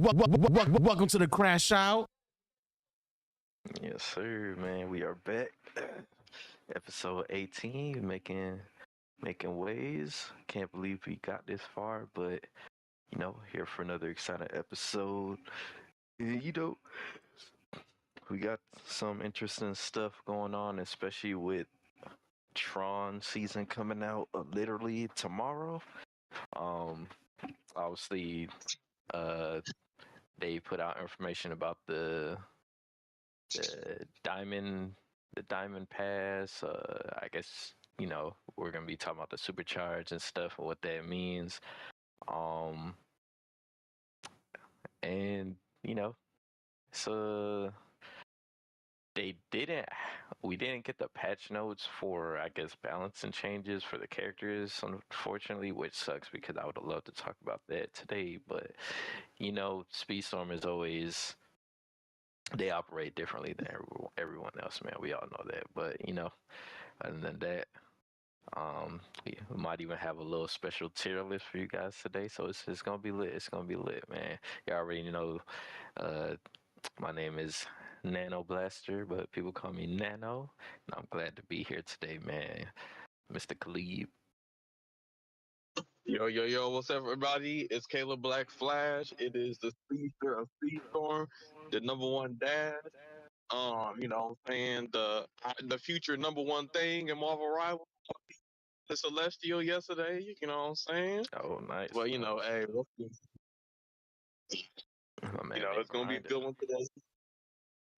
Welcome to the Crashout. Yes, sir, man. We are back. Episode 18, making waves. Can't believe we got this far, but here for another exciting episode. And, we got some interesting stuff going on, especially with Tron season coming out literally tomorrow. Obviously, they put out information about the diamond pass. I guess we're gonna be talking about the supercharge and stuff and what that means. And so we didn't get the patch notes for, I guess, balancing changes for the characters, unfortunately, which sucks because I would have loved to talk about that today. But Speedstorm is always, they operate differently than everyone else, man. We all know that. But other than that, we might even have a little special tier list for you guys today. So it's gonna be lit. It's gonna be lit, man. You already know. My name is Nano Blaster, but people call me Nano. And I'm glad to be here today, man. Mr. Khalib. Yo, what's up, everybody? It's Caleb Black Flash. It is the speedster of Speedstorm, the number one dad. You know what I'm saying? The future number one thing in Marvel Rivals. The Celestial yesterday, you know what I'm saying? Oh, nice. Well, hey, it's gonna be a good one today.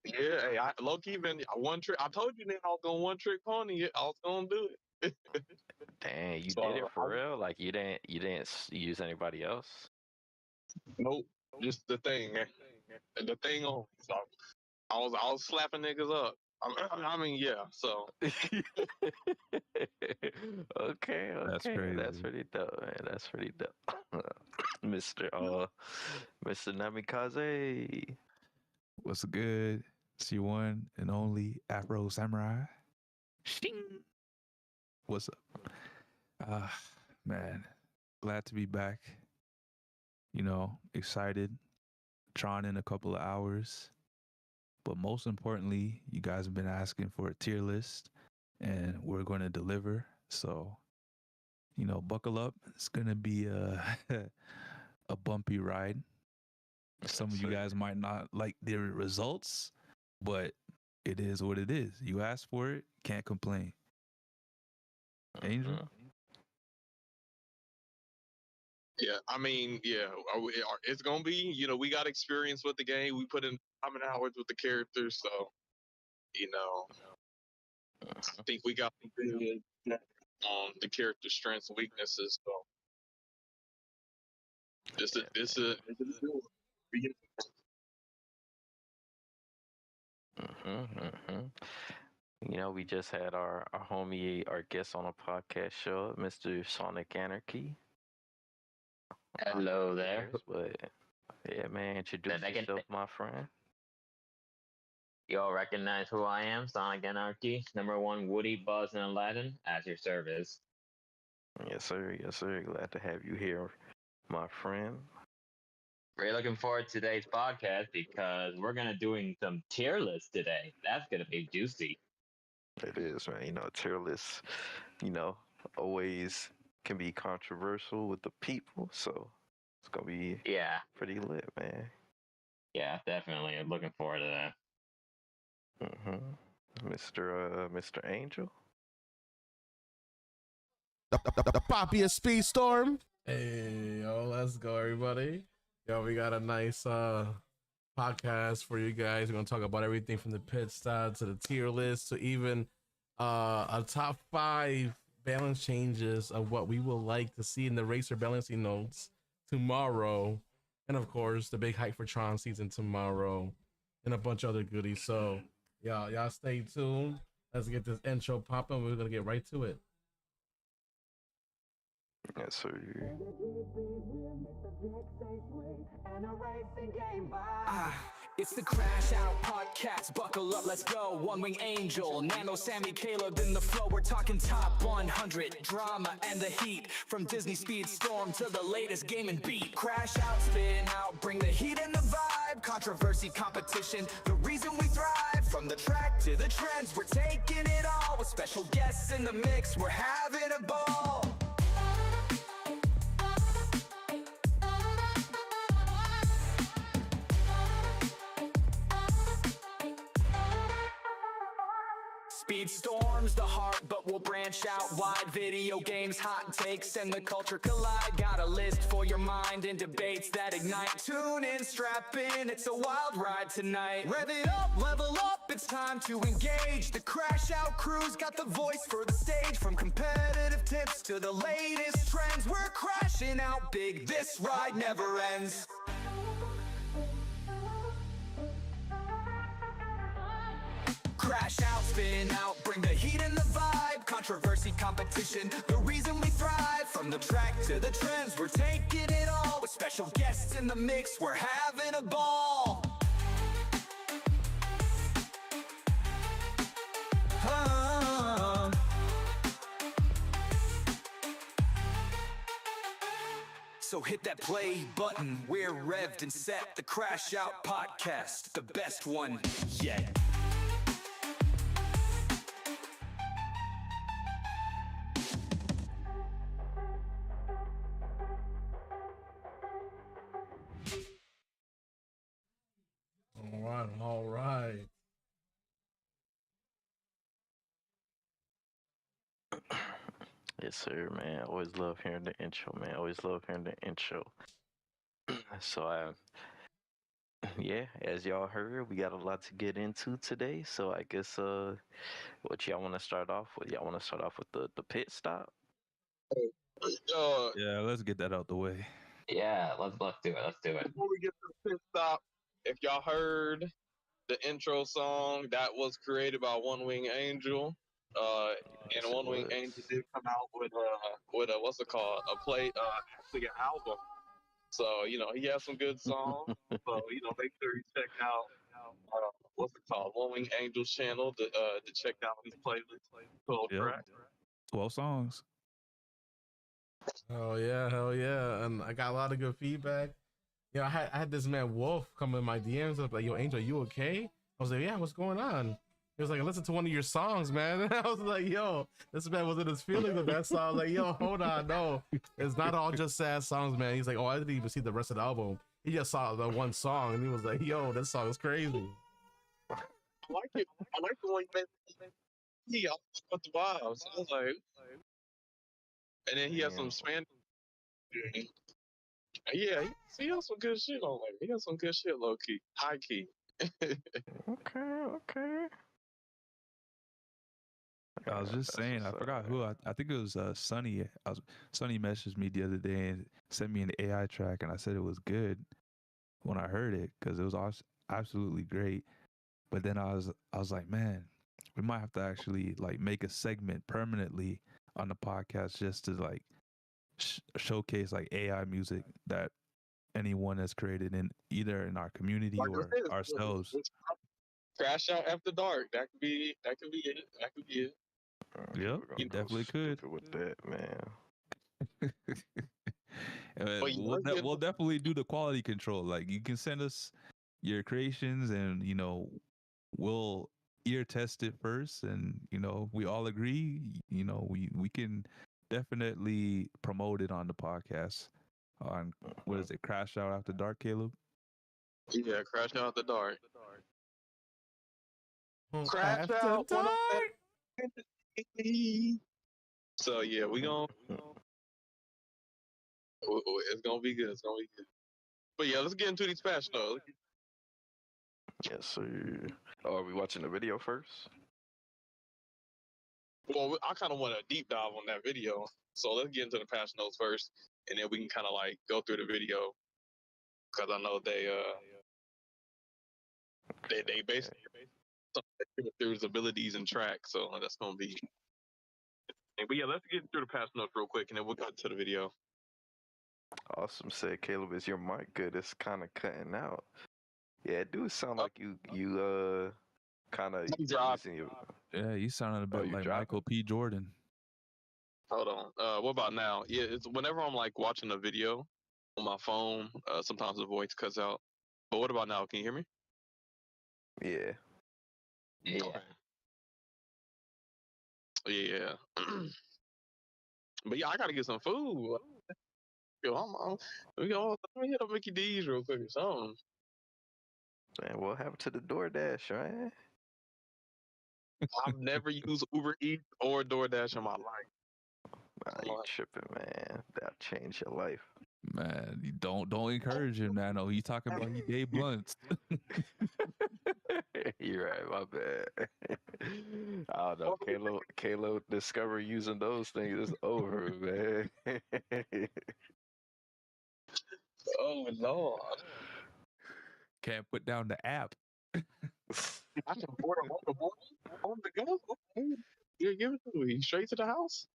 Yeah, hey, low key been one trick. I told you that I was gonna one trick pony it. I was gonna do it. Dang, you did it for real? Like you didn't use anybody else? Nope, just the thing, the thing on. So I was slapping niggas up. I mean, yeah. So okay, That's crazy. That's pretty dope, man. That's pretty dope. Mr. Namikaze. What's good? It's your one and only Afro Samurai. Shing. What's up? Man, glad to be back. Excited. Tron in a couple of hours. But most importantly, you guys have been asking for a tier list, and we're going to deliver. So, buckle up. It's going to be a bumpy ride. Some of you guys might not like the results, but it is what it is. You asked for it, can't complain. Angel? yeah, I mean, yeah, it's gonna be. We got experience with the game. We put in time and hours with the characters, so I think we got the character strengths and weaknesses. So this is We just had our guest on a podcast show, Mr. Sonic Anarchy. Hello there. But yeah, man, introduce yourself, my friend. You all recognize who I am, Sonic Anarchy, number one Woody, Buzz, and Aladdin, at your service. Yes, sir. Yes, sir. Glad to have you here, my friend. Really looking forward to today's podcast because we're gonna doing some tier lists today. That's gonna be juicy. It is, man. Tier lists, always can be controversial with the people, so it's gonna be pretty lit, man. Yeah, definitely. I'm looking forward to that. Mr. Angel. The Poppy of Speedstorm. Hey, let's go, everybody. We got a nice podcast for you guys. We're gonna talk about everything from the pit stop to the tier list to even a top 5 balance changes of what we would like to see in the racer balancing notes tomorrow, and of course the big hype for Tron season tomorrow, and a bunch of other goodies. So y'all stay tuned. Let's get this intro popping. We're gonna get right to it. Yes, sir. It's the Crash Out Podcast. Buckle up, let's go. One Wing Angel, Nano, Sammy, Caleb in the flow. We're talking top 100 drama and the heat. From Disney Speedstorm to the latest game and beat. Crash out, spin out, bring the heat and the vibe. Controversy, competition, the reason we thrive. From the track to the trends, we're taking it all. With special guests in the mix, we're having a ball. Speedstorm's the heart, but we'll branch out wide. Video games, hot takes, and the culture collide. Got a list for your mind and debates that ignite. Tune in, strap in, it's a wild ride tonight. Rev it up, level up, it's time to engage. The Crash Out crew's got the voice for the stage. From competitive tips to the latest trends, we're crashing out big, this ride never ends. Crash out, spin out, bring the heat and the vibe. Controversy, competition, the reason we thrive. From the track to the trends, we're taking it all. With special guests in the mix, we're having a ball. So hit that play button, we're revved and set. The Crash Out Podcast, the best one yet. All right. Yes, sir, man. Always love hearing the intro, man. Always love hearing the intro. So, yeah, as y'all heard, we got a lot to get into today. So I guess, what y'all want to start off with? Y'all want to start off with the pit stop? Yeah, let's get that out the way. Yeah, let's do it. Let's do it. Before we get to the pit stop, if y'all heard the intro song, that was created by One Wing Angel. Yes, And it One Wing was. Angel did come out with a what's it called? Actually an album. So, he has some good songs. So, make sure you check out what's it called? One Wing Angel's channel to check out his playlist. 12 Yep. tracks. 12 songs. Oh yeah, hell yeah. And I got a lot of good feedback. You know, I had this man Wolf come in my DMs up like, yo, Angel, you okay? I was like, yeah, what's going on? He was like, listen to one of your songs, man. And I was like, yo, this man was in his feelings with that song. I was like, yo, hold on, no. It's not all just sad songs, man. He's like, oh, I didn't even see the rest of the album. He just saw the one song and he was like, yo, this song is crazy. I like it. I like the one you made. He put the vibes. I was like, and then he has some Spanish. Yeah, he has some good shit on there. He has some good shit, low key, high key. Okay. I was just saying, I forgot who. I think it was Sonny. Sonny messaged me the other day and sent me an AI track, and I said it was good when I heard it because it was absolutely great. But then I was like, man, we might have to actually like make a segment permanently on the podcast just to like showcase like AI music that anyone has created in either in our community Like I or said, ourselves. Crash Out After Dark. That could be it. That could be it. Yep, We're you gonna go definitely could. stupid with that, man. But yeah, We'll definitely do the quality control. Like you can send us your creations, and we'll ear test it first, and we all agree. We can definitely promote it on the podcast. On what is it? Crash Out After Dark, Caleb. Yeah, Crash Out After Dark. Crash After Out. dark. So yeah, we gonna. It's gonna be good. It's gonna be good. But yeah, let's get into these patch notes. Yes, sir. Oh, are we watching the video first? Well, I kind of want a deep dive on that video. So let's get into the patch notes first, and then we can kind of like go through the video because I know they basically through his abilities and tracks. So that's gonna be. But yeah, let's get through the patch notes real quick, and then we'll go to the video. Awesome. Said Caleb, is your mic good? It's kind of cutting out. Yeah, it do sound like you kind of I'm driving. using your. Yeah, you sounded a Oh, bit you like dropping? Michael P. Jordan. Hold on. What about now? Yeah, it's whenever I'm like watching a video on my phone, sometimes the voice cuts out. But what about now? Can you hear me? Yeah. Yeah. Yeah. But yeah, I gotta get some food. Yo, let me hit up Mickey D's real quick or something. Man, what happened to the DoorDash, right? I've never used Uber Eats or DoorDash in my life. Nah, you tripping, man. That'll change your life. Man, you don't encourage him, Nano. He talking about he day blunts. You're right, my bad. I don't know. Kalo discovered using those things. It's over, man. Oh Lord. Can't put down the app. I can order on the go. Okay. Yeah, give it to me. Straight to the house.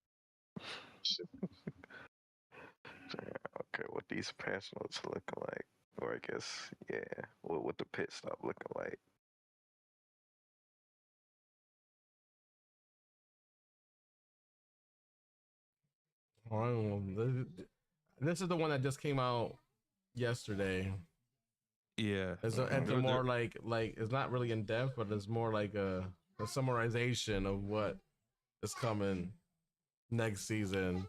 Okay, what these patch notes looking like? Or I guess, yeah, what the pit stop looking like? This is the one that just came out yesterday. Yeah. It's Mhm. more like it's not really in depth, but it's more like a summarization of what is coming next season.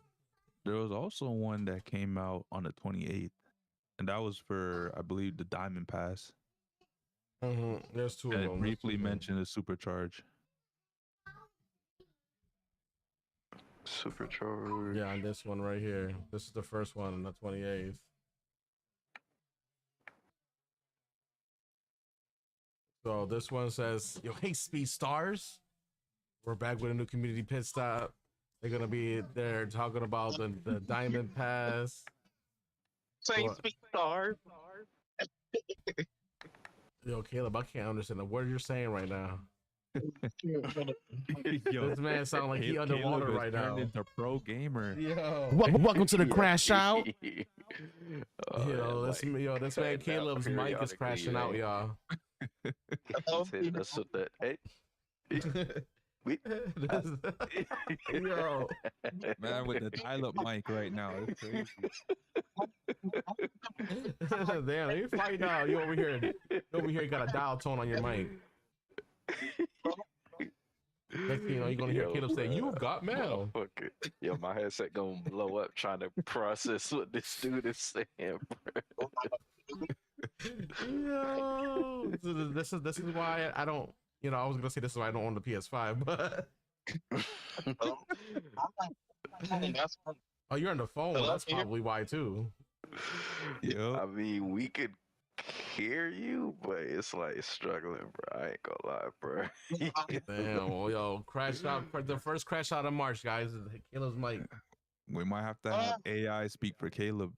There was also one that came out on the 28th, and that was for, I believe, the Diamond Pass. There's two of And them. it briefly mentioned the Supercharge. Supercharge. Yeah, on this one right here. This is the first one on the 28th. So this one says, "Yo, hey, Speed Stars, we're back with a new community pit stop. They're gonna be there talking about the Diamond Pass." Same What? speed stars. Yo, Caleb, I can't understand the word you're saying right now. Yo, This man sound like he Caleb underwater has right turned now. into pro gamer. Yo, Welcome to the Crashout. this man Caleb's mic is crashing out, y'all. He's hitting us with that. Hey, Yo, Man with the dial-up mic right now. It's crazy. damn, let me find out. You over here got a dial tone on your mic. Next thing you know, you're gonna hear Caleb say, "You got mail." Motherfucker. Yo, my headset gonna blow up trying to process what this dude is saying, bro. Yo, this is why I don't. I was gonna say this is why I don't own the PS5, but oh, you're on the phone. That's probably why too. Yep. I mean, we could hear you, but it's like struggling, bro. I ain't gonna lie, bro. Damn, well, yo, the first crash out of March, guys. Caleb's mic. We might have to have AI speak for Caleb.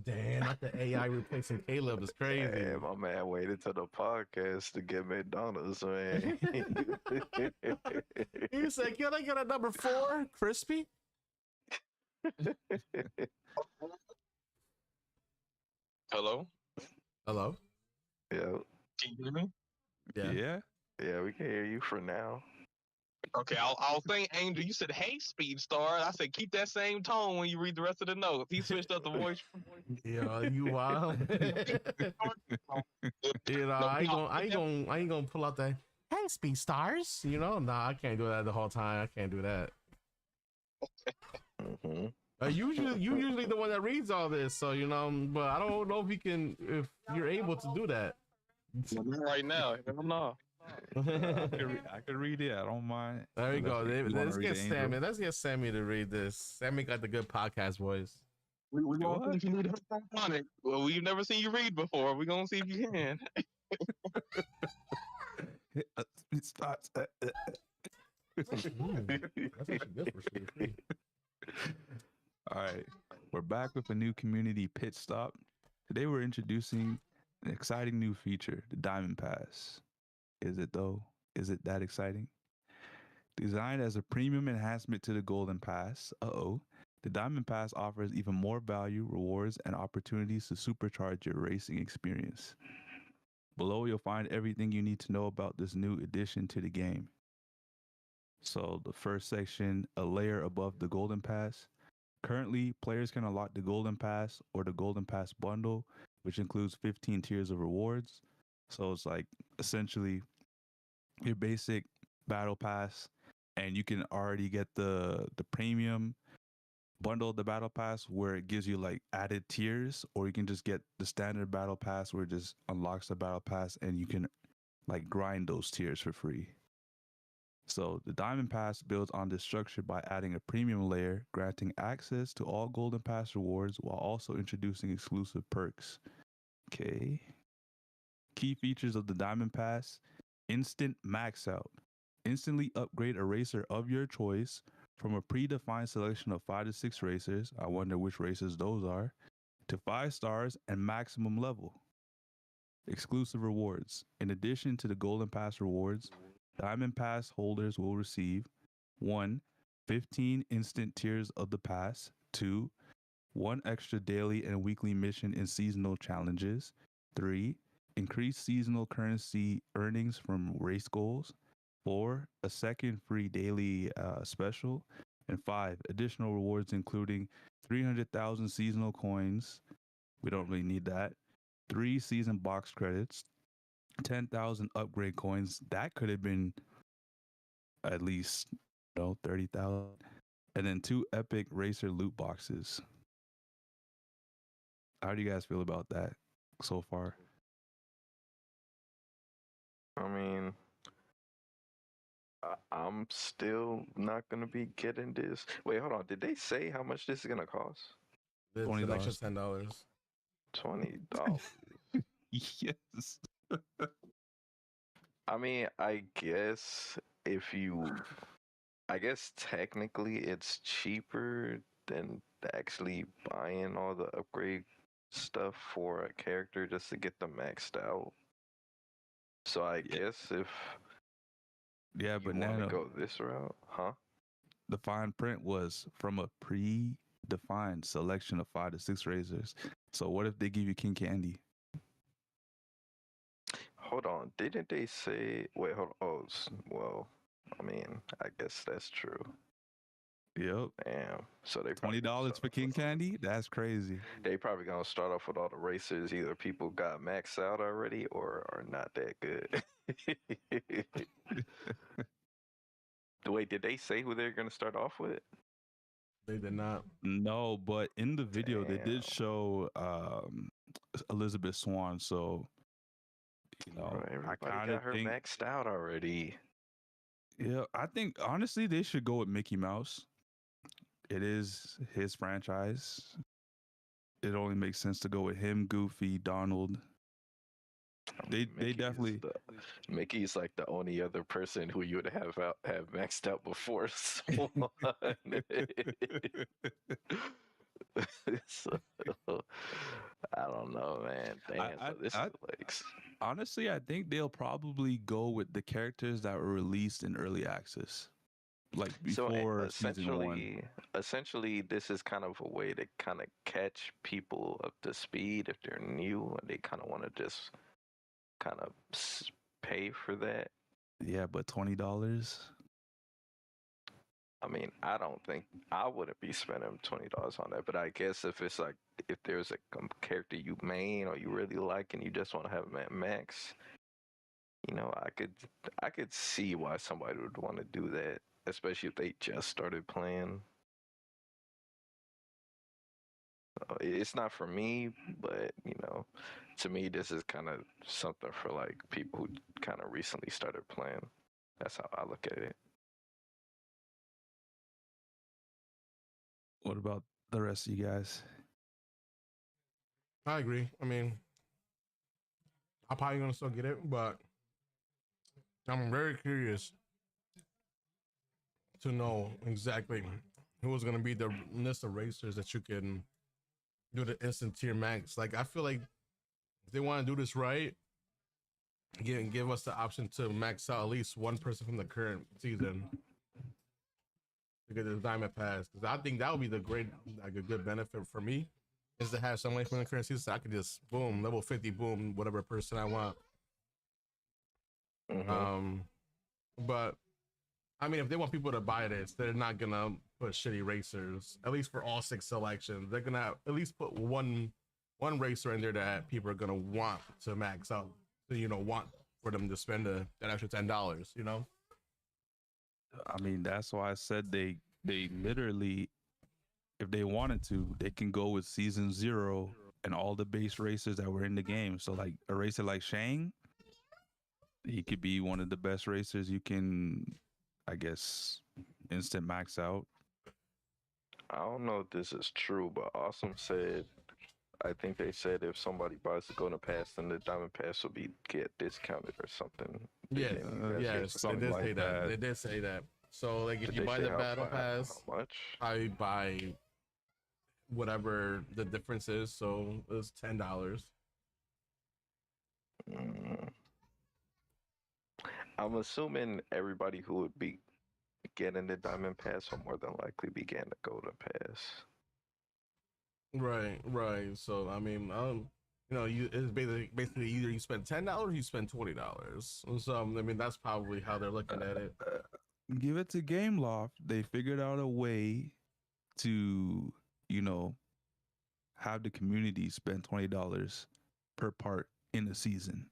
Damn, not the AI replacing Caleb is crazy. Hey, my man waited till the podcast to get McDonald's, man. He said, "Can I get a number 4 crispy?" Hello? Hello. Yeah, Can you hear me? Yeah. yeah, we can hear you for now. Okay, I'll think, Angel, you said, "Hey, Speed Star." I said, keep that same tone when you read the rest of the notes. He switched up the voice. Yeah, you wild. I ain't gonna pull out that. Hey, Speed Stars. Nah, I can't do that the whole time. I can't do that. Hmm. You usually the one that reads all this, so but I don't know if you're able to do that. Right now, hell no. I could read it. I don't mind. There we go. You wanna Let's read get it, Angel? Sammy. Let's get Sammy to read this. Sammy got the good podcast voice. We gonna What? see if you need help on it. Well, we've never seen you read before. We gonna see if you can. It starts. That's actually good for Steve. All right, we're back with a new community pit stop. Today we're introducing an exciting new feature, the Diamond Pass. Is it though? Is it that exciting? Designed as a premium enhancement to the Golden Pass, the Diamond Pass offers even more value, rewards, and opportunities to supercharge your racing experience. Below, you'll find everything you need to know about this new addition to the game. So the first section, a layer above the Golden Pass. Currently, players can unlock the Golden Pass or the Golden Pass bundle, which includes 15 tiers of rewards. So it's like essentially your basic battle pass, and you can already get the premium bundle of the battle pass where it gives you like added tiers, or you can just get the standard battle pass where it just unlocks the battle pass and you can like grind those tiers for free. So the Diamond Pass builds on this structure by adding a premium layer, granting access to all Golden Pass rewards while also introducing exclusive perks. Okay. Key features of the Diamond Pass: instant max out. Instantly upgrade a racer of your choice from a predefined selection of 5 to 6 racers, I wonder which racers those are, to 5 stars and maximum level. Exclusive rewards. In addition to the Golden Pass rewards, Diamond Pass holders will receive 1. 15 instant tiers of the pass. 2. 1 extra daily and weekly mission in seasonal challenges. 3. Increased seasonal currency earnings from race goals. 4. A second free daily special. And 5. Additional rewards including 300,000 seasonal coins. We don't really need that. 3 season box credits. 10,000 upgrade coins. That could have been at least 30,000. And then 2 epic racer loot boxes. How do you guys feel about that so far? I mean, I'm still not gonna be getting this. Wait, hold on. Did they say how much this is gonna cost? It's an $20. extra $10. $20. Yes. I mean, I guess technically it's cheaper than actually buying all the upgrade stuff for a character just to get them maxed out. So I guess if Yeah, you but want to Nano, go this route, huh? the fine print was from a predefined selection of 5 to 6 racers. So what if they give you King Candy? Hold on, didn't they say? Wait, hold on. Oh, well, I mean, I guess that's true. Yep. Damn. So they $20 for King Candy? That's crazy. They probably gonna start off with all the racers. Either people got maxed out already or are not that good. Wait, did they say who they're gonna start off with? They did not. No, but in the video they Damn. did show Elizabeth Swan, so Bro, I everybody kind got of her think maxed out already. yeah, I think honestly they should go with Mickey Mouse. It is his franchise. It only makes sense to go with him, Goofy, Donald. They definitely Mickey's like the only other person who you would have maxed out before Swan. So, I don't know, man. Damn, so this is like honestly, I think they'll probably go with the characters that were released in early access, like before season 1. Essentially, this is kind of a way to kind of catch people up to speed if they're new and they kind of want to just kind of pay for that. Yeah, but $20. I mean, I don't think I wouldn't be spending $20 on that, but I guess if it's like if there's a character you main or you really like and you just want to have them at max, I could see why somebody would want to do that, especially if they just started playing. It's not for me, but to me, this is kind of something for like people who kind of recently started playing. That's how I look at it. What about the rest of you guys? I agree. I mean, I'm probably gonna still get it, but I'm very curious to know exactly who is gonna be the list of racers that you can do the instant tier max. Like, I feel like if they want to do this right, give us the option to max out at least one person from the current season to get the Diamond Pass, because I think that would be a good benefit for me, is to have somebody from the current season so I could just boom, level 50, boom, whatever person I want Mm-hmm. But I mean, if they want people to buy this, they're not gonna put shitty racers. At least for all 6 selections, they're gonna at least put one racer in there that people are gonna want to max out. So, want for them to spend that extra $10. I mean, that's why I said they literally, if they wanted to, they can go with season 0 and all the base racers that were in the game. So like a racer like Shang, he could be one of the best racers you can, I guess, instant max out. I don't know if this is true, but Awesome said, I think they said if somebody buys the Golden Pass, then the Diamond Pass will get discounted or something. Yes, Yes, they did say that. They did say that. So like, if you buy the Battle Pass, how much? I buy whatever the difference is. So it's $10. I'm assuming everybody who would be getting the Diamond Pass will more than likely be getting the Golden Pass. Right. So I mean, it's basically either you spend $10 or you spend $20. So I mean, that's probably how they're looking at it. Give it to Gameloft. They figured out a way to, have the community spend $20 per part in the season.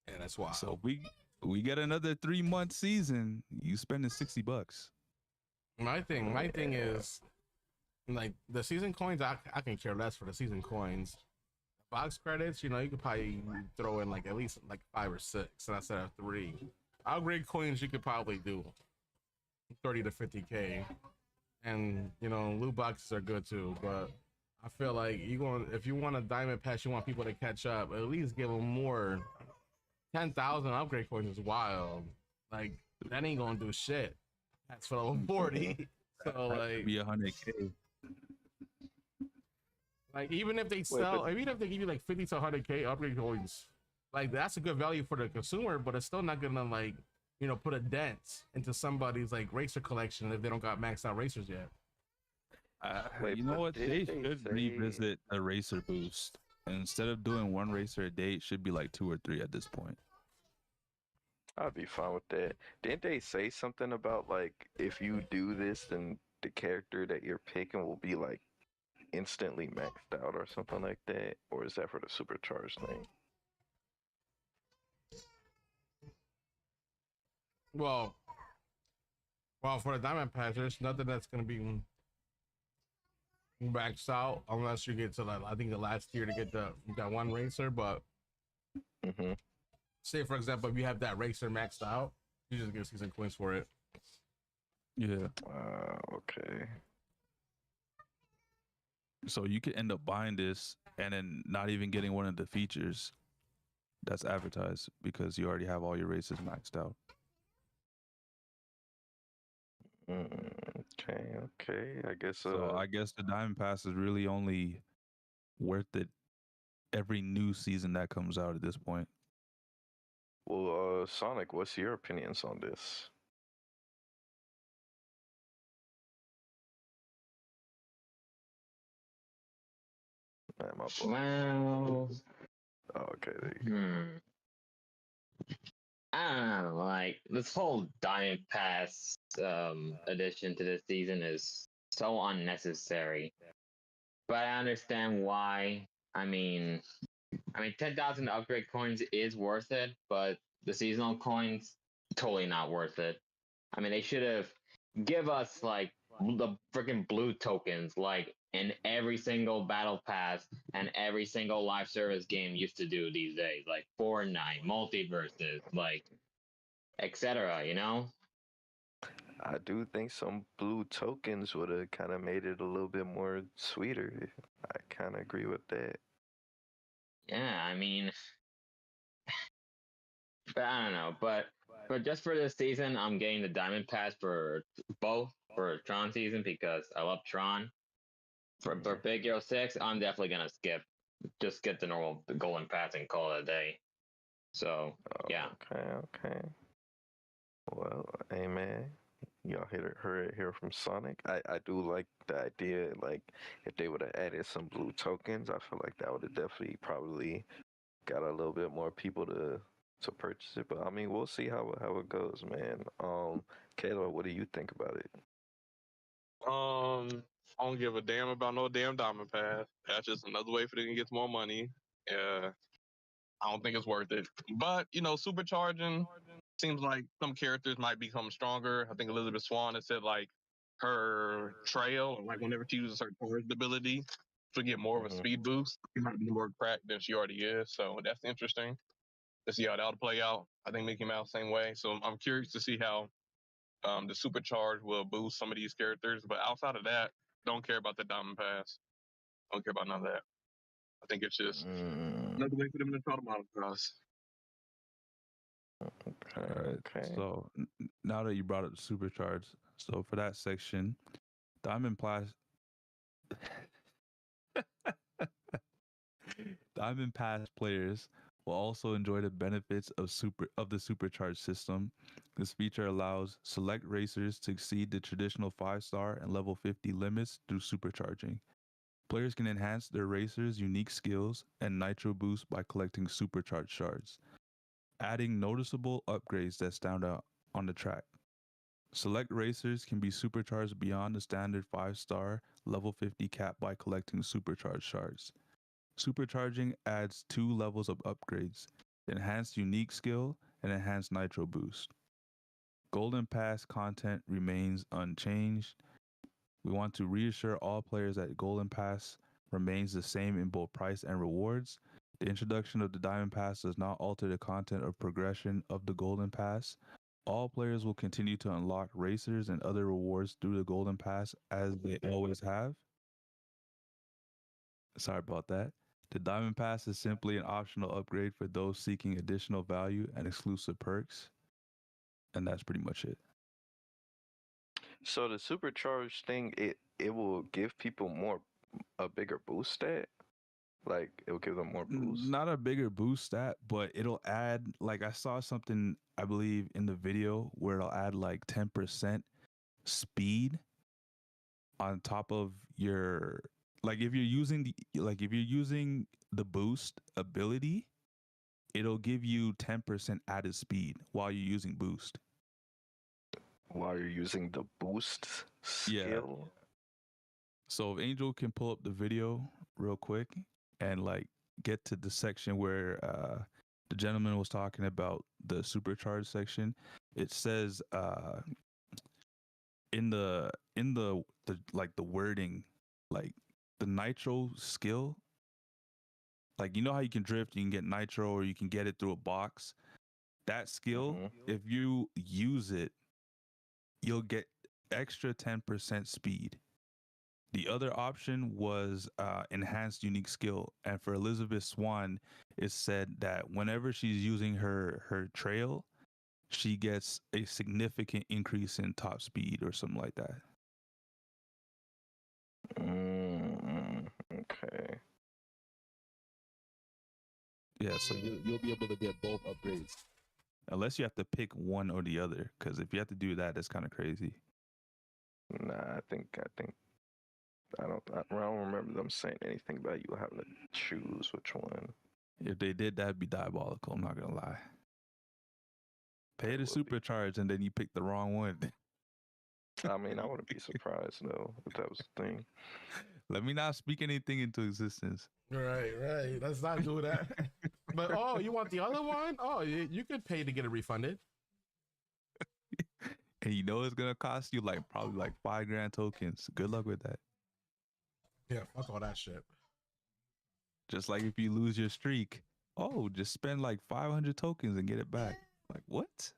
And that's why. So we get another 3-month season. You spending $60. My thing is, like, the season coins. I can care less for the season coins. Box credits, you could probably throw in like at least like 5 or 6 instead of 3. Upgrade coins, you could probably do 30 to 50K, and loot boxes are good too. But I feel like if you want a Diamond Pass, you want people to catch up. At least give them more. 10,000 upgrade coins is wild. Like, that ain't gonna do shit. That's for level 40. So like, be 100K. Like, even if they give you like 50 to 100K upgrade coins, like, that's a good value for the consumer, but it's still not gonna, like, put a dent into somebody's like racer collection if they don't got maxed out racers yet. You know what? They should revisit a racer boost. Instead of doing 1 racer a day, it should be like 2 or 3 at this point. I'd be fine with that. Didn't they say something about, like, if you do this, then the character that you're picking will be like instantly maxed out or something like that? Or is that for the supercharged thing? Well, for the Diamond Pass, there's nothing that's gonna be maxed out unless you get to, like, I think the last tier to get that 1 racer. But say, for example, if you have that racer maxed out, you just get season coins for it. Yeah. Okay. So you could end up buying this and then not even getting one of the features that's advertised because you already have all your races maxed out. Okay. I guess. I guess the Diamond Pass is really only worth it every new season that comes out at this point. Well, Sonic, what's your opinions on this? Well, okay. There you go. I don't know, like, this whole Diamond Pass addition to this season is so unnecessary. But I understand why. I mean 10,000 upgrade coins is worth it, but the seasonal coins, totally not worth it. I mean, they should have give us like the freaking blue tokens, like in every single battle pass and every single live service game used to do these days, like Fortnite, Multiverses, like etc. I do think some blue tokens would have kind of made it a little bit more sweeter. I kind of agree with that. Yeah, I mean, but I don't know, but just for this season, I'm getting the Diamond Pass for both for Tron season because I love Tron. For Big Hero 6, I'm definitely gonna just get the normal Golden Pass and call it a day. So yeah. Okay. Well, hey man, y'all heard it here from Sonic. I do like the idea, like, if they would have added some blue tokens, I feel like that would have definitely probably got a little bit more people to to purchase it. But I mean, we'll see how it goes, man. Kayla, what do you think about it? I don't give a damn about no damn diamond pass. That's just another way for them to get more money. I don't think it's worth it. But supercharging seems like some characters might become stronger. I think Elizabeth Swan has said like her trail, or like whenever she uses her charged ability, she'll get more of a speed boost. She might be more cracked than she already is. So that's interesting to see how that'll play out. I think Mickey Mouse same way. So I'm curious to see how the supercharge will boost some of these characters. But outside of that, don't care about the diamond pass. Don't care about none of that. I think it's just another way for them to try to monetize. All right. Okay. So now that you brought up the supercharge, so for that section, Diamond Pass Diamond Pass players will also enjoy the benefits of the supercharge system. This feature allows select racers to exceed the traditional 5-star and level 50 limits through supercharging. Players can enhance their racers' unique skills and nitro boost by collecting supercharged shards, adding noticeable upgrades that stand out on the track. Select racers can be supercharged beyond the standard 5-star level 50 cap by collecting supercharged shards. Supercharging adds 2 levels of upgrades: enhanced unique skill and enhanced nitro boost. Golden Pass content remains unchanged. We want to reassure all players that Golden Pass remains the same in both price and rewards. The introduction of the Diamond Pass does not alter the content or progression of the Golden Pass. All players will continue to unlock racers and other rewards through the Golden Pass as they always have. Sorry about that. The Diamond Pass is simply an optional upgrade for those seeking additional value and exclusive perks. And that's pretty much it. So the supercharged thing, it will give people a bigger boost stat. Like it will give them more boost. Not a bigger boost stat, but it'll add, like I saw something, I believe, in the video where it'll add like 10% speed on top of your, like if you're using the boost ability, it'll give you 10% added speed while you're using boost. While you're using the boost skill? Yeah. So if Angel can pull up the video real quick and like get to the section where the gentleman was talking about the supercharged section, it says in the like the wording, like the nitro skill, like you know how you can drift, you can get nitro or you can get it through a box. That skill, if you use it, you'll get extra 10% speed. The other option was enhanced unique skill. And for Elizabeth Swan, it said that whenever she's using her trail, she gets a significant increase in top speed or something like that. Okay. Yeah, so you'll be able to get both upgrades. Unless you have to pick one or the other. Because if you have to do that, that's kind of crazy. Nah, I think I don't remember them saying anything about you having to choose which one. If they did, that'd be diabolical. I'm not gonna lie. Pay the supercharge and then you pick the wrong one. I mean, I wouldn't be surprised though if that was the thing. Let me not speak anything into existence. Right. Let's not do that. But you want the other one? Oh, you could pay to get it refunded. And you know it's gonna cost you like probably like 5 grand tokens. Good luck with that. Yeah, fuck all that shit. Just like if you lose your streak, just spend like 500 tokens and get it back. Like what?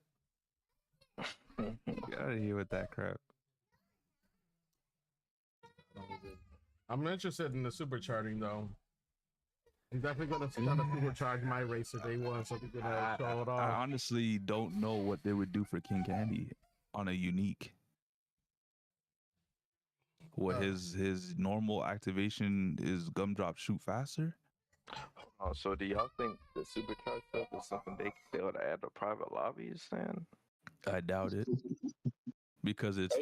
Get out of here with that crap. I'm interested in the supercharging though. I'm definitely gonna try to supercharge my racer day one so we can show it off. I honestly don't know what they would do for King Candy on a unique. What his normal activation is gumdrop shoot faster? Oh, so do y'all think the supercharged stuff is something they would add to private lobbies then? I doubt it. Because it's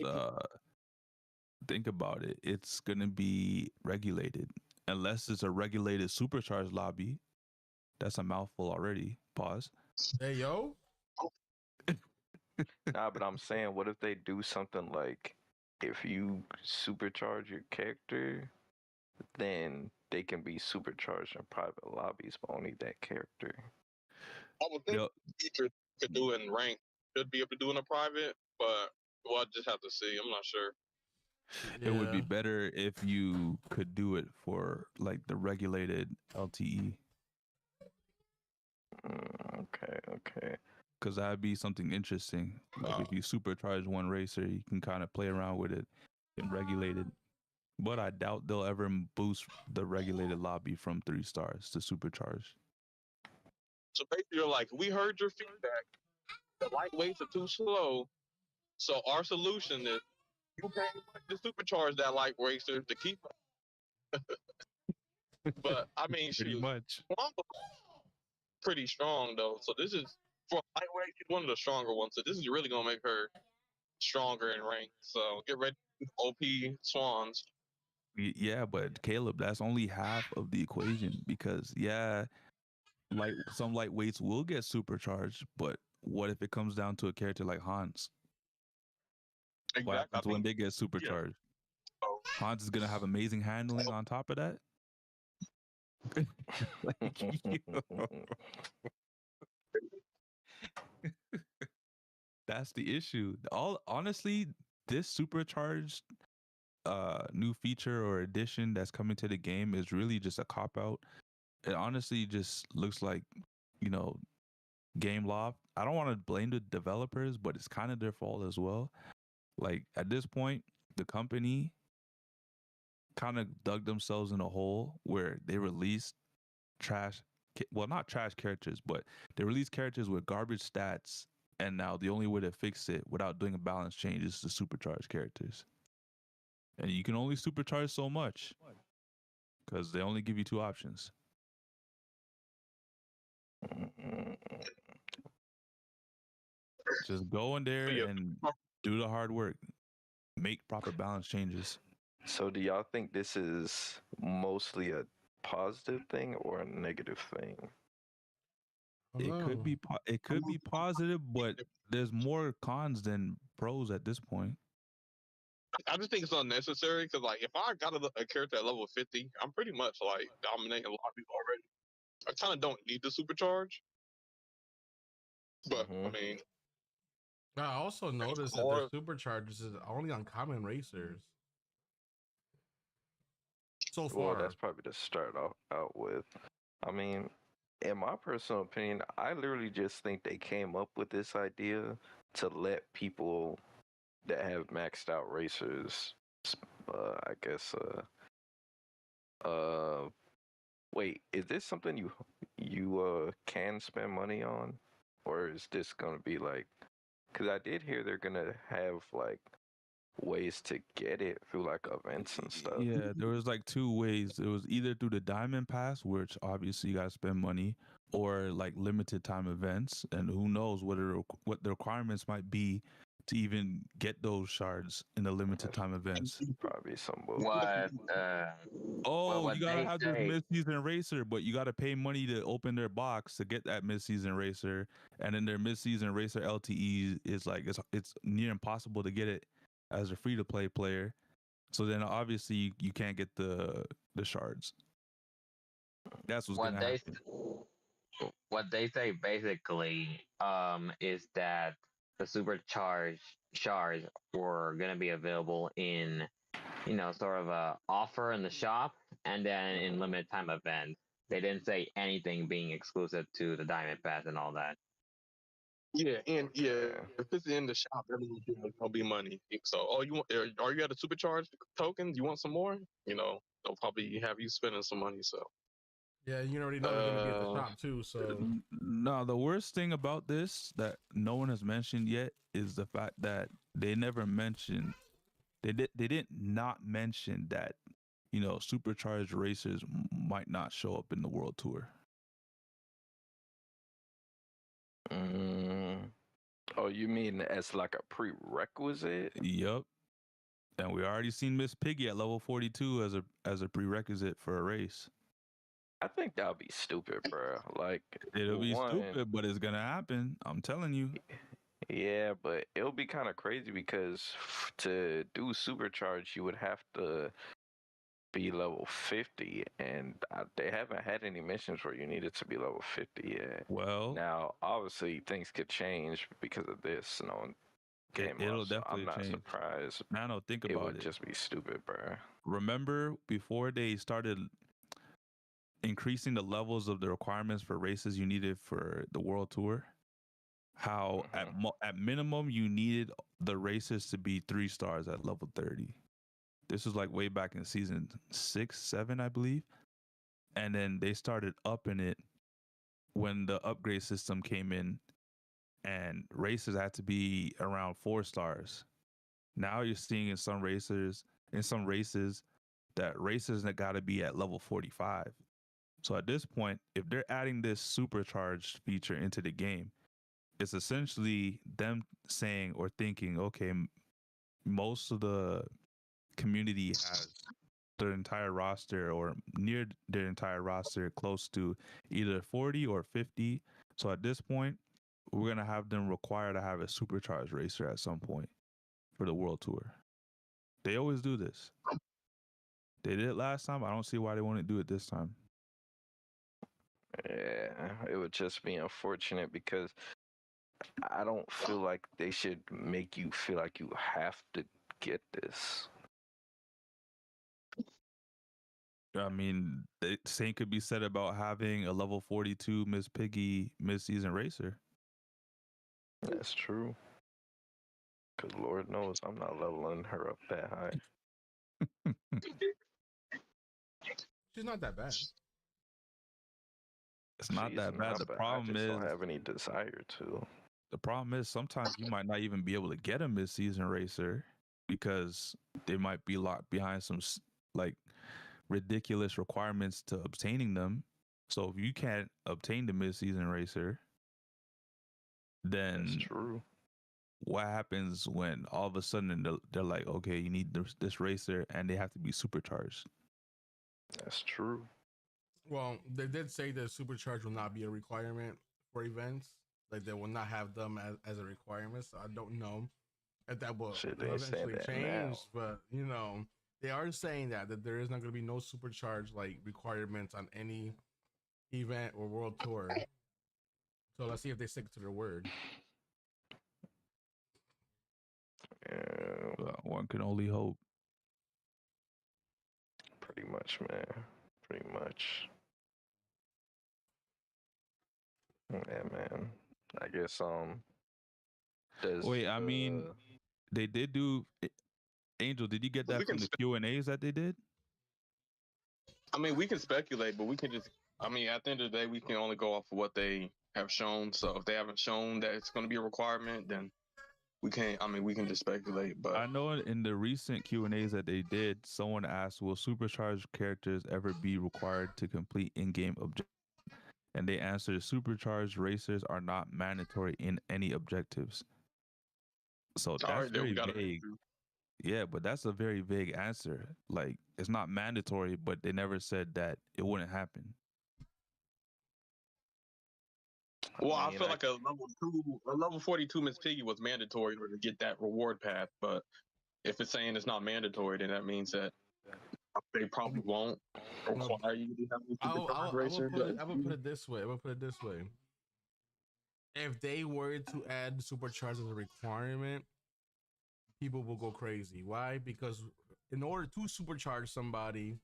think about it, it's gonna be regulated. Unless it's a regulated supercharged lobby. That's a mouthful already. Pause. Hey yo. Nah, but I'm saying, what if they do something like, if you supercharge your character, then they can be supercharged in private lobbies, but only that character. I would think Yo, features could do it in rank. Should be able to do in a private, but we'll just have to see. I'm not sure. it would be Yeah. better if you could do it for like the regulated LTE, Okay. because that'd be something interesting. Like if you supercharge one racer, you can kind of play around with it in regulated. But I doubt they'll ever boost the regulated lobby from 3 stars to supercharge. So basically, you're like, we heard your feedback. The lightweights are too slow. So our solution is you pay money to supercharge that light racer to keep up. But I mean, Pretty shoot, much. Wamba's pretty strong though. So this is for lightweight. She's one of the stronger ones. So this is really gonna make her stronger in rank. So get ready, OP swans. Yeah, but Caleb, that's only half of the equation because some lightweights will get supercharged, but what if it comes down to a character like Hans? What Exactly. happens when they get supercharged? So, Hans is gonna have amazing handling on top of that. Like, yo. That's the issue. All honestly, this supercharged new feature or addition that's coming to the game is really just a cop out. It honestly just looks like, you know, Game Loft. I don't want to blame the developers, but it's kind of their fault as well. Like at this point, the company kind of dug themselves in a hole where they released not trash characters, but they released characters with garbage stats, and now the only way to fix it without doing a balance change is to supercharge characters. And you can only supercharge so much because they only give you 2 options. Just go in there yeah. and do the hard work. Make proper balance changes. So do y'all think this is mostly a positive thing or a negative thing? It could be positive, but there's more cons than pros at this point. I just think it's unnecessary because, like, if I got a character at level 50, I'm pretty much like dominating lobbies already. I kind of don't need the supercharge, but I mean, I also noticed that their supercharges is only on common racers. So Well, far. that's probably to start out with. I mean, in my personal opinion, I literally just think they came up with this idea to let people that have maxed out racers, I guess, wait, is this something you can spend money on, or is this gonna be like? Because I did hear they're gonna have like ways to get it through like events and stuff. Yeah, there was like 2 ways. It was either through the Diamond Pass, which obviously you got to spend money, or like limited time events. And who knows what the requirements might be to even get those shards in the limited time events. Probably some What? Oh, what you gotta they have this say. mid-season racer, but you gotta pay money to open their box to get that mid-season racer, and then their mid-season racer LTE is like it's near impossible to get it as a free-to-play player. So then obviously you can't get the shards. That's what's What gonna they happen. what they say basically is that the supercharged shards were gonna be available in sort of a offer in the shop and then in limited time events. They didn't say anything being exclusive to the Diamond Pass and all that. yeah, and if it's in the shop, that means there'll be money. So, oh, you want? Are you at a supercharge tokens? You want some more? They'll probably have you spending some money. So, Yeah, you already know they're gonna be at the shop too. So No, the worst thing about this that no one has mentioned yet is the fact that they never mentioned they did not mention that supercharged racers might not show up in the world tour. Oh, you mean as like a prerequisite? Yep. And we already seen Miss Piggy at level 42 as a prerequisite for a race. I think that'll be stupid, bro. Like, It'll be one, stupid, but it's gonna happen. I'm telling you. yeah, but it'll be kind of crazy because to do supercharge, you would have to be level 50, and they haven't had any missions where you needed to be level 50 yet. Well, Now, obviously, things could change because of this, game it'll mode, so I'm definitely not change. surprised. Nano, think It about would it. just be stupid, bro. Remember before they started increasing the levels of the requirements for races you needed for the world tour? How at minimum you needed the races to be 3 stars at level 30. This was like way back in season 6, 7, I believe. And then they started upping it when the upgrade system came in, and races had to be around 4 stars. Now you're seeing in some races that races that got to be at level 45. So at this point, if they're adding this supercharged feature into the game, it's essentially them saying or thinking, okay, most of the community has their entire roster or near their entire roster close to either 40 or 50. So at this point, we're going to have them require to have a supercharged racer at some point for the world tour. They always do this. They did it last time. I don't see why they wouldn't do it this time. Yeah, it would just be unfortunate because I don't feel like they should make you feel like you have to get this. I mean, the same could be said about having a level 42 Miss Piggy mid-season racer. That's true. Because Lord knows I'm not leveling her up that high. She's not that bad. It's not that bad. The problem I just don't is have any desire to. the problem is sometimes you might not even be able to get a mid-season racer because they might be locked behind some like ridiculous requirements to obtaining them. So if you can't obtain the mid-season racer, then That's true. what happens when all of a sudden they're like, okay, you need this racer, and they have to be supercharged? That's true. Well, they did say that supercharge will not be a requirement for events. Like they will not have them as a requirement. So I don't know if that will Shit, they eventually said that change. now. But you know, they are saying that there is not going to be no supercharge like requirements on any event or world tour. So let's see if they stick to their word. Yeah, One can only hope. pretty much, man. Pretty much. Yeah, man. I guess does Wait, I mean, they did do. Angel, did you get We that can from the Q&As that they did? I mean, we can speculate, but we can just. I mean, at the end of the day, we can only go off of what they have shown. So if they haven't shown that it's going to be a requirement, then we can't. I mean, we can just speculate. But I know in the recent Q&As that they did, someone asked, will supercharged characters ever be required to complete in-game objectives? And they answered, supercharged racers are not mandatory in any objectives. So all that's right, then we very got vague. to. Yeah, but that's a very vague answer. Like, it's not mandatory, but they never said that it wouldn't happen. Well, I feel like a level 42 Miss Piggy was mandatory in order to get that reward path. But if it's saying it's not mandatory, then that means that they probably won't require you to have a supercharged racer. I will put it this way. If they were to add supercharge as a requirement, people will go crazy. Why? Because in order to supercharge somebody,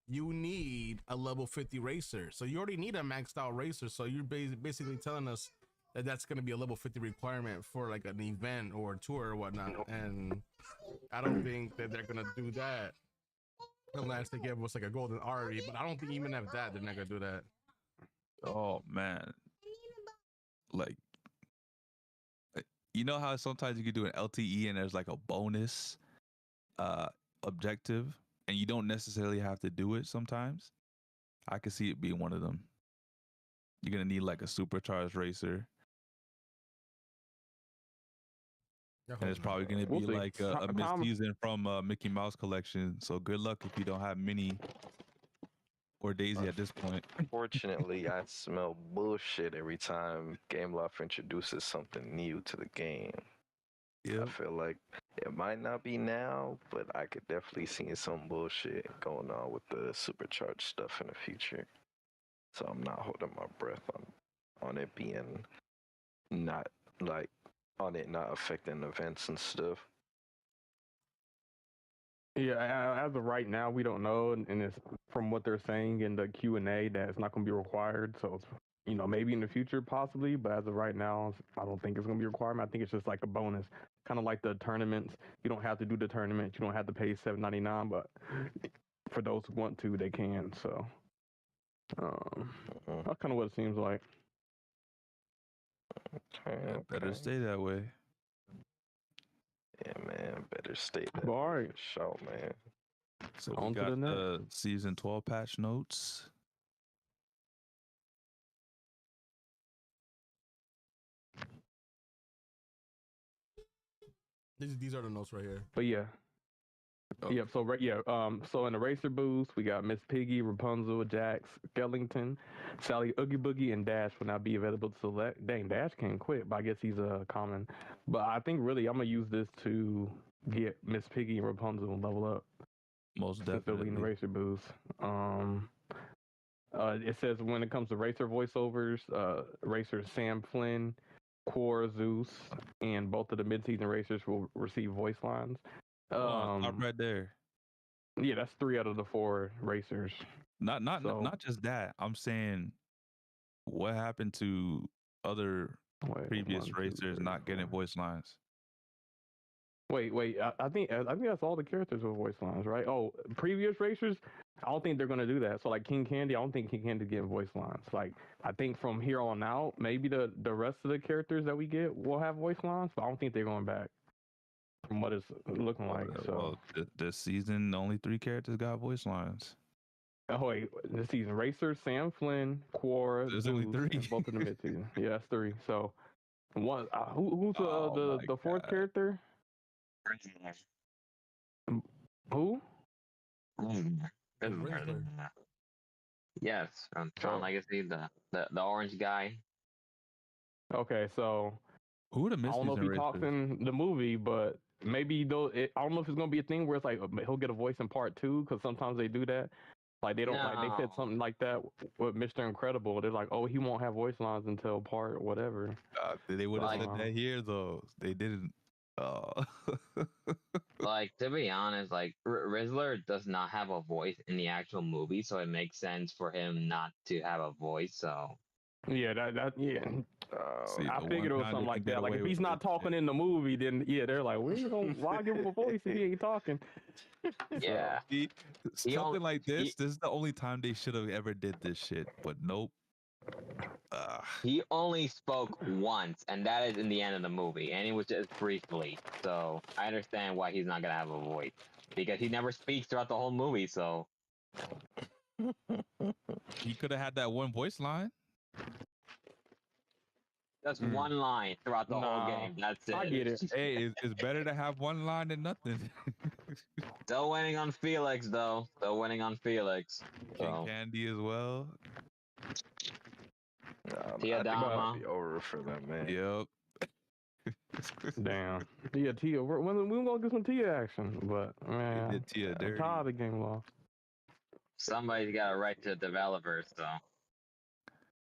you need a level 50 racer. So you already need a maxed out racer. So you're basically telling us that that's going to be a level 50 requirement for like an event or a tour or whatnot. And I don't think that they're going to do that unless they give us like a golden Ari. But I don't think even at that, they're not going to do that. Oh, man. Like, you know how sometimes you can do an LTE and there's like a bonus objective and you don't necessarily have to do it sometimes? I could see it being one of them. You're going to need like a supercharged racer. And it's probably going to be like a mid-season from Mickey Mouse collection. So good luck if you don't have mini or Daisy at this point. Unfortunately, I smell bullshit every time Game Loft introduces something new to the game. Yep. I feel like it might not be now, but I could definitely see some bullshit going on with the supercharged stuff in the future. So I'm not holding my breath on it being not like on it not affecting events and stuff. Yeah, as of right now, we don't know, and it's from what they're saying in the Q&A that it's not going to be required. So, it's, maybe in the future, possibly, but as of right now, I don't think it's going to be a requirement. I think it's just like a bonus, kind of like the tournaments. You don't have to do the tournament. You don't have to pay $7.99, but for those who want to, they can. So, that's kind of what it seems like. Yeah, better stay that way. Yeah, man, better stay that All way right. for sure, man. So On we to got the next. the season 12 patch notes. These are the notes right here. But yeah. Oh. Yep. So in the racer boost, we got Miss Piggy, Rapunzel, Jax, Skellington, Sally, Oogie Boogie, and Dash will now be available to select. Dang, Dash can't quit, but I guess he's a common. But I think really I'm gonna use this to get Miss Piggy and Rapunzel and level up. Most Since they're definitely. leading the racer boost. It says when it comes to racer voiceovers, racers Sam Flynn, Quora Zeus, and both of the mid-season racers will receive voice lines. Stop right there. Yeah, that's 3 out of the 4 racers. Not So- just that. I'm saying, what happened to other previous 1, 2, racers 3, not getting 4. voice lines? Wait. I think that's all the characters with voice lines, right? Oh, previous racers, I don't think they're gonna do that. So like King Candy, I don't think King Candy getting voice lines. Like I think from here on out, maybe the rest of the characters that we get will have voice lines, but I don't think they're going back from what it's looking like. So This season, only 3 characters got voice lines. oh wait, this season Racer, Sam Flynn, Quora, There's Zeus, only 3. and both in the mid season. Yeah, that's 3. So one, who's Oh my the 4th God. character? Who? Rizzler. Yes, from Tron Legacy, the orange guy. Okay, so Who are the I don't know if mid-season he talks racers? in the movie, but maybe though I don't know if it's gonna be a thing where it's like he'll get a voice in part 2 because sometimes they do that. Like they don't like they said No. something like that with Mr. Incredible. They're like, oh, he won't have voice lines until part whatever. They would have Like- said that here though. They didn't. Like, to be honest, like Rizzler does not have a voice in the actual movie, so it makes sense for him not to have a voice. So Yeah, yeah. See, I the figured it one was time something they like can get that. Like away if he's with not this talking shit. in the movie, then yeah, they're like, why give him a voice if he ain't talking? yeah, See, He something only- like this. he- This is the only time they should have ever did this shit. But nope. he only spoke once, and that is in the end of the movie, and it was just briefly. So I understand why he's not gonna have a voice because he never speaks throughout the whole movie. So He could have had that one voice line. just one line throughout the whole Nah, game. That's it. I get it. Hey, it's better to have one line than nothing. Still waiting on Felix, though. Still waiting on Felix. King So Candy as well. I think Tiadama. it'll be over for them, man. Yep. Damn. Yeah, Tia. When we gonna get some Tia action? But man, did Tia I'm dirty. tired of the game law. Somebody's got to write to the developers, so.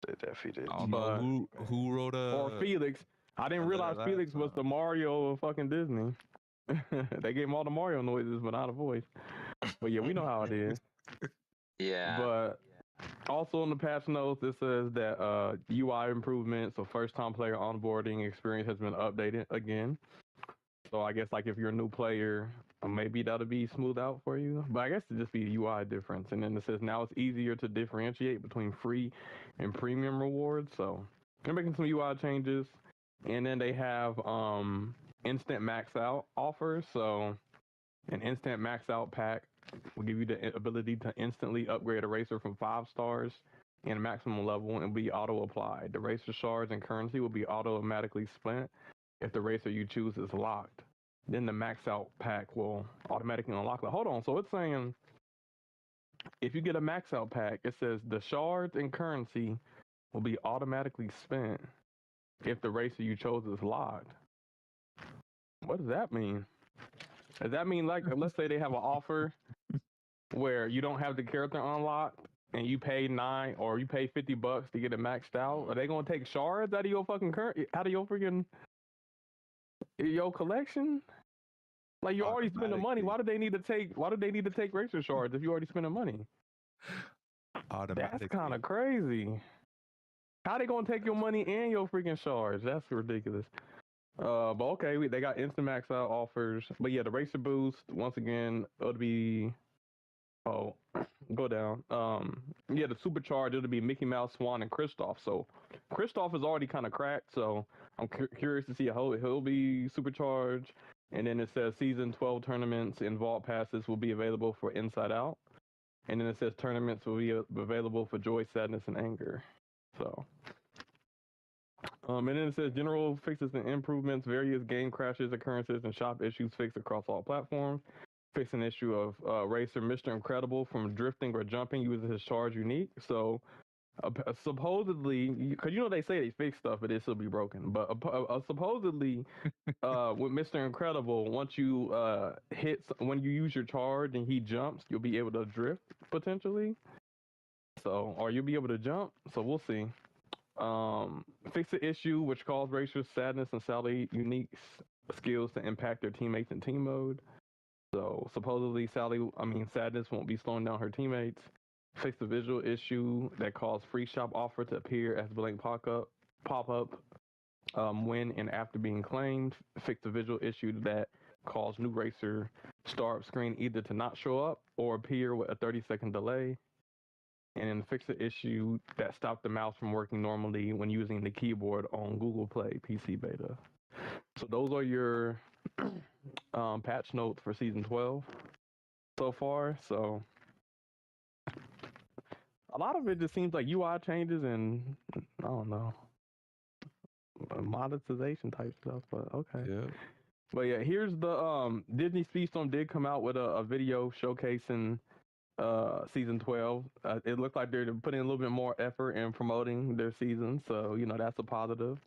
They definitely did. I don't But- know who wrote Or Felix. I didn't a realize letter Felix last was the Mario of fucking Disney. They gave him all the Mario noises, but not a voice. But yeah, we know how it is. Yeah. But also in the patch notes, it says that UI improvements, so first-time player onboarding experience has been updated again. So I guess like if you're a new player, maybe that'll be smoothed out for you. But I guess it just be a UI difference. And then it says now it's easier to differentiate between free and premium rewards. So they're making some UI changes. And then they have instant max out offers. So an instant max out pack will give you the ability to instantly upgrade a racer from 5 stars and maximum level and be auto applied. The racer shards and currency will be automatically spent if the racer you choose is locked. Then the max out pack will automatically unlock. Hold on, so it's saying if you get a max out pack, it says the shards and currency will be automatically spent if the racer you chose is locked. What does that mean? Does that mean, like, let's say they have an offer where you don't have the character unlocked and you pay $9 or you pay $50 to get it maxed out? Are they gonna take shards out of your fucking out of your freaking your collection? Like, you already spent the money. Why do they need to take racer shards if you already spent the money? That's kind of crazy. How they gonna take your money and your freaking shards? That's ridiculous. But okay, they got instant max out offers. But yeah, the racer boost, once again, it'll be go down. Yeah, the supercharge, it'll be Mickey Mouse, Swan, and Kristoff. So Kristoff is already kind of cracked, so I'm curious to see how he'll be supercharged. And then it says season 12 tournaments and vault passes will be available for Inside Out. And then it says tournaments will be available for Joy, Sadness, and Anger. So and then it says general fixes and improvements, various game crashes, occurrences, and shop issues fixed across all platforms. Fix an issue of racer Mr. Incredible from drifting or jumping uses his charge unique. So supposedly, because you know they say they fix stuff, but it still be broken. But supposedly, with Mr. Incredible, once you when you use your charge and he jumps, you'll be able to drift potentially. So, or you'll be able to jump. So we'll see. Fix the issue which caused racers Sadness and Sally unique skills to impact their teammates in team mode. So supposedly Sadness won't be slowing down her teammates. Fix the visual issue that caused free shop offer to appear as blank pop-up when and after being claimed. Fix the visual issue that caused new racer start screen either to not show up or appear with a 30-second delay. And then fix the issue that stopped the mouse from working normally when using the keyboard on Google Play PC beta. So those are your patch notes for season 12 so far. So a lot of it just seems like UI changes and I don't know, monetization type stuff. But okay. Yeah. But yeah, here's the Disney Speedstorm did come out with a video showcasing season 12. It looked like they're putting a little bit more effort in promoting their season, so you know that's a positive.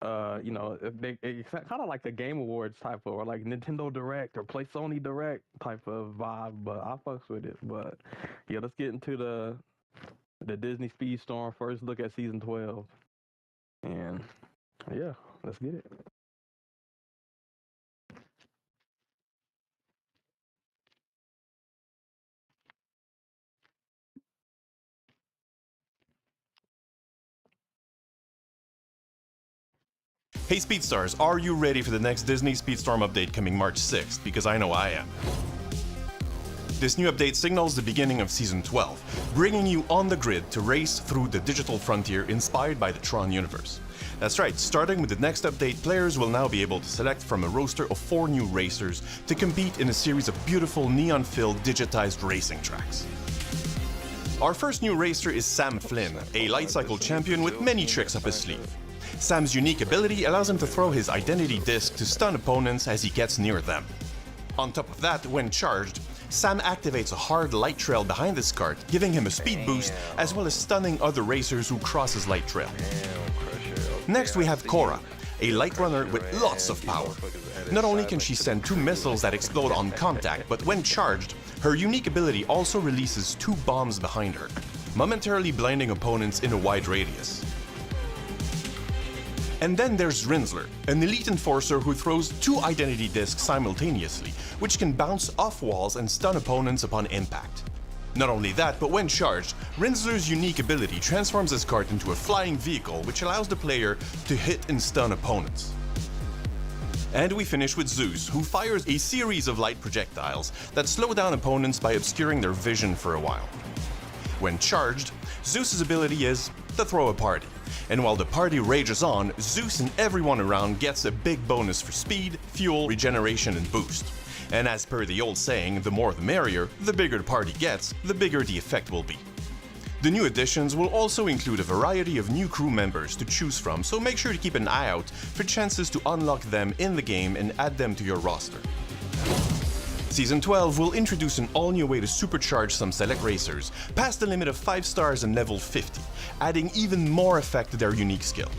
You know, it's kind of like the Game Awards type of, or like Nintendo Direct or Play Sony Direct type of vibe, but I fucks with it. But yeah, let's get into the Disney Speedstorm. First look at season 12, and yeah, let's get it. Hey Speedstars, are you ready for the next Disney Speedstorm update coming March 6th? Because I know I am. This new update signals the beginning of Season 12, bringing you on the grid to race through the digital frontier inspired by the Tron universe. That's right, starting with the next update, players will now be able to select from a roster of 4 new racers to compete in a series of beautiful neon-filled digitized racing tracks. Our first new racer is Sam Flynn, a light cycle champion with many tricks up his sleeve. Sam's unique ability allows him to throw his identity disc to stun opponents as he gets near them. On top of that, when charged, Sam activates a hard light trail behind his cart, giving him a speed boost as well as stunning other racers who cross his light trail. Next we have Cora, a light runner with lots of power. Not only can she send 2 missiles that explode on contact, but when charged, her unique ability also releases 2 bombs behind her, momentarily blinding opponents in a wide radius. And then there's Rinsler, an elite enforcer who throws 2 identity discs simultaneously, which can bounce off walls and stun opponents upon impact. Not only that, but when charged, Rinsler's unique ability transforms his cart into a flying vehicle which allows the player to hit and stun opponents. And we finish with Zeus, who fires a series of light projectiles that slow down opponents by obscuring their vision for a while. When charged, Zeus's ability is to throw a party. And while the party rages on, Zeus and everyone around gets a big bonus for speed, fuel, regeneration, and boost. And as per the old saying, the more the merrier, the bigger the party gets, the bigger the effect will be. The new additions will also include a variety of new crew members to choose from, so make sure to keep an eye out for chances to unlock them in the game and add them to your roster. Season 12 will introduce an all-new way to supercharge some select racers past the limit of 5 stars and level 50, adding even more effect to their unique skill.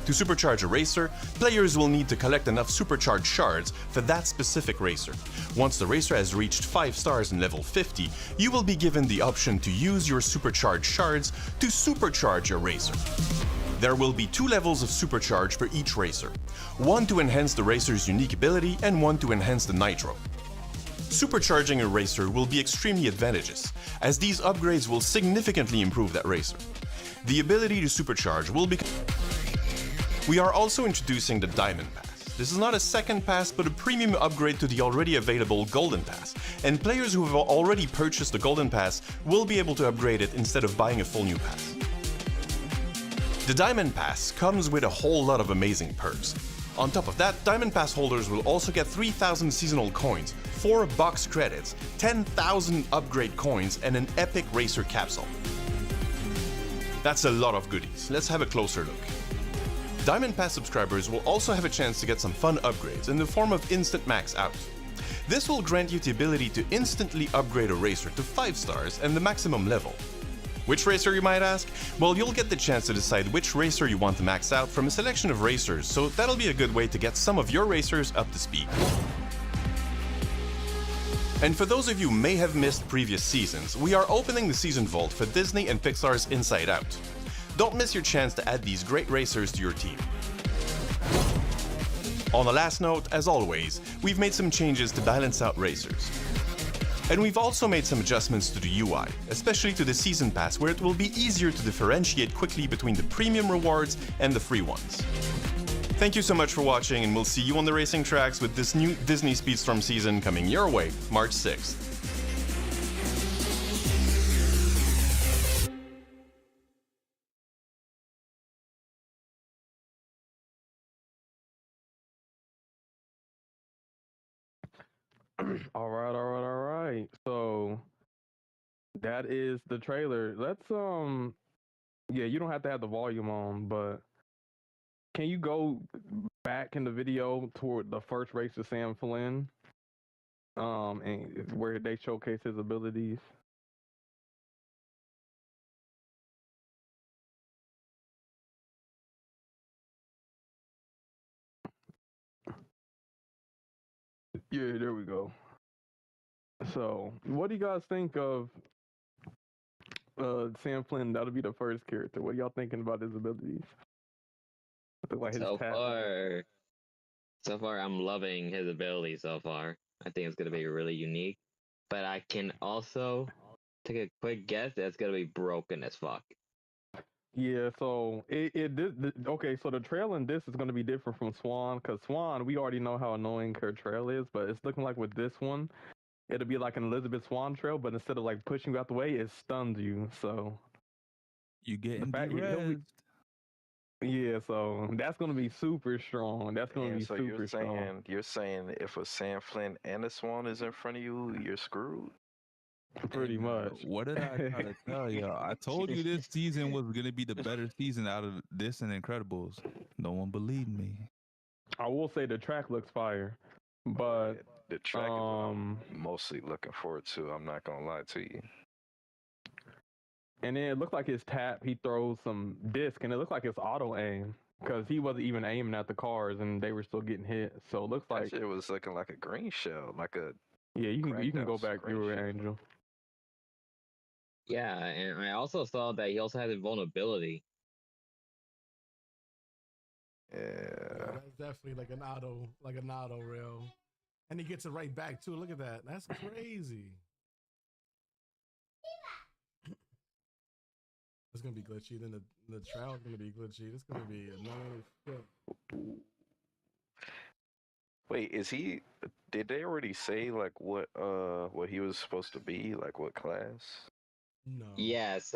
To supercharge a racer, players will need to collect enough supercharged shards for that specific racer. Once the racer has reached 5 stars and level 50, you will be given the option to use your supercharged shards to supercharge your racer. There will be 2 levels of supercharge for each racer, one to enhance the racer's unique ability and one to enhance the nitro. Supercharging a racer will be extremely advantageous, as these upgrades will significantly improve that racer. The ability to supercharge will be... We are also introducing the Diamond Pass. This is not a second pass, but a premium upgrade to the already available Golden Pass, and players who have already purchased the Golden Pass will be able to upgrade it instead of buying a full new pass. The Diamond Pass comes with a whole lot of amazing perks. On top of that, Diamond Pass holders will also get 3,000 seasonal coins, 4 box credits, 10,000 upgrade coins, and an epic racer capsule. That's a lot of goodies. Let's have a closer look. Diamond Pass subscribers will also have a chance to get some fun upgrades in the form of Instant Max Out. This will grant you the ability to instantly upgrade a racer to 5 stars and the maximum level. Which racer, you might ask? Well, you'll get the chance to decide which racer you want to max out from a selection of racers, so that'll be a good way to get some of your racers up to speed. And for those of you who may have missed previous seasons, we are opening the season vault for Disney and Pixar's Inside Out. Don't miss your chance to add these great racers to your team. On a last note, as always, we've made some changes to balance out racers. And we've also made some adjustments to the UI, especially to the Season Pass, where it will be easier to differentiate quickly between the premium rewards and the free ones. Thank you so much for watching, and we'll see you on the racing tracks with this new Disney Speedstorm season coming your way, March 6th. All right. So that is the trailer. Let's yeah, you don't have to have the volume on, but can you go back in the video toward the first race of Sam Flynn? And where they showcase his abilities. Yeah, there we go. So, what do you guys think of Sam Flynn? That'll be the first character. What are y'all thinking about his abilities? Like his So far, I'm loving his ability so far. I think it's going to be really unique. But I can also take a quick guess that it's going to be broken as fuck. Yeah, so okay, so the trail in this is going to be different from Swan, because Swan, we already know how annoying her trail is, but it's looking like with this one, it'll be like an Elizabeth Swan trail, but instead of like pushing you out the way, it stuns you, so... You get Yeah, so that's going to be super strong. That's going to be so super strong. You're saying if a Sam Flynn and a Swan is in front of you, you're screwed? Pretty much. What did I try to tell you? I told you this season was going to be the better season out of this and Incredibles. No one believed me. I will say the track looks fire, but the track is what I'm mostly looking forward to. I'm not gonna lie to you. And then it looked like his tap, he throws some disc, and it looked like it's auto aim because he wasn't even aiming at the cars, and they were still getting hit. So it looks like it was looking like a green shell, like a you can go back through it, Angel. Yeah, and I also saw that he also has invulnerability. Yeah, that's definitely like an auto rail, and he gets it right back too. Look at that, that's crazy. It's gonna be glitchy. Then the trail is gonna be glitchy. It's gonna be another. Wait, did they already say like what he was supposed to be, like what class? No. Yes.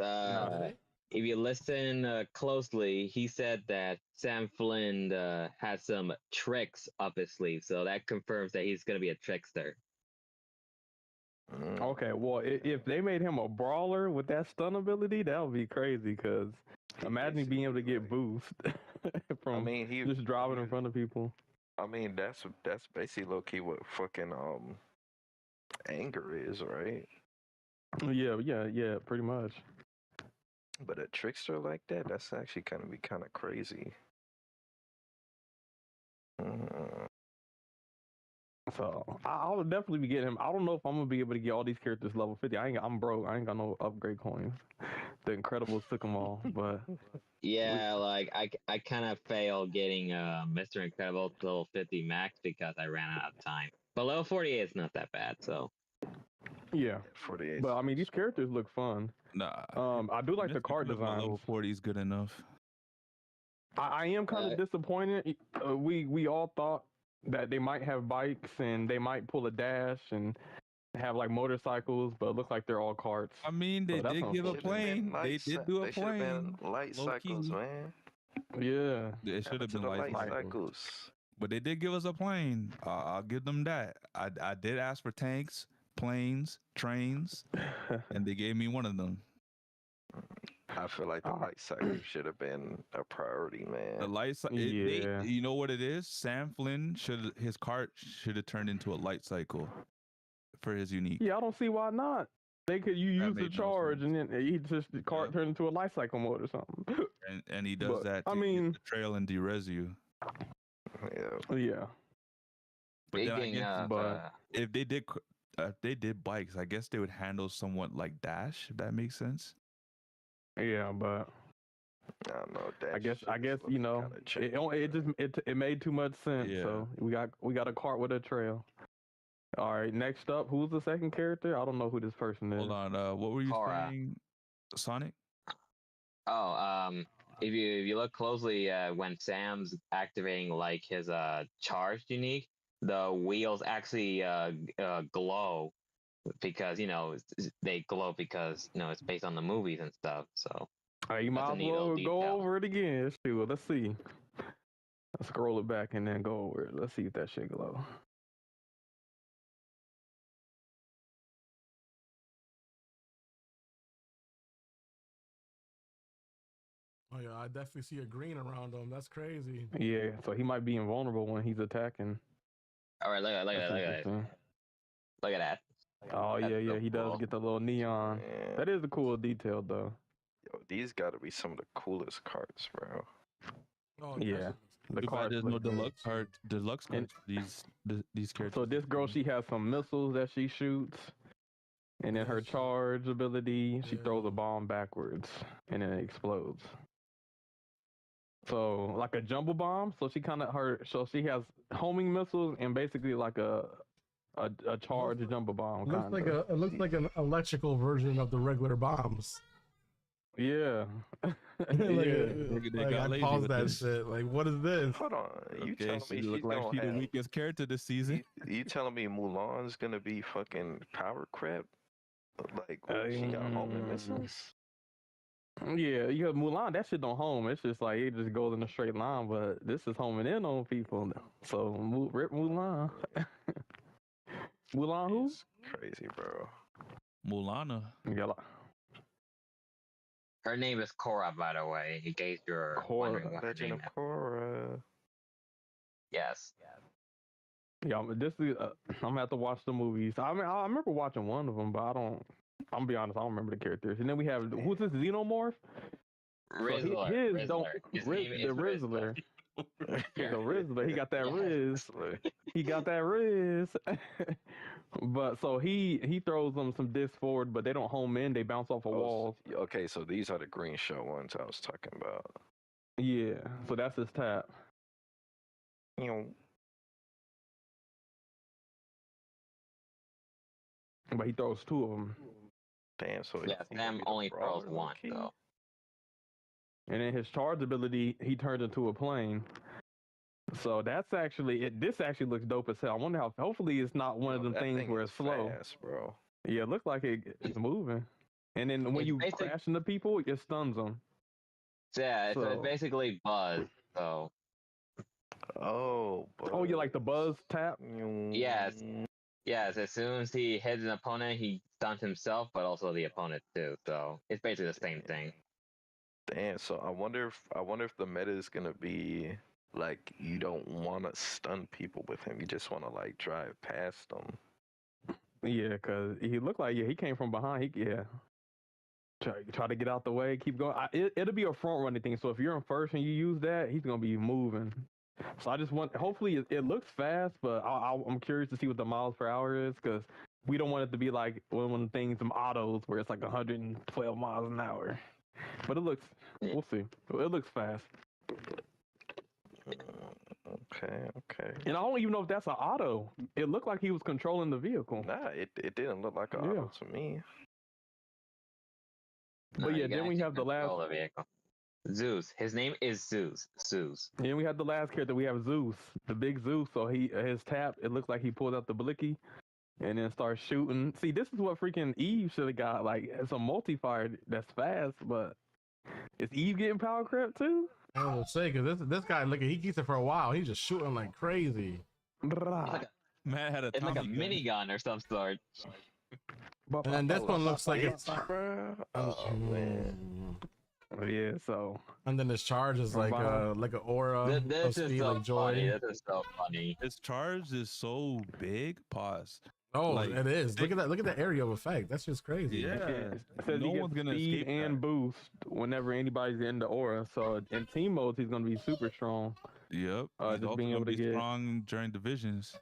If you listen closely, he said that Sam Flynn has some tricks up his sleeve, so that confirms that he's gonna be a trickster. Okay, well, if they made him a brawler with that stun ability, that would be crazy. Because imagine being able to get boost from just driving in front of people. I mean, that's basically low key what fucking anger is, right? Yeah, pretty much. But a trickster like that, that's actually kind of crazy. Mm. So I'll definitely be getting him. I don't know if I'm gonna be able to get all these characters level 50. I'm broke. I ain't got no upgrade coins. The Incredibles took them all, but Yeah, like I kind of failed getting Mr. Incredible to level 50 max because I ran out of time. But level 48 is not that bad, so. yeah. 48. But I mean, these characters look fun. Nah. I do like the card design. Level 40 is good enough. I am kind of disappointed. We all thought that they might have bikes and they might pull a dash and have like motorcycles, but it looks like they're all carts. I mean, they did give a plane. They did do a They should have plane. been light low cycles, key. man. Yeah. It should have been the light light cycles. cycles. But they did give us a plane. I'll give them that. I did ask for tanks, planes, trains, and they gave me one of them. I feel like the light cycle should have been a priority, man. The light cycle. Yeah. You know what it is? Sam Flynn his cart should have turned into a light cycle for his unique. Yeah, I don't see why not. They could use the made no charge sense. and then he just the cart turned into a life cycle mode or something. And he does But, that. I To mean- get the trail and derez you. Yeah. Yeah. But then I Speaking guess of, if they did bikes, I guess they would handle somewhat like Dash. If that makes sense. Yeah, but I don't know. I guess you know it made too much sense. Yeah. So we got a cart with a trail. All right, next up, who's the second character? I don't know who this person is. Hold on. What were you Cora. saying, Sonic? if you look closely, when Sam's activating like his charged unique, the wheels actually glow because they glow because it's based on the movies and stuff. So You that's might a as neat well little go detail. over it again. Shoot, let's see. Let's scroll it back and then go over it. Let's see if that shit glow. Oh yeah, I definitely see a green around him. That's crazy. Yeah, so he might be invulnerable when he's attacking. All right, look at That's that. interesting. Look at that. Oh That's yeah, so he does cool. get the little neon. Man. That is a cool detail though. Yo, these gotta be some of the coolest carts, bro. Oh Yeah. The Too bad cards there's no look good. deluxe And- cards for these characters. So this girl, she has some missiles that she shoots, and then her Yes. charge ability, she Yeah. throws a bomb backwards, and then it explodes. So like a jumbo bomb. So she she has homing missiles and basically like a charged jumbo bomb. It looks like an electrical version of the regular bombs. Yeah. Like, They got I lazy paused with that this. shit. Like, what is this? Hold on. You Okay, telling she me look she's like gonna she the have, weakest character this season. you telling me Mulan's gonna be fucking power crap? Like what, she got homing missiles? Yeah, you have Mulan. That shit don't home. It's just like it just goes in a straight line. But this is homing in on people. So rip Mulan. Mulan who? It's crazy, bro. Mulana. Yeah, Her name is Cora, by the way, in case you're Cora. wondering what her Legend name of is. Korra. Yes. yeah. This is. I'm gonna have to watch the movies. I mean, I remember watching one of them, but I don't. I'm gonna be honest. I don't remember the characters. And then we have who's this Xenomorph? Rizzler. his Rizzler. don't His Riz, name the is Rizzler. The Rizzler. He got that Yeah. Riz. He got that Riz. But so he throws them some discs forward, but they don't home in. They bounce off of walls. Okay, so these are the green shell ones I was talking about. Yeah. So that's his tap. You know, But he throws two of them. damn. So Yeah, he gonna Sam be the only throws brawler, one, low-key? though. And then his charge ability, he turns into a plane. So that's actually this actually looks dope as hell. I wonder how. Hopefully, it's not one of Yo, them that things thing where is it's slow. fast, bro. Yeah, it looks like it's moving. And then when It's you basic- crash into people, it stuns them. So yeah, it's So- basically Buzz. So Oh, Oh, you like the buzz tap? Yes. yes, as soon as he hits an opponent, he stuns himself, but also the opponent too. So it's basically the same thing. Damn. So I wonder if the meta is gonna be like you don't want to stun people with him. You just want to like drive past them. Yeah, because he looked like he came from behind. Try to get out the way, keep going. It'll be a front running thing. So if you're in first and you use that, he's gonna be moving. So I just want. Hopefully, it looks fast, but I'm curious to see what the miles per hour is because we don't want it to be like one of the things, some autos where it's like 112 miles an hour. But it looks. We'll see. It looks fast. Okay. And I don't even know if that's an auto. It looked like he was controlling the vehicle. Nah, it didn't look like an auto to me. But yeah, then we have the last. Vehicle. Zeus. His name is Zeus. Then we have the last character. We have Zeus, the big Zeus. So his tap. It looks like he pulled out the blicky, and then starts shooting. See, this is what freaking Eve should have got. Like it's a multi-fire that's fast, but is Eve getting power crept too? I don't say because this guy he keeps it for a while. He's just shooting like crazy. Man had it's like a minigun or some sort. And then this one looks like it's. Oh man. Yeah, so. And then his charge is like an aura. This is speed, so like joy. funny. This is so funny. His charge is so big. Pause. Oh, like, it is. Look at that. Look at the area of effect. That's just crazy. Yeah. It says No he one's gets gonna speed escape and that. boost whenever anybody's in the aura. So in team modes, he's gonna be super strong. Yep. Just He's also being gonna able to be get. strong during divisions.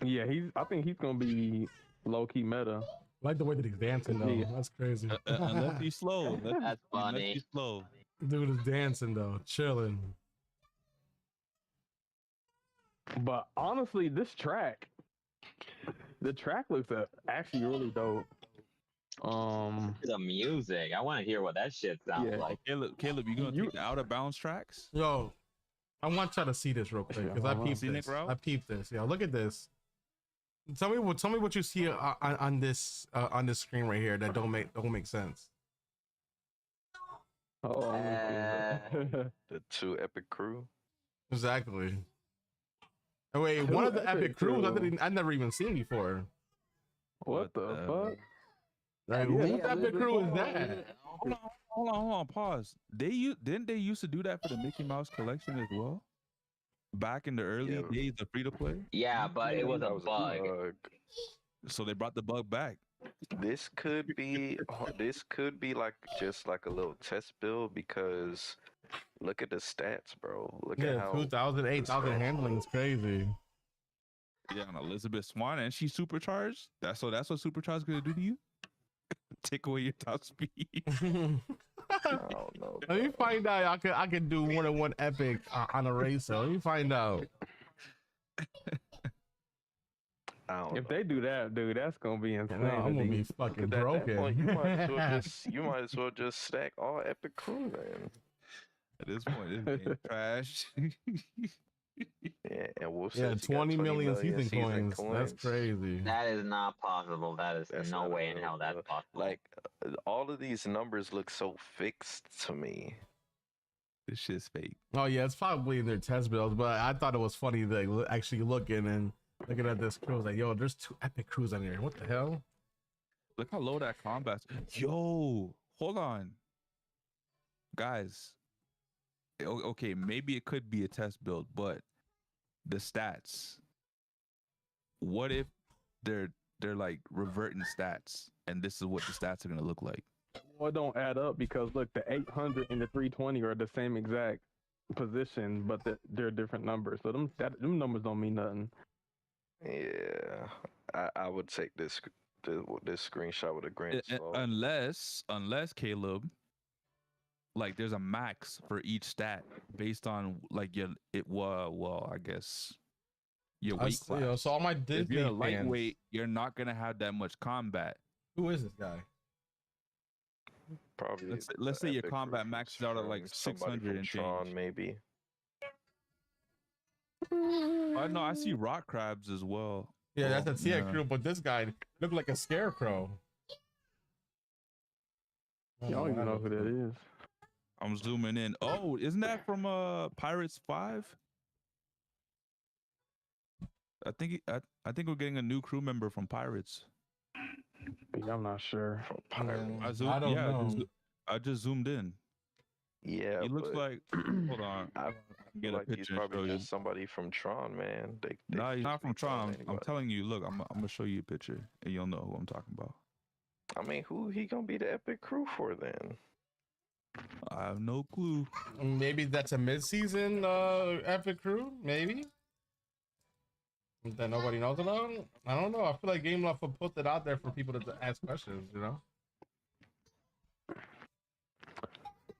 Yeah, I think he's gonna be low key meta. I like the way that he's dancing though. Yeah. That's crazy. Unless he's slow. That's funny. Unless he's slow. Dude is dancing though, chilling. But honestly, the track looks actually really dope. The music. I want to hear what that shit sounds like. Caleb, you gonna take the out of bounds tracks? Yo, I want y'all to see this real quick because I peeped this. I peeped this. Yo, look at this. Tell me what you see on this screen right here that don't make sense. The two epic crew. Exactly. Oh, wait, one of the epic crews I've never even seen before. What the fuck? Like, whose epic crew is that? Hold on. Pause. Didn't they used to do that for the Mickey Mouse collection as well? Back in the early days of free to play. Yeah, but it was a bug. So they brought the bug back. This could be like just like a little test build because look at the stats, bro. Look at how 2,000, 8,000 handling is crazy. Yeah, and Elizabeth Swan, and she's supercharged. That's what supercharged gonna do to you. Take away your top speed. I don't know. Let me find out. I can do more than one epic on a race. So let me find out. If they do that, dude, that's gonna be insane. No, I'm gonna be fucking broken. Point, you might as well just stack all epic crew, man. At this point, this game trash. Yeah, and we'll 20 million season coins. That's crazy. That is not possible. That's no way in hell that's possible. Like all of these numbers look so fixed to me. This shit's fake. Oh yeah, it's probably in their test builds, but I thought it was funny that actually looking at this crew. I was like, yo, there's two epic crews on here. What the hell? Look how low that combat's. Yo, hold on, guys. Okay, maybe it could be a test build, but the stats. What if they're like reverting stats, and this is what the stats are gonna look like? Well, it don't add up because look, the 800 and the 320 are the same exact position, but they're different numbers. So them numbers don't mean nothing. Yeah, I would take this screenshot with a grain of salt. Unless Caleb, like there's a max for each stat based on like I guess your weight class. So all my Disney if you're a fans, lightweight, you're not gonna have that much combat. Who is this guy? Probably. Let's say your combat maxes out at like 600 and Tron, change. maybe. I know. I see rock crabs as well. Yeah, that's a TI crew, but this guy looked like a scarecrow. I don't even know who that is. I'm zooming in. Oh, isn't that from Pirates 5? I think we're getting a new crew member from Pirates. I'm not sure. From Pirates. I don't know. I just zoomed in. Yeah, He looks but like. Hold on. I Get feel a like he's picture and show probably you. just somebody from Tron, man. They No, could he's just not from be calling Tron. I'm anybody. telling you. Look, I'm gonna show you a picture, and you'll know who I'm talking about. I mean, who he gonna be the epic crew for then? I have no clue. Maybe that's a mid-season epic crew. Maybe that nobody knows about. I don't know. I feel like Game Love will put it out there for people to ask questions. You know.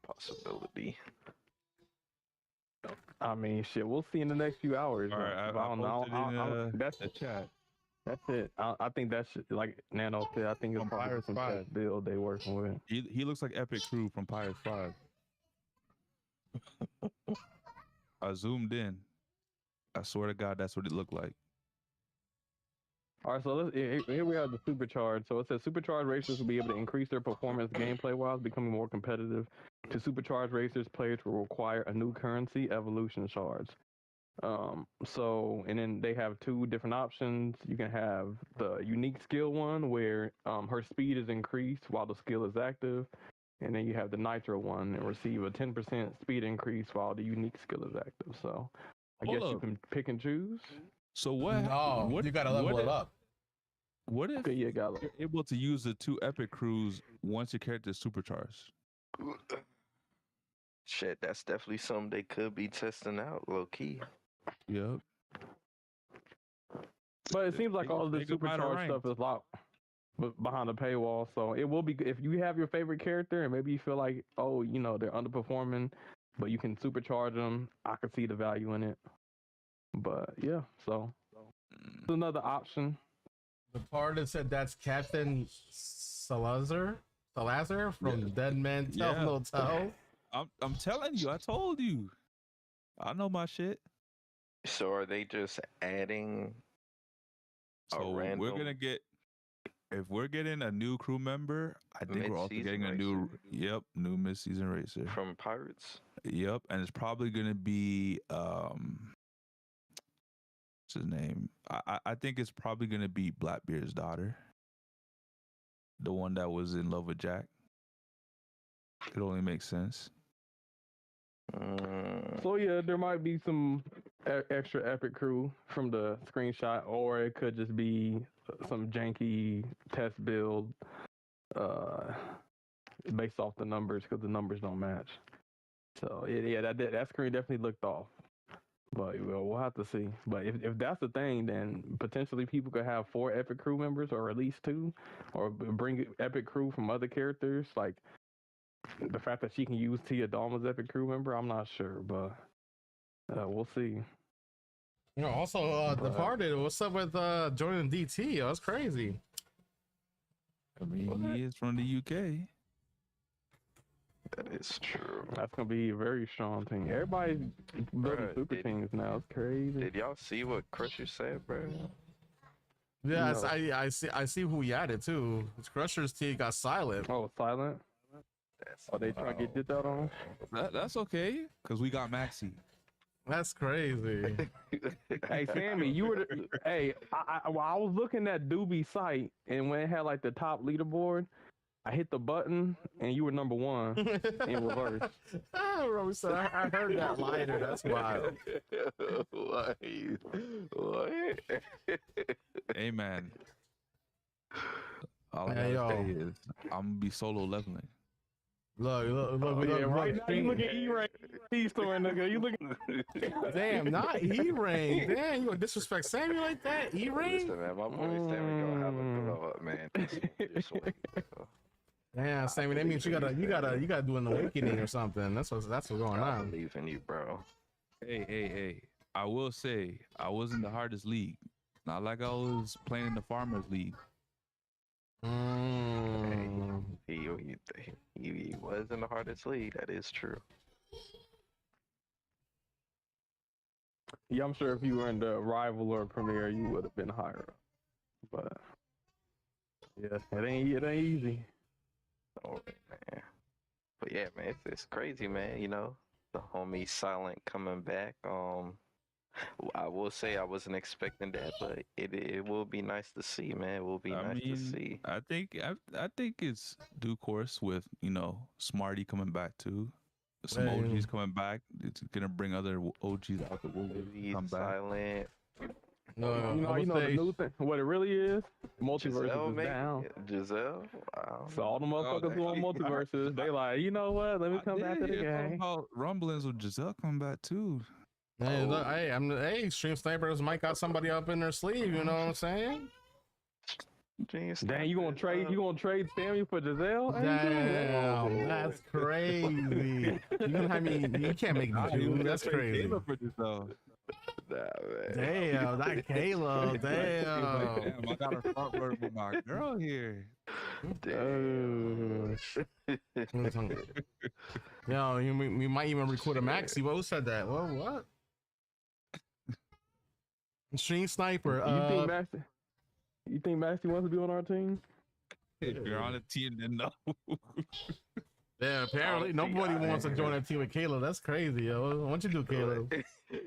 Possibility. I mean, shit, we'll see in the next few hours. All right, I don't know. posted in That's the chat. That's it. I think that's like Nano said. I think it's From probably Pirates some 5. test build they working with. He looks like Epic Crew from Pirates 5. I zoomed in. I swear to God, that's what it looked like. All right, so here we have the supercharged. So it says supercharged racers will be able to increase their performance gameplay wise, becoming more competitive. To supercharged racers, players will require a new currency, evolution shards. And then they have two different options. You can have the unique skill one where her speed is increased while the skill is active. And then you have the nitro one and receive a 10% speed increase while the unique skill is active. So I guess you can pick and choose. So what? No, what you gotta level it up. What if Okay, yeah, got you're able to use the two epic crews once your character is supercharged? Shit, that's definitely something they could be testing out, low key. Yep. But it seems like all the They could buy the supercharged ranks. stuff is locked behind the paywall. So it will be if you have your favorite character and maybe you feel like, oh, you know, they're underperforming, but you can supercharge them. I could see the value in it. But yeah, so it's another option. The part that said that's Captain Salazar from Dead Man Tell No Tell. I'm telling you, I told you. I know my shit. So are they just adding a So random? we're gonna get if we're getting a new crew member, I think we're also Mid-season getting a new racer? new mid-season racer. From Pirates? Yep, and it's probably gonna be what's his name? I think it's probably gonna be Blackbeard's daughter. The one that was in love with Jack. It only makes sense. So yeah, there might be some extra epic crew from the screenshot, or it could just be some janky test build based off the numbers because the numbers don't match. So yeah, that screen definitely looked off. But we'll have to see. But if that's the thing, then potentially people could have 4 epic crew members, or at least 2, or bring epic crew from other characters. Like the fact that she can use Tia Dalma's epic crew member, I'm not sure, but we'll see. You know, also Departed. What's up with joining DT? That's crazy. I mean, he is from the UK. That is true. That's gonna be a very strong team. Everybody's building super teams now. It's crazy. Did y'all see what Crusher said, bro? Yes, no. I see who he added too. Crusher's team got silent. Oh, silent. Are they trying to get that on? That's okay, cause we got Maxi. That's crazy. Hey Sammy, you were hey. I was looking at Doobie's site, and when it had like the top leaderboard, I hit the button, and you were number 1 in reverse. I heard that lighter. That's wild. What? Hey man. All I gotta say is I'm gonna be solo leveling. Look, right now you look at E-Rank Speedstorm, nigga. You looking? Damn, not E-Rank. Damn, you gonna disrespect Sammy like that? E-Rank? Listen, man, my boy Sammy gonna have a glow up, man. Just wait. Yeah, Sammy, that means you gotta do an awakening or something. That's what's going I on. believe in you, bro. Hey. I will say I was in the hardest league. Not like I was playing in the farmers league. He was in the hardest league. That is true. Yeah, I'm sure if you were in the rival or premier, you would have been higher up. But yeah, it ain't easy. Oh man. But yeah, man, it's crazy, man. You know, the homie Silent coming back. I will say I wasn't expecting that, but it will be nice to see, man. It will be nice to see. I think it's due course with Smarty coming back too. some Man. OGs coming back. It's gonna bring other OGs out the woodwork to come back. Silent. No, you know the new thing. What it really is, multiverses Giselle, is maybe? down. Giselle? I don't So all the know. motherfuckers who on multiverses, they like, you know what? Let me come back to the game. About rumblings with Giselle coming back too. Hey, look, hey, Stream Snipers might got somebody up in their sleeve. You know what I'm saying? Dang, you gonna trade Sammy for Giselle? Damn, that's crazy. You can't make me choose. That's crazy. Damn, that Caleb. Damn. I got a front word with my girl here. Yo, we might even record a maxi. Who said that? What? Stream Sniper. You think Maxie wants to be on our team? If you're on a team, then no. Yeah, apparently nobody wants to join a team with Caleb. That's crazy, yo. What don't you do, Caleb?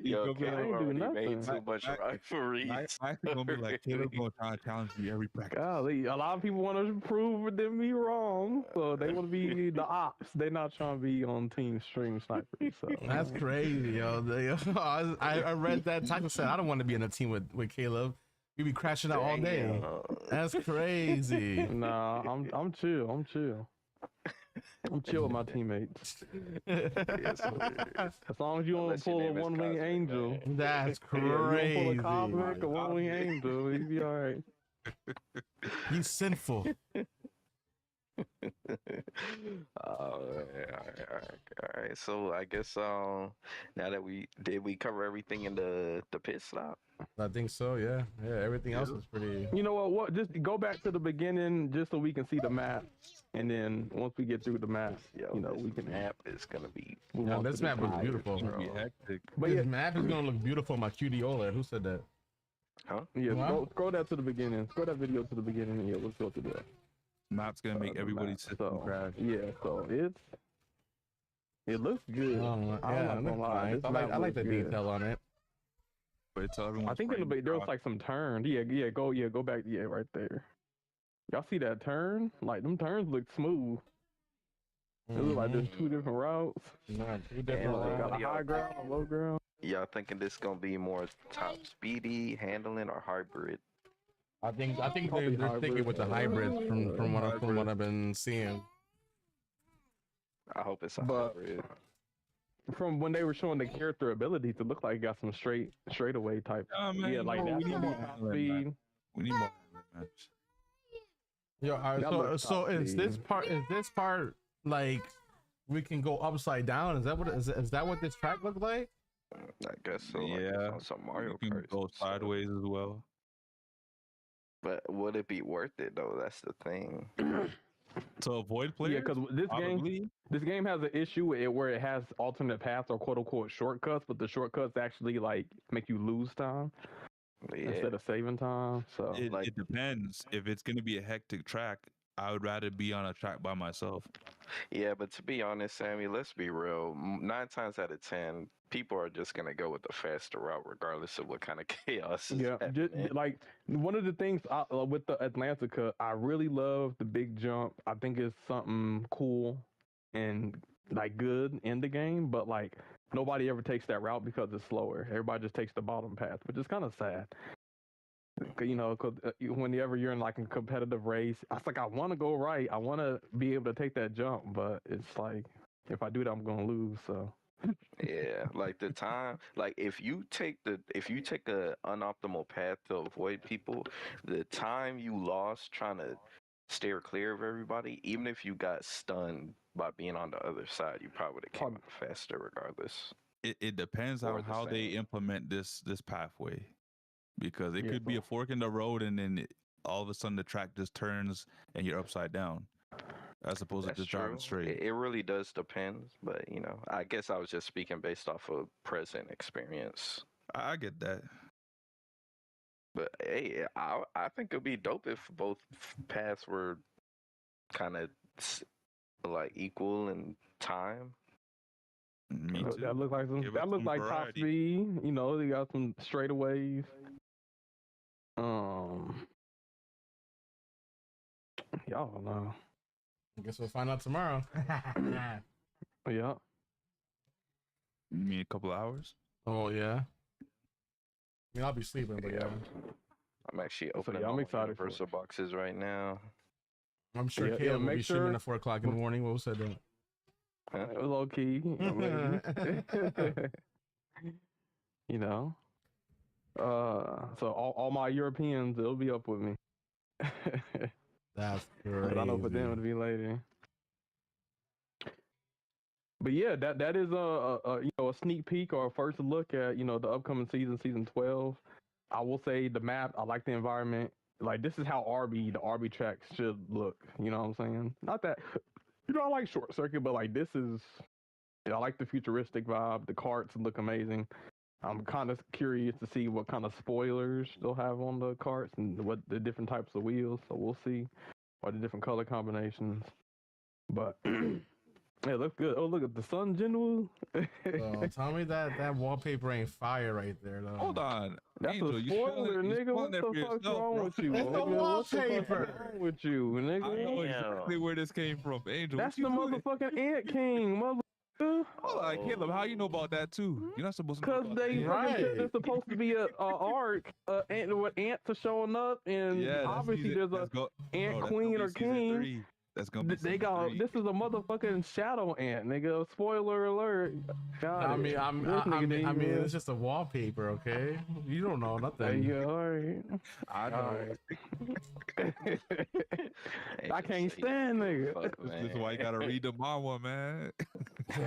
Yo, Caleb Caleb ain't do already nothing. made too much rivalries. I think gonna be like Caleb gonna try to challenge me every practice. Golly, a lot of people want to prove them me wrong, so they want to be the ops. They're not trying to be on Team Stream Sniper. So That's crazy, yo. I read that title said I don't want to be in a team with Caleb. We be crashing out all day. That's crazy. Nah, I'm chill. I'm chill. I'm chill with my teammates. As long as you don't pull a one-wing angel. That's crazy. You don't pull a cosmic or one-wing angel, you be all right. You sinful. All right. So I guess now that we cover everything in the pit stop. I think so. Yeah. Everything else is pretty. You know what? Just go back to the beginning, just so we can see the map, and then once we get through the map, we can. Map is gonna be. Yeah, this map looks beautiful. But this map is gonna look beautiful on my QD OLED. Who said that? Huh? Yeah. Scroll that to the beginning. Scroll that video to the beginning. And yeah, let's go to that. Map's gonna make everybody's system crash. Yeah, so it looks good. I like the detail on it. But it's everyone's I think in the there was like some turn. Go back. Yeah, right there. Y'all see that turn? Like them turns look smooth. It look like there's two different routes. Two different routes. Got a high ground, a low ground. Y'all thinking this gonna be more top speedy handling or hybrid? I think they're thinking with the hybrid from what I've been seeing. I hope it's a hybrid. From when they were showing the character abilities, it looked like it got some straightaway type. Like that. We need more speed. We need more match. Yeah, so is this part like we can go upside down? Is that what this track looked like? I guess so. Yeah, like some Mario you can Kart. go sideways as well. But would it be worth it though? That's the thing. To avoid players? Yeah, because this game has an issue where it has alternate paths or quote unquote shortcuts, but the shortcuts actually like make you lose time instead of saving time. So it depends. If it's gonna be a hectic track, I would rather be on a track by myself. Yeah, but to be honest, Sammy, let's be real. 9 times out of 10, people are just gonna go with the faster route, regardless of what kind of chaos is happening. Like one of the things with the Atlantica, I really love the big jump. I think it's something cool and like good in the game, but like nobody ever takes that route because it's slower. Everybody just takes the bottom path, which is kind of sad. Because whenever you're in like a competitive race, I was like, I want to go right. I want to be able to take that jump, but it's like if I do that, I'm gonna lose. So yeah, like the time, like if you take a unoptimal path to avoid people, the time you lost trying to steer clear of everybody, even if you got stunned by being on the other side, you probably would have came out faster regardless. It depends on how they implement this pathway. Because it could be a fork in the road, and then all of a sudden the track just turns and you're upside down, as opposed to just driving straight. It really does depend, but I guess I was just speaking based off of present experience. I get that, but hey, I think it'd be dope if both paths were kind of like equal in time. Me too. That looks like top speed. They got some straightaways. Y'all don't know. I guess we'll find out tomorrow. Yeah. You mean a couple of hours? Oh yeah. I mean, I'll be sleeping, but yeah. I'm actually So, opening yeah, I'm all my excited for it. Universal boxes right now. I'm sure Yeah, Caleb will make be streaming sure- at 4 o'clock in the morning. What said that? Low key, maybe. You know. So all my Europeans, they'll be up with me. That's But I know for them crazy. it'll be later. But yeah, that is a sneak peek or a first look at the upcoming season 12. I will say the map. I like the environment. Like this is how the RB tracks should look. You know what I'm saying? Not that I like Short Circuit, but like this is. I like the futuristic vibe. The carts look amazing. I'm kind of curious to see what kind of spoilers they'll have on the carts and what the different types of wheels. So we'll see, or the different color combinations. But yeah, it looks good. Oh, look at the Sun Jinwoo. So tell me that wallpaper ain't fire right there, though. Hold on. That's Angel, a you spoiler, spoiling- you nigga. What spoiling that the for fuck's yourself, wrong bro. with you? It's the nigga? What the fuck's wallpaper. wrong with you, I nigga? know Damn. exactly where this came from, Angel. That's what the you doing? motherfucking Ant King, motherfucker. Hold on, Caleb. How you know about that too? You're not supposed to know Because about they that. Right. there's supposed to be a arc, with ants are showing up, and Yeah, that's obviously season- there's a that's go- ant bro, that's queen gonna or be season king. 3. That's gonna be They season got 3. this is a motherfucking shadow ant, nigga. Spoiler alert. Got I it. mean, This I nigga mean, didn't even- it's just a wallpaper, okay? You don't know There nothing. you go, all right. I know. I can't stand nigga. Fuck, This is why you gotta read the manhwa, man.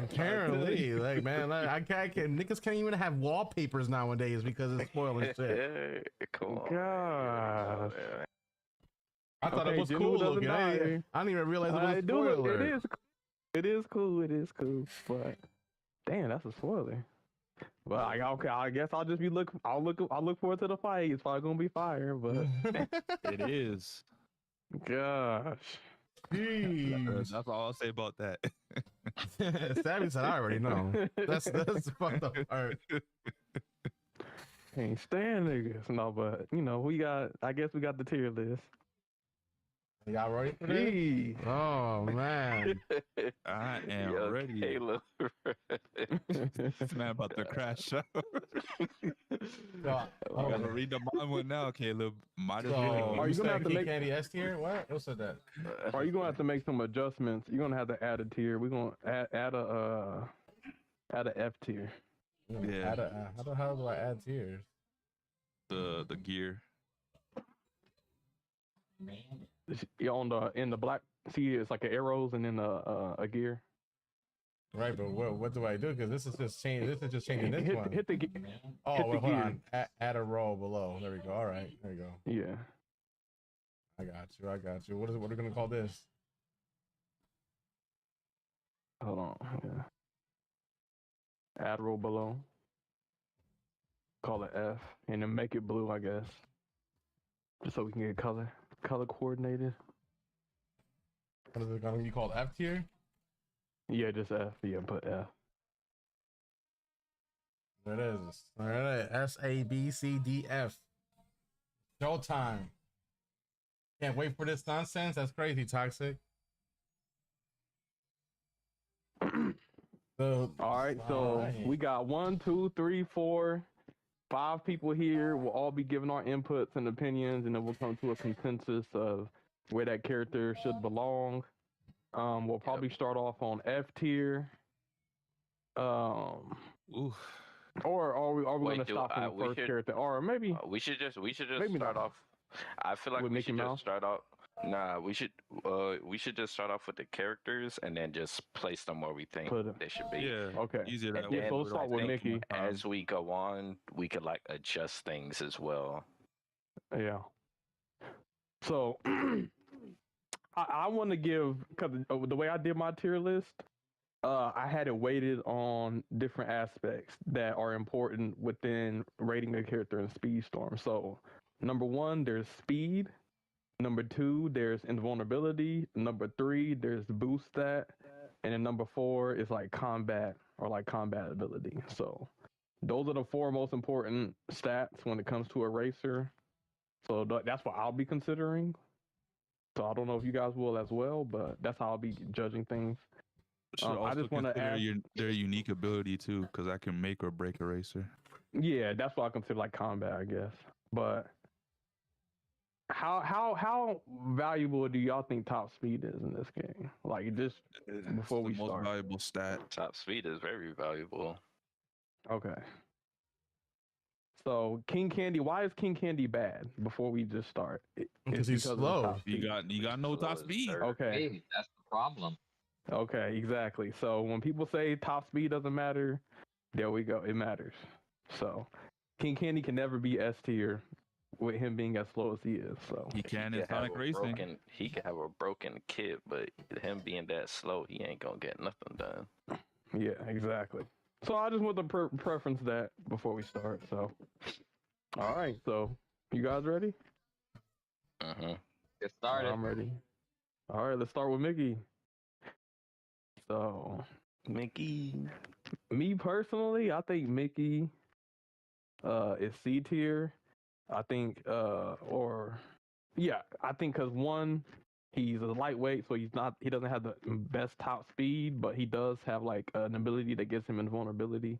Apparently, like man, I can't. Niggas can't even have wallpapers nowadays because it's spoiling shit. Come on. Gosh. Man. I thought Okay, it was Jinwoo cool doesn't looking. I die. didn't even realize it was a It do look- spoiler. It is cool. But damn, that's a spoiler. Well, I guess I'll just be I'll look forward to the fight. It's probably gonna be fire, but It is. gosh. Jeez. That's all I'll say about that. Savvy said, I already know. That's the fucked up part. Can't stand niggas. No, but I guess we got the tier list. Y'all ready for this? Gee. Oh man. I am Yo, ready. Caleb. This man about to crash out. So, I gotta read the manhwa now, Caleb. Might as so well. Are you gonna have to Key make- Candy S tier? What? Who said that? Are you gonna have to make some adjustments? You're gonna have to add a tier. We're gonna add a F tier. Yeah. How the hell do I add tiers? The gear. In the black, see, it's like arrows and then a gear. Right, but what do I do? Because this is just changing this one. Hit the gear. Oh, hit the well, hold gear. on. Add a row below. There we go. All right, there you go. Yeah. I got you. What are we gonna call this? Hold on. Yeah. Add row below. Call it F, and then make it blue, I guess, just so we can get color coordinated. What is it gonna be called? F tier? Yeah, just F. Yeah, put F. There it is. All right, SABCDF. Showtime. Can't wait for this nonsense. That's crazy, Toxic. So, All right, so we got 1, 2, 3, 4, 5 people here. We'll all be giving our inputs and opinions, and then we'll come to a consensus of where that character should belong. We'll probably start off on F tier. Oof. Or are we Wait, gonna stop on the we first should- character? Or maybe We should just Maybe start not. off. I feel like With we Mickey should Mouse? just start off. Nah, we should just start off with the characters and then just place them where we think Put 'em. they should be. Yeah. okay. Easier that And way. Yeah, then so let's start I with think Mickey. as we go on, we could like adjust things as well. Yeah. So I want to give, because the way I did my tier list, I had it weighted on different aspects that are important within rating a character in Speedstorm. So number 1, there's speed. Number 2, there's invulnerability. Number 3, there's boost stat. And then number 4 is like combat or like combat ability. So those are the 4 most important stats when it comes to a racer. So that's what I'll be considering. So I don't know if you guys will as well, but that's how I'll be judging things. Should I also just want to consider ask. their unique ability too, because I can make or break a racer. Yeah, that's what I consider like combat, I guess. But how valuable do y'all think top speed is in this game? Like just before It's we the most start. valuable stat. Top speed is very valuable. Okay. So King Candy, why is King Candy bad? Before we just start, Because it's he's because of slow. the top speed. You got no Slow top as speed. dirt. Okay. Hey, that's the problem. Okay, exactly. So when people say top speed doesn't matter, there we go. It matters. So King Candy can never be S tier with him being as slow as he is. So He can in could have Sonic a Racing. he could have a broken kit, but him being that slow, he ain't gonna get nothing done. yeah, exactly. So I just want to preference that before we start. So all right. So you guys ready? Mm-hmm. Get started. I'm ready. All right. Let's start with Mickey. So Mickey. me personally, I think Mickey is C tier. I think I think because one, he's a lightweight, so he doesn't have the best top speed, but he does have like an ability that gives him invulnerability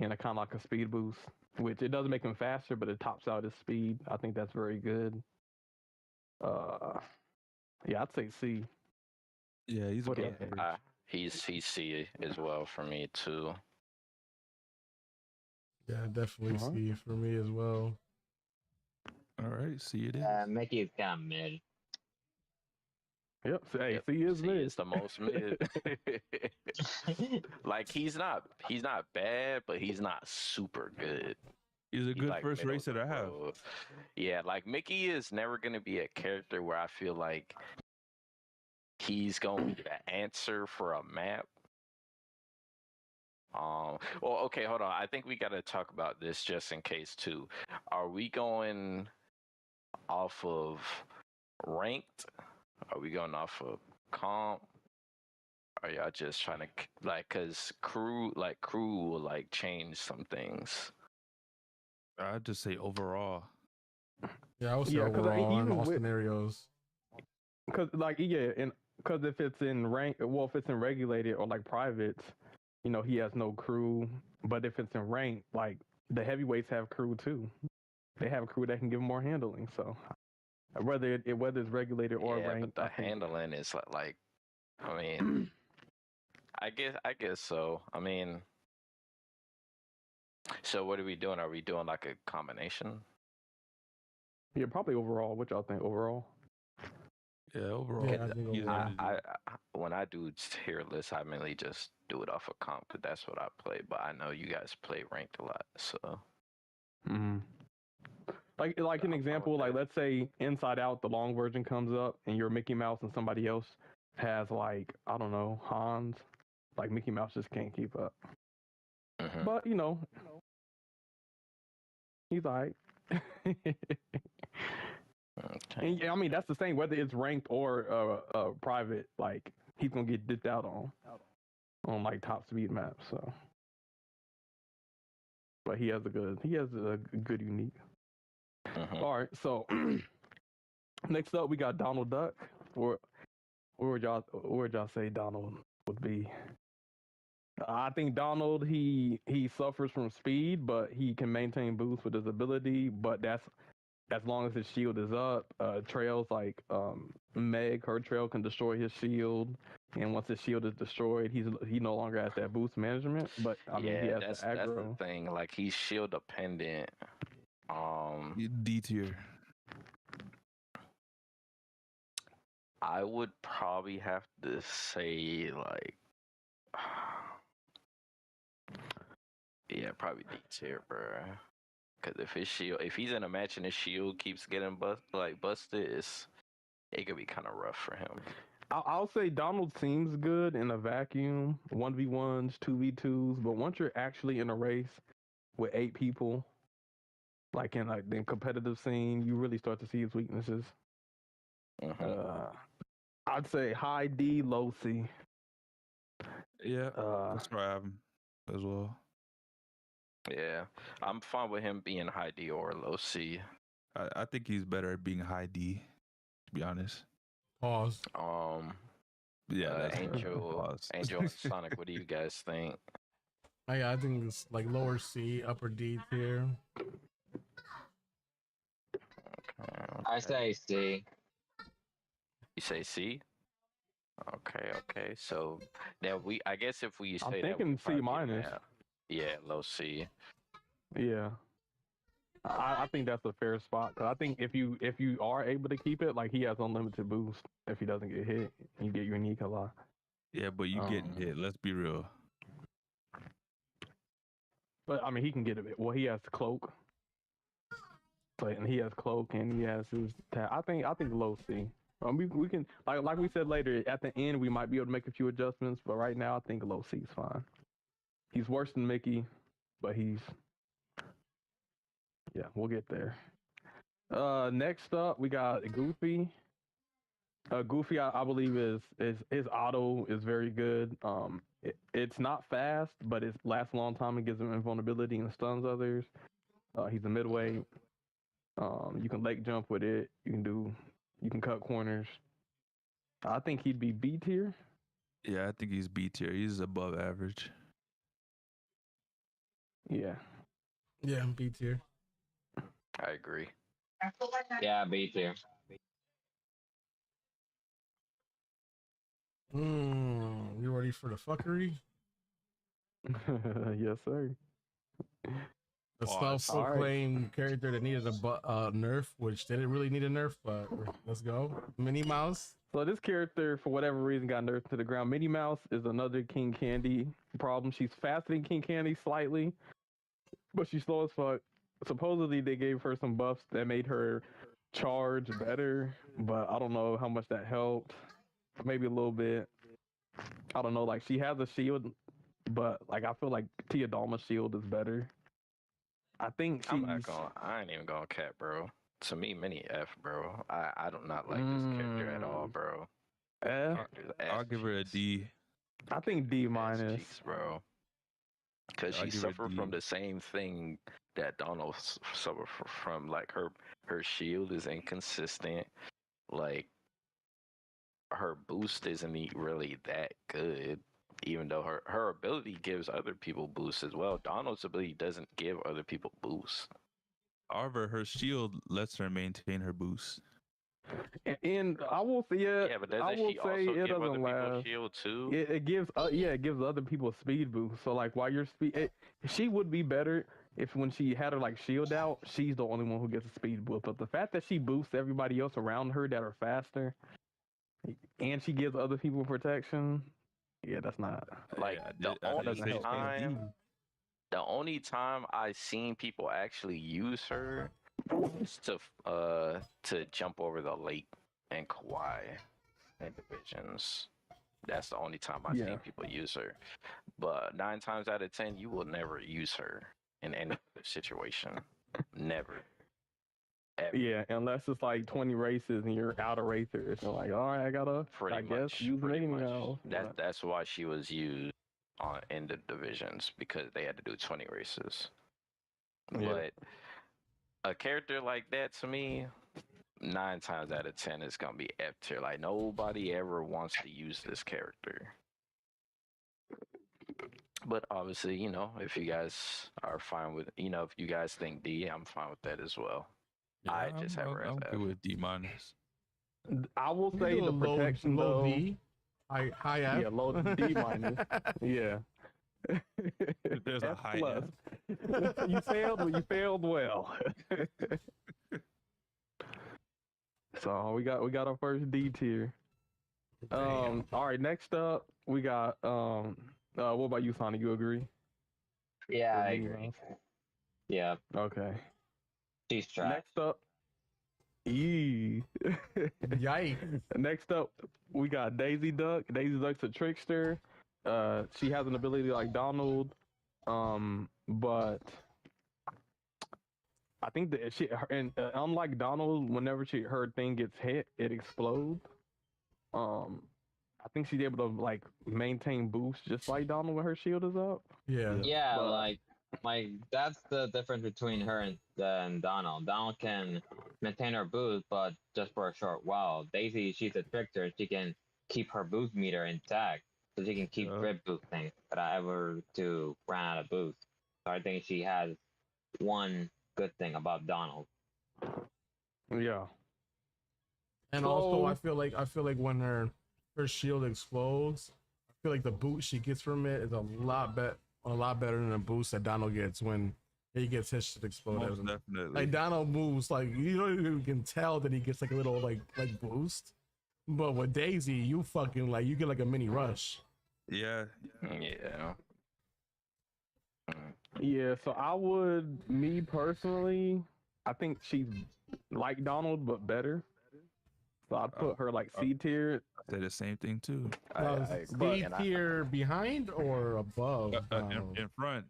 and a kind of like a speed boost, which it doesn't make him faster, but it tops out his speed. I think that's very good. Yeah, I'd say C. Yeah, he's What do good. you think? He's C as well for me too. Yeah, definitely Uh-huh. C for me as well. All right, see it is. Mickey is kind of mid. Yep. Hey, Yep, C is C mid. is the most mid. Like he's not bad, but he's not super good. He's a He's good like first middle racer of the to have. road. Yeah, like Mickey is never gonna be a character where I feel like he's gonna be the answer for a map. Well, okay, hold on. I think we gotta talk about this just in case too. Are we going off of ranked? Are we going off of comp? Are y'all just trying to like, cause crew will like change some things. I'd just say overall. Yeah, I would say Yeah, 'cause overall in even all with- scenarios. Because if it's in rank, well, if it's in regulated or like privates, he has no crew. But if it's in rank, like the heavyweights have crew too. They have a crew that can give more handling. So whether it's regulated or Yeah, ranked, but I the think- handling is like, I mean, I guess so. I mean, so what are we doing? Are we doing like a combination? yeah, probably overall. What y'all think overall? Yeah, overall. Yeah, I think he's overall. earned it. I when I do tier lists, I mainly just do it off of comp because that's what I play. But I know you guys play ranked a lot, so Mm-hmm. Like an I'm fine example, with like that. let's say Inside Out, the long version comes up, and you're Mickey Mouse, and somebody else has like I don't know Hans. Like Mickey Mouse just can't keep up. Mhm. But he's alright. Okay. And yeah, I mean that's the same whether it's ranked or private. Like he's gonna get dipped out on like top speed maps. So, but he has a good unique. Mhm. All right, so next up we got Donald Duck. Where would y'all say Donald would be? I think Donald he suffers from speed, but he can maintain boost with his ability. But that's as long as his shield is up. Trails like Meg, her trail can destroy his shield, and once his shield is destroyed, he no longer has that boost management. But I mean, he Yeah, has that's the the aggro. thing. Like he's shield dependent. D tier. I would probably have to say like, yeah, probably D tier, bro. Because if he's in a match and his shield keeps getting busted, it could be kind of rough for him. I'll say Donald seems good in a vacuum, 1v1s, 2v2s, but once you're actually in a race with 8 people, like in like the competitive scene, you really start to see his weaknesses. Mhm. I'd say high D, low C. Yeah, that's where I have him as well. Yeah, I'm fine with him being high D or low C. I think he's better at being high D, to be honest. Pause. Yeah, that's Angel, pause. Angel and Sonic. What do you guys think? I think it's like lower C, upper D tier. I say C. You say C? Okay. So now I guess if we say I'm that, thinking we'd probably C be minus. mad. Yeah, low C. Yeah. I think that's a fair spot. 'Cause I think if you are able to keep it, like he has unlimited boost. If he doesn't get hit, you get unique a lot. Yeah, but you getting hit. Let's be real. But I mean, he can get a bit. Well, he has cloak, and he has cloak, and he has his. I think low C. We can like we said later at the end we might be able to make a few adjustments, but right now I think low C is fine. He's worse than Mickey, but yeah, we'll get there. Next up we got Goofy. Goofy, I believe is his auto is very good. It's not fast, but it lasts a long time and gives him invulnerability and stuns others. He's a midweight. You can leg jump with it. You can cut corners. I think he'd be B tier. Yeah, I think he's B tier. He's above average. Yeah. Yeah, B tier. I agree. Yeah, B tier. You ready for the fuckery? Yes, sir. The Pause. self-proclaimed character that needed a nerf, which didn't really need a nerf, but let's go. Minnie Mouse. So this character, for whatever reason, got nerfed to the ground. Minnie Mouse is another King Candy problem. She's faster than King Candy slightly, but she's slow as fuck. Supposedly, they gave her some buffs that made her charge better, but I don't know how much that helped. Maybe a little bit. I don't know. Like, she has a shield, but like I feel like Tia Dalma's shield is better. I think I ain't even gonna cap, bro. To me, mini F, bro. I do not like this character at all, bro. F. I'll give her a D. I think D minus, bro. Because I'll she give her a suffered D. from the same thing that Donald suffered from. Like her shield is inconsistent. Like her boost isn't really that good. Even though her ability gives other people boosts as well. Donald's ability doesn't give other people boosts. However, her shield lets her maintain her boost. and I will say, Yeah, but I doesn't will she say also it give other doesn't people last. shield too? It gives, it gives other people a speed boost. So like, while you're she would be better if when she had her like shield out, she's the only one who gets a speed boost. But the fact that she boosts everybody else around her that are faster, and she gives other people protection, yeah, that's not Like Yeah, the only time I seen people actually use her is to jump over the lake and Kauai in divisions. That's the only time I've seen people use her. But 9 times out of 10, you will never use her in any other situation. Never. Ever. Yeah, unless it's like 20 races and you're out of racers. And like, all right, I gotta, Pretty much. use Minnie now. That's why she was used in the divisions, because they had to do 20 races. Yeah. But a character like that, to me, 9 times out of 10 is gonna be F tier. Like nobody ever wants to use this character. But obviously, if you guys are fine with, if you guys think D, I'm fine with that as well. Yeah, I just have her as I'm F. good with D miness. I will You say do the a protection low though. D, high F. Yeah, low D minus. Yeah. There's a F high plus. F. You failed well. So we got our first D tier. All right, next up we got what about you, Sonic? You agree? Yeah, I Minnie agree. Mouse? Yeah, Okay. she's trash. Next up, Yikes. Next up, we got Daisy Duck. Daisy Duck's a trickster. She has an ability like Donald, but I think that unlike Donald, whenever her thing gets hit, it explodes. I think she's able to like maintain boost just like Donald when her shield is up. Yeah, But- like that's the difference between her and Donald. Donald can maintain her boost, but just for a short while. Daisy, she's a trickster. She can keep her boost meter intact, so she can keep drip boosting if I ever to run out of boost. So I think she has one good thing about Donald. Yeah. And also, I feel like when her shield explodes, I feel like the boost she gets from it is a lot better than the boost that Donald gets when he gets his shit exploded. Most definitely. Like Donald moves like you can tell that he gets like a little like boost, but with Daisy, you fucking like you get like a mini rush. Yeah. Yeah, so me personally, I think she's like Donald, but better. So I'd put her like C tier. I say the same thing too. D tier behind or above? In front.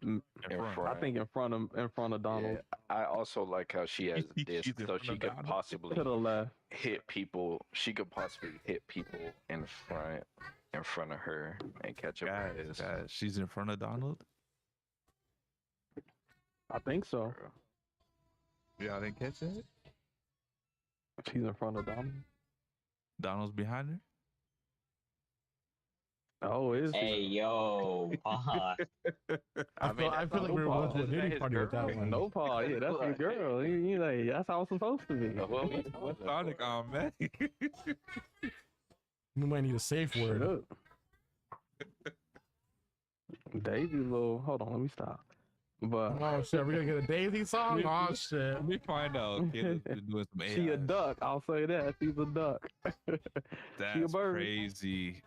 I think in front of Donald. Yeah, I also like how she has this, so she could possibly to the left hit people. She could possibly hit people in front of her and catch up with this. She's in front of Donald. I think so. Yeah, I didn't catch that. She's in front of Donald. Donald's behind her. Oh, is Hey yo! I feel like we were going to a dating party with that one. No, Paul. Yeah, that's your girl. You like that's how it's supposed to be. What's Sonic on, man? We might need a safe word. Daisy little. Hold on, let me stop. But oh shit, we're gonna get a Daisy song. Oh shit, let me find out. Doing some AI. She a duck. I'll say that. She's a duck. That's she a bird. Crazy.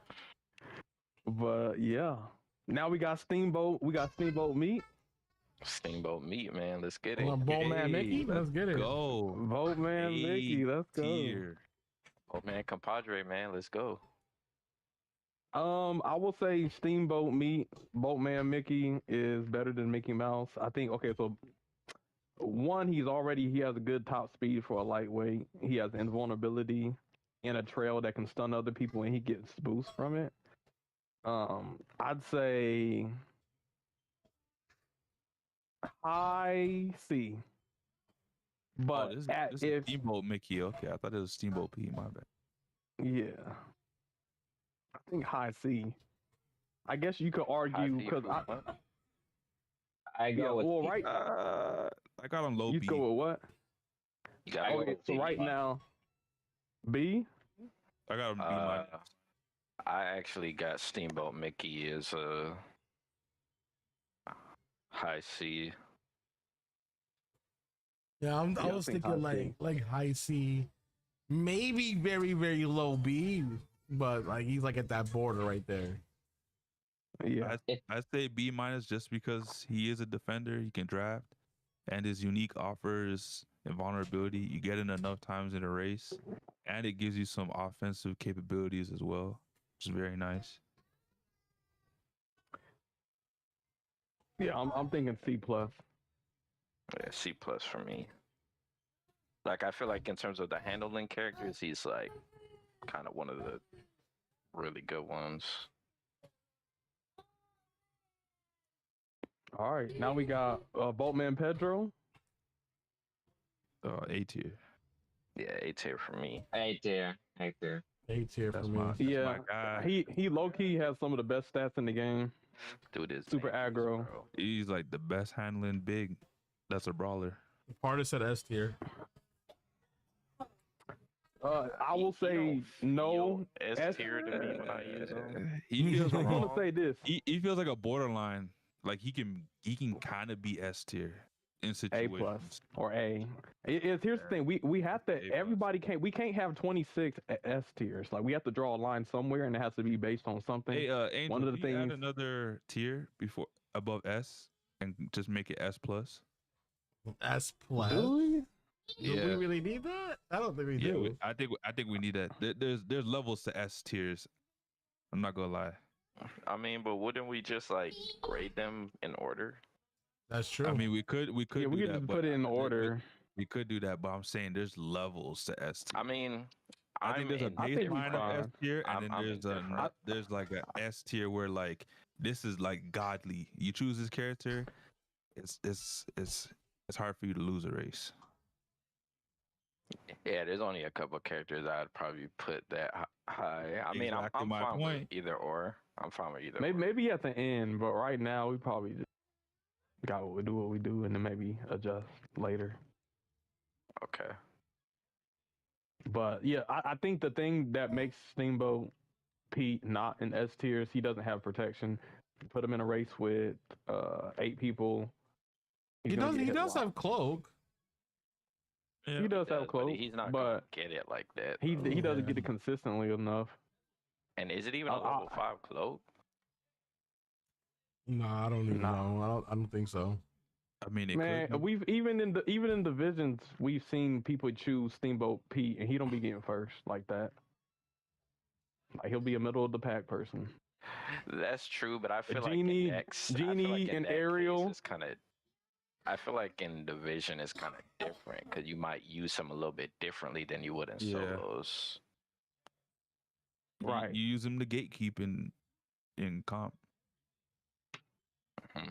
But yeah, now we got Steamboat. We got Steamboat Meat. Steamboat Meat, man. Let's get it. Boatman Mickey. Let's get it. Go. Boatman Mickey. Let's go. Boatman Compadre, man. Let's go. I will say Steamboat Meat, Boatman Mickey is better than Mickey Mouse. I think. Okay, so one, he has a good top speed for a lightweight. He has invulnerability in a trail that can stun other people, and he gets boost from it. I'd say high C. But this is Steamboat Mickey. Okay, I thought it was Steamboat P. My bad. Yeah, I think high C. I guess you could argue because I go with well, right. I got on low you B. You go with what? Okay, so right now, B. I got on B minus. I actually got Steamboat Mickey as a high C. Yeah, I was thinking like high C, maybe very very low B, but like he's like at that border right there. Yeah, I'd say B minus just because he is a defender. He can draft, and his unique offers invulnerability. You get it enough times in a race, and it gives you some offensive capabilities as well, which is very nice. Yeah, I'm thinking C plus. Yeah, C plus for me. Like I feel like in terms of the handling characters, he's like kind of one of the really good ones. All right, now we got Boatman Pedro. A tier. Yeah, A tier for me. A tier. A tier for me. Yeah, he low key has some of the best stats in the game. Dude is super aggro. He's like the best handling big. That's a brawler. Part said S tier. I will say no. S tier to me when I use him. He feels I'm gonna say this. He feels like a borderline. Like he can kind of be S tier in situations. A plus or A. Here's the thing. We have to. Everybody can't. We can't have 26 S tiers. Like we have to draw a line somewhere, and it has to be based on something. Hey, Angel, one of the things. Add another tier above S and just make it S plus. S plus. Really? Do we really need that? I don't think we do. I think we need that. There's levels to S tiers. I'm not gonna lie. I mean, but wouldn't we just like grade them in order? That's true. I mean, we could. we do could that, just put it in order. We could do that, but I'm saying there's levels to S tier. I mean, I think there's a baseline of S tier, and then there's like a S tier where like this is like godly. You choose this character, it's hard for you to lose a race. Yeah, there's only a couple characters I'd probably put that high. I mean, Exactly I'm my fine point. with either or. I'm fine with either. Maybe or. maybe at the end, but right now we probably just got what we do, and then maybe adjust later. Okay. But yeah, I think the thing that makes Steamboat Pete not in S tier is he doesn't have protection. Put him in a race with 8 people. He does have cloak. Yeah. He does have But cloak, he's not but gonna get it like that. he though. doesn't get it consistently enough. And is it even a level 5 cloak? No, I don't even know. I don't think so. I mean, it Man, could be. we've even in divisions we've seen people choose Steamboat Pete, and he don't be getting first like that. Like he'll be a middle of the pack person. That's true, but I feel Genie- like Genie and Ariel- is kind of. I feel like in division is kind of different because you might use them a little bit differently than you would in Yeah. solos. Right. You use him to gatekeep in comp. Mhm.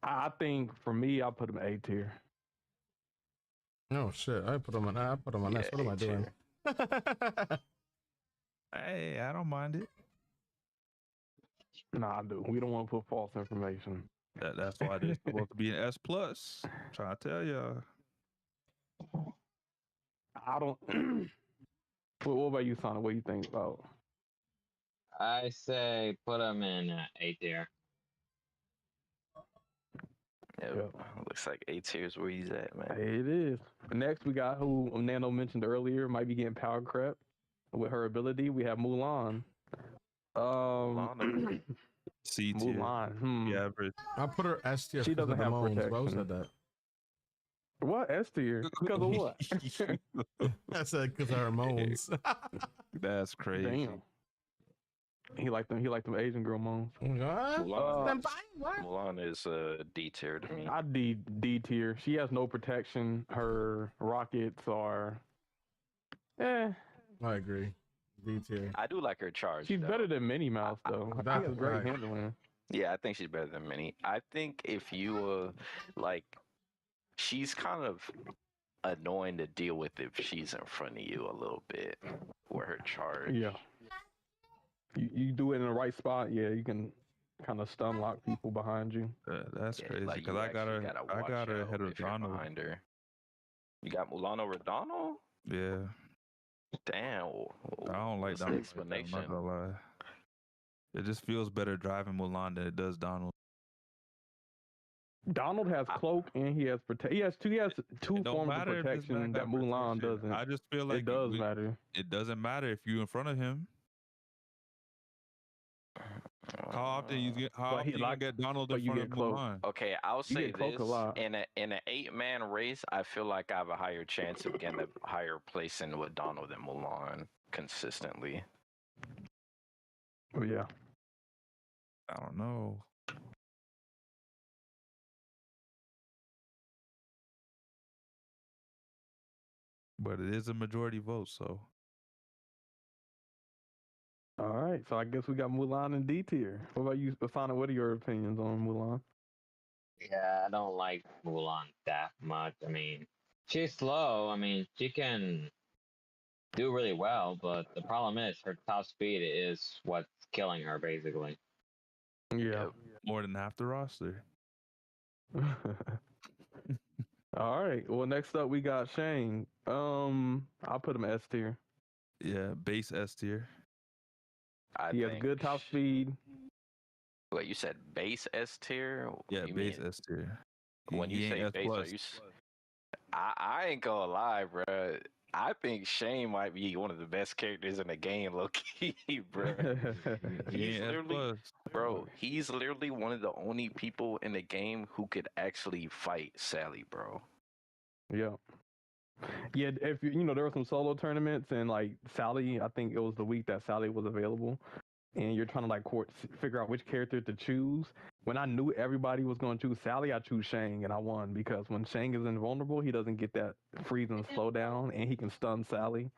I think for me, I put him A tier. Oh shit! I put him on. What am I doing? Hey, I don't mind it. Nah, I do. We don't want to put false information. That's why they're supposed to be an S plus. Trying to tell y'all. I don't. What about you, Sonic? What do you think about? I say put him in A tier. Yeah, Yep. looks like A tier is where he's at, man. It is. Next, we got who Nano mentioned earlier might be getting power crept with her ability. We have Mulan. C tier. Mulan. The average. I put her S tier. She doesn't of the have moans, bro. Who protection. said that? What S tier? Because of what? I said because of her moans. That's crazy. Damn. He liked them. He liked them Asian girl moans. Mulan is D tier to me. I D tier. She has no protection. Her rockets are. I agree. D tier. I do like her charge. She's though. better than Minnie Mouse though. She That's has great right. handling. Yeah, I think she's better than Minnie. I think if you like, she's kind of annoying to deal with if she's in front of you a little bit with her charge. Yeah. You do it in the right spot, yeah, you can kind of stun lock people behind you. That's Yeah, crazy like, because you I got actually her. gotta I watch got her out ahead of if you're Donald. behind her. You got Mulan over Donald? Yeah, Damn. I don't like What's the Donald. explanation? I'm not gonna lie. It just feels better driving Mulan than it does Donald. Donald has cloak and he has protect. He has two It don't forms of matter if this man protection that got Mulan protection. doesn't. I just feel like It does matter. It doesn't matter if you're in front of him. How often you get? How But often he you like- get Donald but in you front get of cloak. Mulan? Okay, I'll You say get cloak a this: lot. in an 8-man race, I feel like I have a higher chance of getting a higher placing with Donald than Mulan consistently. Oh yeah. I don't know. But it is a majority vote, so All right, so I guess we got Mulan and D tier. What about you, Asana? What are your opinions on Mulan? Yeah, I don't like Mulan that much. I mean, she's slow. I mean, she can do really well, but the problem is her top speed is what's killing her, basically. Yeah. more than half the roster. All right. Well, next up we got Shane. I'll put him S tier. Yeah, base S tier. I He has think good top speed. What you said, base S tier? Yeah, You base mean- S tier. When He you ain't say S base, are plus. you? I ain't gonna lie, bro. I think Shane might be one of the best characters in the game, low key, bro. He He's ain't S literally, plus. bro. He's literally one of the only people in the game who could actually fight Sally, bro. Yeah. Yeah, if you know, there were some solo tournaments and like Sally, I think it was the week that Sally was available, and you're trying to like figure out which character to choose. When I knew everybody was going to choose Sally, I choose Shang, and I won because when Shang is invulnerable, he doesn't get that freeze and slow down, and he can stun Sally,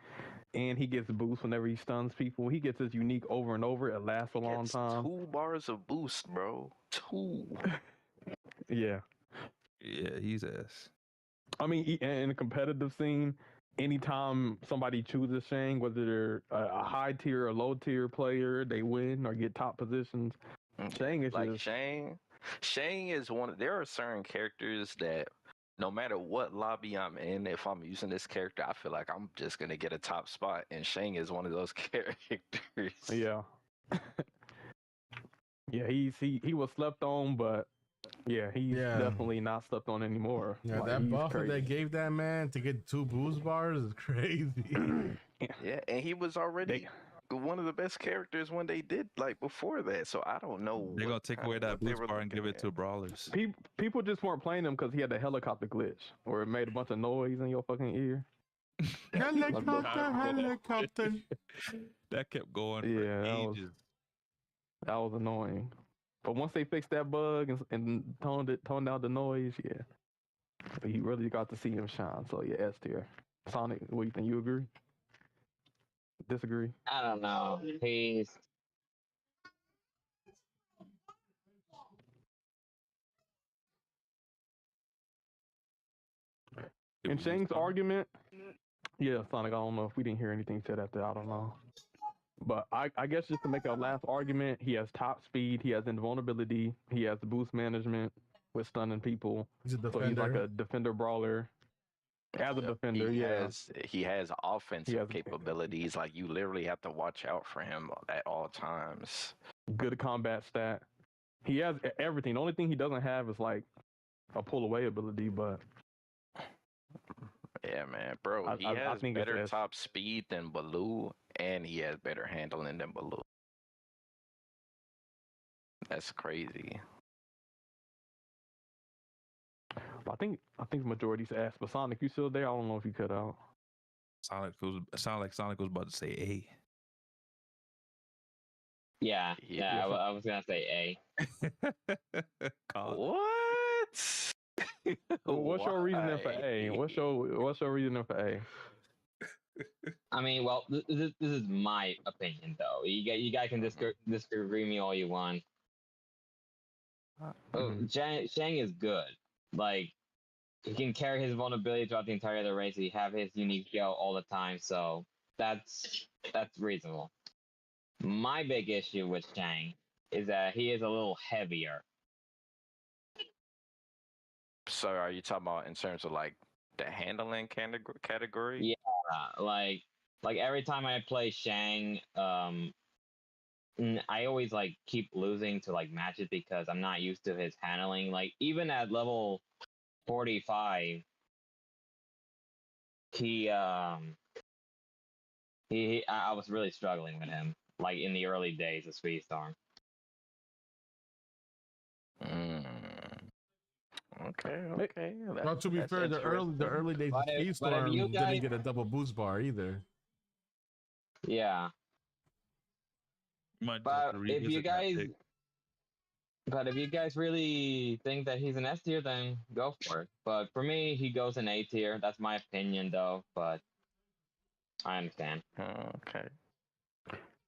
and he gets boost whenever he stuns people. He gets his unique over and over. It lasts a long Gets time. 2 bars of boost, bro. 2. Yeah. Yeah, he's S. I mean, in a competitive scene, anytime somebody chooses Shang, whether they're a high tier or low tier player, they win or get top positions. Shang is like just Shang is one. There are certain characters that no matter what lobby I'm in, if I'm using this character, I feel like I'm just gonna get a top spot, and Shang is one of those characters. yeah. Yeah, he was slept on, but yeah, he's definitely not slept on anymore. Yeah, Like, that buff that crazy. they gave that man to get 2 boost bars is crazy. Yeah, and he was already one of the best characters when they did like before that. So I don't know. They're gonna take away that what they boost were bar and give looking it to at. brawlers. People just weren't playing him because he had the helicopter glitch, where it made a bunch of noise in your fucking ear. Helicopter. That kept going Yeah, for ages. that was annoying. But once they fixed that bug and toned down the noise, yeah, he really got to see him shine. So yeah, S tier. Sonic, what do you think? You agree? Disagree? I don't know. He's In Shang's argument, yeah, Sonic, I don't know if we didn't hear anything said after, I don't know. But I guess just to make a last argument, he has top speed, he has invulnerability, he has boost management with stunning people. He's a So defender. he's like a defender brawler. As a defender, He has offensive capabilities. Like you literally have to watch out for him at all times. Good combat stat. He has everything. The only thing he doesn't have is like a pull away ability, but Yeah, man, bro. He has better top speed than Baloo, and he has better handling than Baloo. That's crazy. I think majority's ass. But Sonic, you still there? I don't know if you cut out. Sounded like Sonic was about to say A. yeah. I was gonna say A. What? What's your reasoning for A? What's your reasoning for A? I mean, well, this is my opinion, though. You guys can disagree me all you want. Shang is good. Like, he can carry his vulnerability throughout the entirety of the race. He have his unique skill all the time, so that's reasonable. My big issue with Shang is that he is a little heavier. So are you talking about in terms of like the handling category? Yeah, like every time I play Shang, I always like keep losing to like matches because I'm not used to his handling. Like even at level 45, I was really struggling with him, like in the early days of Speedstorm. Okay. Well, to be fair, the early days of Speedstorm didn't get a double boost bar either. Yeah. But if you guys really think that he's an S tier, then go for it. But for me, he goes in A tier. That's my opinion, though. But I understand. Okay.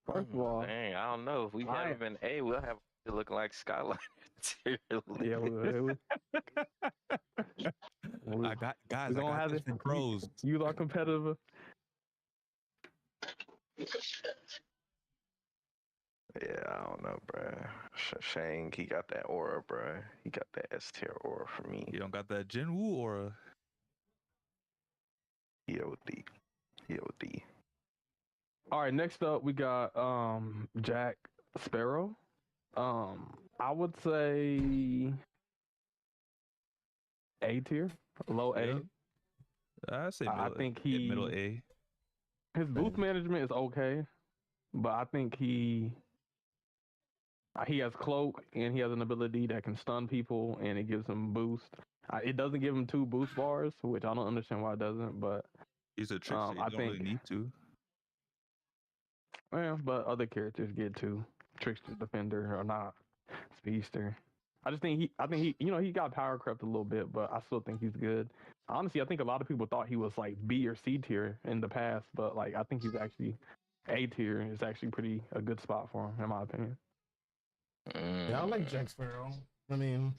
First of all, dang, I don't know. If we have him in A, we'll have it look like Skyline tier. Yeah, I got guys. We I got this from pros. You are competitive. Yeah, I don't know, bruh. Shang, he got that aura, bruh. He got that S tier aura for me. You don't got that Jinwoo aura. EOD. All right, next up we got Jack Sparrow. I would say A tier, low A. I say I think middle A. His boost management is okay, but I think he has cloak and he has an ability that can stun people and it gives him boost. It doesn't give him 2 boost bars, which I don't understand why it doesn't, but he's a trickster. You don't really need to. Yeah, but other characters get 2. Trickster, defender, or not. Speedster. I think he got power crept a little bit, but I still think he's good. Honestly, I think a lot of people thought he was like B or C tier in the past, but like I think he's actually A tier. Is actually a good spot for him, in my opinion. Yeah, I like Jack Sparrow. I mean,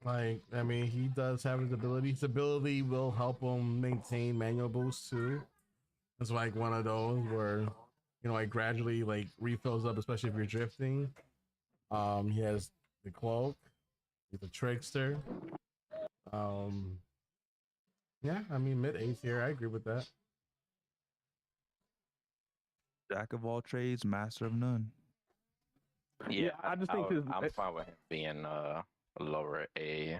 Like, I mean, he does have his ability. His ability will help him maintain manual boost too. It's like one of those where, like gradually like refills up, especially if you're drifting. He has the cloak. He's a trickster. Yeah, I mean mid A tier. I agree with that. Jack of all trades, master of none. Yeah, I just think I'm fine with him being lower A.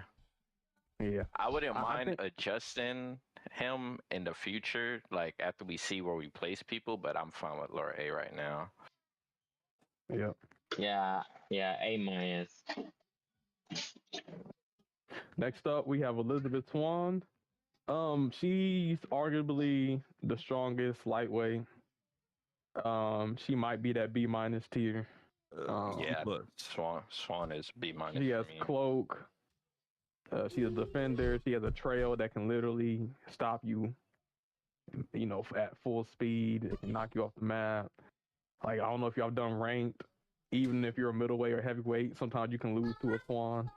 Yeah, I wouldn't I mind think- adjusting him in the future, like after we see where we place people, but I'm fine with lower A right now. Yeah. Yeah, A minus. Next up, we have Elizabeth Swan. She's arguably the strongest lightweight. She might be that B minus tier. Yeah, but Swan is B minus. She has for me. cloak. She's a defender. She has a trail that can literally stop you, at full speed. It can knock you off the map. Like, I don't know if y'all done ranked. Even if you're a middleweight or heavyweight, sometimes you can lose to a Swan.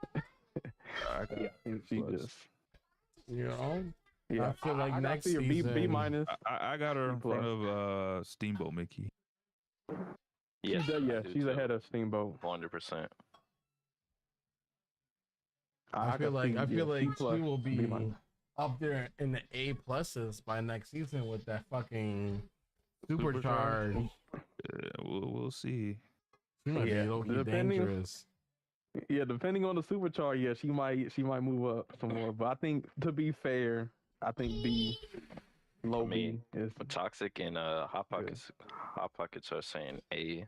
She just, I feel like I next see her season, B minus. I got her in B plus. front of Steamboat Mickey. Yeah, She's ahead of Steamboat. 100%. I feel like C plus, she will B be minus. up there in the A pluses by next season with that fucking supercharge. Yeah, we'll see. She might be low-key depending- dangerous. Yeah, depending on the supercharge, yeah, she might move up some more. But I think, to be fair, I think B, low For me, B is. But Toxic and Hot Pockets are saying A.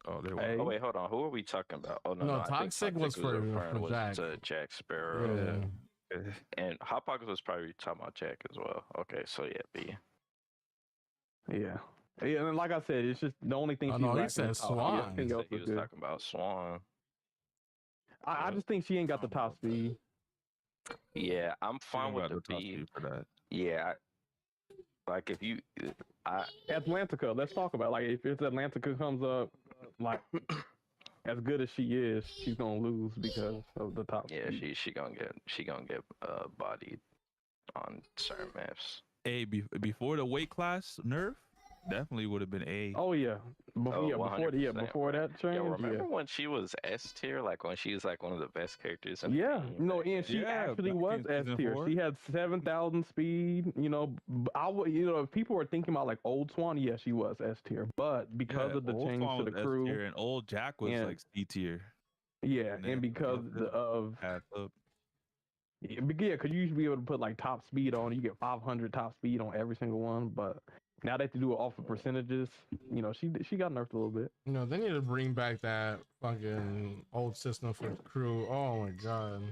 Oh, they A. Oh wait, hold on. Who are we talking about? Oh no, No, I think Toxic was for referring Jack. to Jack Sparrow. Yeah. And Hot Pockets was probably talking about Jack as well. Okay, so yeah, B. Yeah. Yeah, and like I said, it's just the only thing. Oh, she's no, he lacking said is top. Swan. Everything else He is was good. talking about Swan. I just think she ain't got the top speed. Yeah, I'm fine with got the the top B. speed for that. Yeah, like if you, Atlantica, let's talk about if Atlantica comes up like as good as she is, she's gonna lose because of the top. yeah, speed. she gonna get bodied on certain maps. A before the weight class nerf, definitely would have been A. Oh yeah, Oh, before that change. Yo, remember when she was S tier? Like when she was like one of the best characters in Yeah, the game? and she Yeah, actually back was in S season tier. 4. She had 7,000 speed. I would, if people were thinking about like old Swan, yeah, she was S tier. But because of the old change Swan to the was S crew, tier, and old Jack was and- like C tier. yeah, then and because of Pass up. yeah, because you used to be able to put like top speed on, you get 500 top speed on every single one. But now they have to do it off of percentages. She got nerfed a little bit. They need to bring back that fucking old system for the crew. Oh my god.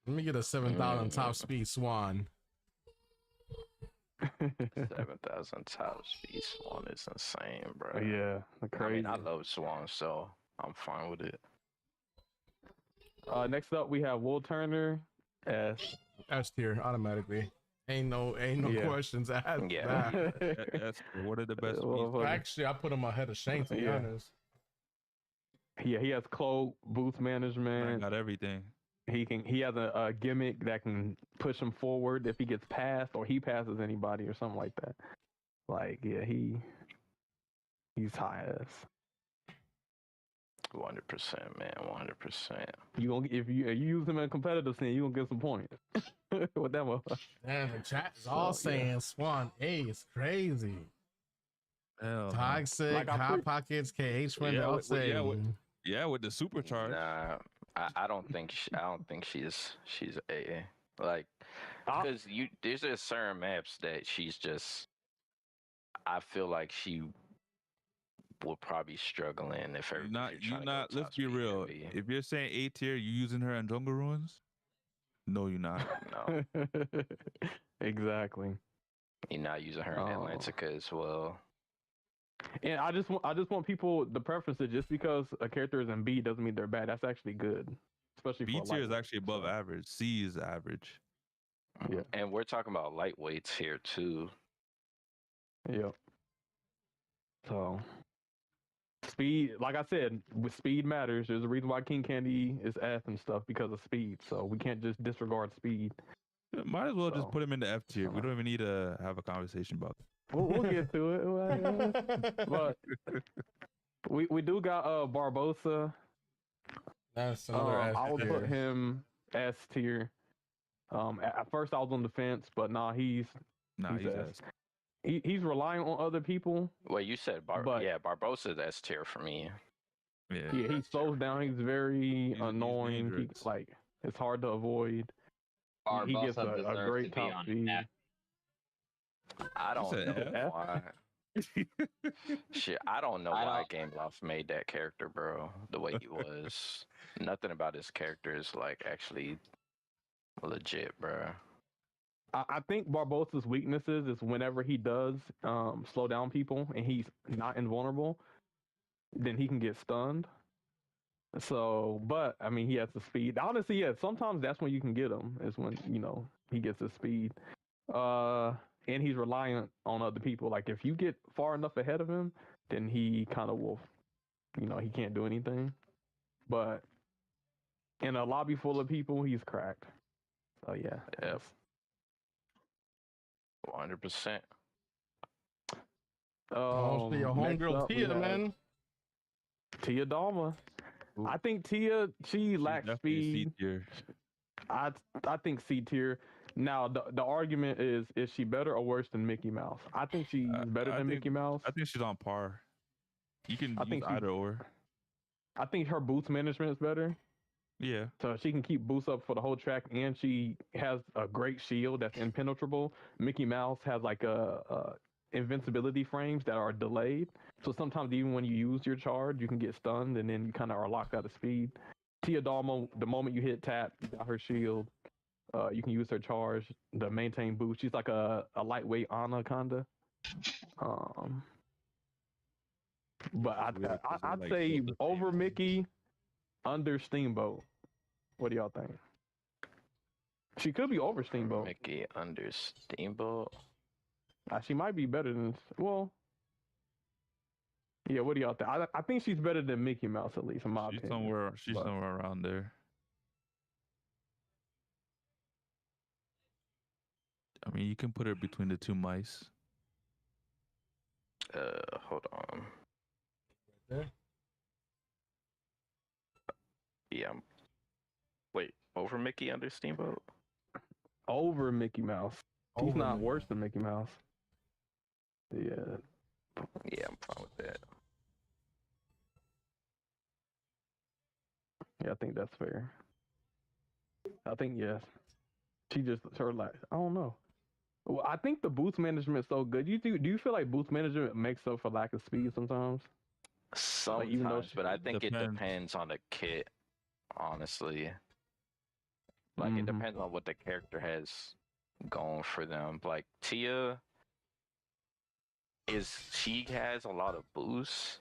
Let me get a 7,000 top speed Swan. 7,000 top speed Swan is insane, bro. Yeah, crazy. I love Swan, so I'm fine with it. Next up, we have Will Turner as S tier automatically. Ain't no Yeah. questions asked. Yeah. That's one of the best. Well, speeds. Actually, I put him ahead of Shane, to be Yeah. honest. Yeah, he has cloak, boost Man management. got everything. He has a gimmick that can push him forward if he gets passed or he passes anybody or something like that. Like, yeah, he's high ass. 100%, man. 100%. You gonna if you use him in a competitive scene, you gonna get some points. With that one. Man, the chat is all So, yeah. saying Swan A is crazy. Hell no. Toxic, Like, Hot Pockets, KH friend, Yeah, all with- yeah, with- saying. Yeah, with the supercharge. Nah, I don't think she's A. Like, Ah. because there's just certain maps that she's just. I feel like she will probably struggle in if You're everybody. not. Let's be real. If you're saying A tier, you using her in Jungle Ruins? No, you're not. No, Exactly. you're not using her in Oh. Atlantica as well. And I just want people the preference that just because a character is in B doesn't mean they're bad. That's actually good, especially B for a tier is lightweight, actually above so. average. C is average. Yeah. And we're talking about lightweights here too. Yep. So Speed, like I said, with speed matters. There's a reason why King Candy is F and stuff because of speed. So we can't just disregard speed. Might as well So, just put him in the F tier. We don't even need to have a conversation about that. we'll get to it. But we do got Barbosa. That's another I would put tier. him S tier. At first I was on the fence, but nah, he's He's S. S. He's relying on other people. Well, you said Barbosa's S tier for me. Yeah. Yeah, he slows down. He's very He's annoying. He, dangerous. like it's hard to avoid. He gets Barbosa a deserves great to be top on speed. F. I don't said know F? why. Shit, I don't know why Game Loft made that character, bro. The way he was. Nothing about his character is like actually legit, bro. I think Barbosa's weaknesses is whenever he does slow down people and he's not invulnerable, then he can get stunned. So, but I mean, he has the speed. Honestly, yeah, sometimes that's when you can get him, is when, he gets the speed. And he's reliant on other people. Like, if you get far enough ahead of him, then he kind of will, he can't do anything. But in a lobby full of people, he's cracked. So, yeah. F. 100%. Mostly your homegirl Tia, man. Tia Dalma. Ooh. I think Tia, she lacks Definitely speed. C tier. I think C tier. Now the argument is she better or worse than Mickey Mouse? I think she's better than Mickey Mouse. I think she's on par. You can use think either or. I think her boost management is better. Yeah. So she can keep boosts up for the whole track, and she has a great shield that's impenetrable. Mickey Mouse has like a invincibility frames that are delayed. So sometimes even when you use your charge, you can get stunned, and then you kind of are locked out of speed. Tia Dalma, the moment you hit tap, you got her shield. You can use her charge to maintain boost. She's like a lightweight Ana kinda. But I'd like say the over same. Mickey, under Steamboat. What do y'all think? She could be over Steamboat. Mickey under Steamboat. She might be better than yeah. What do y'all think? I think she's better than Mickey Mouse, at least in my opinion. She's somewhere around there. I mean, you can put her between the two mice. Hold on. There? Yeah. Wait, over Mickey under Steamboat? Over Mickey Mouse. He's Over not Mickey worse than Mickey Mouse. Yeah. Yeah, I'm fine with that. Yeah, I think that's fair. I think yes. She just sort of like, I don't know. Well, I think the boost management is so good. Do you feel like boost management makes up for lack of speed sometimes? Sometimes, even though but I think it Depends. depends on the kit, honestly. Like, it Mhm. depends on what the character has going for them. Like, Tia she has a lot of boosts,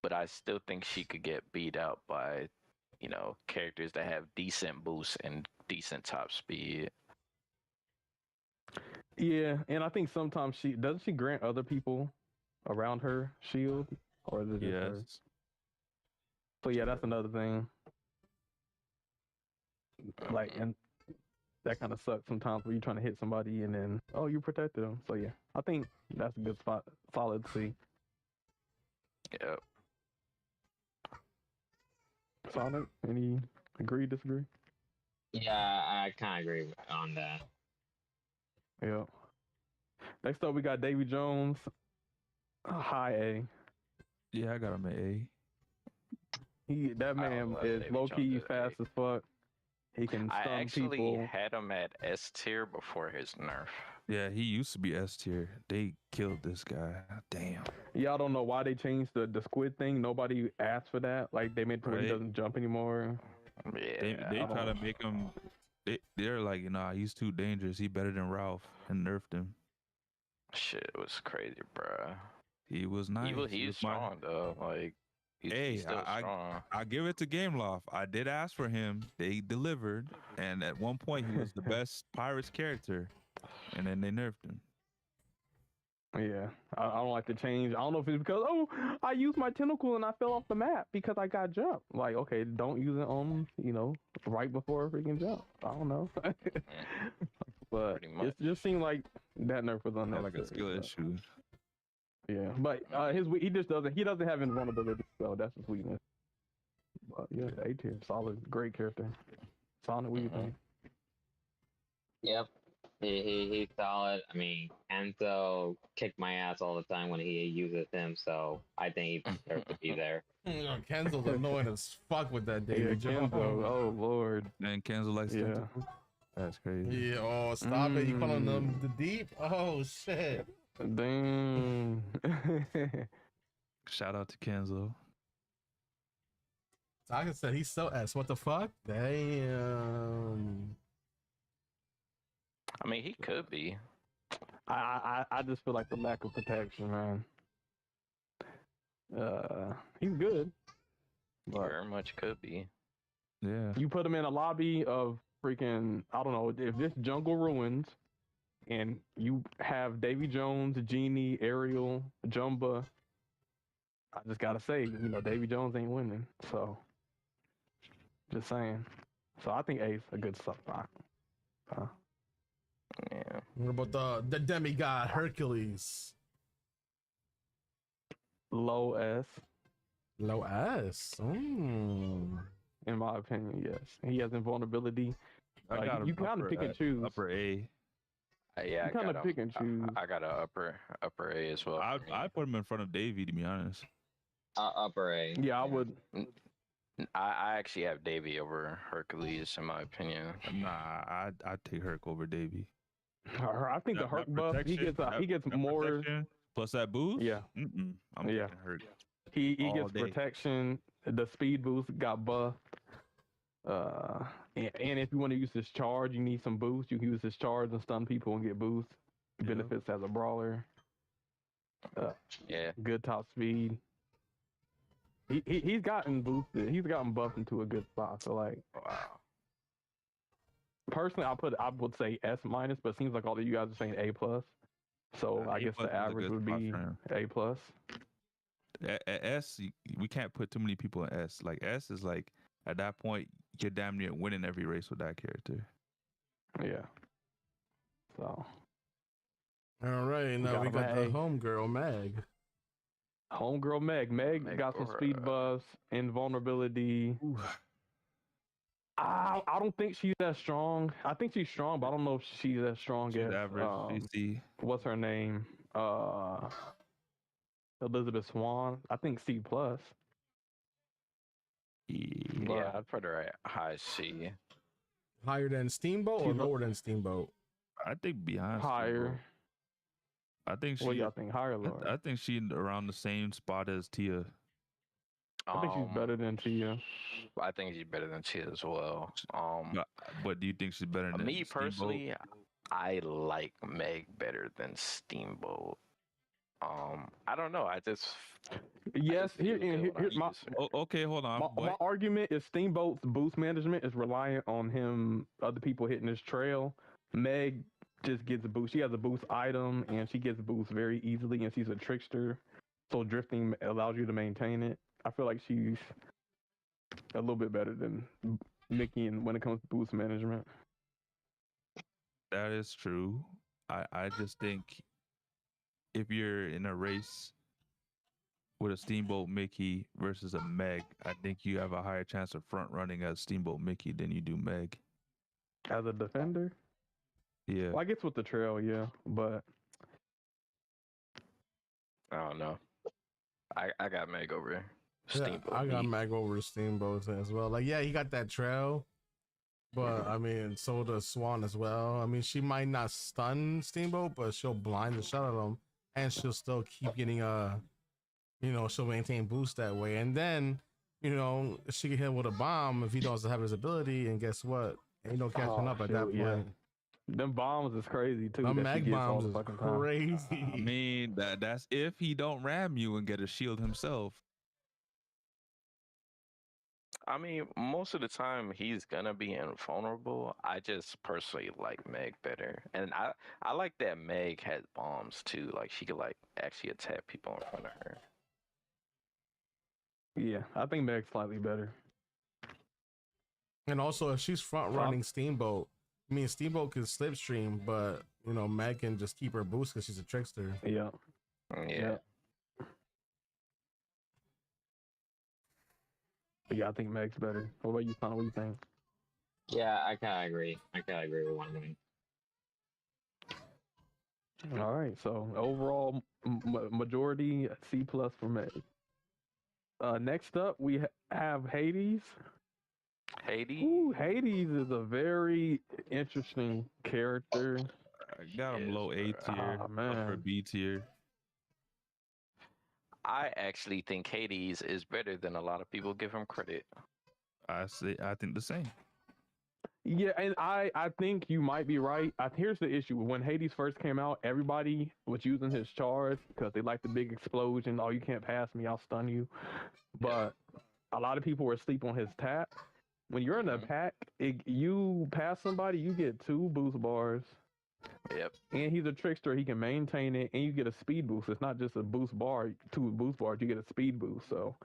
but I still think she could get beat out by, characters that have decent boosts and decent top speed. Yeah, and I think sometimes doesn't she grant other people around her shield, or is it just her? Yes. So yeah, that's another thing. Like, and that kind of sucks sometimes when you're trying to hit somebody and then you protected them. So yeah, I think that's a good spot, solid C. Yep. Solid. Any agree, disagree? Yeah, I kind of agree on that. Yeah. Next up, we got Davy Jones. High A. Yeah, I got him at A. That man love is Davy low key Jones at fast A. as fuck. He can I stun actually people. had him at S tier before his nerf. Yeah, he used to be S tier. They killed this guy. Damn. Y'all don't know why they changed the squid thing. Nobody asked for that. Like, they made it where he Right. doesn't jump anymore. Yeah. They try to make him. They're like, he's too dangerous. He better than Ralph, and nerfed him. Shit was crazy, bruh. He was nice. He's was strong, though. Like, he's still strong. I give it to Gameloft. I did ask for him. They delivered, and at one point he was the best Pirates character, and then they nerfed him. Yeah, I don't like the change. I don't know if it's because I used my tentacle and I fell off the map because I got jumped. Like, okay, don't use it on right before a freaking jump. I don't know, but it just seemed like that nerf was unnecessary. Like a skill issue. Yeah, but he doesn't have invulnerability, so that's his weakness. But yeah, A tier, solid, great character. Sonic, what do you think? Yep. He's solid. I mean, Enzo kicked my ass all the time when he uses him, so I think he deserves to be there. Kenzo's annoying as fuck with that David Jones. Oh lord. And Kenzo likes tentacles? That's crazy. Yeah, oh, stop it. You calling them the deep? Oh, shit. Damn. Shout out to Kenzo. Taka said he's so ass. What the fuck? Damn. I mean, he could be. I just feel like the lack of protection, man. He's good. But Very much could be. Yeah. you put him in a lobby of freaking, I don't know, if this jungle ruins and you have Davy Jones, Genie, Ariel, Jumba, I just gotta say, Davy Jones ain't winning. So just saying. So I think Ace a good stuff. Yeah. What about the demigod Hercules? Low S. Low S. In my opinion, yes. He has invulnerability. You kind of pick and choose. Upper A. Yeah, you kind of pick and choose. I got a upper A as well. I put him in front of Davey, to be honest. Upper A. Yeah, I would. I actually have Davey over Hercules in my opinion. Nah, I'd take Herc over Davey. I think the Herc buff, he gets more. Plus that boost? Yeah. I'm taking Herc. He gets protection. The speed boost got buffed. And if you want to use his charge, you need some boost. You can use his charge and stun people and get boost. Benefits as a brawler. Good top speed. He's gotten boosted. He's gotten buffed into a good spot. So wow. Personally, I would say S minus, but it seems like all of you guys are saying A plus. So I guess the average would be A plus. S, we can't put too many people in S. Like S is like at that point you're damn near winning every race with that character. Yeah. So. All right, now we got the homegirl Meg. Homegirl Meg. Meg got some speed buffs, invulnerability. I don't think she's that strong. I think she's strong, but I don't know if she's as strong as average. What's her name? Elizabeth Swan. I think C plus. Yeah, I'd put her at high C. Higher than Steamboat or lower than Steamboat? I think behind higher. Steamboat. I think she. What y'all think? Higher or lower? I think she's around the same spot as Tia. I think she's better than Tia. I think she's better than Tia as well. But do you think she's better than me Steamboat? personally? I like Meg better than Steamboat. I don't know. I just here's my. Okay, hold on. My argument is Steamboat's boost management is reliant on other people hitting his trail. Meg just gets a boost. She has a boost item, and she gets a boost very easily, and she's a trickster. So drifting allows you to maintain it. I feel like she's a little bit better than Mickey when it comes to boost management. That is true. I just think if you're in a race with a Steamboat Mickey versus a Meg, I think you have a higher chance of front running as Steamboat Mickey than you do Meg. As a defender? Yeah. Well, I guess with the trail, yeah, but I don't know. I got Meg over Steamboat. Yeah, I got Meg over Steamboat as well. Like, yeah, he got that trail, but I mean, so does Swan as well. I mean, she might not stun Steamboat, but she'll blind the shot at him, and she'll still keep getting she'll maintain boost that way. And then, she can hit him with a bomb if he doesn't have his ability, and guess what? Ain't no catching up at that point. Yeah. Them bombs is crazy too. The Meg bombs is crazy. I mean, that's if he don't ram you and get a shield himself. I mean, most of the time he's gonna be invulnerable. I just personally like Meg better, and I like that Meg has bombs too. Like she could like actually attack people in front of her. Yeah, I think Meg's slightly better. And also, if she's front running Steamboat, I mean, Steamboat can slipstream, but you know, Meg can just keep her boost because she's a trickster. Yeah. Yeah. Yeah, I think Meg's better. What about you, Son? What do you think? Yeah, I kind of agree. I kind of agree with one wing. All right, so overall majority C plus for Meg. Next up, we have Hades. Hades. Ooh, Hades is a very interesting character. I got him low A tier, upper B tier. I actually think Hades is better than a lot of people give him credit. I think the same. Yeah, and I think you might be right. Here's the issue. When Hades first came out, everybody was using his charge because they like the big explosion. Oh, you can't pass me, I'll stun you. But a lot of people were asleep on his tap. When you're in a pack, you pass somebody, you get 2 boost bars. Yep. And he's a trickster. He can maintain it, and you get a speed boost. It's not just a boost bar, 2 boost bars. You get a speed boost. So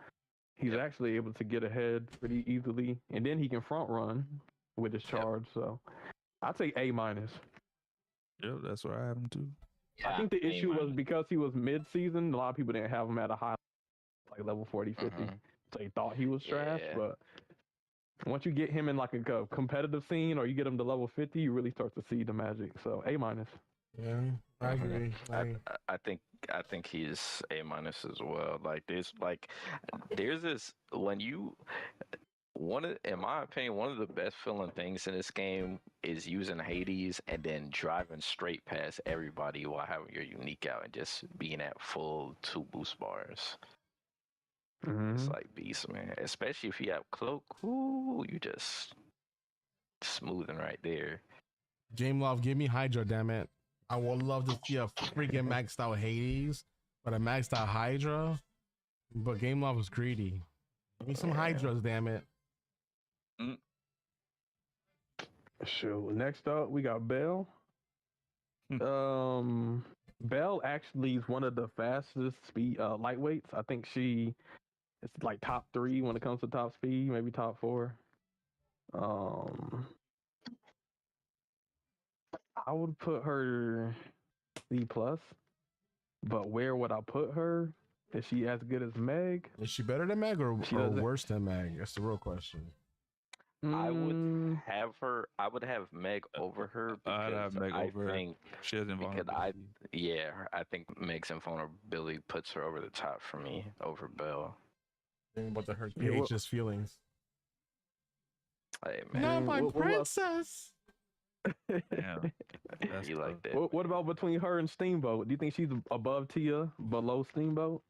he's actually able to get ahead pretty easily, and then he can front run with his charge. So I'd say A minus. Yep, that's where I have him too. I think the issue was because he was mid-season. A lot of people didn't have him at a high, like level 40, 50. So they thought he was trash, but once you get him in like a competitive scene or you get him to level 50, you really start to see the magic. So A minus. Yeah, I agree. I think he's A minus as well. Like there's this in my opinion, one of the best feeling things in this game is using Hades and then driving straight past everybody while having your unique out and just being at full 2 boost bars. It's like beast, man. Especially if you have cloak. Ooh, you just smoothing right there. James Love, give me Hydra, damn it. I would love to see a freaking maxed out Hades, but a maxed out Hydra. But Game Love was greedy. Give me some Hydras, damn it. Sure. Next up, we got Belle. Belle actually is one of the fastest speed lightweights. I think she is like top 3 when it comes to top speed, maybe top 4. I would put her C plus, but where would I put her? Is she as good as Meg? Is she better than Meg or worse than Meg? That's the real question. I would have Meg over her because I'd have Meg over her. She has invulnerability. I think Meg's invulnerability puts her over the top for me over Belle. But to hurt Page's feelings. Hey, man. Not my princess. Damn. You like that? What about between her and Steamboat? Do you think she's above Tia, below Steamboat?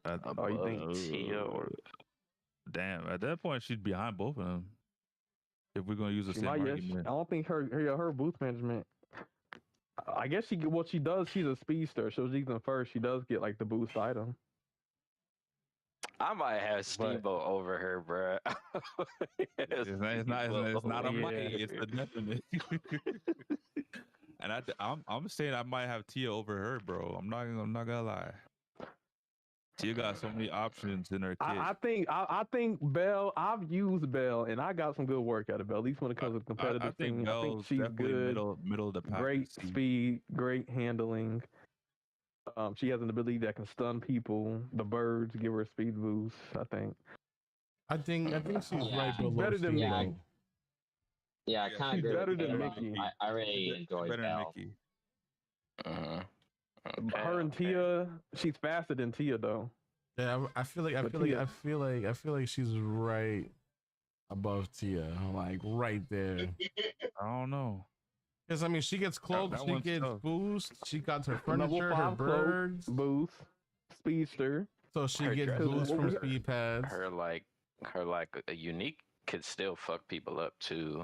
Above you think Tia or? Damn, at that point she's behind both of them. If we're gonna use the same argument. I don't think her boost management. I guess what she does. She's a speedster, so she's in first. She does get like the boost item. I might have Steamboat over her, bro. It's not a might. It's a definite. And I'm saying I might have Tia over her, bro. I'm not gonna lie. Tia got so many options in her kit. I think Belle. I've used Belle, and I got some good work out of Belle. At least when it comes to competitive things, I think she's good. Middle of the pack. Great speed, great handling. She has an ability that can stun people. The birds give her a speed boost. I think she's right below. Better than me. Yeah, I kind of agree. Better than Mickey. I really enjoyed Belle. Her and Tia, she's faster than Tia though. Yeah, I feel like she's right above Tia, like right there. I don't know. Because I mean, she gets cloak, she gets boost, she got her furniture, her birds, boost, speedster. So she gets boost from speed pads. Her a unique could still fuck people up too.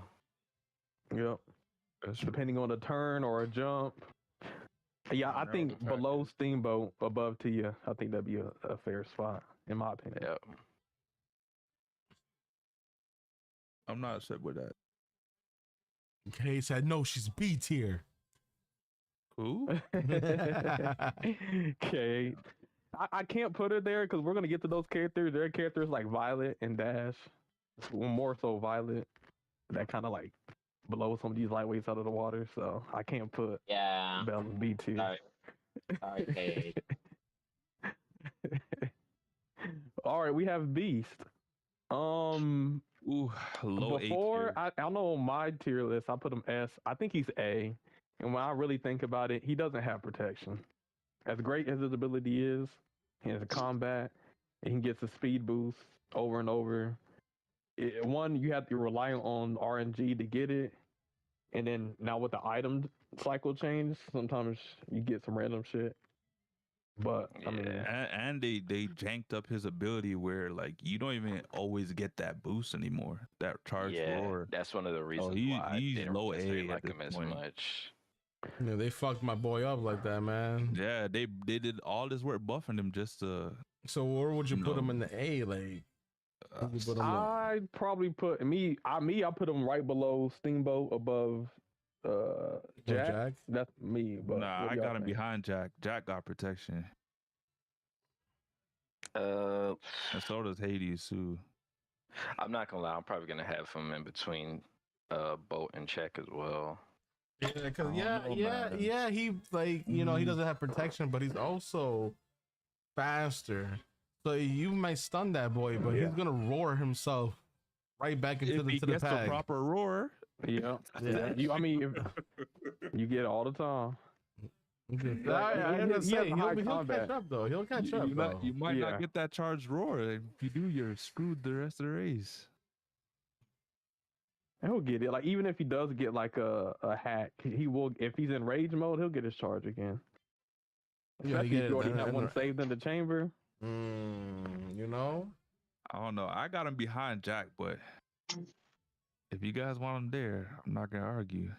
Yep. Depending on a turn or a jump. Yeah, I think below Steamboat, above Tia. I think that'd be a fair spot, in my opinion. Yep. I'm not upset with that. Okay, he said no, she's B tier. Who? Okay. I can't put her there because we're gonna get to those characters. There are characters like Violet and Dash, more so Violet, that kind of like blow some of these lightweights out of the water. So I can't put Yeah. Belle in B tier. Okay. All right, we have Beast. Ooh, low Before A tier. I know on my tier list, I put him S. I think he's A. And when I really think about it, he doesn't have protection. As great as his ability is, he has a combat, and he gets a speed boost over and over. One, you have to rely on RNG to get it. And then now with the item cycle change, sometimes you get some random shit. But I mean, And they janked up his ability where like you don't even always get that boost anymore. That charge roar. That's one of the reasons why he's they don't low necessarily A like at him this as point. much. Yeah, they fucked my boy up like that, man. Yeah, they did all this work buffing him just to. So where would you put him in the A? Like, where'd you put him in? I'd probably put me. I put him right below Steamboat, above Jack. That's me. But Nah, what I do y'all got him think? behind Jack. Jack got protection, Uh, and so does Hades too. I'm not gonna lie. I'm probably gonna have him in between Boat and Check as well. Yeah, because know, man. he like he doesn't have protection, but he's also faster. So you might stun that boy, but he's gonna roar himself right back into If he the gets the pack. proper roar, Yeah. Yeah. I mean, you get it all the time. I he has say a high he'll combat. catch up though. He'll catch up. you might Yeah. not get that charged roar. If you do, you're screwed the rest of the race. He'll get it. Like even if he does get like a hack, he will. If he's in rage mode, he'll get his charge again. Especially if you already have one saved in the chamber. You know. I don't know. I got him behind Jack, but if you guys want him there, I'm not gonna argue.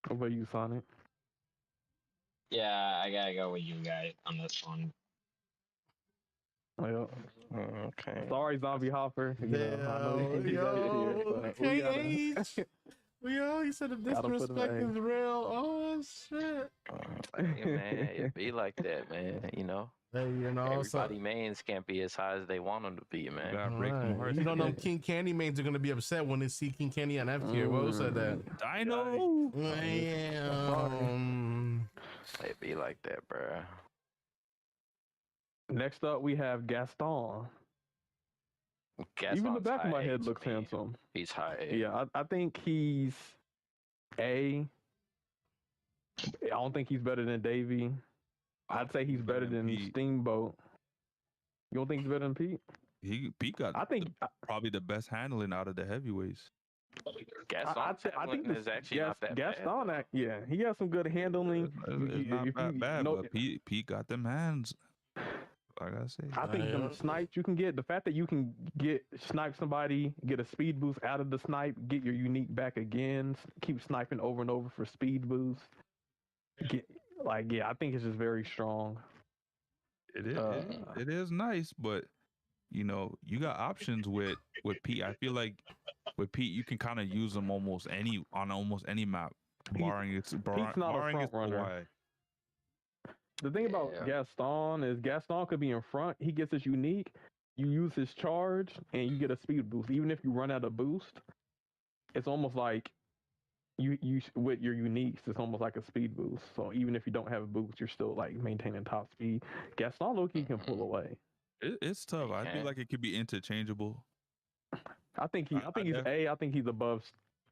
What about you, Sonic? Yeah, I gotta go with you guys on this one. Well, Okay. sorry, Zombie Hopper. You know, I know you can do that here, but we gotta- You said the Gotta put him disrespect A. is real. Oh shit. Hey, man, it be like that, man. You know, Hey, everybody mains can't be as high as they want them to be, man. Gotta break some hearts. You don't know King Candy mains are gonna be upset when they see King Candy on F tier. Who said that? I know. Damn. It be like that, bruh. Next up, we have Gaston. Even the Gaston's back of my high head to looks me. handsome. He's high. Yeah, I think he's A. I don't think he's better than Davey. I'd say he's better than Pete. Steamboat. You don't think he's better than Pete? Pete got I think probably the best handling out of the heavyweights. Gaston's I think is actually not that Gaston, bad. Yeah, he has some good handling. It's not If that you bad, know- but Pete got them hands. I gotta say. I think them snipes you can get, the fact that you can snipe somebody, get a speed boost out of the snipe, get your unique back again, keep sniping over and over for speed boost. I think it's just very strong. It is. It is nice, but you you got options with Pete. I feel like with Pete, you can kind of use him on almost any map, barring it's Pete's not a front runner. wide. The thing about Gaston is Gaston could be in front. He gets his unique. You use his charge, and you get a speed boost. Even if you run out of boost, it's almost like you with your uniques. It's almost like a speed boost. So even if you don't have a boost, you're still like maintaining top speed. Gaston Loki can pull away. It's tough. I feel like it could be interchangeable. I think he's A. I think he's above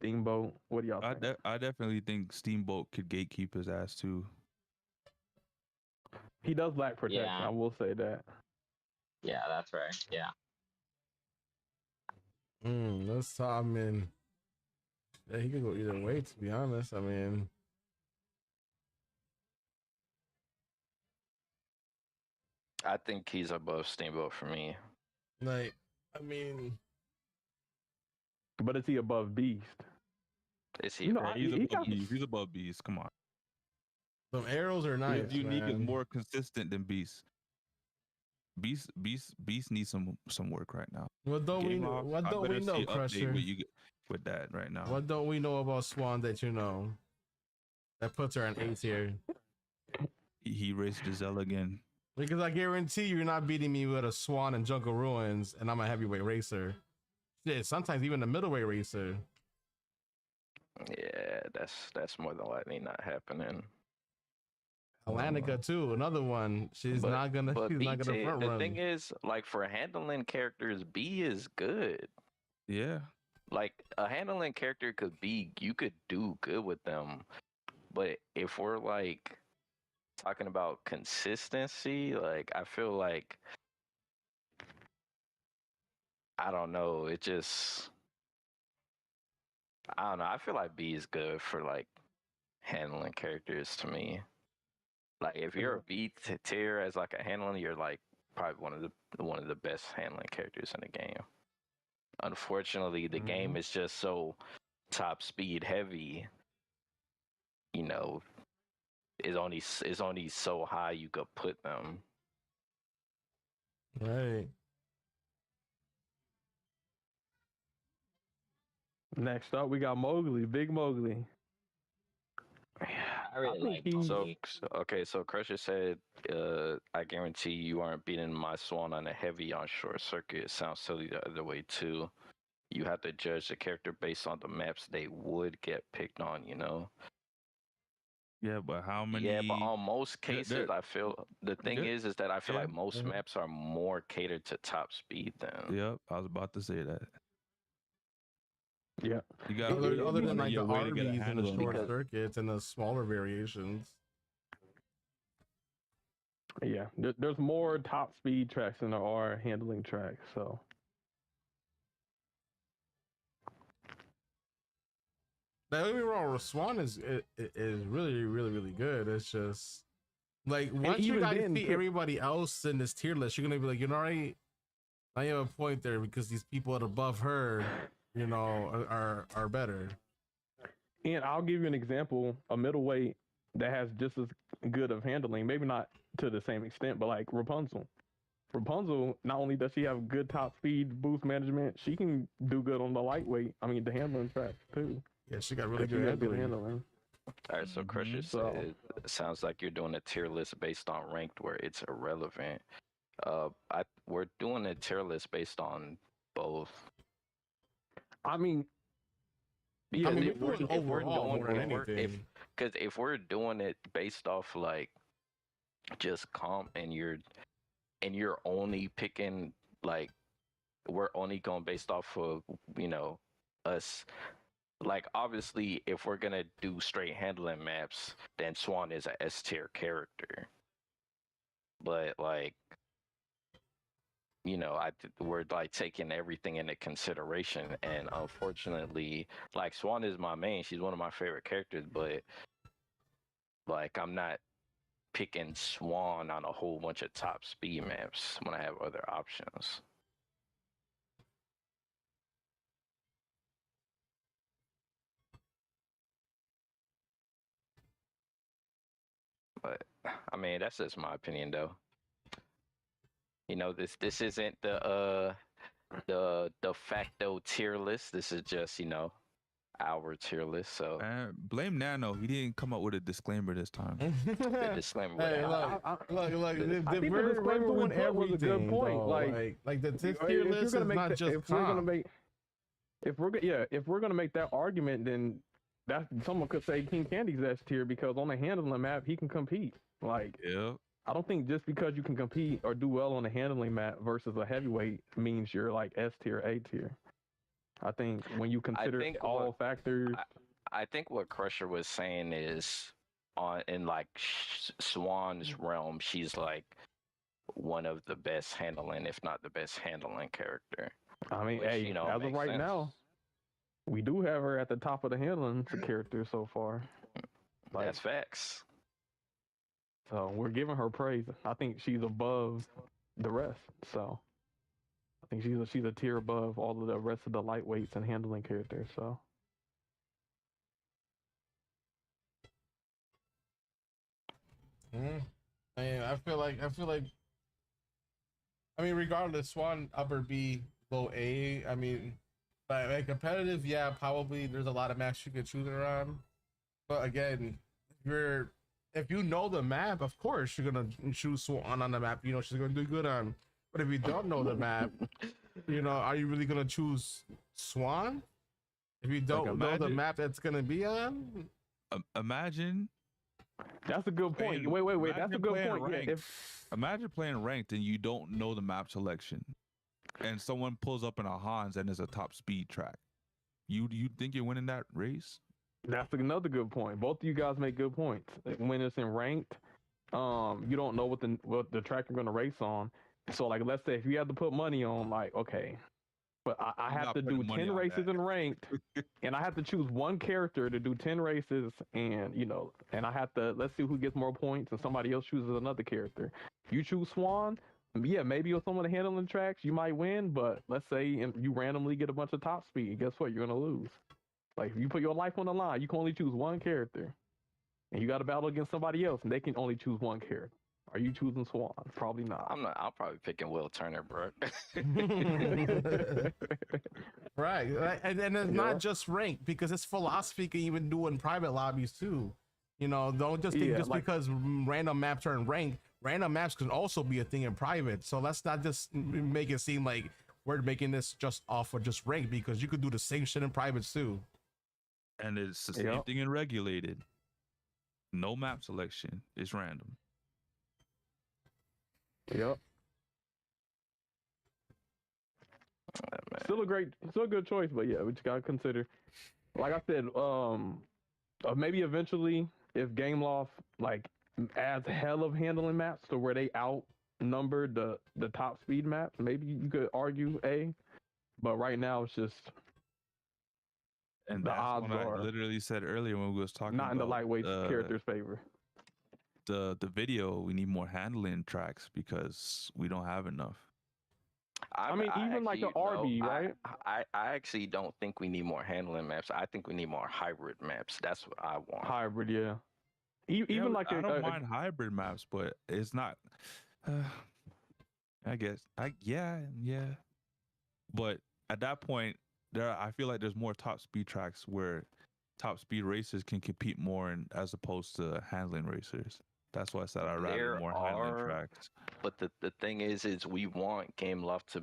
Steamboat. What do y'all think? I definitely think Steamboat could gatekeep his ass too. He does lack protection. Yeah. I will say that. Yeah, that's right. Yeah. That's I mean, yeah, he could go either way. To be honest, I mean, I think he's above Steamboat for me. like, I mean, But is he above Beast? Is he? You know, above he got- Beast? He's above Beast. Come on. some arrows are nice. His unique is man. more consistent than Beast. Beast needs some work right now. What don't we Game off, what I don't better we know, see update Crusher? what you get with that right now. What don't we know about Swan that you know? That puts her in A tier. He raced Giselle again. Because I guarantee you're not beating me with a Swan and Jungle Ruins, and I'm a heavyweight racer. Yeah, sometimes even a middleweight racer. Yeah, that's more than likely not happening. Atlantica too, another one. She's But not gonna front the run. thing is, like for handling characters, B is good. Yeah. Like a handling character could be, you could do good with them. But if we're like talking about consistency, like I feel like I don't know, I don't know. I feel like B is good for like handling characters to me. Like if you're a B tier as like a handling, you're like probably one of the best handling characters in the game. Unfortunately, the game is just so top speed heavy. You know, is only so high you could put them. Right. Next up, we got Mowgli, Big Mowgli. I really like Mowgli. So Crusher said, I guarantee you aren't beating my Swan on a heavy on short circuit. It sounds silly the other way too. You have to judge the character based on the maps they would get picked on, you know? Yeah, but how many? Yeah, but on most cases, I feel the thing is that I feel yeah, like most maps are more catered to top speed than. Yep, I was about to say that. Yeah, you got other than like the way to get a RBs and handle the on short it. circuits and the smaller variations. yeah. There's more top speed tracks than there are handling tracks. So Now, don't get me wrong, Swan is really, really, really good. It's just like once you even guys then, see everybody else in this tier list, you're gonna be like, you know, right? I have a point there because these people that above her, you know, are better. And I'll give you an example, a middleweight that has just as good of handling, maybe not to the same extent, but like Rapunzel. Rapunzel, not only does she have good top speed boost management, she can do good on the lightweight. I mean, the handling track too. Yeah, she got really She good got good handling. handling. All right, so Crusher said, it sounds like you're doing a tier list based on ranked where it's irrelevant. We're doing a tier list based on both. I mean, Yeah, I mean, if we're if we're doing it based off like just comp and you're only picking like we're only going based off of, you know, us. Like obviously if we're gonna do straight handling maps, then Swan is a S tier character. But like, you know, we're like taking everything into consideration, and unfortunately, like Swan is my main. She's one of my favorite characters, but like I'm not picking Swan on a whole bunch of top speed maps when I have other options. But I mean, that's just my opinion, though. You know, this isn't the de facto tier list. This is just, you know, our tier list. So blame Nano. He didn't come up with a disclaimer this time. the disclaimer. Hey, look, I think the disclaimer we put was a good point. Though. Like the tier list is not just if we're gonna make that argument, then that someone could say King Candy's S tier because on the handling map he can compete. Like, yeah. I don't think just because you can compete or do well on a handling map versus a heavyweight means you're like S tier, A tier. I think when you consider all factors, I think what Crusher was saying is in like Swan's realm, she's like one of the best handling, if not the best handling character. I mean, which, you know, as of right now, we do have her at the top of the handling character so far. Like, that's facts. So we're giving her praise. I think she's above the rest. So I think she's a tier above all of the rest of the lightweights and handling characters. So I feel like I mean, regardless, Swan upper B, low A. I mean, like competitive, yeah, probably there's a lot of maps you could choose around. But again, if you know the map, of course you're gonna choose Swan on the map. You know she's gonna do good on. But if you don't know the map, are you really gonna choose Swan? If you don't know the map that's gonna be on, imagine. That's a good point. Wait. That's a good point. Yeah, imagine playing ranked and you don't know the map selection, and someone pulls up in a Hans and there's a top speed track. You think you're winning that race? That's another good point. Both of you guys make good points. When it's in ranked, you don't know what the track you're going to race on. So, like, let's say if you have to put money on, like, okay, but I have to do 10 races in ranked, and I have to choose one character to do 10 races, and and I have to let's see who gets more points, and somebody else chooses another character. You choose Swan, yeah, maybe with someone handling tracks, you might win, but let's say you randomly get a bunch of top speed. Guess what? You're gonna lose. Like, if you put your life on the line, you can only choose one character, and you got to battle against somebody else, and they can only choose one character. Are you choosing Swan? Probably not. I'm not. I'm probably picking Will Turner, bro. right? And it's not just ranked, because it's philosophy can even do in private lobbies too. Don't just think because random maps are in ranked. Random maps can also be a thing in private. So let's not just make it seem like we're making this just off of just ranked, because you could do the same shit in private too. And it's the same thing in regulated. No map selection. It's random. Yep. Still a good choice, but yeah, we just gotta consider. Like I said, maybe eventually, if Gameloft like adds hell of handling maps to where they outnumber the top speed maps, maybe you could argue A. But right now, it's just and the odds are I literally said earlier when we was talking not in the lightweight character's favor. The video, we need more handling tracks because we don't have enough. I mean, even like the RB, right? I actually don't think we need more handling maps. I think we need more hybrid maps. That's what I want. Hybrid, yeah. Even like I don't mind hybrid maps, but it's not. I guess yeah. But at that point, I feel like there's more top speed tracks where top speed racers can compete more as opposed to handling racers. That's why I said I'd rather more handling tracks. But the thing is we want Gameloft to,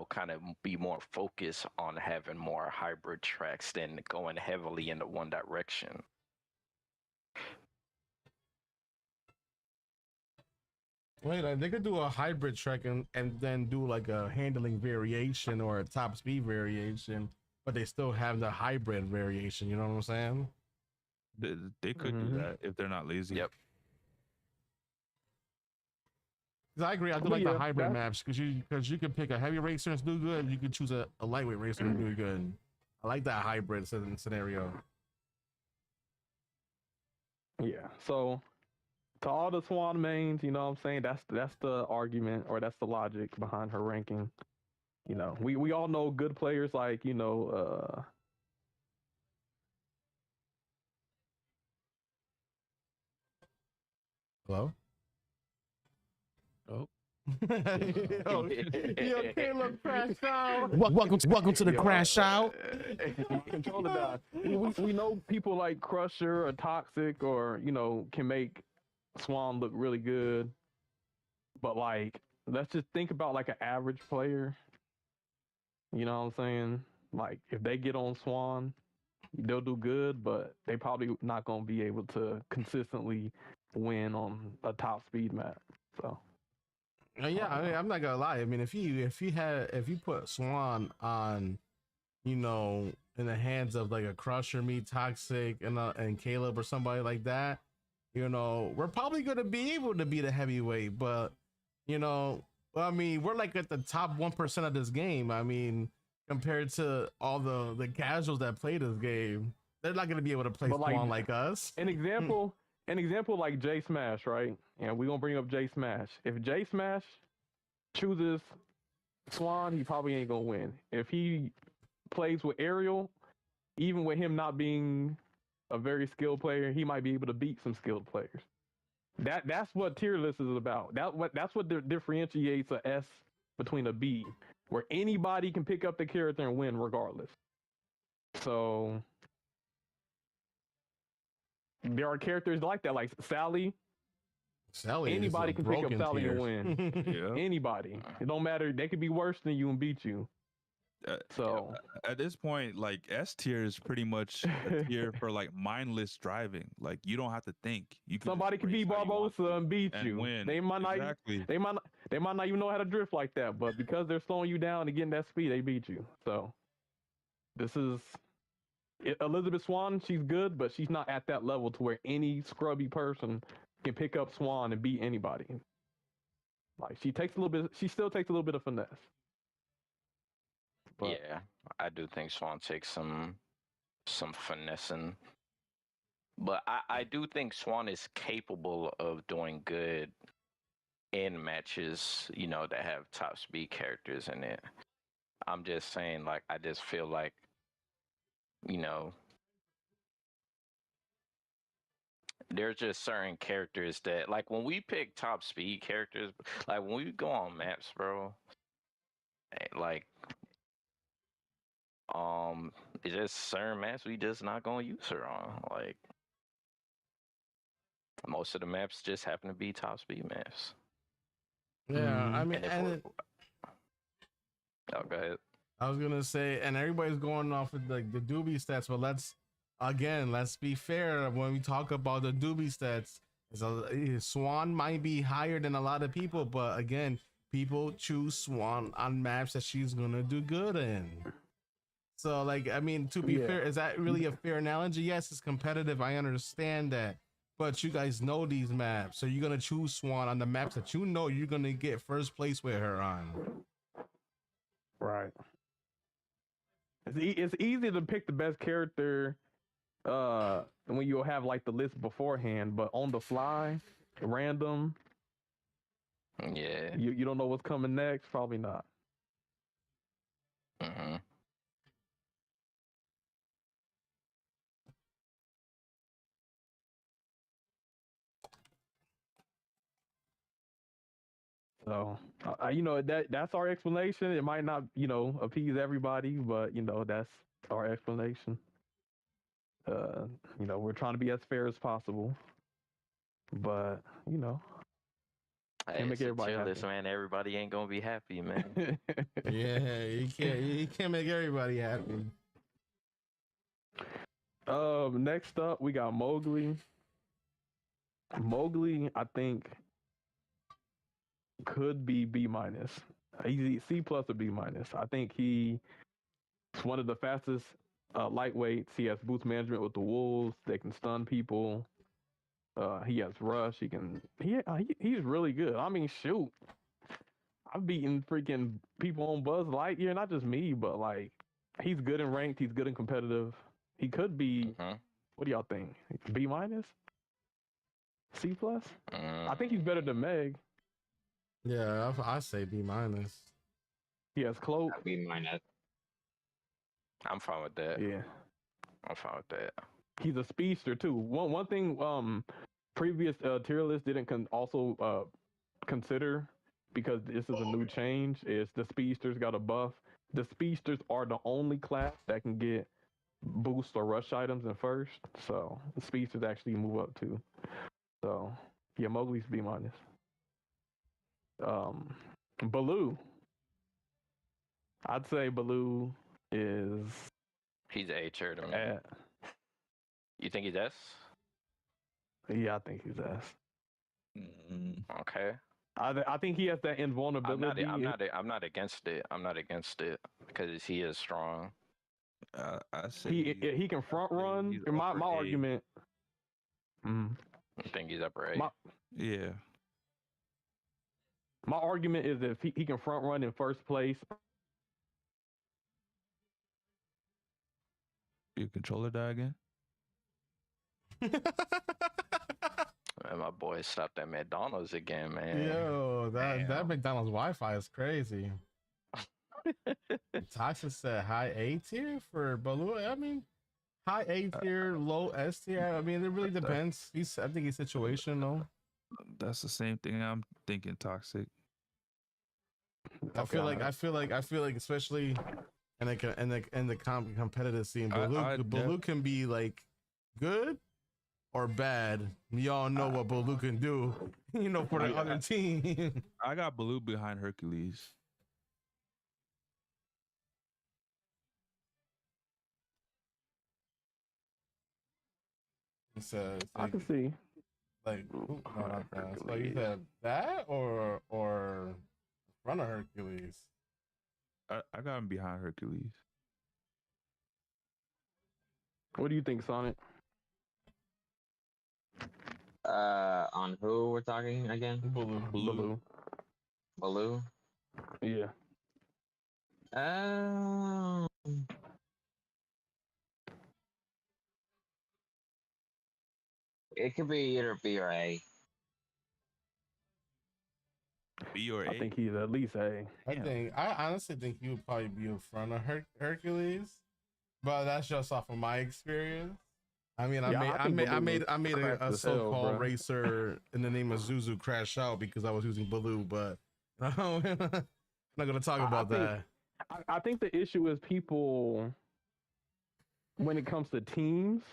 kind of be more focused on having more hybrid tracks than going heavily into one direction. Wait, they could do a hybrid track and then do like a handling variation or a top speed variation, but they still have the hybrid variation. You know what I'm saying? They could do that if they're not lazy. Yep. I agree. I do like the hybrid maps because you can pick a heavy racer and do good. You can choose a lightweight racer and do good. I like that hybrid scenario. Yeah. So to all the Swan mains, you know what I'm saying? That's the argument, or that's the logic behind her ranking. We all know good players like, Hello? Oh. yo, Caleb, Crashout. Welcome to the Crashout. Control the dot. We know people like Crusher or Toxic or, can make Swan look really good. But like, let's just think about like an average player. You know what I'm saying? Like, if they get on Swan, they'll do good, but they probably not going to be able to consistently win on a top speed map. So yeah, I mean, I'm not gonna lie. I mean, if you put Swan on, in the hands of like a Crusher, me, Toxic, and Caleb or somebody like that, we're probably gonna be able to beat a heavyweight. But I mean, we're like at the top 1% of this game. I mean, compared to all the casuals that play this game, they're not gonna be able to play Swan like us. An example like J Smash, right? And we're gonna bring up J Smash. If J Smash chooses Swan, he probably ain't gonna win. If he plays with Ariel, even with him not being a very skilled player, he might be able to beat some skilled players. That's what tier list is about. That's what differentiates a S between a B, where anybody can pick up the character and win regardless. So there are characters like that, like Sally. Sally, Anybody can pick up Sally and win. Yeah. Anybody. It don't matter. They could be worse than you and beat you. So at this point, like S tier is pretty much a tier for like mindless driving. Like you don't have to think. You can somebody could be Barbosa and beat you. Win. They might not. Exactly. They might not even know how to drift like that. But because they're slowing you down and getting that speed, they beat you. So this is Elizabeth Swan. She's good, but she's not at that level to where any scrubby person can pick up Swan and beat anybody. Like she still takes a little bit of finesse. But, yeah, I do think Swan takes some finessing, but I do think Swan is capable of doing good in matches, you know, that have top speed characters in it. I'm just saying, like, I just feel like, you know, there's just certain characters that, like, when we pick top speed characters, like when we go on maps, bro, like. It's just certain maps we just not gonna use her on. Like most of the maps just happen to be top speed maps. Yeah, I mean, oh, go ahead. I was gonna say, and everybody's going off of like the doobie stats, but let's be fair. When we talk about the doobie stats, Swan might be higher than a lot of people, but again, people choose Swan on maps that she's gonna do good in. So, like, I mean, to be fair, is that really a fair analogy? Yes, it's competitive. I understand that. But you guys know these maps. So you're going to choose Swan on the maps that you know you're going to get first place with her on. Right. It's easy to pick the best character when you have, like, the list beforehand. But on the fly, random. Yeah. You don't know what's coming next? Probably not. Mm-hmm. So, you know, that's our explanation. It might not, you know, appease everybody, but, you know, that's our explanation. You know, we're trying to be as fair as possible, but, you know, can't make everybody happy. Man, everybody ain't gonna be happy, man. Yeah, you can't make everybody happy. Next up, we got Mowgli. Mowgli, I think, could be B-. He's C+ or B-. I think he's one of the fastest lightweights. He has boost management with the wolves. They can stun people. He has rush. He's really good. I mean, shoot, I've beaten freaking people on Buzz Lightyear, not just me, but like he's good in ranked. He's good in competitive. He could be. What do y'all think? B-? C+? I think he's better than Meg. Yeah, I say B-. He has cloak. B-. I'm fine with that. Yeah, I'm fine with that. He's a speedster too. One thing previous tier list didn't also consider, because this is a new change, is the speedsters got a buff. The speedsters are the only class that can get boost or rush items in first, so the speedsters actually move up too. So yeah, Mowgli's B-. Baloo, I'd say Baloo is. He's A tier to me. You think he's S? Yeah, I think he's S. Okay. I think he has that invulnerability. I'm not against it. I'm not against it because he is strong. I say he can front run. My argument. I think he's upper A. Yeah. My argument is if he can front run in first place. Your controller die again? Man, my boy stopped at McDonald's again, man. Yo, that McDonald's Wi-Fi is crazy. Toxic said high A tier for Baloo. I mean, high A tier, low S tier. I mean, it really depends. I think he's situational. That's the same thing I'm thinking. Toxic. I feel like, especially in the competitive scene, Baloo can be like good or bad. We all know what Baloo can do, for the other team. I got Baloo behind Hercules. So I can see. like, no, not that. So you said that or front of Hercules? I got him behind Hercules. What do you think, Sonic? On who we're talking again? Baloo. Baloo? Yeah. It could be either B or A. B or A? I think he's at least A. I honestly think he would probably be in front of Hercules, but that's just off of my experience. I mean, I made a so-called racer in the name of Zuzu Crashout because I was using Baloo, but I'm not gonna talk about that. I think the issue is people, when it comes to teams,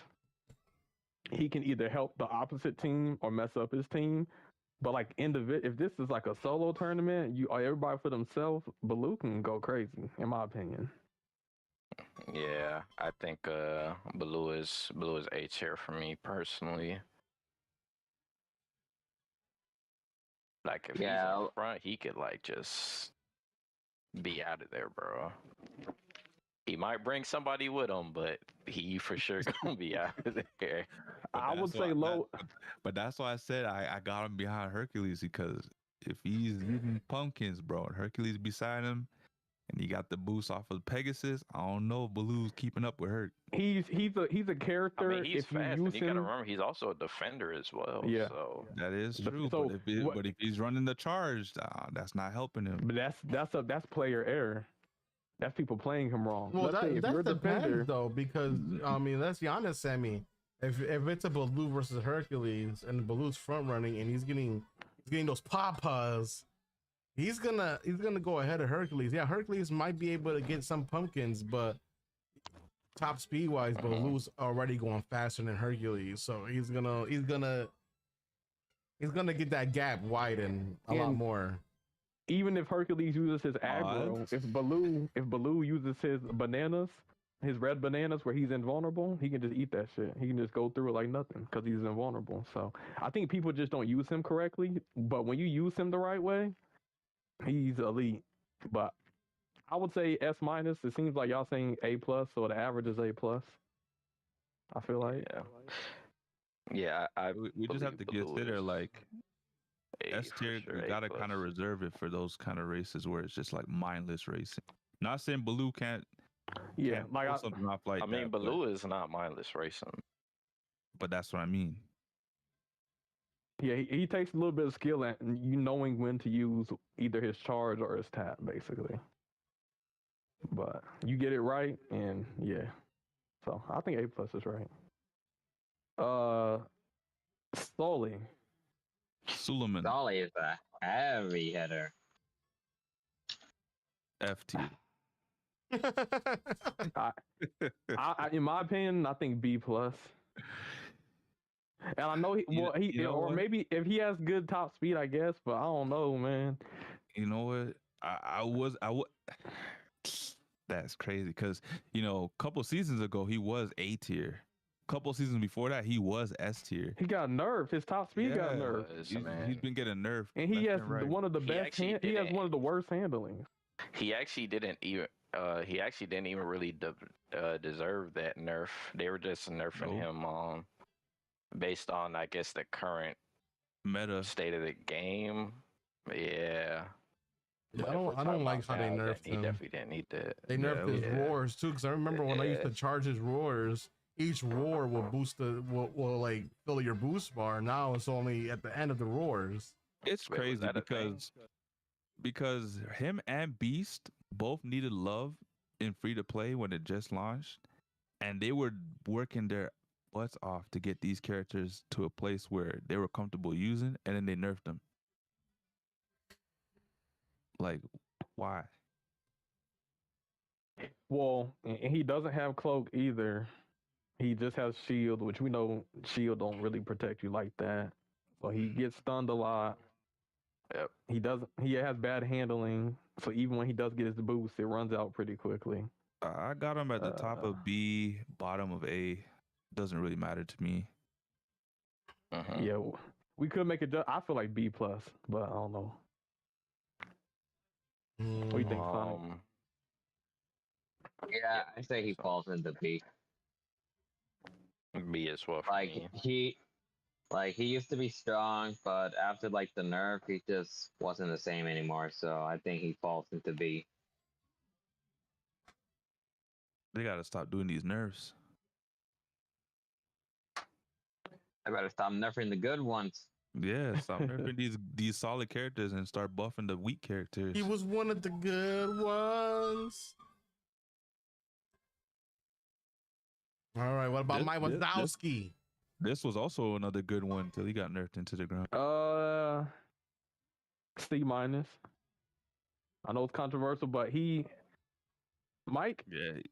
he can either help the opposite team or mess up his team. But like if this is like a solo tournament, everybody for themselves, Baloo can go crazy, in my opinion. Yeah, I think Baloo is A tier for me personally. Like if he's up front, he could like just be out of there, bro. He might bring somebody with him, but he for sure gonna be out of there. I would say low. But that's why I said I got him behind Hercules, because if he's using pumpkins, bro, and Hercules beside him, and he got the boost off of Pegasus, I don't know if Baloo's keeping up with Herc. He's a character. I mean, he's if fast, you and use you gotta him, remember he's also a defender as well. Yeah, so that is true. So but if he's running the charge, that's not helping him. But that's player error. That's people playing him wrong. Well, that's the defender though, because I mean, let's be honest, Sammy. If it's a Baloo versus Hercules and Baloo's front running and he's getting those papas, he's gonna go ahead of Hercules. Yeah, Hercules might be able to get some pumpkins, but top speed wise, Baloo's already going faster than Hercules, so he's gonna get that gap widened a lot more. Even if Hercules uses his aggro, if Baloo uses his bananas, his red bananas where he's invulnerable, he can just eat that shit. He can just go through it like nothing because he's invulnerable. So I think people just don't use him correctly. But when you use him the right way, he's elite. But I would say S-. It seems like y'all saying A+, so the average is A+. I feel like. Yeah, we just have to consider like S tier. We gotta kind of reserve it for those kind of races where it's just like mindless racing. Not saying Baloo can't. Yeah, like something off like I mean, that, Baloo is not mindless racing. But that's what I mean. Yeah, he takes a little bit of skill and you knowing when to use either his charge or his tap, basically. But you get it right, and yeah. So I think A+ is right. Sully. Suleiman. Sully is a heavy hitter. F tier. I, in my opinion, I think B+. And I know maybe if he has good top speed, I guess, but I don't know, man. You know what? I would. That's crazy because a couple seasons ago he was A tier. Couple seasons before that he was S tier. He got nerfed. His top speed got nerfed. He's been getting nerfed, and he has one of the best. He has one of the worst handlings. He actually didn't even. He actually didn't even really deserve that nerf. They were just nerfing him based on, I guess, the current meta state of the game. Yeah. I don't like how they nerfed him. He definitely didn't need that. They nerfed his roars too, because I remember when I used to charge his roars, each roar will boost will like fill your boost bar. Now it's only at the end of the roars. It's crazy because him and Beast both needed love in free to play when it just launched, and they were working their butts off to get these characters to a place where they were comfortable using, and then they nerfed them. Like, why? Well, and he doesn't have cloak either. He just has shield, which we know shield don't really protect you like that. So he gets stunned a lot. Yep. He has bad handling. So even when he does get his boost, it runs out pretty quickly. I got him at the top of B, bottom of A. Doesn't really matter to me. Yeah, we could make it. I feel like B plus, but I don't know. What do you think, Sonic? Yeah, I say he falls into B. B as well for Like me. he used to be strong, but after like the nerf, he just wasn't the same anymore. So I think he falls into B. They gotta stop doing these nerfs. I better stop nerfing the good ones. Yeah, stop nerfing these solid characters and start buffing the weak characters. He was one of the good ones. All right, what about Mike Wazowski? This was also another good one until he got nerfed into the ground. C minus. I know it's controversial, but Mike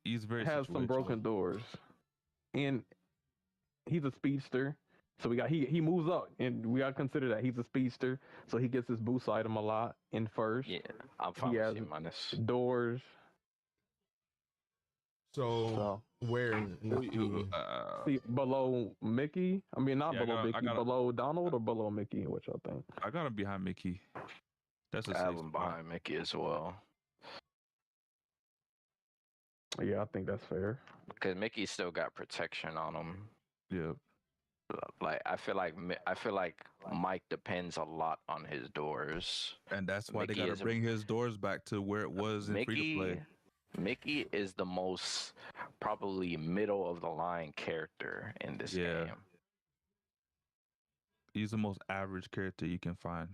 he's very has some broken doors, and he's a speedster. So he moves up, and we gotta consider that he's a speedster. So he gets his boost item a lot in first. Yeah, I'm fine He with has C minus. doors. So where in the See, below Mickey? I mean, not below Mickey, below Donald or below Mickey? What y'all think? I got him behind Mickey. That's a I have safe him spot. behind Mickey as well. Yeah, I think that's fair. Because Mickey still got protection on him. Yep. Like I feel like Mike depends a lot on his doors, and that's why Mickey they gotta bring his doors back to where it was in free to play. Mickey is the most probably middle of the line character in this game. He's the most average character you can find.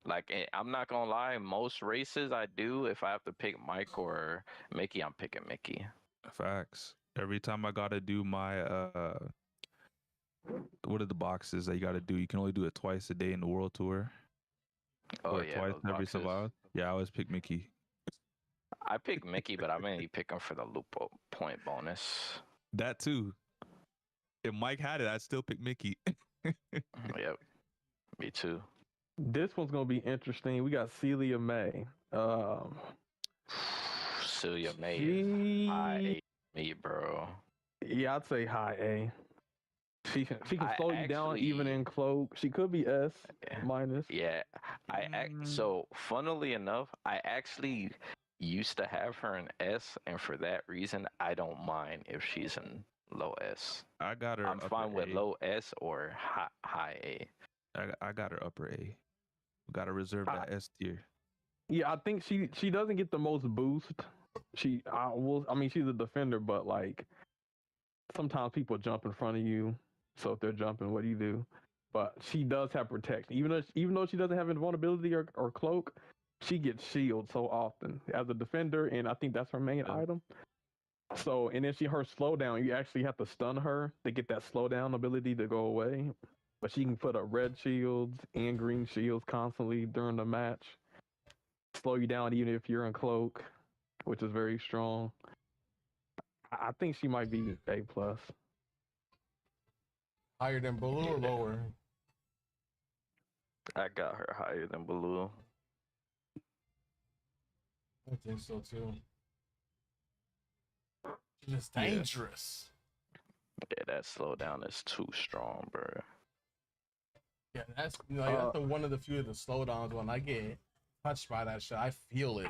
Like, I'm not gonna lie, most races I do, if I have to pick Mike or Mickey, I'm picking Mickey. Facts. Every time I gotta do my what are the boxes that you gotta do? You can only do it twice a day in the world tour. Oh or yeah, twice those every boxes. so while. Yeah, I always pick Mickey. I pick Mickey, but I mainly pick him for the loop point bonus. That too. If Mike had it, I'd still pick Mickey. Yep. Me too. This one's gonna be interesting. We got Celia May. Celia May is high A, me, bro. Yeah, I'd say high A. She can slow you down even in cloak. She could be S minus. Yeah, so funnily enough, I actually used to have her in S, and for that reason, I don't mind if she's in low S. I got her. I'm fine with low S or high A. I got her upper A. We gotta reserve that S tier. Yeah, I think she doesn't get the most boost. She's a defender, but like sometimes people jump in front of you. So if they're jumping, what do you do? But she does have protection. Even though she doesn't have invulnerability or cloak, she gets shield so often as a defender, and I think that's her main item. So, and then her slowdown, you actually have to stun her to get that slowdown ability to go away. But she can put up red shields and green shields constantly during the match. Slow you down even if you're in cloak, which is very strong. I think she might be A plus. Higher than Baloo or lower? I got her higher than Baloo. I think so too. She's just dangerous. Yeah, that slowdown is too strong, bro. Yeah, that's that's one of the few of the slowdowns when I get touched by that shit. I feel it.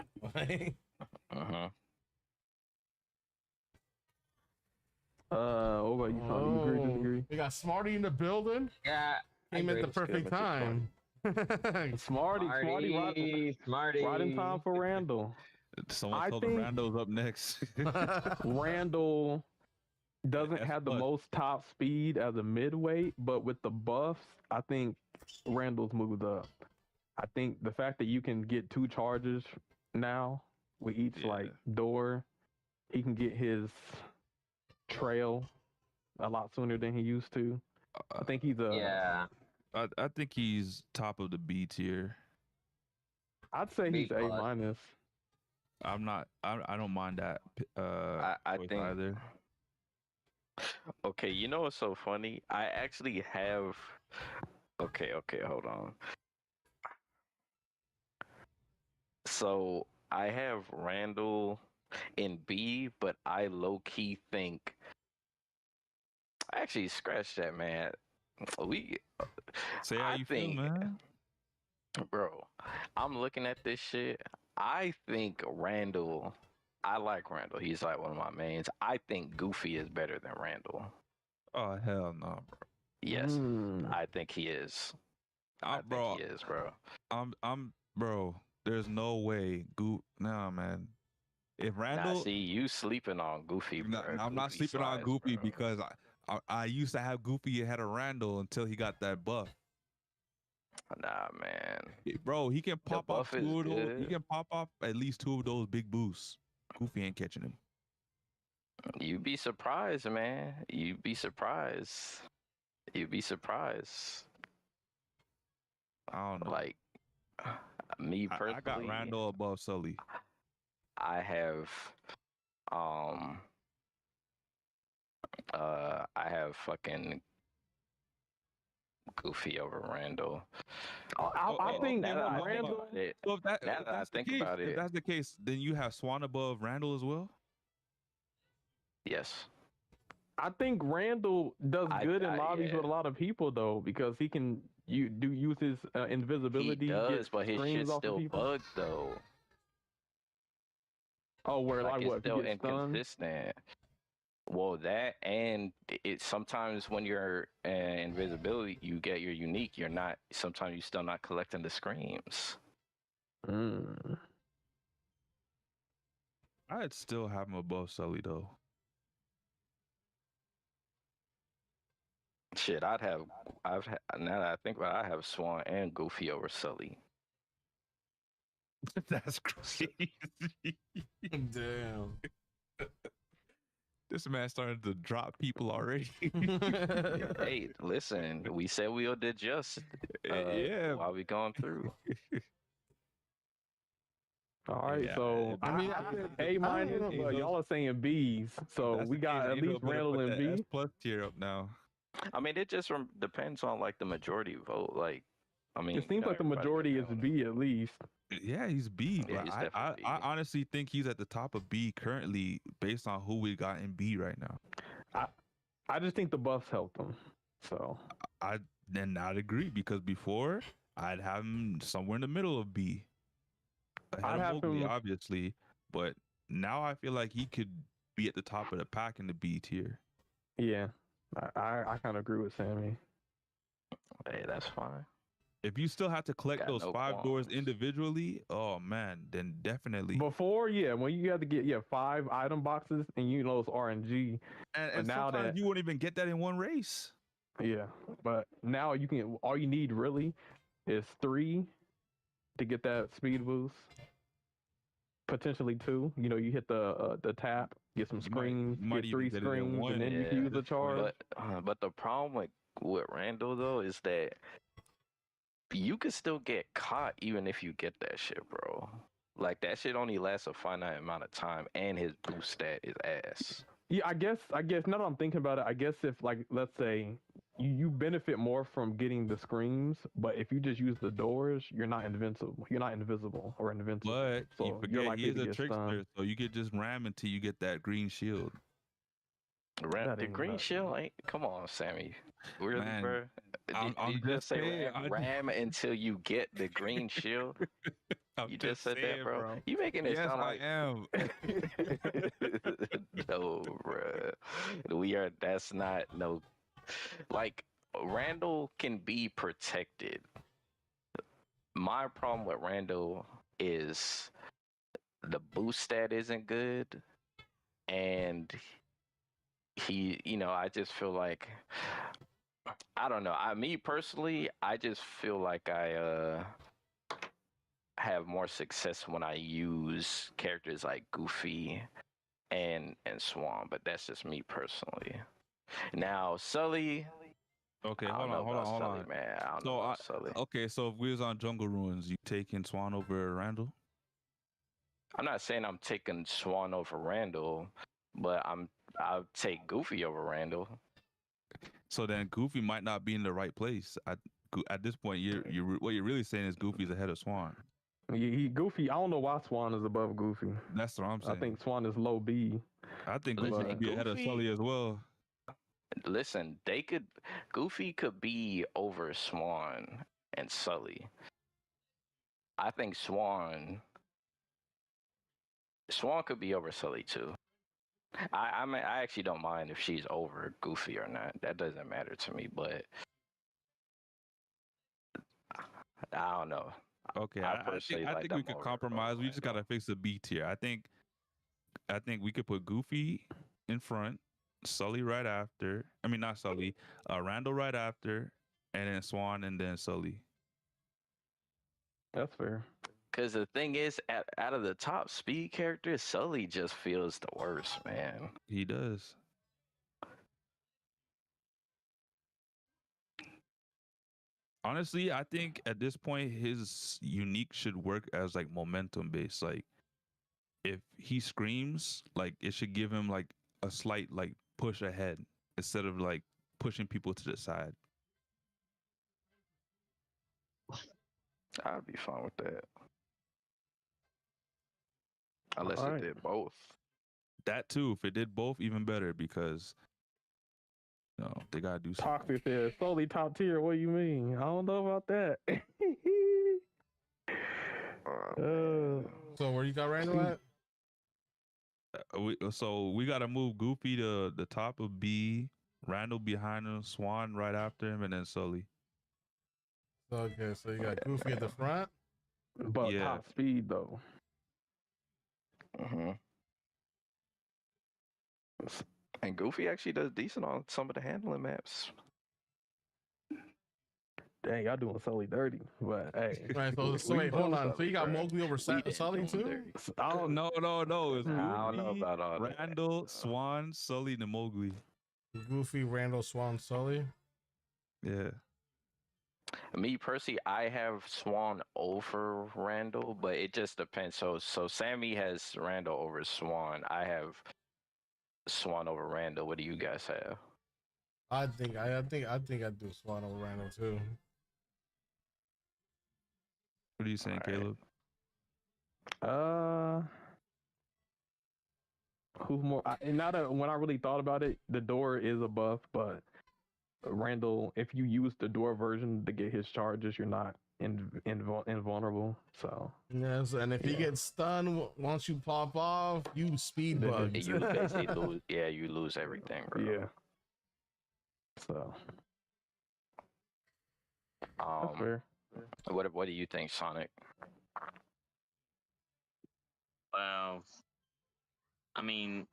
What about you? You agree, disagree? We got Smarty in the building. Yeah. Came at the perfect time. Smarty, right in time for Randall. Someone told him Randall's up next. Randall doesn't have the most top speed as a midweight, but with the buffs, I think Randall's moved up. I think the fact that you can get 2 charges now with each like door, he can get his trail a lot sooner than he used to. I think he's a. Yeah, I think he's top of the B tier. I'd say B he's A plus. minus. I'm not. I don't mind that. I choice think. either. Okay, you know what's so funny? I actually have. Okay, hold on. So I have Randall in B, but I low key think. Actually, scratch that, man. We. Say how I you think, feel, man. bro. I'm looking at this shit. I think Randall. I like Randall. He's like one of my mains. I think Goofy is better than Randall. Oh hell no, bro. Yes, Mm. I think he is. I think Bro, he is, bro. bro. There's no way. Nah, man. If Nah, Randall, see, you sleeping on Goofy, bro. I'm not Goofy sleeping on slides, Goofy bro. because I used to have Goofy ahead of Randall until he got that buff. Nah, man. Bro, he can pop off buff is two of those. He good. can pop off at least two of those big boosts. Goofy ain't catching him. You'd be surprised, man. You'd be surprised. You'd be surprised. I don't know. Like me personally, I got Randall above Sully. I have I have fucking Goofy over Randall. I think now that I think Randall. about it, So if now that I that's the think case, about if it, that's the case, then you have Swan above Randall as well. yes. I think Randall does good in lobbies yeah. with a lot of people though, because he can use his invisibility. He does, get but his screens shit's off of still people. bugged though. Oh, where like It's what? If still you get stunned? inconsistent. Well, that and it sometimes when you're invisibility, you get your unique. You're not. Sometimes you're still not collecting the screams. Mm. I'd still have him above Sully though. Shit, now that I think about it, I have Swan and Goofy over Sully. That's crazy. Damn. This man started to drop people already. Hey, listen, we said we'll adjust. Yeah. While we going through. All right, Yeah, so I mean, A minus, know. but y'all are saying B's. So That's we the got case. at Angel least better Randall put and that B. S plus tier up now. I mean, it just depends on like the majority vote. Like, I mean, It seems like the majority is B at least. Yeah, he's B, Yeah, but he's I definitely B. honestly think he's at the top of B currently based on who we got in B right now. I just think the buffs helped him. So I'd agree because before I'd have him somewhere in the middle of B. I'd have Mowgli, him obviously, but now I feel like he could be at the top of the pack in the B tier. Yeah, I kind of agree with Sammy. Hey, that's fine. If you still have to collect Got those no 5 doors qualms. individually, oh man, then definitely. Before, yeah, when you had to get 5 item boxes and you know it's RNG. And now sometimes that you won't even get that in one race. Yeah, but now you can. All you need really is 3 to get that speed boost. Potentially 2. You know, you hit the tap, get some You might- screens, you might get even 3 get it in screens, one and then you can Yeah. use the charge. But the problem with Randall though is that you could still get caught even if you get that shit, bro. Like that shit only lasts a finite amount of time, and his boost stat is ass. Yeah, I guess now that I'm thinking about it, I guess if like let's say you benefit more from getting the screens, but if you just use the doors, you're not invincible. You're not invisible or invincible. But so you you're forget likely he is to a get trickster, stunned. so you could just ram until you get that green shield. That The ain't green nothing. shield ain't. Come on, Sammy. Really, Man, bro? I'm Did you just just say saying, ram until you get the green shield? I'm You just said saying, that, bro. You making it Yes, sound I like am. no, bro. That's not no. Like Randall can be protected. My problem with Randall is the boost stat isn't good, and he, I just feel like I don't know. Me personally, I just feel like I have more success when I use characters like Goofy and Swan, but that's just me personally. Now Sully, Okay, I hold don't know on, hold on, about hold Sully, on. man. I don't know So, about Sully. okay, so if we was on Jungle Ruins, you taking Swan over Randall? I'm not saying I'm taking Swan over Randall, but I'll take Goofy over Randall. So then Goofy might not be in the right place. At this point, what you're really saying is Goofy's ahead of Swan. Goofy. I don't know why Swan is above Goofy. That's what I'm saying. I think Swan is low B. I think Listen, Goofy could be ahead of Goofy- Sully as well. Listen, Goofy could be over Swan and Sully. I think Swan could be over Sully too. I mean, I actually don't mind if she's over Goofy or not. That doesn't matter to me, but I don't know. Okay, I I personally think like we them could over compromise. We just Randall. gotta fix the B tier. I think we could put Goofy in front, Sully right after. I mean, not Sully. Randall right after, and then Swan, and then Sully. That's fair. Because the thing is, out of the top speed characters, Sully just feels the worst, man. He does. Honestly, I think at this point his unique should work as like momentum based. Like if he screams, like it should give him like a slight like push ahead instead of like pushing people to the side. I'd be fine with that. Unless All it right. did both. That too, if it did both, even better because they gotta do something. Toxic says solely top tier. What do you mean? I don't know about that. So where you got Randall at? So we gotta move Goofy to the top of B, Randall behind him, Swan right after him, and then Sully. Okay, so you got Goofy at the front. But Yeah. top speed though. Mm-hmm. And Goofy actually does decent on some of the handling maps. Dang, y'all doing Sully dirty. But hey. Right. So wait, hold on. So you got Mowgli over Sully too? I don't No. It's I don't know Goofy, about all that. Randall, Swan, Sully, and Mowgli. Goofy, Randall, Swan, Sully. Yeah. Me personally, I have Swan over Randall, but it just depends. So Sammy has Randall over Swan. I have Swan over Randall. What do you guys have? I think I'd do Swan over Randall too. What are you saying, All right. Caleb? Who's more? Now that when I really thought about it, the door is a buff, but Randall, if you use the door version to get his charges, you're not invulnerable. So yes, and if you get stunned once you pop off, you speed bug. You basically lose. Yeah, you lose everything, bro. yeah. So that's fair. What do you think, Sonic? Well, I mean,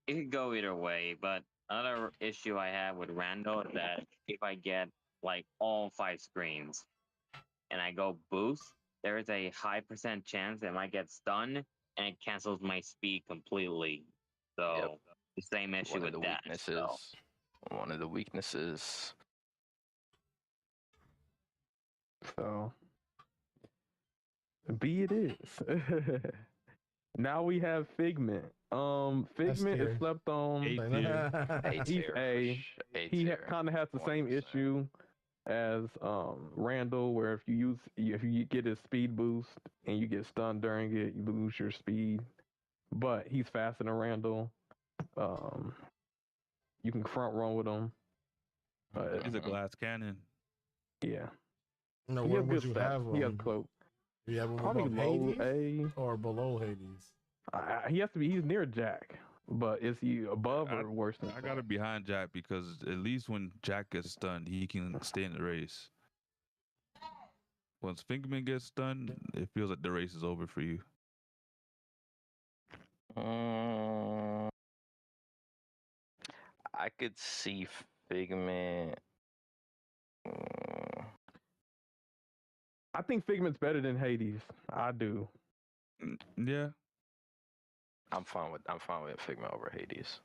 it could go either way, but another issue I have with Randall is that if I get like all 5 screens and I go boost, there is a high % chance that I might get stunned and it cancels my speed completely. So Yep. the same issue with that. One of the weaknesses. So B it is. Now we have Figment. Figment is slept on. A He's A. He kind of has the same 100%. issue as Randall, where if you get his speed boost and you get stunned during it, you lose your speed. But he's faster than Randall. You can front run with him. He's a glass cannon. Yeah. No, He where has would good you stats. have He has him? cloak. You have him Probably above low Hades A. or below Hades? He has to be. He's near Jack, but is he above or worse than? I got it behind Jack because at least when Jack gets stunned, he can stay in the race. Once Fingerman gets stunned, it feels like the race is over for you. I could see Figment. I think Figment's better than Hades. I do. Yeah. I'm fine with Figment over Hades.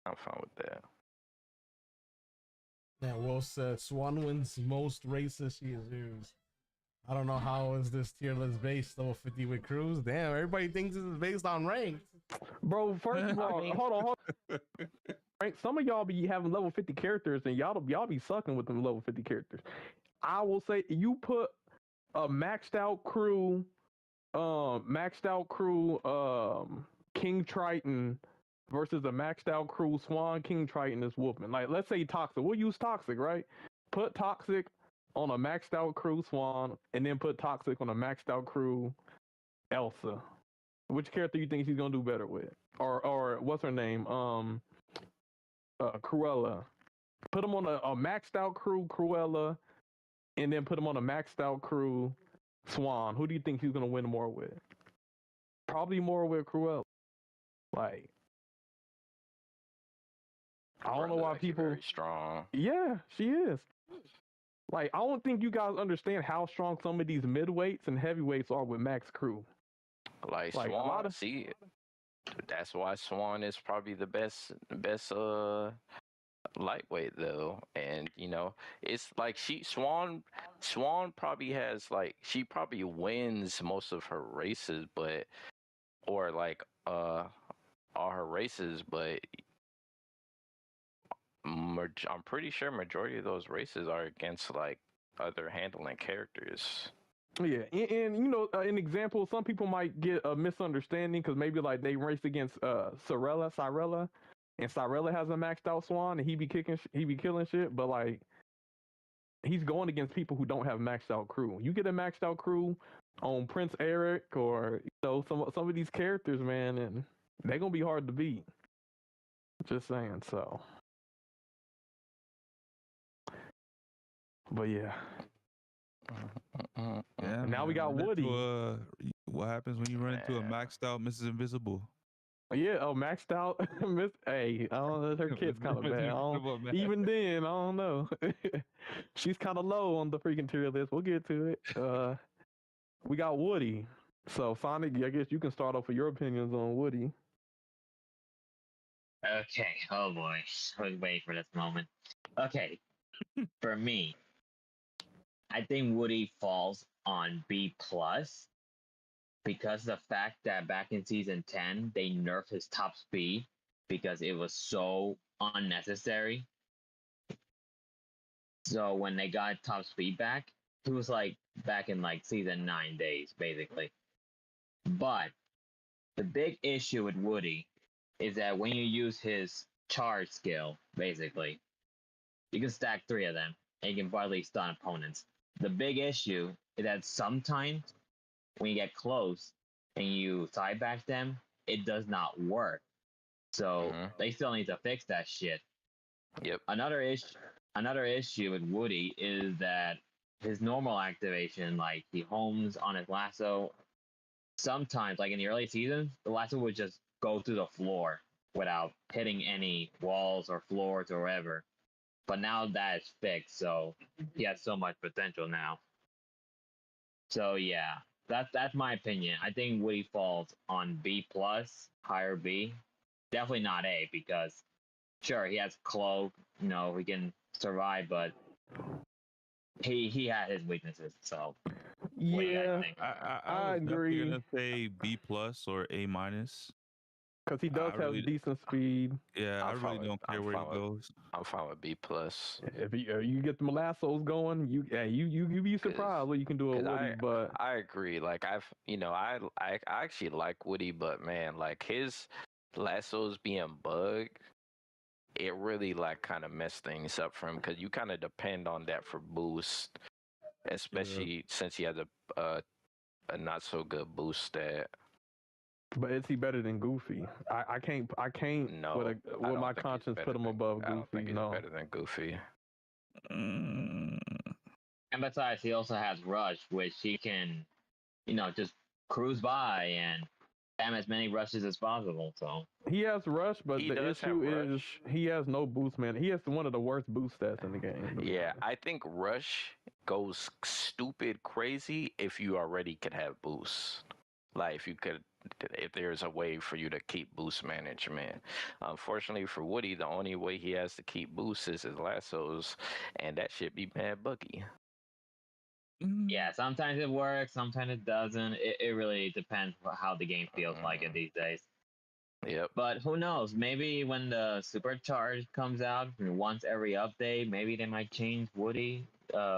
I'm fine with that. Yeah, Will said Swan wins most races she has used. I don't know how is this tier list based level 50 with Cruz. Damn, everybody thinks this is based on rank. Bro, first of all, hold on. Right, some of y'all be having level 50 characters, and y'all be sucking with them level 50 characters. I will say, you put a maxed out crew, King Triton versus a maxed out crew Swan. King Triton is whooping. Like, let's say Toxic. We'll use Toxic, right? Put Toxic on a maxed out crew Swan, and then put Toxic on a maxed out crew Elsa. Which character you think he's gonna do better with? Or what's her name? Cruella. Put him on a maxed out crew Cruella, and then put him on a maxed out crew Swan. Who do you think he's gonna win more with? Probably more with Cruella. Like, I don't know why people. Very strong. Yeah, she is. Like, I don't think you guys understand how strong some of these midweights and heavyweights are with max crew. Like Like, a Swan, lot of- see, that's why Swan is probably the best lightweight though. And you know, it's like Swan probably has like she probably wins most of her races, but or like all her races, but I'm pretty sure majority of those races are against like other handling characters. Yeah, and you know, an example, some people might get a misunderstanding because maybe like they race against Cyrella, and Cyrella has a maxed out Swan, and he be killing shit, but like he's going against people who don't have maxed out crew. You get a maxed out crew on Prince Eric or you know some of these characters, man, and they're gonna be hard to beat. Just saying, so. But yeah. Yeah, And now we man, got run Woody. into what happens when you run into a maxed out Mrs. Invisible? Yeah, maxed out. Hey, I don't know. Her kid's kind of bad. Even then, I don't know. She's kind of low on the freaking tier list. We'll get to it. We got Woody. So, Sonic, I guess you can start off with your opinions on Woody. Okay. Oh boy. I was waiting for this moment. Okay. For me, I think Woody falls on B plus because of the fact that back in season 10 they nerfed his top speed because it was so unnecessary. So when they got top speed back, it was like back in like season 9 days basically. But the big issue with Woody is that when you use his charge skill, basically, you can stack 3 of them and you can barely stun opponents. The big issue is that sometimes when you get close and you side back them, it does not work. So they still need to fix that shit. Yep. Another issue with Woody is that his normal activation, like he homes on his lasso, sometimes, like in the early seasons, the lasso would just go through the floor without hitting any walls or floors or whatever. But now that is fixed, so he has so much potential now. So yeah, that's my opinion. I think Woody falls on B plus, higher B. Definitely not A because sure he has cloak, you know, he can survive, but he had his weaknesses. So what do you guys Yeah, think? I I agree. Gonna say B plus or A minus. Because he does have really- decent speed. Yeah, I really don't care where he fine with- goes. I'm fine with B plus. If you get the lassos going, you be surprised what you can do with Woody. But I agree. Like I actually like Woody, but man, like his lassos being bugged, it really like kind of messed things up for him because you kind of depend on that for boost, especially since he has a not so good boost stat. But is he better than Goofy? I can't No, with I don't my think he's conscience better put him than- above I don't Goofy. think he's No. better than Goofy. And besides, he also has Rush, which he can, you know, just cruise by and spam as many rushes as possible. So He has rush, but He the does have issue is rush. he has no boost, man. He has one of the worst boost stats in the game. Yeah, I think Rush goes stupid crazy if you already could have boost. Like if you could if there's a way for you to keep boost management. Unfortunately for Woody, the only way he has to keep boosts is his lassos, and that shit be mad buggy. Yeah, sometimes it works, sometimes it doesn't. It really depends how the game feels like it these days. Yep. But who knows? Maybe when the supercharge comes out once every update, maybe they might change Woody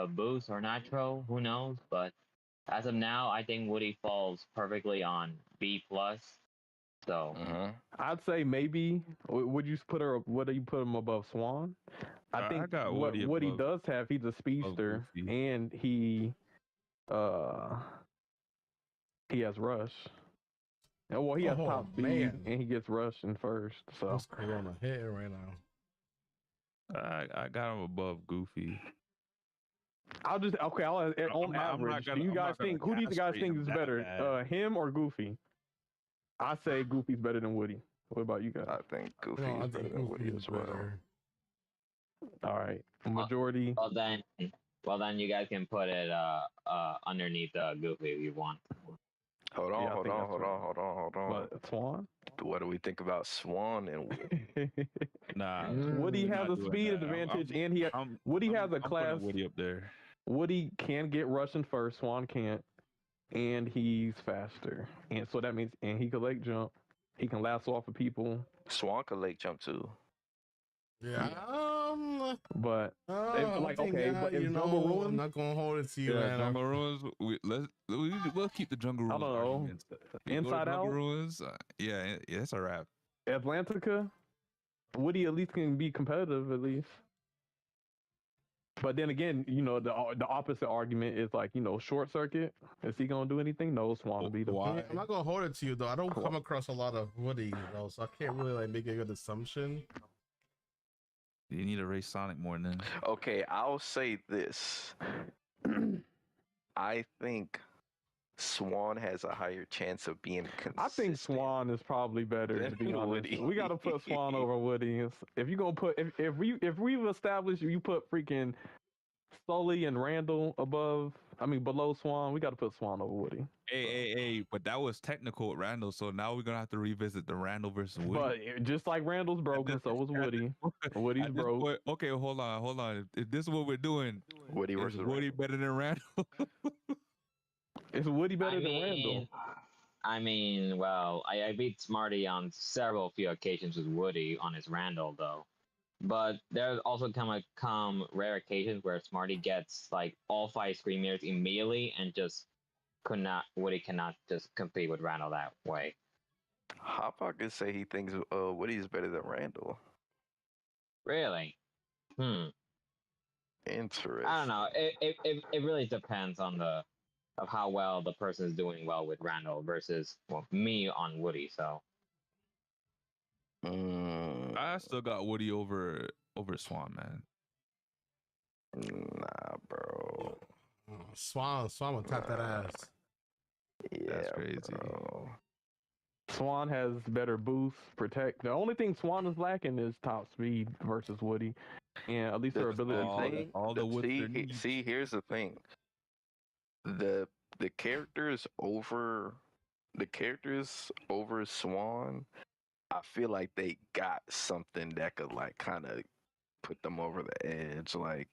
boost or nitro. Who knows? But as of now, I think Woody falls perfectly on B plus. So I'd say maybe. Would you put her? Would you put him above Swan? I think got what Woody he above- does have, he's a speedster, Goofy. and he has rush. And, well, he has top speed, man. and he gets rush in first. So What's Corona hitting right now? I got him above Goofy. I'll just on I'm not average. gonna- Do you I'm guys not gonna think who do you guys castrate think him is that better, bad. him or Goofy? I say Goofy's better than Woody. What about you guys? I think Goofy No, I is better think than Woody Goofy as is well. better. All right, majority. well then you guys can put it underneath Goofy if you want. Hold on, Yeah, I hold think on, that's hold right. on, hold on, hold on. But Swan. What do we think about Swan and Woody? Nah, Woody we're has not a doing speed that. advantage, and Woody has a I'm putting class. Woody up there. Woody can get rushing first. Swan can't, and he's faster, and so that means he can leg jump. He can lasso off of people, Swan could lake jump too. Yeah. but I think, but you if know, Jungle I'm Ruins, not gonna hold it to you, Yeah, man. Jungle Ruins. We'll keep the Jungle I Ruins. don't know. arguments. If you go to Inside Jungle Out? Ruins. Yeah, it's a wrap. Atlantica, Woody at least can be competitive at least. But then again, you know, the opposite argument is like, you know, Short Circuit. Is he gonna do anything? No, Swan will be the Why? I'm not gonna hold it to you though. I don't come across a lot of Woody though, so I can't really like make a good assumption. You need to race Sonic more than. Okay, I'll say this. I think Swan has a higher chance of being consistent. I think Swan is probably better to be Than honest. Woody. We gotta put Swan over Woody. If you gonna put if we've established you put freaking Sully and Randall below Swan, we gotta put Swan over Woody. Hey, but that was technical with Randall, so now we're gonna have to revisit the Randall versus Woody. But just like Randall's broken, so was Woody. Woody's At this broke. point- okay, hold on. If this is what we're doing, Woody is versus Woody better than Randall? Is Woody better than Randall? I mean, well, I beat Smarty on several few occasions with Woody on his Randall though. But there's also come rare occasions where Smarty gets like all 5 screen mirrors immediately and just Woody cannot just compete with Randall that way. Hop could say he thinks Woody's better than Randall. Really? Interesting. I don't know. It really depends on of how well the person is doing well with Randall versus me on Woody. So I still got Woody over Swan, man. Nah, bro. Swan will tap that ass. Yeah, That's crazy. bro. Swan has better boost, protect. The only thing Swan is lacking is top speed versus Woody, and at least her ability. See, here's the thing. The characters over Swan, I feel like they got something that could like kind of put them over the edge. Like,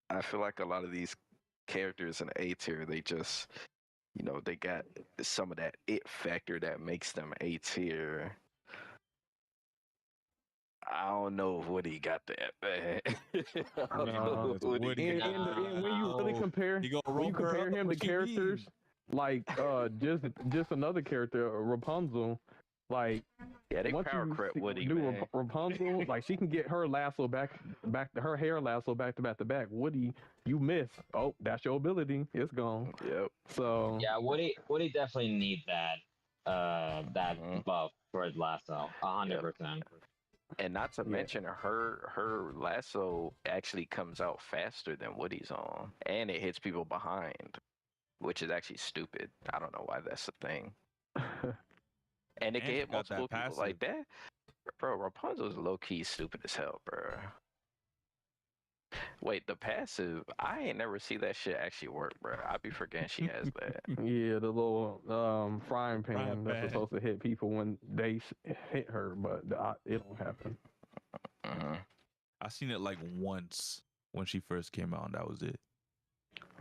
I feel like a lot of these characters in A tier, they just, you know, they got some of that it factor that makes them A tier. I don't know if Woody got that, man. I don't know if Woody And, got and when you really compare, when you compare him to characters like just another character, Rapunzel, like yeah, they once power you crep Woody, do man. Rapunzel, like she can get her lasso back her hair lasso back to back. Woody, you miss. Oh, that's your ability. It's gone. Yep. So yeah, Woody definitely need that buff for his lasso, 100%. And not to mention her lasso actually comes out faster than Woody's on, and it hits people behind, which is actually stupid. I don't know why that's a thing. And it can hit multiple people like that. Bro, Rapunzel's low key stupid as hell, bro. Wait, the passive? I ain't never see that shit actually work, bro. I be forgetting she has that. Yeah, the little frying Frying pan that's pan. supposed to hit people when they hit her, but it don't happen. I seen it like once when she first came out, and that was it.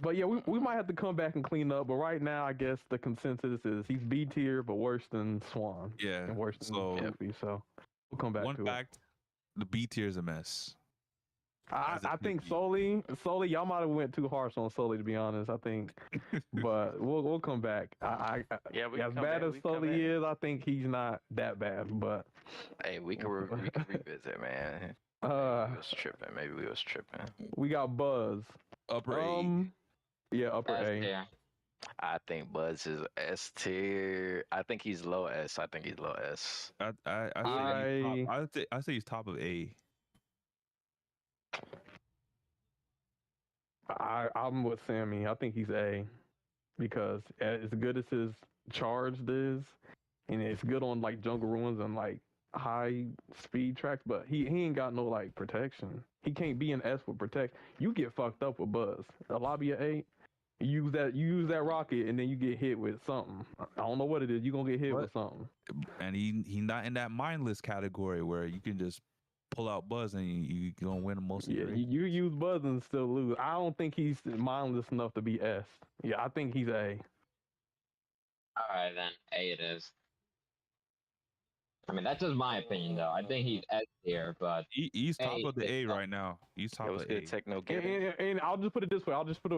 But yeah, we might have to come back and clean up. But right now, I guess the consensus is he's B tier, but worse than Swan. Yeah. And worse than So Goofy. So we'll come back one to fact: the B tier is a mess. I think Sully, y'all might have went too harsh on Sully, to be honest. I think, but we'll come back. Yeah, we as can come bad back, as we can come Sully back. is, I think he's not that bad. But Hey, we can revisit, man. We was tripping. Maybe we was tripping. we got Buzz. Upper A. Yeah, upper A. Yeah. I think Buzz is S tier. I think he's low S. I think he's low S. I say he's top of A. I'm with Sammy. I think he's A because as good as his charged is, and it's good on like jungle ruins and like high speed tracks, but he ain't got no like protection. He can't be an S with protect. You get fucked up with Buzz. A lobby of 8, you use that rocket and then you get hit with something. I don't know what it is. You gonna get hit with something. And he not in that mindless category where you can just pull out Buzz and you gonna win most of your races. You use Buzz and still lose. I don't think he's mindless enough to be S. Yeah, I think he's A. All right, then A it is. I mean, that's just my opinion, though. I think he's S tier, but He's top of the A is right now. He's top of A. Techno And I'll just put it this way.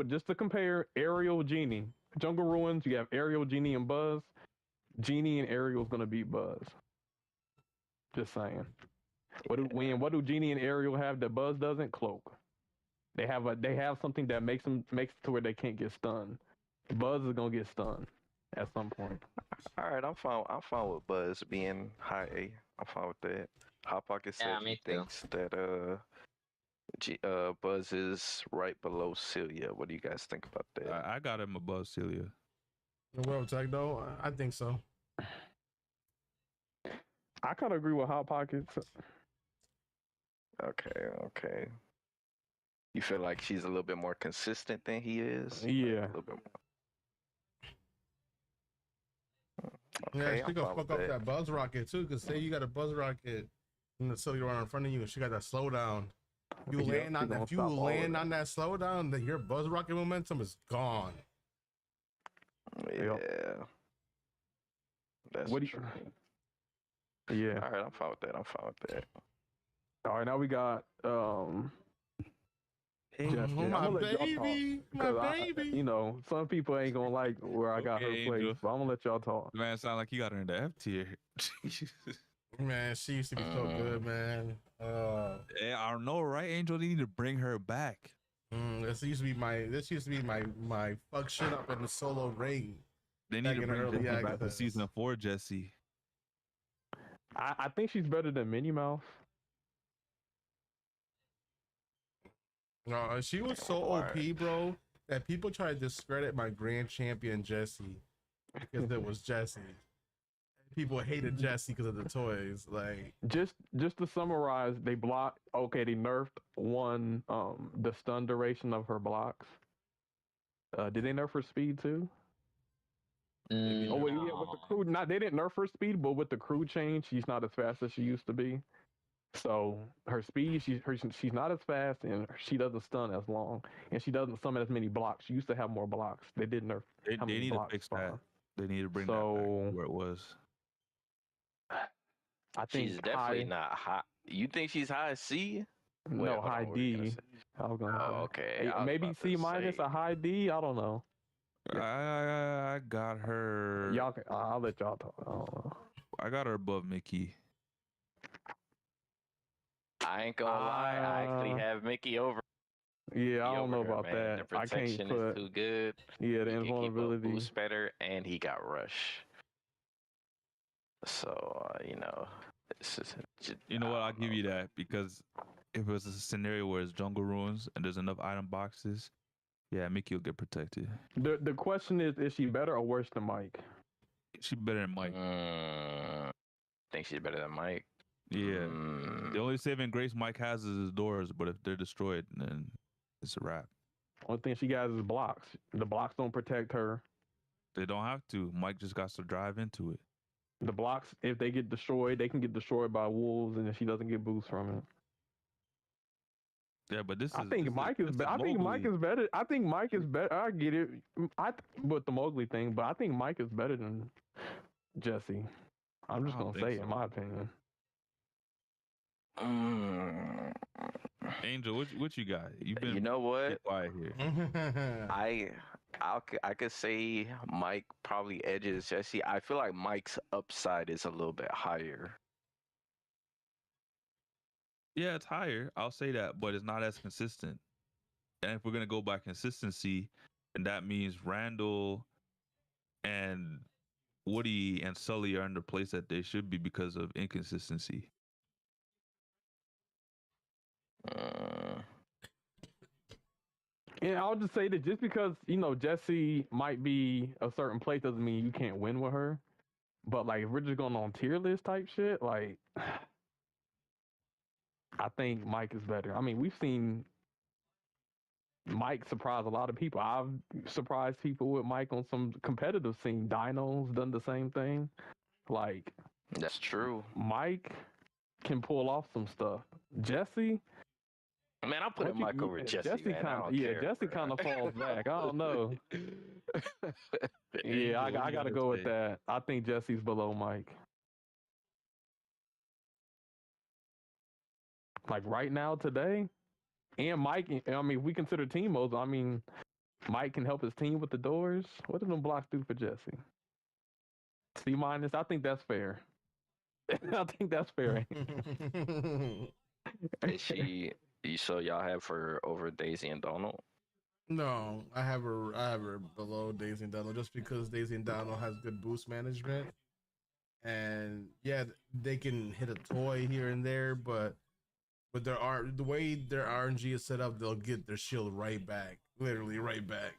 Just to compare Ariel, Genie. Jungle Ruins, you have Ariel, Genie, and Buzz. Genie and Ariel's gonna beat Buzz. Just saying. What do Genie and Ariel have that Buzz doesn't? Cloak. They have something that makes it to where they can't get stunned. Buzz is gonna get stunned at some point. All right, I'm fine with Buzz being high A. I'm fine with that. Hot Pocket said me he too. thinks that Buzz is right below Celia. What do you guys think about that? I got him above Celia. Well, Techno, I think so. I kind of agree with Hot Pockets. Okay. You feel like she's a little bit more consistent than he is? Yeah. A little bit more. Yeah, she I'm gonna fine fuck with up that buzz rocket too. Cause say you got a buzz rocket and the cellular right in front of you, and she got that slowdown. If you land on that slowdown, then your buzz rocket momentum is gone. Yeah. That's What do true. Yeah. All right, I'm fine with that. All right, now we got Jessica. Oh, I'm my gonna let y'all baby, talk, my 'cause baby. you know, some people ain't gonna like where I got her Okay, place, Angel. but I'm gonna let y'all talk. Man, sound like you got her in the F tier. Man, she used to be so good, man. Yeah, I don't know, right, Angel? They need to bring her back. This used to be my fuck shit up in the solo raid. They Back need to in the bring early Jesse back to access. season 4, Jesse. I think she's better than Minnie Mouse. No, she was so OP, bro, that people try to discredit my grand champion Jessie because it was Jessie. People hated Jessie because of the toys. Like, Just to summarize, they nerfed the stun duration of her blocks. Did they nerf her speed too? Oh wait, yeah, with the crew, they didn't nerf her speed, but with the crew change, she's not as fast as she used to be. So her speed, she's not as fast, and she doesn't stun as long, and she doesn't summon as many blocks. She used to have more blocks. They did nerf. They need to fix that. They need to bring that back to where it was. I think she's definitely not high. You think she's high C? No, Wait, hold high on, what were you gonna D. say? I was gonna say. Okay. Hey, I was maybe about to C minus, say- a high D. I don't know. I got her. Y'all, I'll let y'all talk. I don't know. I got her above Mickey. I ain't gonna lie. I actually have Mickey over. Yeah, I don't know over her, about man. that. The I can't protection put. is too good. Yeah, the He can keep up invulnerability. boost better, and he got rush. So it's just, You know what? I I'll don't give know, you bro. that because if it was a scenario where it's jungle ruins and there's enough item boxes, yeah, Mickey will get protected. The question is she better or worse than Mike? She better than Mike. Think she's better than Mike? Yeah. The only saving grace Mike has is his doors, but if they're destroyed, then it's a wrap. Only thing she got is blocks. The blocks don't protect her. They don't have to. Mike just got to drive into it. The blocks, if they get destroyed, they can get destroyed by wolves, and if she doesn't get boost from it. Yeah, but this is. I think Mike is. I think Mike is better. I think Mike is better. I get it. With the Mowgli thing, but I think Mike is better than Jesse. I'm just gonna say, in my opinion. Angel, what you got? You've been. You know what? Quiet here. I could say Mike probably edges Jesse. I feel like Mike's upside is a little bit higher. Yeah, it's higher. I'll say that, but it's not as consistent. And if we're gonna go by consistency, and that means Randall and Woody and Sully are in the place that they should be because of inconsistency. And I'll just say that just because, Jesse might be a certain place doesn't mean you can't win with her. But, like, if we're just going on tier list type shit, like, I think Mike is better. I mean, we've seen Mike surprise a lot of people. I've surprised people with Mike on some competitive scene. Dino's done the same thing. Like, that's true. Mike can pull off some stuff. Jesse... Man, I'll put Mike over Jesse. Jesse kind of falls back. I don't know. Yeah, I got to go with that. I think Jesse's below Mike. Like right now, today, and Mike. I mean, if we consider team modes, I mean, Mike can help his team with the doors. What do them blocks do for Jesse? C-. I think that's fair. I think that's fair. Is she? So y'all have her over Daisy and Donald? No, I have her below Daisy and Donald just because Daisy and Donald has good boost management, and yeah, they can hit a toy here and there, but the way their RNG is set up, they'll get their shield right back, literally right back.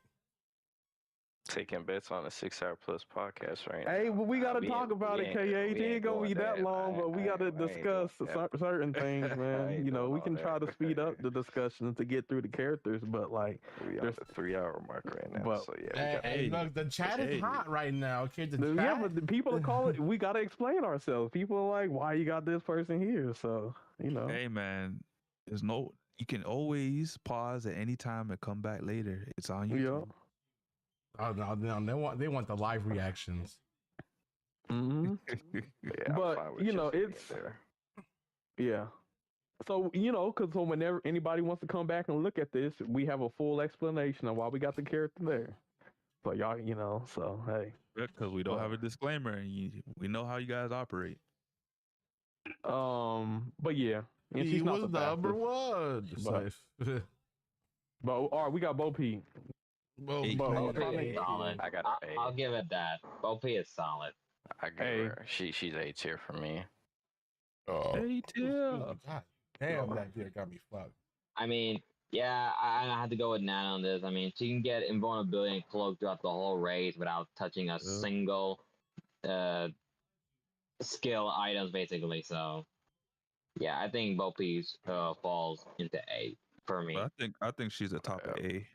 Taking bets on a 6-hour plus podcast right now. Hey, well, we got to talk about it, KH. It ain't going to be that long, but we got to discuss certain things, man. We can try to speed up the discussion to get through the characters, but like... There's a 3-hour mark right now, so yeah. Look, the chat is hot right now. Okay, yeah, but the people are calling... We got to explain ourselves. People are like, why you got this person here? So, Hey, man, you can always pause at any time and come back later. It's on YouTube. Yeah. Oh no, they want the live reactions. Mm-hmm. Yeah, but it's yeah. So because whenever anybody wants to come back and look at this, we have a full explanation of why we got the character there. So y'all, so hey. Because we don't have a disclaimer, and we know how you guys operate. But yeah, and he was the number one. But all right, we got Bo P. Bo P is solid. I'll give it that. Bo P is solid. I give her. She's A tier for me. Oh, A tier. God damn, that tier got me fucked. I mean, yeah, I had to go with Nana on this. I mean, she can get invulnerability and cloak throughout the whole race without touching a single skill items, basically. So, yeah, I think Bo P falls into A for me. I think she's a top of A.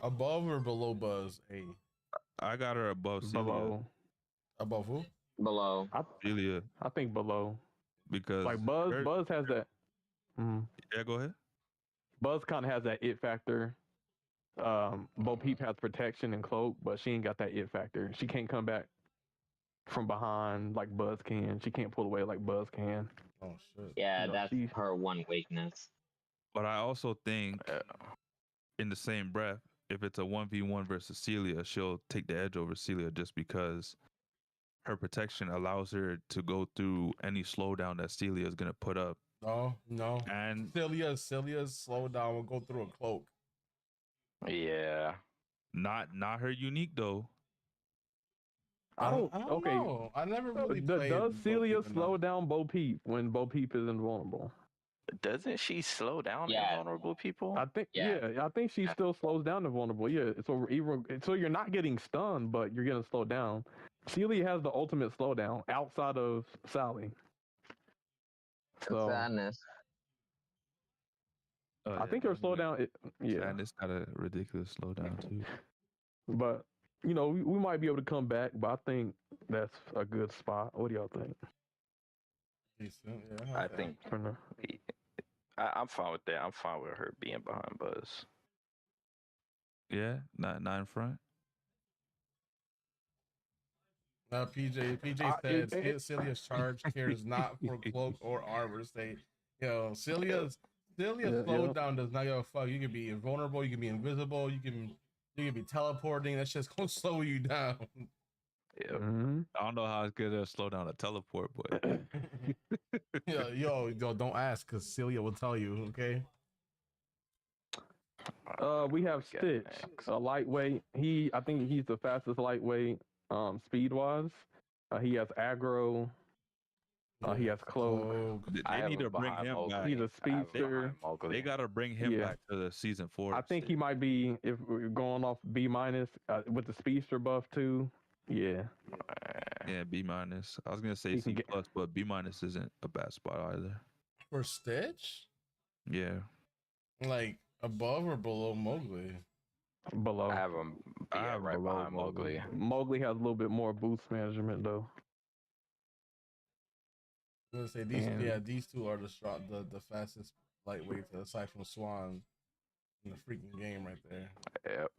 Above or below Buzz? A. I got her above Celia. Below. Above who? Below. Celia. I think below. Because like Buzz has that. Yeah, go ahead. Buzz kind of has that it factor. Bo Peep has protection and cloak, but she ain't got that it factor. She can't come back from behind like Buzz can. She can't pull away like Buzz can. Oh shit. Yeah, that's her one weakness. But I also think, in the same breath, if it's a 1v1 versus Celia, she'll take the edge over Celia just because her protection allows her to go through any slowdown that Celia is going to put up. No. And Celia's slowdown will go through a cloak. Yeah. Not her unique, though. I don't know. I never really played. Does Celia slow down Bo Peep when Bo Peep is invulnerable? Doesn't she slow down invulnerable people? I think I think she still slows down invulnerable. Yeah, so you're not getting stunned, but you're getting slowed down. Celia has the ultimate slowdown outside of Sally. So, sadness. I think her slowdown. Yeah, Sadness got a ridiculous slowdown too. but we might be able to come back. But I think that's a good spot. What do y'all think? Decent, yeah. I Okay. think For now? I'm fine with that. I'm fine with her being behind Buzz. Yeah, not in front. PJ said Celia's charge cares not for cloak or armor. Say, Celia's slowdown does not give a fuck. You can be invulnerable, you can be invisible, you can be teleporting. That's just gonna slow you down. Yeah. Mm-hmm. I don't know how it's gonna slow down a teleport, but yo, don't ask because Celia will tell you. Okay. We have Stitch, a lightweight. I think he's the fastest lightweight, speed wise. He has aggro. He has cloak. they need to bring him back. He's a speedster. They gotta bring him back to the season 4. I think he might be, if we're going off B minus with the speedster buff too. Yeah. Yeah, B minus. I was gonna say C plus, but B minus isn't a bad spot either. For Stitch? Yeah. Like above or below Mowgli? Below. I have him right behind Mowgli. Mowgli has a little bit more boost management though. I'm gonna say these two are the fastest lightweights aside from Swan in the freaking game right there. Yep.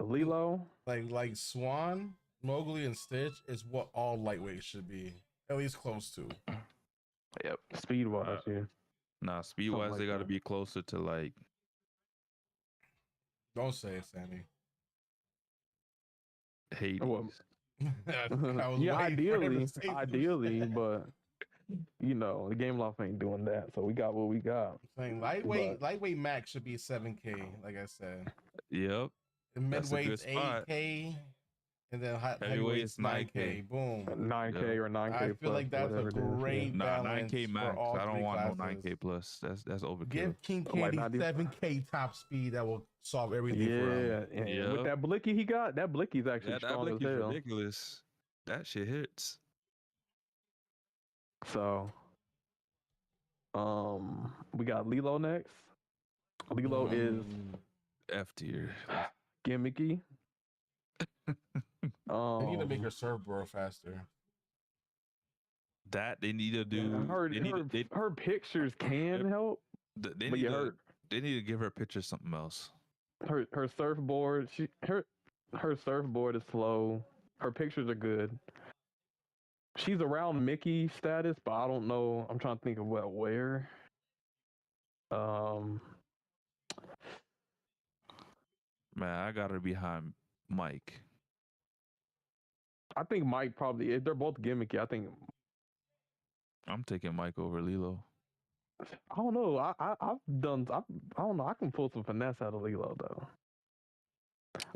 Lilo, like Swan, Mowgli, and Stitch is what all lightweights should be, at least close to. Yep. Speed wise, yeah. Nah, speed wise, like they gotta that. be closer to like. Don't say it, Sammy. Hades. Well, I was yeah, waiting for him to say ideally, but the game loft ain't doing that, so we got what we got. I'm saying lightweight max should be 7K, like I said. Yep. Midweight's 8K, and then heavyweight's 9K. Boom. 9K or 9K. I feel like that's a great balance 9K max. for all I don't three want classes. no 9K plus. That's overkill. Give King Candy 7K top speed. That will solve everything for him. Yeah. With that blicky he got, that blicky's actually strong that as blicky's hell. ridiculous. That shit hits. So, we got Lilo next. Lilo is F tier. gimmicky. They need to make her surfboard faster. That they need to do. Her pictures can help. They need to give her pictures something else. Her surfboard. Her surfboard is slow. Her pictures are good. She's around Mickey status, but I don't know. I'm trying to think of where. Man, I got her behind Mike. I think Mike probably. They're both gimmicky. I think. I'm taking Mike over Lilo. I don't know. I don't know. I can pull some finesse out of Lilo though.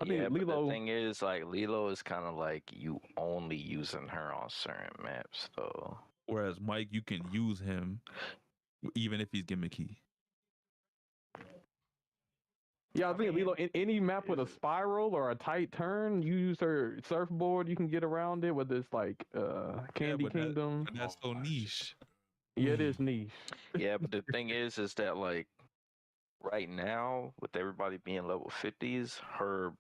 I think But Lilo. the thing is, like, Lilo is kind of like you only using her on certain maps, though. Whereas Mike, you can use him even if he's gimmicky. Yeah, I think Lilo in any map with a spiral or a tight turn, you use her surfboard, you can get around it. Whether it's like Candy Kingdom, That's so niche. Yeah, it is niche. Yeah, but the thing is that like right now with everybody being level 50s, her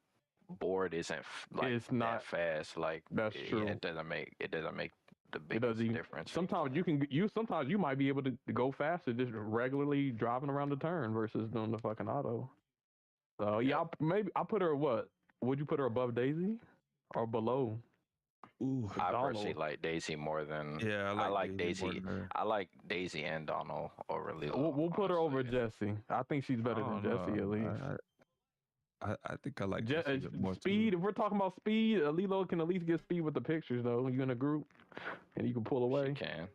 board isn't it's not that fast. Like that's true. It doesn't make the biggest difference. Sometimes sometimes you might be able to go faster just regularly driving around the turn versus doing the fucking auto. So yeah, I'll put her what? Would you put her above Daisy or below? Ooh, I personally like Daisy more than I like Daisy. I like Daisy and Donald over Lilo. We'll put her over Jessie. I think she's better than Jessie at least. I think I like Jessie more speed. too. If we're talking about speed, Lilo can at least get speed with the pictures though. You in a group and you can pull away. She can.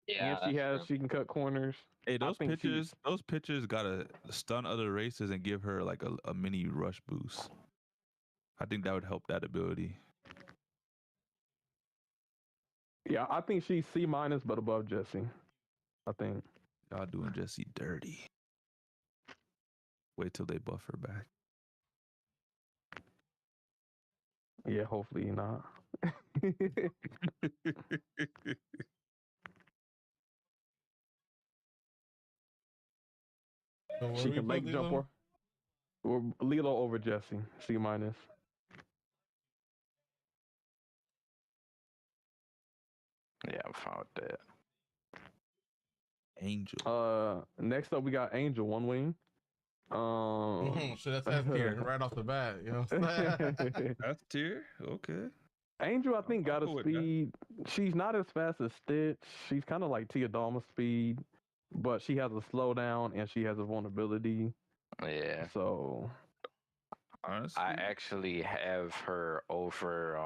Yeah, and she can cut corners. Hey, those pitchers gotta stun other races and give her like a mini rush boost. I think that would help that ability. Yeah, I think she's C minus, but above Jessie. I think. Y'all doing Jessie dirty. Wait till they buff her back. Yeah, hopefully not. Where She we can put leg jump Lilo? or Lilo over Jesse. C minus. Yeah, I'm fine with that. Angel. Next up we got Angel, one wing. So that's S tier right off the bat. You know. That's tier. Okay. Angel, I think, got a cool with that. speed. She's not as fast as Stitch. She's kind of like Teodama speed, but she has a slowdown and she has a vulnerability. Yeah. So Honestly, I actually have her over.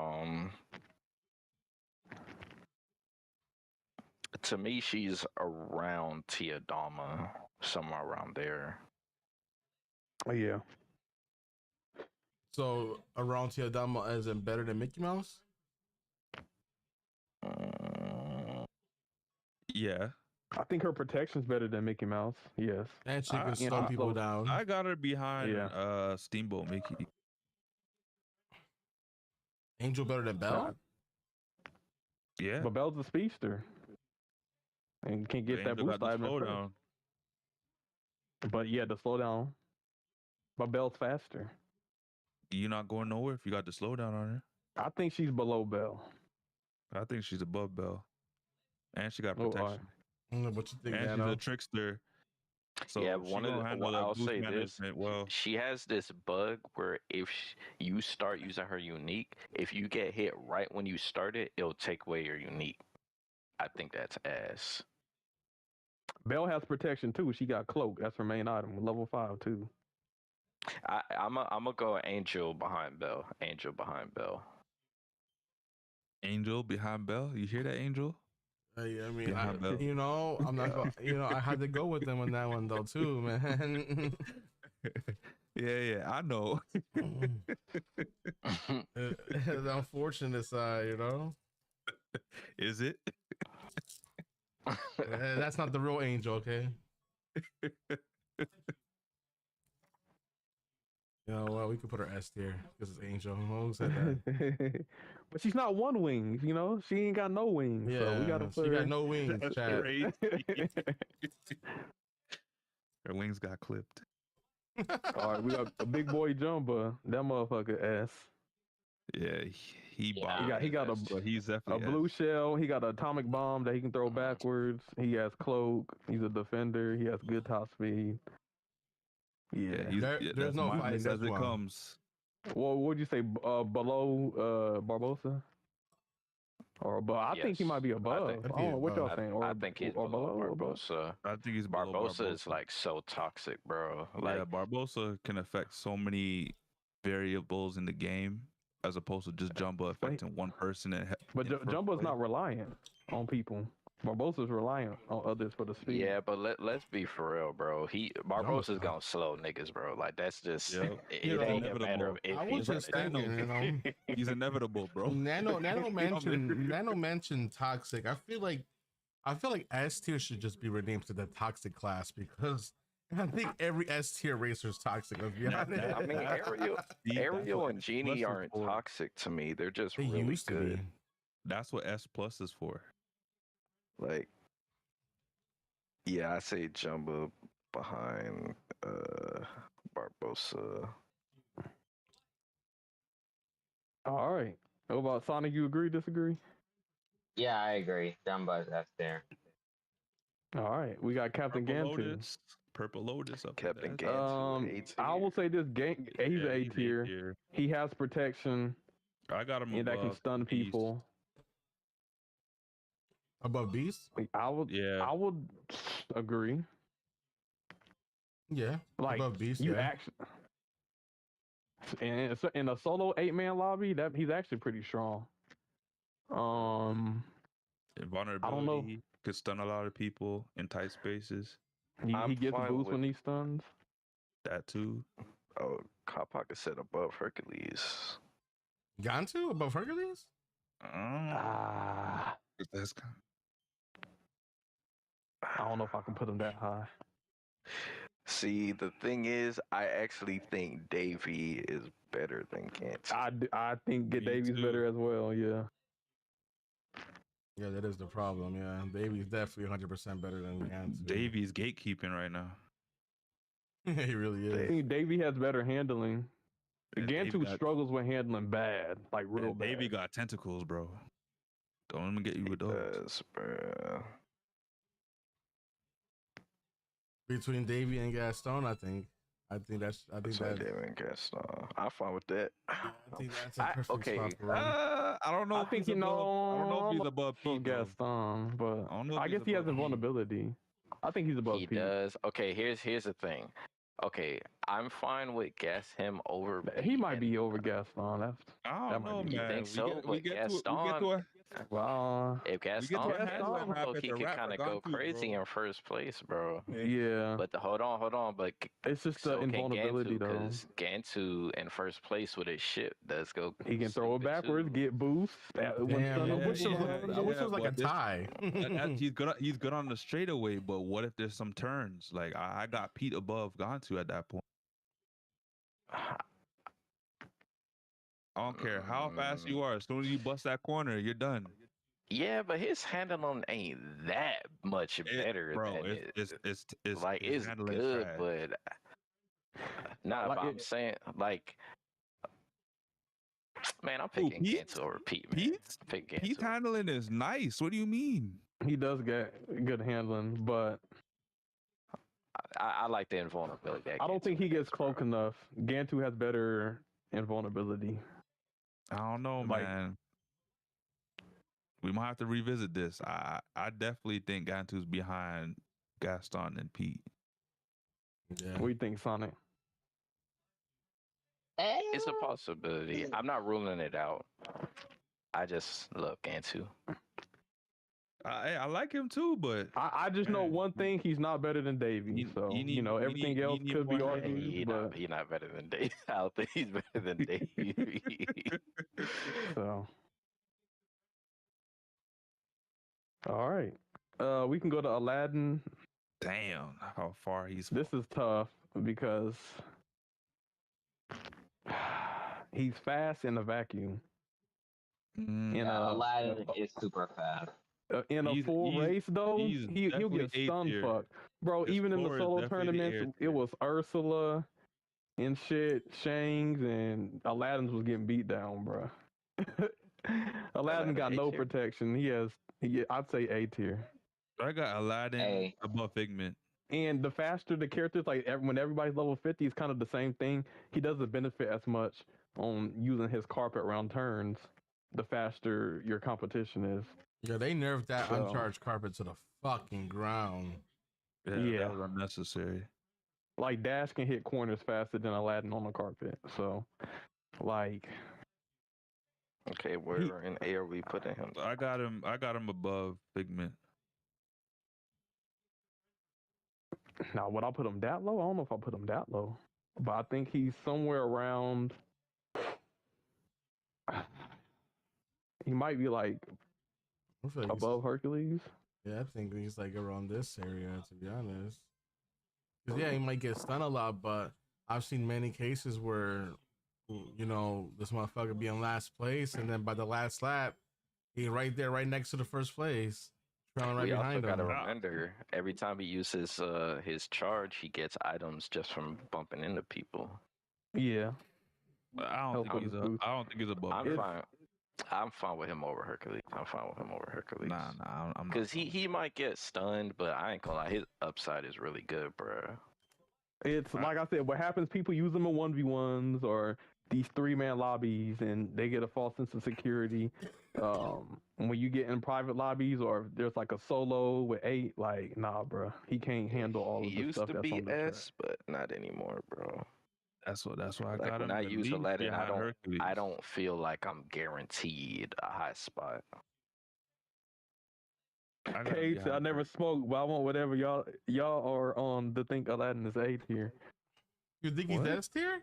To me, she's around Teodama, somewhere around there. yeah, So around Teodama isn't better than Mickey Mouse? yeah. I think her protection's better than Mickey Mouse. Yes, And she can you slow know, people so- down. I got her behind Yeah. Steamboat Mickey. Angel better than Belle? Yeah. but Belle's a speedster and can get that Angel boost got the item at first. slowdown. But yeah, the slowdown. But Belle's faster. You're not going nowhere if you got the slowdown on her. I think she's below Belle. I think she's above Belle. And she got Oh, all protection. What you think, And she's Nano? a trickster. So Yeah, she one of gonna the, handle well, that I'll boost say this. management well. She has this bug where if you start using her unique, if you get hit right when you start it, it'll take away your unique. I think that's ass. Belle has protection too. She got cloak. That's her main item. Level 5 too. I'm gonna go Angel behind Belle. Angel behind Belle. Angel behind Belle. You hear that, Angel? I mean, Behind Belle. you know, I'm not going. You know, I had to go with them on that one though too, man. Yeah, I know. The unfortunate side, you know. Is it? That's not the real Angel, okay? You know, well, we could put her S tier because it's Angel. Who said that? But she's not one wing, you know? She ain't got no wings. Yeah, So we gotta put she her... got no wings, That's chat. crazy. Her wings got clipped. All right, we got a big boy Jumba. That motherfucker S. Yeah, he Yeah. bombed. He got a- but he's A definitely blue shell. He got an atomic bomb that he can throw backwards. He has cloak. He's a defender. He has good top speed. Yeah. There's that's no my fighting list this as it one. comes. Well, what'd you say? Below Barbosa? But I think he Yes. might be above. I think don't know what y'all above. saying. I think he's or below or above. Barbosa. I think he's below Barbosa is like so toxic, bro. Like, yeah, Barbosa can affect so many variables in the game as opposed to just Jumbo affecting one person. But Jumbo's not reliant on people. Barbosa's reliant on others for the speed. yeah, but let's be for real, bro. Barbosa's gonna slow niggas, bro. Like that's just Yep. it You know, ain't a matter of if I he's was just gonna do thinking, it. you know, He's inevitable, bro. Nano mentioned toxic. I feel like S tier should just be renamed to the toxic class because I think every S tier racer is toxic. Let's be honest. I mean, Ariel and Genie aren't for. toxic to me. They're just They really used to good. be. That's what S plus is for. Like, yeah, I say Jumbo behind Barbosa. All right. What about Sonic? You agree, disagree? Yeah, I agree. Dumba's F there. All right. We got Captain Gantu. Purple Lotus up Captain there. Gantu. I will say this game. He's Yeah, A tier. He has protection I got him and that can above stun Beast. people. Above Beast? I would agree. Yeah. Like above Beast. you Yeah. actually in a solo 8-man lobby, that he's actually pretty strong. And vulnerability. I don't know. Could stun a lot of people in tight spaces. He gets a fine boost with- when he stuns. That too. Oh, Cop Pocket said above Hercules. Gantu above Hercules? Ah, That's I don't know if I can put him that high. See, the thing is, I actually think Davey is better than Gantu. I think Get Me Davies too. better as well. Yeah. Yeah, that is the problem. Yeah. Baby's definitely 100% better than Gantu. Davy's gatekeeping right now. He really I is. think Davey has better handling. Yeah, Gantu Davey got- struggles with handling bad, like real Yeah, bad. Davey got tentacles, bro. Don't let me get you with those. Yes, bro. Between Davey and Gaston, I think that's Between David and Gaston. I'm fine with that. I think that's a perfect okay. spot for him. I don't know. I if think he's above, I don't know if he's above Pete. though. Gaston, but I don't know if I he's guess he has above Pete. invulnerability. I think he's above He Pete. does. Okay, here's the thing. Okay, I'm fine with him over. He Pete might and- be over Gaston. That's I that don't might know, be- You man. think so? We But get Gaston, to a well, if get Gaston to a has handle one, map look, at he the could rap kind of for go Gantu, crazy bro. in first place, bro. yeah. But hold on, but It's just the so can invulnerability, Gantu, though. because Gantu in first place with his shit does go. He can throw it stupid, backwards, too. get boost. Damn, I wish it was, yeah, I wish it was yeah, like a but this- tie. He's good on the straightaway, but what if there's some turns? Like I got Pete above Gantu at that point. I don't care how fast you are. As soon as you bust that corner, you're done. Yeah, but his handling ain't that much better. Bro, than it's like his it's handling's good, trash. but nah. Like but I'm it- saying, like, man, I'm picking Pete? Gantu over Pete, man. Pete's Pick Pete's Gantu. handling is nice. What do you mean? He does get good handling, but I like the invulnerability. that I don't Gantu think he gets has, bro. cloak enough. Gantu has better invulnerability. I don't know, Like- man. We might have to revisit this. I definitely think Gantu's behind Gaston and Pete. Yeah. What do you think, Sonic? It's a possibility. I'm not ruling it out. I just love Gantu. I like him too, but I just know Man, one thing: he's not better than Davey. you So need- you everything need- else you need could be more argued. He But not better than Dave. I don't think he's better than Dave. so, all right, we can go to Aladdin. damn how far he's. This is tough because he's fast in a vacuum. Mm, In Yeah, a Aladdin is super fast. in a He's- full he's- race though, he's he'll definitely get A stun tier. fucked, bro. His Even in the score is solo definitely the A tournaments, it tier. was Ursula and shit, Shangs, and Aladdin's was getting beat down, bro. Aladdin got A no tier? protection. I'd say A tier. I got Aladdin A. above Figment. And the faster the characters, like when everybody's level 50, it's kind of the same thing. He doesn't benefit as much on using his carpet round turns. The faster your competition is. Yeah, they nerfed that So- uncharged carpet to the fucking ground. Yeah. That was unnecessary. Like Dash can hit corners faster than Aladdin on the carpet. So, like, Okay, where in A are we putting him? I got him above Figment. now would I put him that low? I don't know if I put him that low, but I think he's somewhere around. He might be like I feel like he's- above Hercules. Yeah, I think he's like around this area, to be honest. 'Cause, yeah, he might get stunned a lot, but I've seen many cases where, you know, this motherfucker be in last place, and then by the last lap, he right there, right next to the first place, trailing right We also behind gotta him. remember every time he uses his charge, he gets items just from bumping into people. Yeah, But I don't Help think with he's his up. boost. I don't think he's above. I'm Figment. fine. I'm fine with him over Hercules. I'm fine with him over Hercules. Nah, I'm not. Cause he might get stunned, but I ain't gonna lie, his upside is really good, bro. it's like I said. What happens? People use them in 1v1s or these 3-man lobbies, and they get a false sense of security. When you get in private lobbies or if there's like a solo with 8, like nah, bro, he can't handle all He of the used stuff to that's be on the track. S, but not anymore, bro. That's why I Like got when him. I at use least Aladdin, behind Hercules. I don't feel like I'm guaranteed a high spot. I got him Cage, behind I never Hercules. smoked, but I want whatever y'all are on to think Aladdin is A tier. You think he's What? S tier?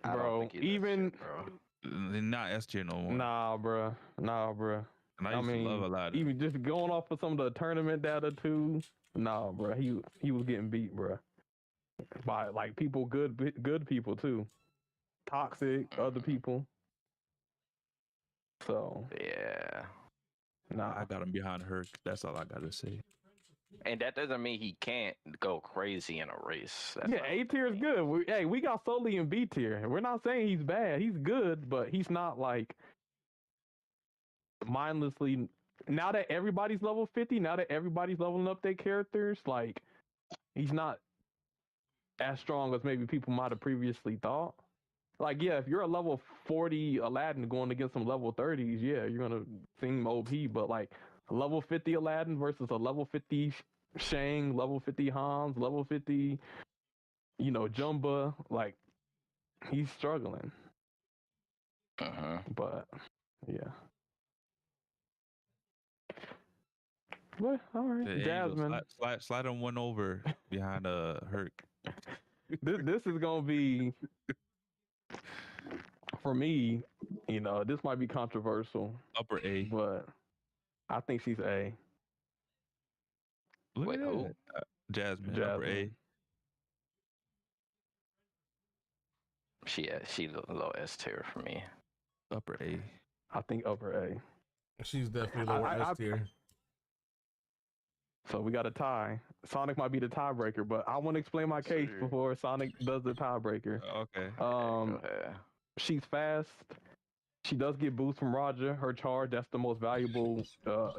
I Bro, don't think he's that even- shit, bro. Not S tier no more. Nah, bruh. And I I used mean, to love Aladdin. even just going off of some of the tournament data too. Nah, bruh. He was getting beat, bruh. By like people, good people too. Toxic other people. So Yeah. nah. I got him behind Herc. That's all I gotta say. And that doesn't mean he can't go crazy in a race. That's Yeah, not A what tier I is mean. good. We got Sully in B tier. We're not saying he's bad. He's good, but he's not like mindlessly. Now that everybody's level 50, now that everybody's leveling up their characters, like he's not as strong as maybe people might have previously thought. Like, yeah, if you're a level 40 Aladdin going against some level 30s, yeah, you're gonna seem OP. But like a level 50 Aladdin versus a level 50 Shang, level 50 Hans, level 50, Jumba, like he's struggling. But yeah. But all right, The Jasmine. Angel, slide him one over behind Herc. This is gonna be for me. This might be controversial, Upper A. but I think she's A. Look Wait, at who? that. Jasmine, upper A. She the low S tier for me. Upper A. I think upper A. She's definitely lower S tier. So we got a tie. Sonic might be the tiebreaker, but I want to explain my case before Sonic does the tiebreaker. Okay. Go ahead. She's fast. She does get boost from Roger. Her charge, that's the most valuable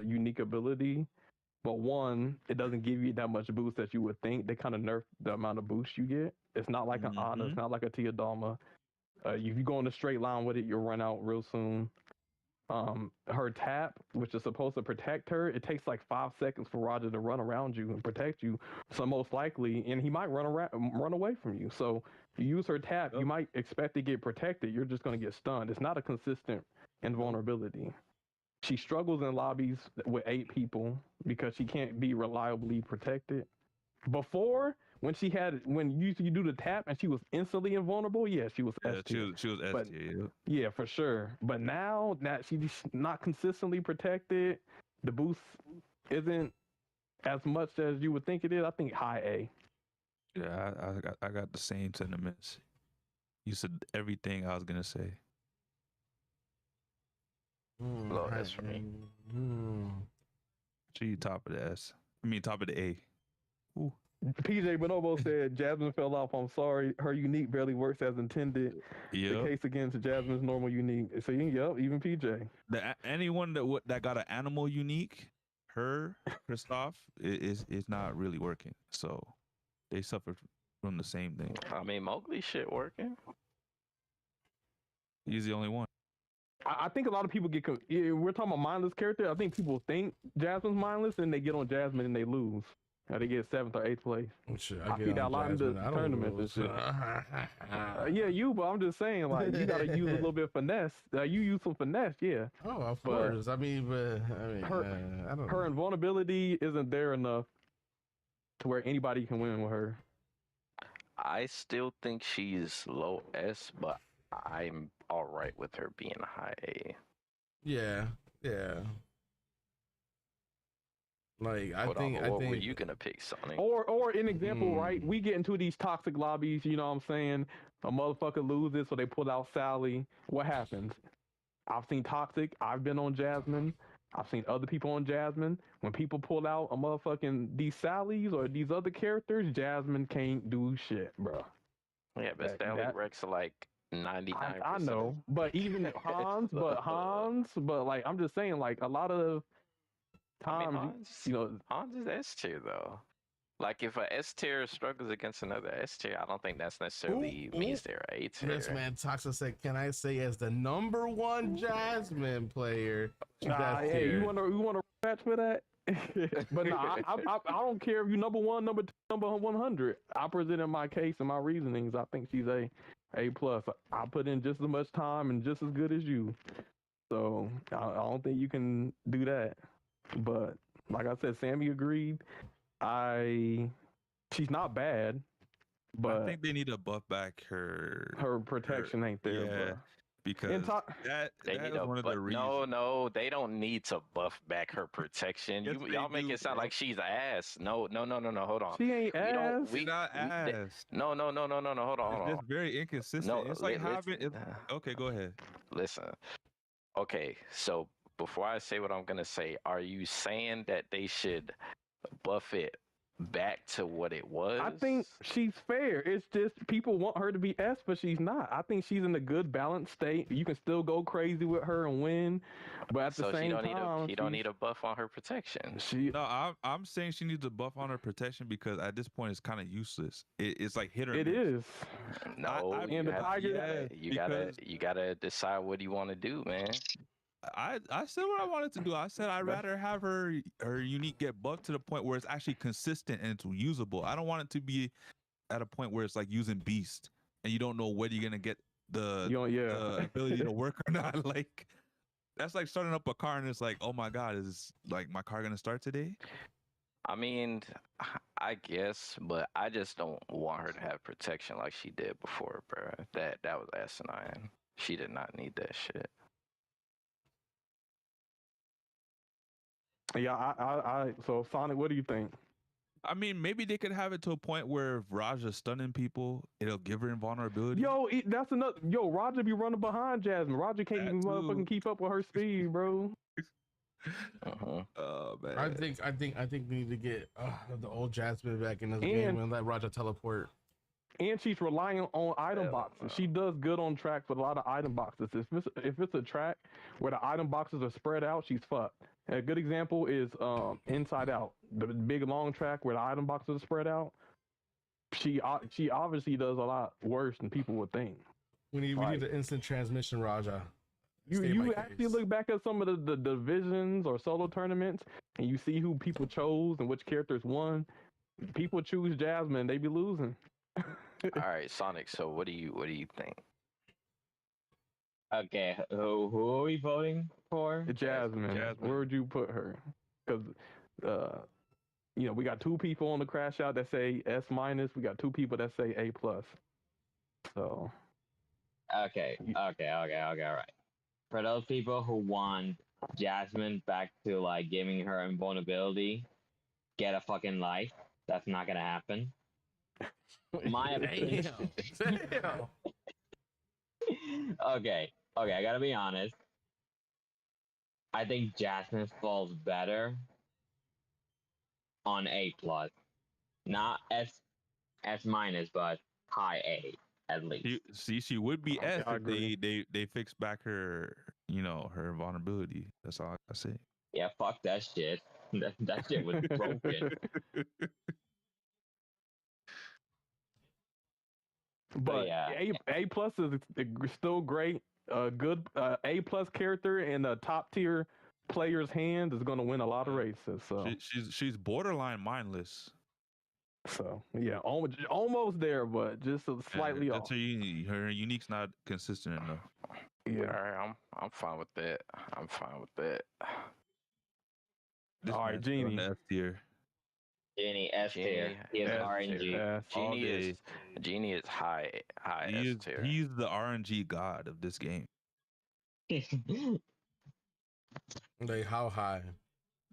unique ability. But one, it doesn't give you that much boost that you would think. They kind of nerf the amount of boost you get. It's not like an Ana. It's not like a Teodama. If you go in a straight line with it, you'll run out real soon. Her tap, which is supposed to protect her, it takes like 5 seconds for Roger to run around you and protect you. So most likely, and he might run away from you. So you use her tap, you might expect to get protected. You're just going to get stunned. It's not a consistent invulnerability. She struggles in lobbies with 8 people because she can't be reliably protected. Before, when you do the tap and she was instantly invulnerable, yeah, she was S tier. She was S tier. Yeah, for sure. But now that she's not consistently protected, the boost isn't as much as you would think it is. I think high A. Yeah, I got the same sentiments. You said everything I was gonna say. Low S for me. She top of the S. I mean top of the A. Ooh. PJ Bonobo said Jasmine fell off. I'm sorry. Her unique barely works as intended. Yep. The case against Jasmine's normal unique. So yep, even PJ. Anyone that got an animal unique, her, Kristoff, is not really working. So they suffer from the same thing. I mean, Mowgli shit working. He's the only one. I think a lot of people we're talking about mindless character. I think people think Jasmine's mindless and they get on Jasmine and they lose. They get 7th or 8th place. Shit, I see that a lot in the tournaments and shit. Yeah, but I'm just saying, like, you gotta use a little bit of finesse. You use some finesse, yeah. Oh, of course. I mean, I don't know. Her invulnerability isn't there enough to where anybody can win with her. I still think she's low S, but I'm all right with her being high A. Yeah. Like What were you gonna pick, Sonic? Or an example, right? We get into these toxic lobbies, you know what I'm saying? A motherfucker loses, so they pull out Sally. What happens? I've seen toxic. I've been on Jasmine. I've seen other people on Jasmine. When people pull out a motherfucking these Sallys or these other characters, Jasmine can't do shit, bro. Yeah, but Sally wrecks like 99%. I know, but even Hans, but like I'm just saying, like a lot of times, Hans is S tier though. Like if a S tier struggles against another S tier, I don't think that's necessarily means they're A tier. This man Toxic said, "Can I say as the number 1 Jasmine player?" Hey, you want to match for that? But no, I don't care if you number 1, number 2, number 100. I presented my case and my reasonings. I think she's A plus. I put in just as much time and just as good as you. So I don't think you can do that. But like I said, Sammy agreed. She's not bad, but I think they need to buff back her protection ain't there. Yeah, bro. because that is one of the reasons. No, they don't need to buff back her protection. Yes, Y'all make it sound like she's ass. No, hold on. She ain't ass. She's not ass. No, hold on. It's just very inconsistent. No, it's like having. Okay, go ahead. Listen. Okay, so before I say what I'm gonna say, are you saying that they should buff it back to what it was. I think she's fair. It's just people want her to be S, but she's not. I think she's in a good balanced state. You can still go crazy with her and win, but at the same time, she don't need a buff on her protection. No, I'm saying she needs a buff on her protection because at this point it's kind of useless. It's like hit or it miss. is. No, and the Tiger, you gotta decide what you want to do, man. I said what I wanted to do. I said I'd rather have her unique get buffed to the point where it's actually consistent and it's usable. I don't want it to be at a point where it's like using Beast and you don't know whether you're gonna get the ability to work or not. Like that's like starting up a car and it's like, oh my god, is like my car gonna start today? I mean, I guess, but I just don't want her to have protection like she did before, bro. That was asinine. She did not need that shit. Yeah, I so Sonic, what do you think? I mean, maybe they could have it to a point where if Raja's stunning people, it'll give her invulnerability. Yo, that's another. Yo, Roger be running behind Jasmine. Roger can't even motherfucking keep up with her speed, bro. Oh man. I think we need to get the old Jasmine back in this game and let Raja teleport. And she's relying on item boxes. She does good on tracks with a lot of item boxes. If it's a track where the item boxes are spread out, she's fucked. And a good example is Inside Out, the big long track where the item boxes are spread out. She obviously does a lot worse than people would think. We need the instant transmission, Raja. You actually look back at some of the divisions or solo tournaments, and you see who people chose and which characters won. People choose Jasmine, they be losing. All right, Sonic. So what do you think? Okay, who are we voting for? Jasmine. Where would you put her? Because we got 2 people on the Crashout that say S-. We got 2 people that say A+. So. Okay, all right. For those people who want Jasmine back to like giving her invulnerability, get a fucking life. That's not gonna happen. My opinion. Damn. Okay, I gotta be honest. I think Jasmine falls better on A+, not S-, but high A at least. She would be S if they fix back her her vulnerability. That's all I say. Yeah, fuck that shit. That shit was broken. But yeah, A+ is still great. Good A+ character in a top tier player's hand is going to win a lot of races. So she's borderline mindless. So yeah, almost there, but just slightly off. Her unique's not consistent enough. Yeah, all right, I'm fine with that. All right, Genie. F tier. Genie S tier. He is RNG. Genie is high S tier. He's the RNG god of this game. Like how high?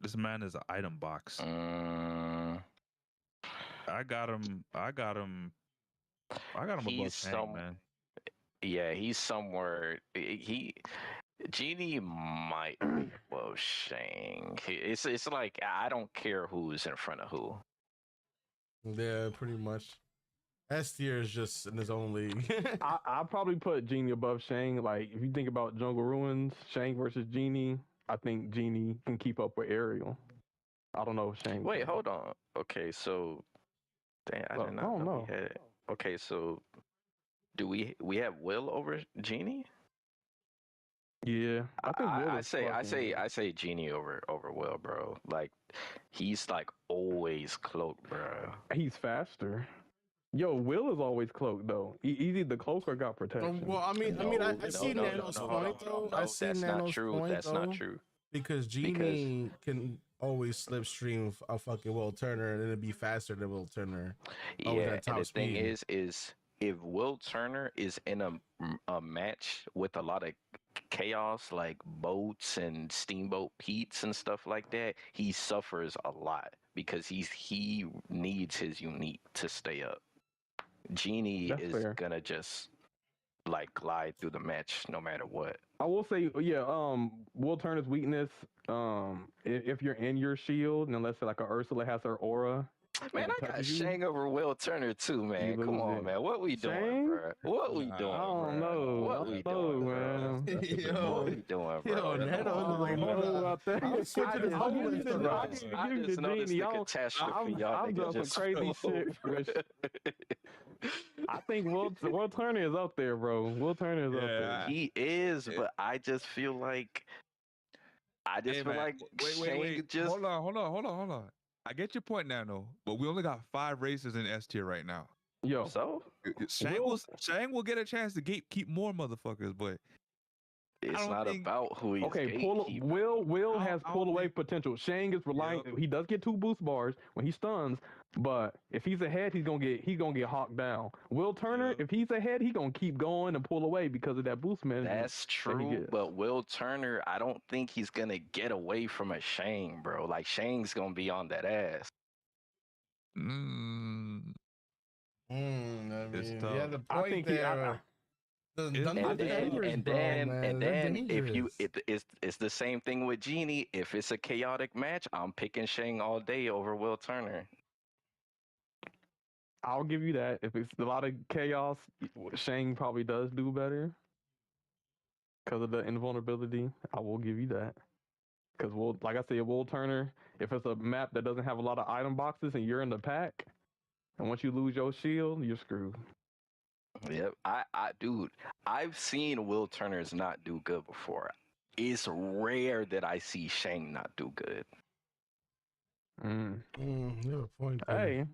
This man is an item box. I got him above Shang, man. Yeah, he's somewhere. Genie might be above Shang. It's like I don't care who's in front of who. Yeah, pretty much. S tier is just in his own league. I probably put Genie above Shang. Like if you think about Jungle Ruins, Shang versus Genie, I think Genie can keep up with Ariel. I don't know if Shang. Wait, hold on. Okay, so damn, I did not know we had it. Okay, so do we have Will over Genie? Yeah, I think Will I say Genie over Will, bro. Like he's like always cloaked, bro. He's faster. Yo, Will is always cloaked though. Either the cloak or got protection. Well, I see Nano's point though. I see Nano's point. That's not true. Because Genie can always slipstream a fucking Will Turner and it'd be faster than Will Turner. Yeah, and the thing is if Will Turner is in a match with a lot of chaos like boats and Steamboat Pete's and stuff like that, he suffers a lot because he needs his unique to stay up. Genie is gonna just like glide through the match no matter what. I will say, yeah, Will Turner's weakness, if you're in your shield, and unless like a Ursula has her aura, Man, and it I got touches you, Shang over Will Turner too, man. lose Come on, it. man. What we doing, Shang? bro? What we doing, I don't bro? know. What I we don't know, doing, man. bro? Yo, What we doing, bro? yo, Neto, I like, don't know about that. I'm switching his I'll whole give you list the, around. I'll give you the noticed genie. the catastrophe y'all I'm niggas doing some just crazy threw. shit. I think Will Turner is up there, bro. Will Turner is up there. He is, but I just feel like Hey, man, wait. Shang just Hold on. I get your point now, though, but we only got 5 races in S tier right now. Yo, so Shang will get a chance to keep more motherfuckers, but it's don't not think- about who he's okay, gatekeeping. Will I has don't pull away think- potential. Shang is relying. Yep. He does get 2 boost bars when he stuns, but if he's ahead, he's gonna get hawked down. Will Turner, Yep. if he's ahead, he's gonna keep going and pull away because of that boost management. That's true, gets. but Will Turner, I don't think he's gonna get away from a Shang, bro. Like Shang's gonna be on that ass. Mm, I It's mean, tough. yeah, the I point think there. The And defenders, And bro, then man, they're dangerous. it's the same thing with Genie. If it's a chaotic match, I'm picking Shang all day over Will Turner. I'll give you that. If it's a lot of chaos, Shang probably does do better because of the invulnerability. I will give you that. Because like I said, Will Turner, if it's a map that doesn't have a lot of item boxes and you're in the pack, and once you lose your shield, you're screwed. Yep, dude, I've seen Will Turner's not do good before. It's rare that I see Shang not do good. You have a point there. Hey,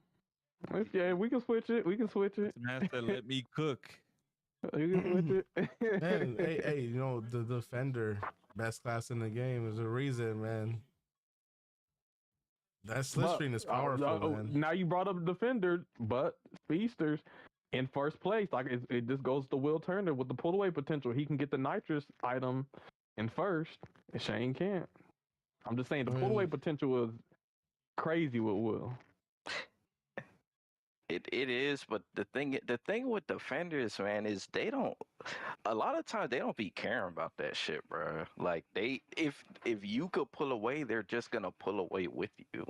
yeah, we can switch it. Master, let me cook. We can switch it. Man, hey, you know, the defender, best class in the game, is a reason, man. That slipstream is powerful, man. Now you brought up defender, but speedsters in first place. Like it just goes to Will Turner with the pull away potential. He can get the nitrous item in first, and Shane can't. I'm just saying the pull away potential is crazy with Will. It is, but the thing with defenders, man, is a lot of times they don't be caring about that shit, bro. Like if you could pull away, they're just gonna pull away with you.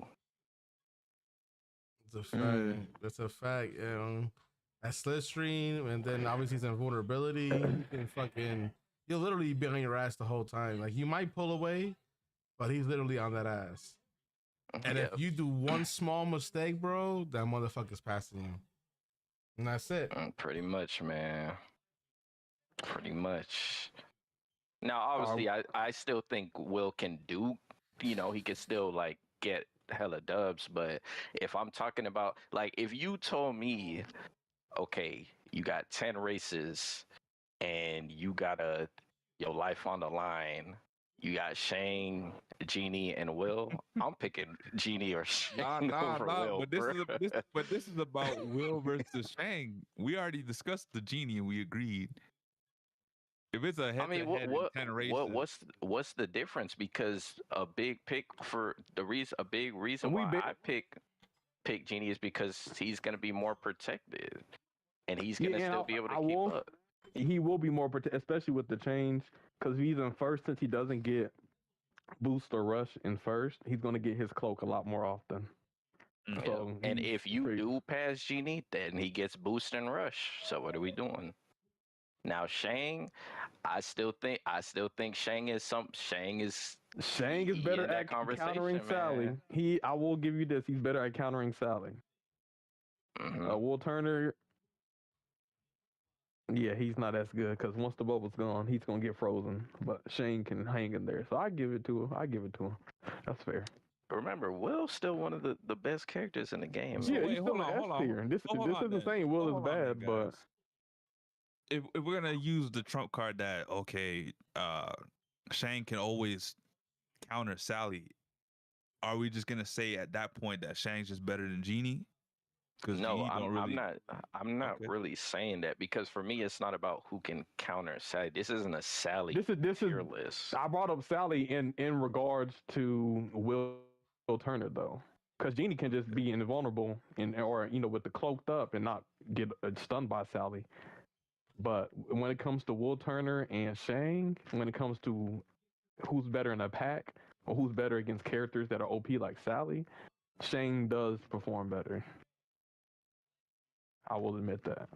It's a fact. That's a fact. That slipstream, and then obviously some vulnerability. You can you'll literally be on your ass the whole time. Like you might pull away, but he's literally on that ass. And if you do one small mistake, bro, that motherfucker's passing you. And that's it. Pretty much, man. Pretty much. Now, obviously, I still think Will can do, he can still, like, get hella dubs. But if I'm talking about, like, if you told me, okay, you got 10 races and you got your life on the line, you got Shane, Genie, and Will. I'm picking Genie or Shane over Will. But this is about Will versus Shang. We already discussed the Genie and we agreed. If it's a head-to-head in 10 races, what's the difference? Because a big reason why I pick Genie is because he's gonna be more protected, and he's gonna still be able to keep up. He will be more protected, especially with the change, because he's in first. Since he doesn't get boost or rush in first, he's gonna get his cloak a lot more often. So and if you do pass Genie, then he gets boost and rush. So what are we doing? Now Shang, I still think Shang is better at countering Sally. I will give you this. He's better at countering Sally. Will Turner, yeah, he's not as good because once the bubble's gone, he's gonna get frozen. But Shane can hang in there, so I give it to him. That's fair. Remember, Will's still one of the best characters in the game. Yeah, he's still an S tier. This isn't saying Will is bad, but if we're gonna use the trump card that Shane can always counter Sally, are we just gonna say at that point that Shang's just better than Genie? No, I'm not really saying that, because for me it's not about who can counter Sally. This isn't a Sally tier list. I brought up Sally in regards to Will Turner though, because Genie can just be invulnerable or with the cloaked up and not get stunned by Sally. But when it comes to Will Turner and Shang, when it comes to who's better in a pack or who's better against characters that are OP like Sally, Shang does perform better. I will admit that.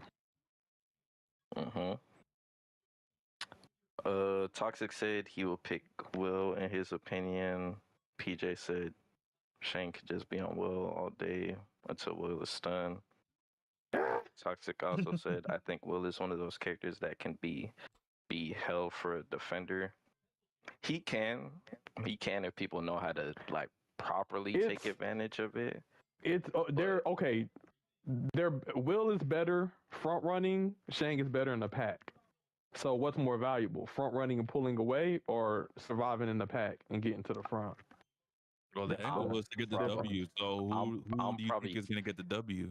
Toxic said he will pick Will in his opinion. PJ said Shane could just be on Will all day until Will is stunned. Toxic also said, I think Will is one of those characters that can be held for a defender. He can if people know how to like properly take advantage of it. They're okay. Will is better front running. Shang is better in the pack. So what's more valuable, front running and pulling away, or surviving in the pack and getting to the front? Well, the end goal is to get the W. So who do you think is going to get the W?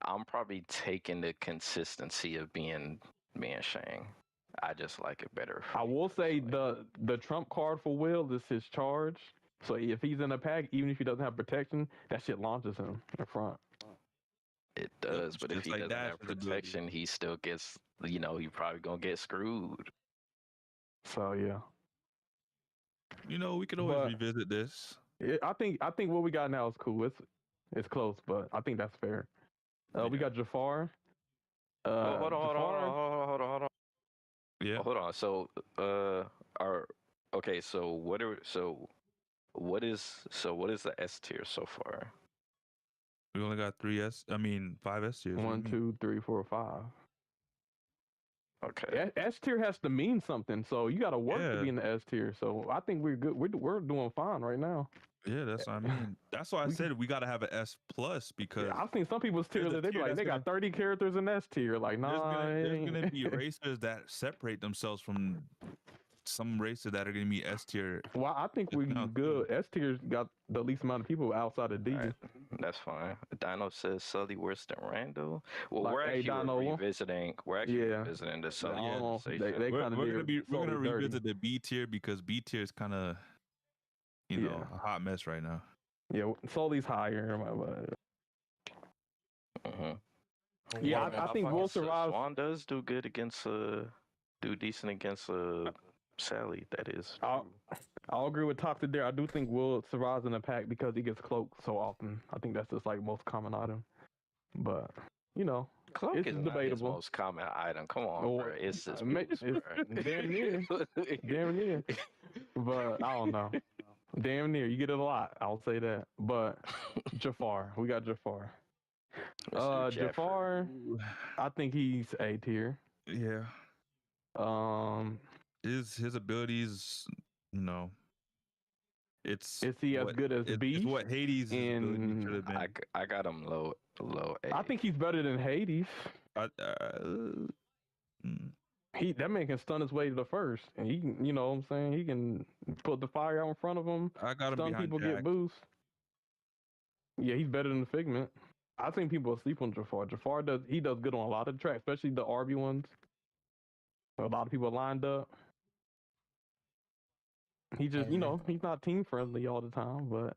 I'm probably taking the consistency of being Shang. I just like it better. I will say the trump card for Will is his charge. So if he's in a pack, even if he doesn't have protection, that shit launches him in front. It does, but if he doesn't have protection, he still gets, you're probably going to get screwed. So, yeah. We can always revisit this. I think what we got now is cool. It's close, but I think that's fair. We got Jafar. Hold on. Yeah. Hold on. So, what is the S tier so far? We only got 5 S tiers. 1, 2, 3, 4, 5. Okay. S tier has to mean something, so you got to work to be in the S tier. So I think we're good. We're doing fine right now. Yeah, that's what I mean. That's why I said we got to have an S plus because I've seen some people's tier list. They be like, they got 30 characters in S tier. Like, nah, there's gonna be racers that separate themselves from some races that are gonna be S tier. Well, I think we're good. S tier's got the least amount of people outside of D. Right, that's fine. Dino says Sully worse than Randall. Well, Like, we're actually Dino, revisiting. We're actually revisiting the Sully conversation. We're gonna revisit the B tier because B tier is kind of a hot mess right now. Yeah, Sully's higher. Yeah, I think Will survive. Swan does do good against do decent against Sally. That is. I'll agree with Toxic there. I do think Will survives in the pack because he gets cloaked so often. I think that's just like most common item. But Cloak it's is debatable. Not his most common item. Come on, bro. It's just damn near. But I don't know. Damn near. You get it a lot. I'll say that. But Jafar, we got Jafar. Jafar, I think he's A tier. Yeah. His abilities, is he as good as B? It's what Hades should have been. I got him low A. I think he's better than Hades. That man can stun his way to the first, and he can, what I'm saying, he can put the fire out in front of him. I got him stun behind people, Jack. get boost. Yeah, he's better than the Figment. I think people sleep on Jafar. Jafar does good on a lot of tracks, especially the RB ones. A lot of people lined up. He just, he's not team friendly all the time, but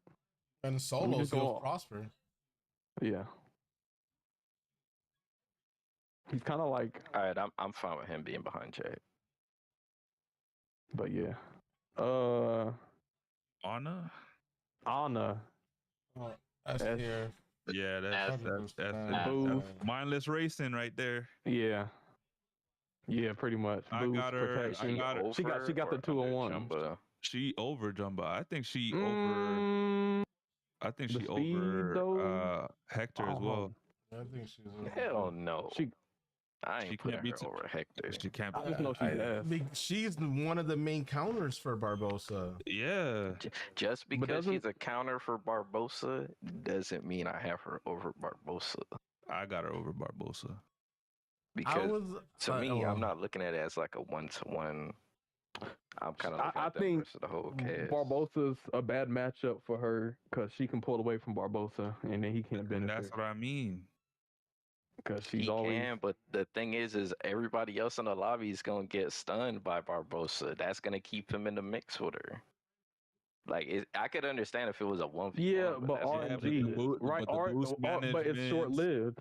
and solos he'll prosper. Yeah. He's kind of like. All right, I'm fine with him being behind Jay. But yeah. Anna. S tier. Yeah, that's mindless racing right there. Yeah. Yeah, pretty much. I got her. She got the 201. She over Jumbo. I think she over. I think she over Hector as well. I think she's over. Hell no. I ain't she putting can't her over Hector. She can't. I just know She's one of the main counters for Barbosa. Yeah. Just because she's a counter for Barbosa doesn't mean I have her over Barbosa. I got her over Barbosa. Because to me, I'm not looking at it as like a 1-to-1. I'm kind of looking at that versus the whole cast. Barbosa's a bad matchup for her because she can pull away from Barbosa and then he can't benefit. That's what I mean. Because she's always. But the thing is everybody else in the lobby is gonna get stunned by Barbosa. That's gonna keep him in the mix with her. Like I could understand if it was a 1v1. Yeah, but RNG, right? But it's short lived.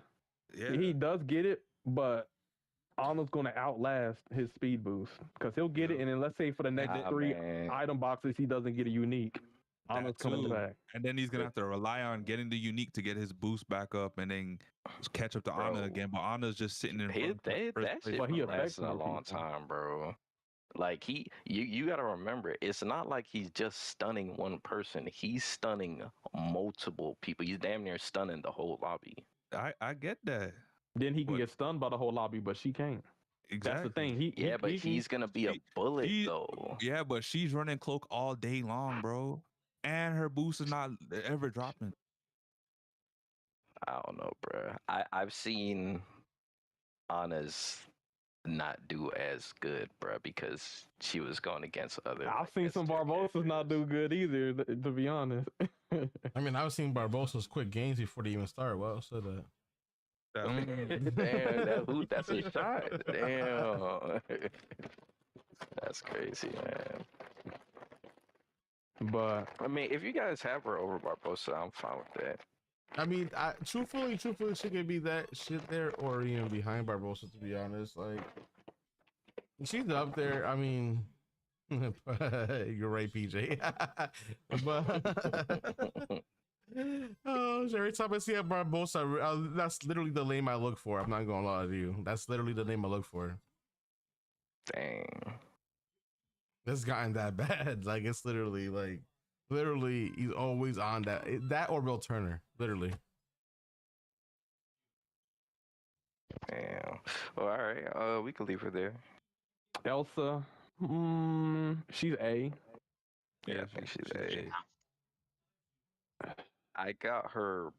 Yeah, he does get it, but Anna's going to outlast his speed boost because he'll get it, and then let's say for the next three item boxes, he doesn't get a unique. Anna's coming back. And then he's gonna have to rely on getting the unique to get his boost back up, and then catch up to Anna again. But Anna's just sitting in front. That shit But he been lasting affects a more long people. time, bro. Like you gotta remember, it's not like he's just stunning one person. He's stunning multiple people. He's damn near stunning the whole lobby. I get that. Then he can get stunned by the whole lobby, but she can't. Exactly. That's the thing. But he's gonna be a bullet though. Yeah, but she's running cloak all day long, bro. And her boost is not ever dropping. I don't know, bro. I've seen Anna's not do as good, bro, because she was going against other. I've seen some Barbosas not do good either, to be honest. I mean, I've seen Barbosa's quick games before they even start. Well, so that. Damn, that's a shot. Damn. That's crazy, man. But I mean, if you guys have her over Barbosa, I'm fine with that. I mean, truthfully, she could be that shit there or even behind Barbosa, to be honest. Like, she's up there. I mean, you're right, PJ. But oh, every time I see a Barbosa, that's literally the name I look for. I'm not gonna lie to you. That's literally the name I look for. Dang. It's gotten that bad. Like, it's literally he's always on that or Bill Turner, literally. Damn. Well, all right. We can leave her there. Elsa, she's A. Yeah, I think she's A. I got her.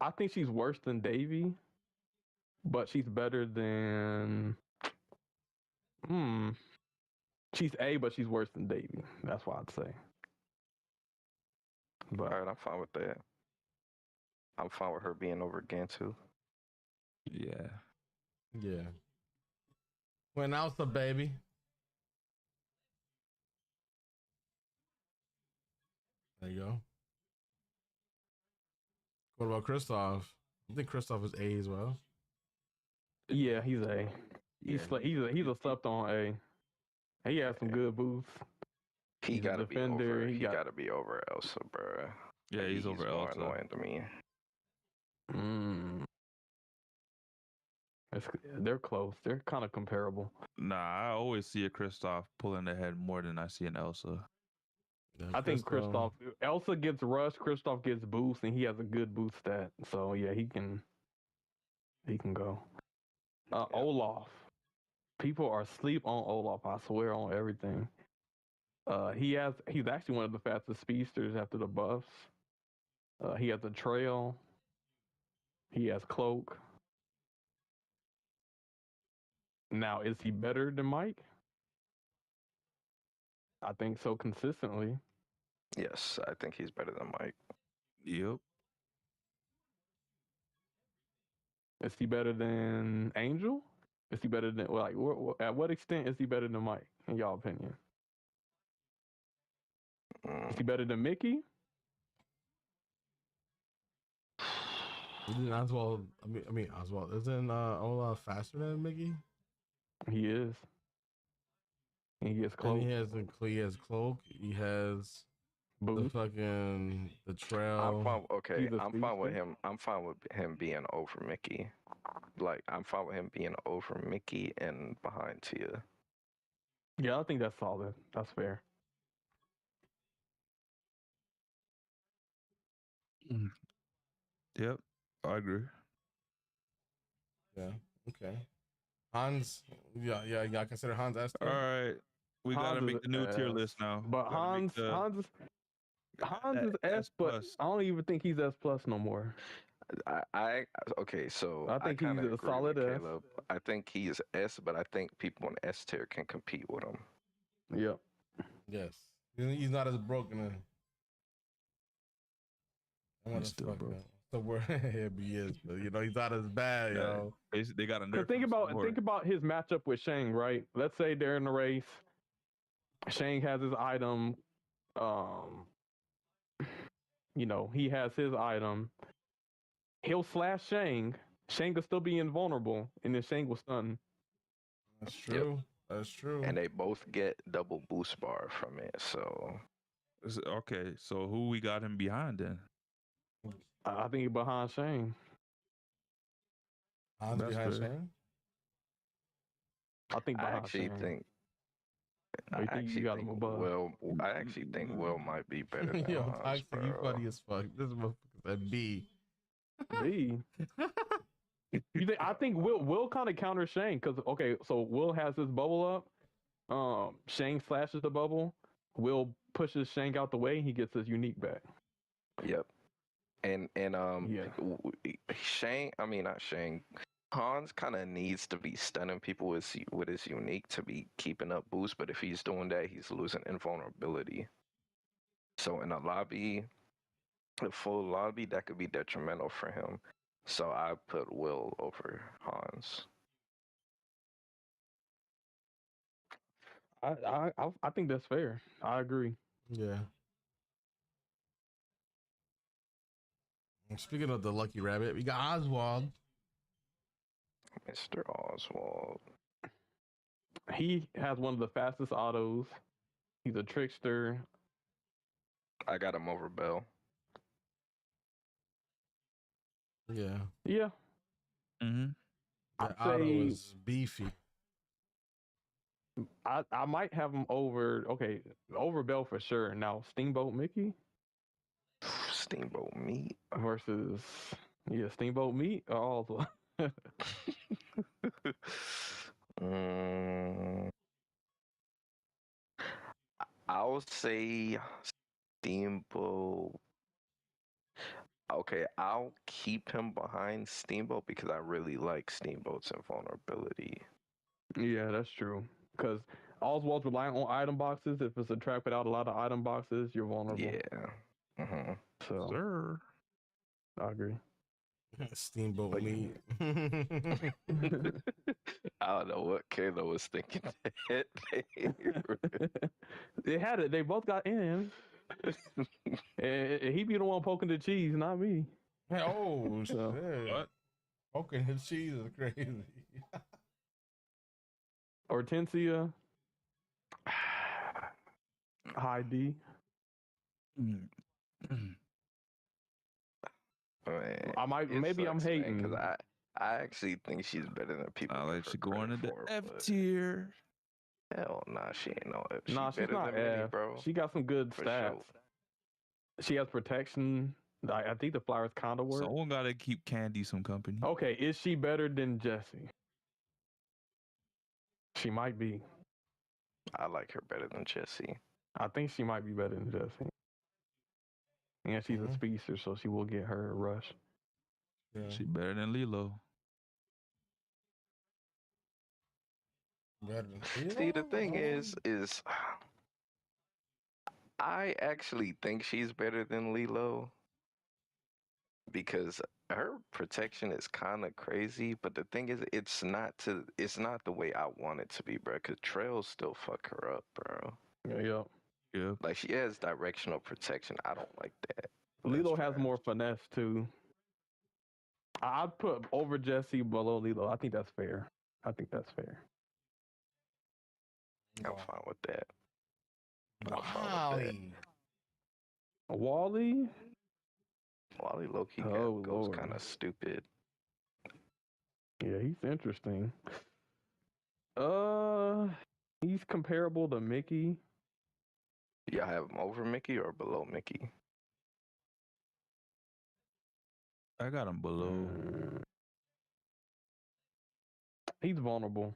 I think she's worse than Davy, but she's better than. She's A, but she's worse than Davy. That's what I'd say. But all right, I'm fine with that. I'm fine with her being over again too. Yeah. Yeah. When Elsa, baby. There you go. What about Kristoff? I think Kristoff is A as well. Yeah, he's A. He's a slept on A. He has some good boosts. He gotta be over. He gotta be over Elsa, bro. Yeah, he's over more Elsa. Annoying to me. They're close. They're kind of comparable. Nah, I always see a Kristoff pulling ahead more than I see an Elsa. Yeah, I think Elsa gets rush, Kristoff gets boost, and he has a good boost stat. So yeah, he can go. Olaf. People are asleep on Olaf, I swear, on everything. He's actually one of the fastest speedsters after the buffs. He has a trail. He has cloak. Now, is he better than Mike? I think so consistently. Yes, I think he's better than Mike. Yep. Is he better than Angel? Is he better than, at what extent is he better than Mike, in y'all opinion? Is he better than Mickey? Isn't Oswald? I mean Oswald. Isn't Olaf faster than Mickey? He is. And he has cloak. And he has cloak. He has boost. The trail. I'm fine with him. I'm fine with him being over Mickey. Like, I'm fine with him being over Mickey and behind Tia. Yeah, I think that's solid. That's fair. Yep, I agree. Yeah. Okay. Hans. Yeah. I consider Hans S. All right, we gotta make the new tier list now. But Hans is S, but I don't even think he's S plus no more. So I think he's a solid S. Caleb. I think he's S, but I think people in S tier can compete with him. Yep. Yes. He's not as broken. He's still broken. The word he is, but he's not as bad, They got a think about his matchup with Shang, right? Let's say they're in the race. Shang has his item. He has his item. He'll slash Shang, Shane could still be invulnerable, and then Shane will stun. That's true. That's true. And they both get double boost bar from it. So Okay, so who we got him behind then? I think he's behind Shane. Hans That's behind fair. Shane? I think I behind actually Shane. think. Or you think you got him above? I actually think Will might be better than Yo, Hans, Toxic, bro. you funny as fuck. This motherfucker said B. B. You think? I think Will kind of counter Shane because okay, so Will has his bubble up. Shane slashes the bubble. Will pushes Shane out the way. He gets his unique back. Yep. And Yeah. Shane, I mean not Shane. Hans kind of needs to be stunning people with his unique to be keeping up boost, but if he's doing that, he's losing invulnerability. So in a lobby, a full lobby, that could be detrimental for him. So I put Will over Hans. I think that's fair. I agree. Yeah. Speaking of the lucky rabbit, we got Oswald. Mr. Oswald. He has one of the fastest autos. He's a trickster. I got him over Bell. Yeah. Yeah. Mm-hmm. The I'd auto say is beefy. I might have him over Bell for sure. Now Steamboat Mickey Steamboat Meat. versus Steamboat Meat. Also, I'll say Steamboat. Okay, I'll keep him behind Steamboat because I really like Steamboat's invulnerability. yeah, that's true. Because Oswald's relying on item boxes. If it's a track without a lot of item boxes, you're vulnerable. Yeah. Mm-hmm. So Sir. I agree. Steamboat But- meat. I don't know what Kayla was thinking. They had it. They both got in. And he be the one poking the cheese, not me. Oh, So- shit. What? Poking his cheese is crazy. Hortensia. Heidi. Mm. Man, I might it maybe I'm sucks, man, hating. 'cause I actually think she's better than people. I'll give let her you go credit into the for, F but tier. Hell nah, she ain't no F. She Nah, she's better not than Minnie, F. bro. She got some good For stats. sure. She has protection. I think the flowers kind of work. Someone gotta keep Candy some company. Okay, is she better than Jessie? She might be. I like her better than Jessie. I think she might be better than Jessie. And she's a Mhm. speedster, so she will get her rush. Yeah. She better than Lilo. Better than See, the thing Lilo? is, I actually think she's better than Lilo because her protection is kind of crazy. But the thing is, it's not the way I want it to be, bro. Cause Trails still fuck her up, bro. Yeah. Yeah. Like she has directional protection. I don't like that. Lilo That's has more finesse too. I'd put over Jessie below Lilo. I think that's fair. I'm fine with that. I'm fine with that. Wally. Wally? Wally Loki Oh, goes Lord. kind of stupid. Yeah, he's interesting. He's comparable to Mickey. Y'all have him over Mickey or below Mickey? I got him below. He's vulnerable.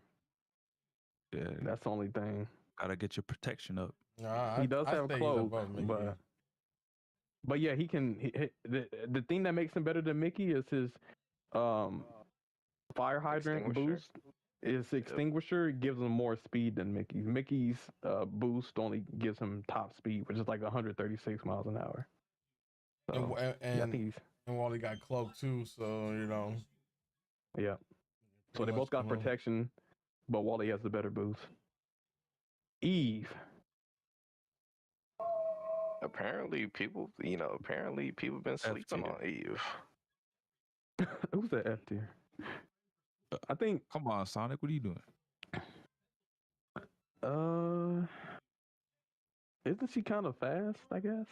Yeah. That's the only thing. Gotta get your protection up. He does have cloak, but yeah, he can. The thing that makes him better than Mickey is his fire hydrant Extinguisher. boost. His extinguisher gives him more speed than Mickey's. Mickey's boost only gives him top speed, which is like 136 miles an hour. So, yeah, I think he's And Wally got cloak too, so you know. yeah. So they both got protection, but Wally has the better boost. Eve. Apparently, people been sleeping tier. on Eve. Who's that F tier? I think. Come on, Sonic. What are you doing? Isn't she kind of fast? I guess.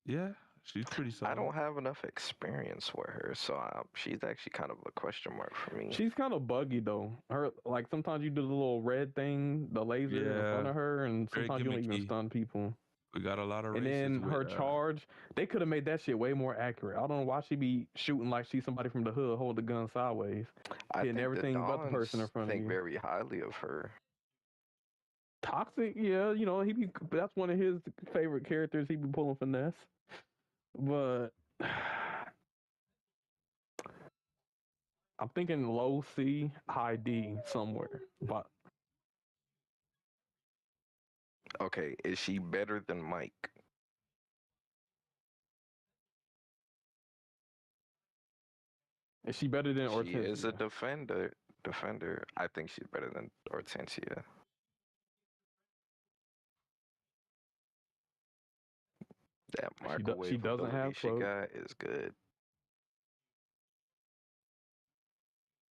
Yeah, she's pretty solid. I don't have enough experience with her, so she's actually kind of a question mark for me. She's kind of buggy though. Her like sometimes you do the little red thing, the laser in front of her, and Very sometimes you don't even gimmicky. stun people. We got a lot of And races then her with, charge, they could have made that shit way more accurate. I don't know why she be shooting like she's somebody from the hood, hold the gun sideways, I hitting think everything but the person in Dons front of think you. very highly of her. Toxic, yeah, you know, that's one of his favorite characters. He be pulling finesse, but I'm thinking low C, high D somewhere. But Okay, is she better than Mike? is she better than She Hortensia? is a defender. I think she's better than Hortensia. That microwave she doesn't ability have she cloak. got is good.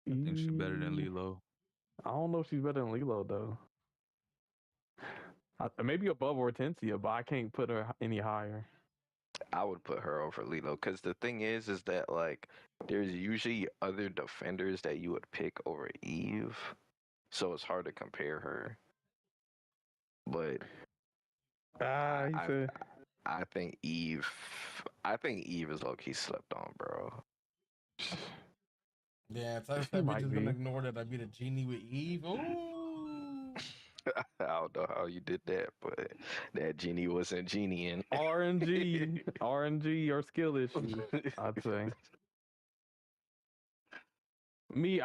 I think she's better than Lilo. I don't know if she's better than Lilo though. Maybe above Hortensia, but I can't put her any higher. I would put her over Lilo because the thing is that like there's usually other defenders that you would pick over Eve, so it's hard to compare her. But I think Eve is low key slept on, bro. Yeah, it's like that bitch is gonna ignore that I beat a genie with Eve. Ooh. I don't know how you did that, but that genie wasn't genieing. RNG or skill issue, I'd say. Me,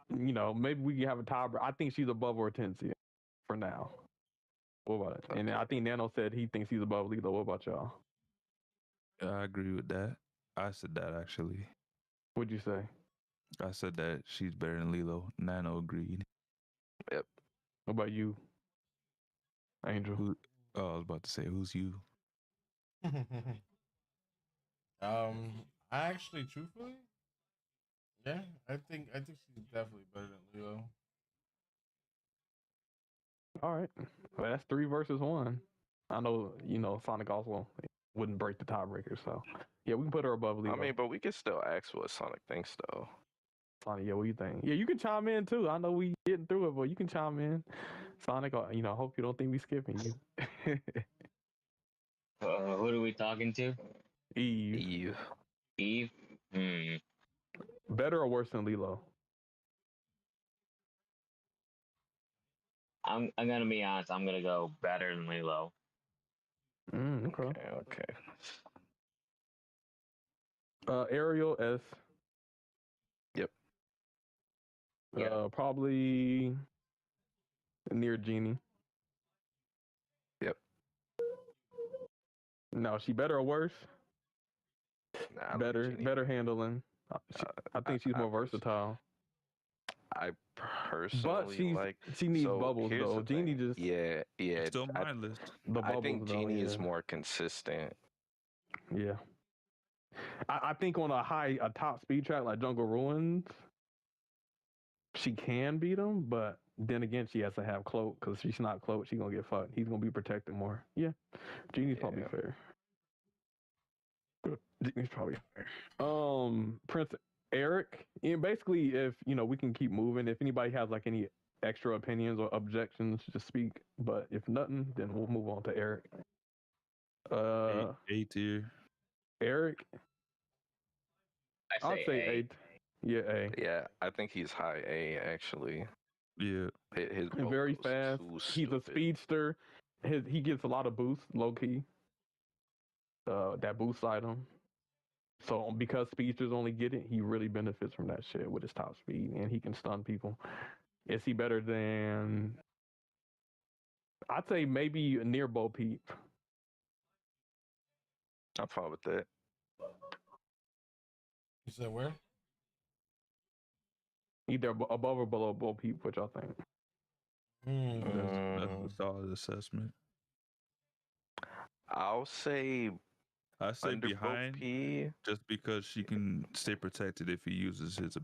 maybe we can have a tiebreaker. I think she's above Hortensia for now. What about it? Okay. And I think Nano said he thinks he's above Lilo. What about y'all? I agree with that. I said that actually. What'd you say? I said that she's better than Lilo. Nano agreed. Yep. What about you, Angel? I was about to say, who's you? I actually, truthfully, yeah, I think she's definitely better than Lilo. All right, well, that's 3 versus 1. I know, Sonic also wouldn't break the tiebreaker, so yeah, we can put her above Lilo. I mean, but we can still ask what Sonic thinks, though. Sonic, yeah, what do you think? Yeah, you can chime in too. I know we getting through it, but you can chime in. Sonic, hope you don't think we skipping you. Who are we talking to? Eve. Eve? Better or worse than Lilo? I'm gonna be honest. I'm gonna go better than Lilo. Okay. Ariel S. Yep. Probably near Genie. Yep. No, she better or worse? Nah, better handling. I think she's more versatile. I personally but she needs bubbles though. Genie just still mindless. I think Genie is more consistent. Yeah. I think on a top speed track like Jungle Ruins, she can beat him, but then again, she has to have cloak because if she's not cloaked, she's gonna get fucked. He's gonna be protected more. Yeah, Genie's probably fair. Genie's probably fair. Prince Eric, and basically, if we can keep moving. If anybody has like any extra opinions or objections, just speak. But if nothing, then we'll move on to Eric. A tier. Eric. I'd say A. Yeah, A. Yeah, I think he's high A actually. Yeah. His very fast. He's a speedster. He gets a lot of boost, low key. That boost item. So because speedsters only get it, he really benefits from that shit with his top speed, and he can stun people. Is he better than? I'd say maybe near Bo Peep. I'm fine with that. You said where? Either above or below Bo Peep, which I think. That's a solid assessment. I'll say I say Under behind P. just because she can stay protected if he uses his.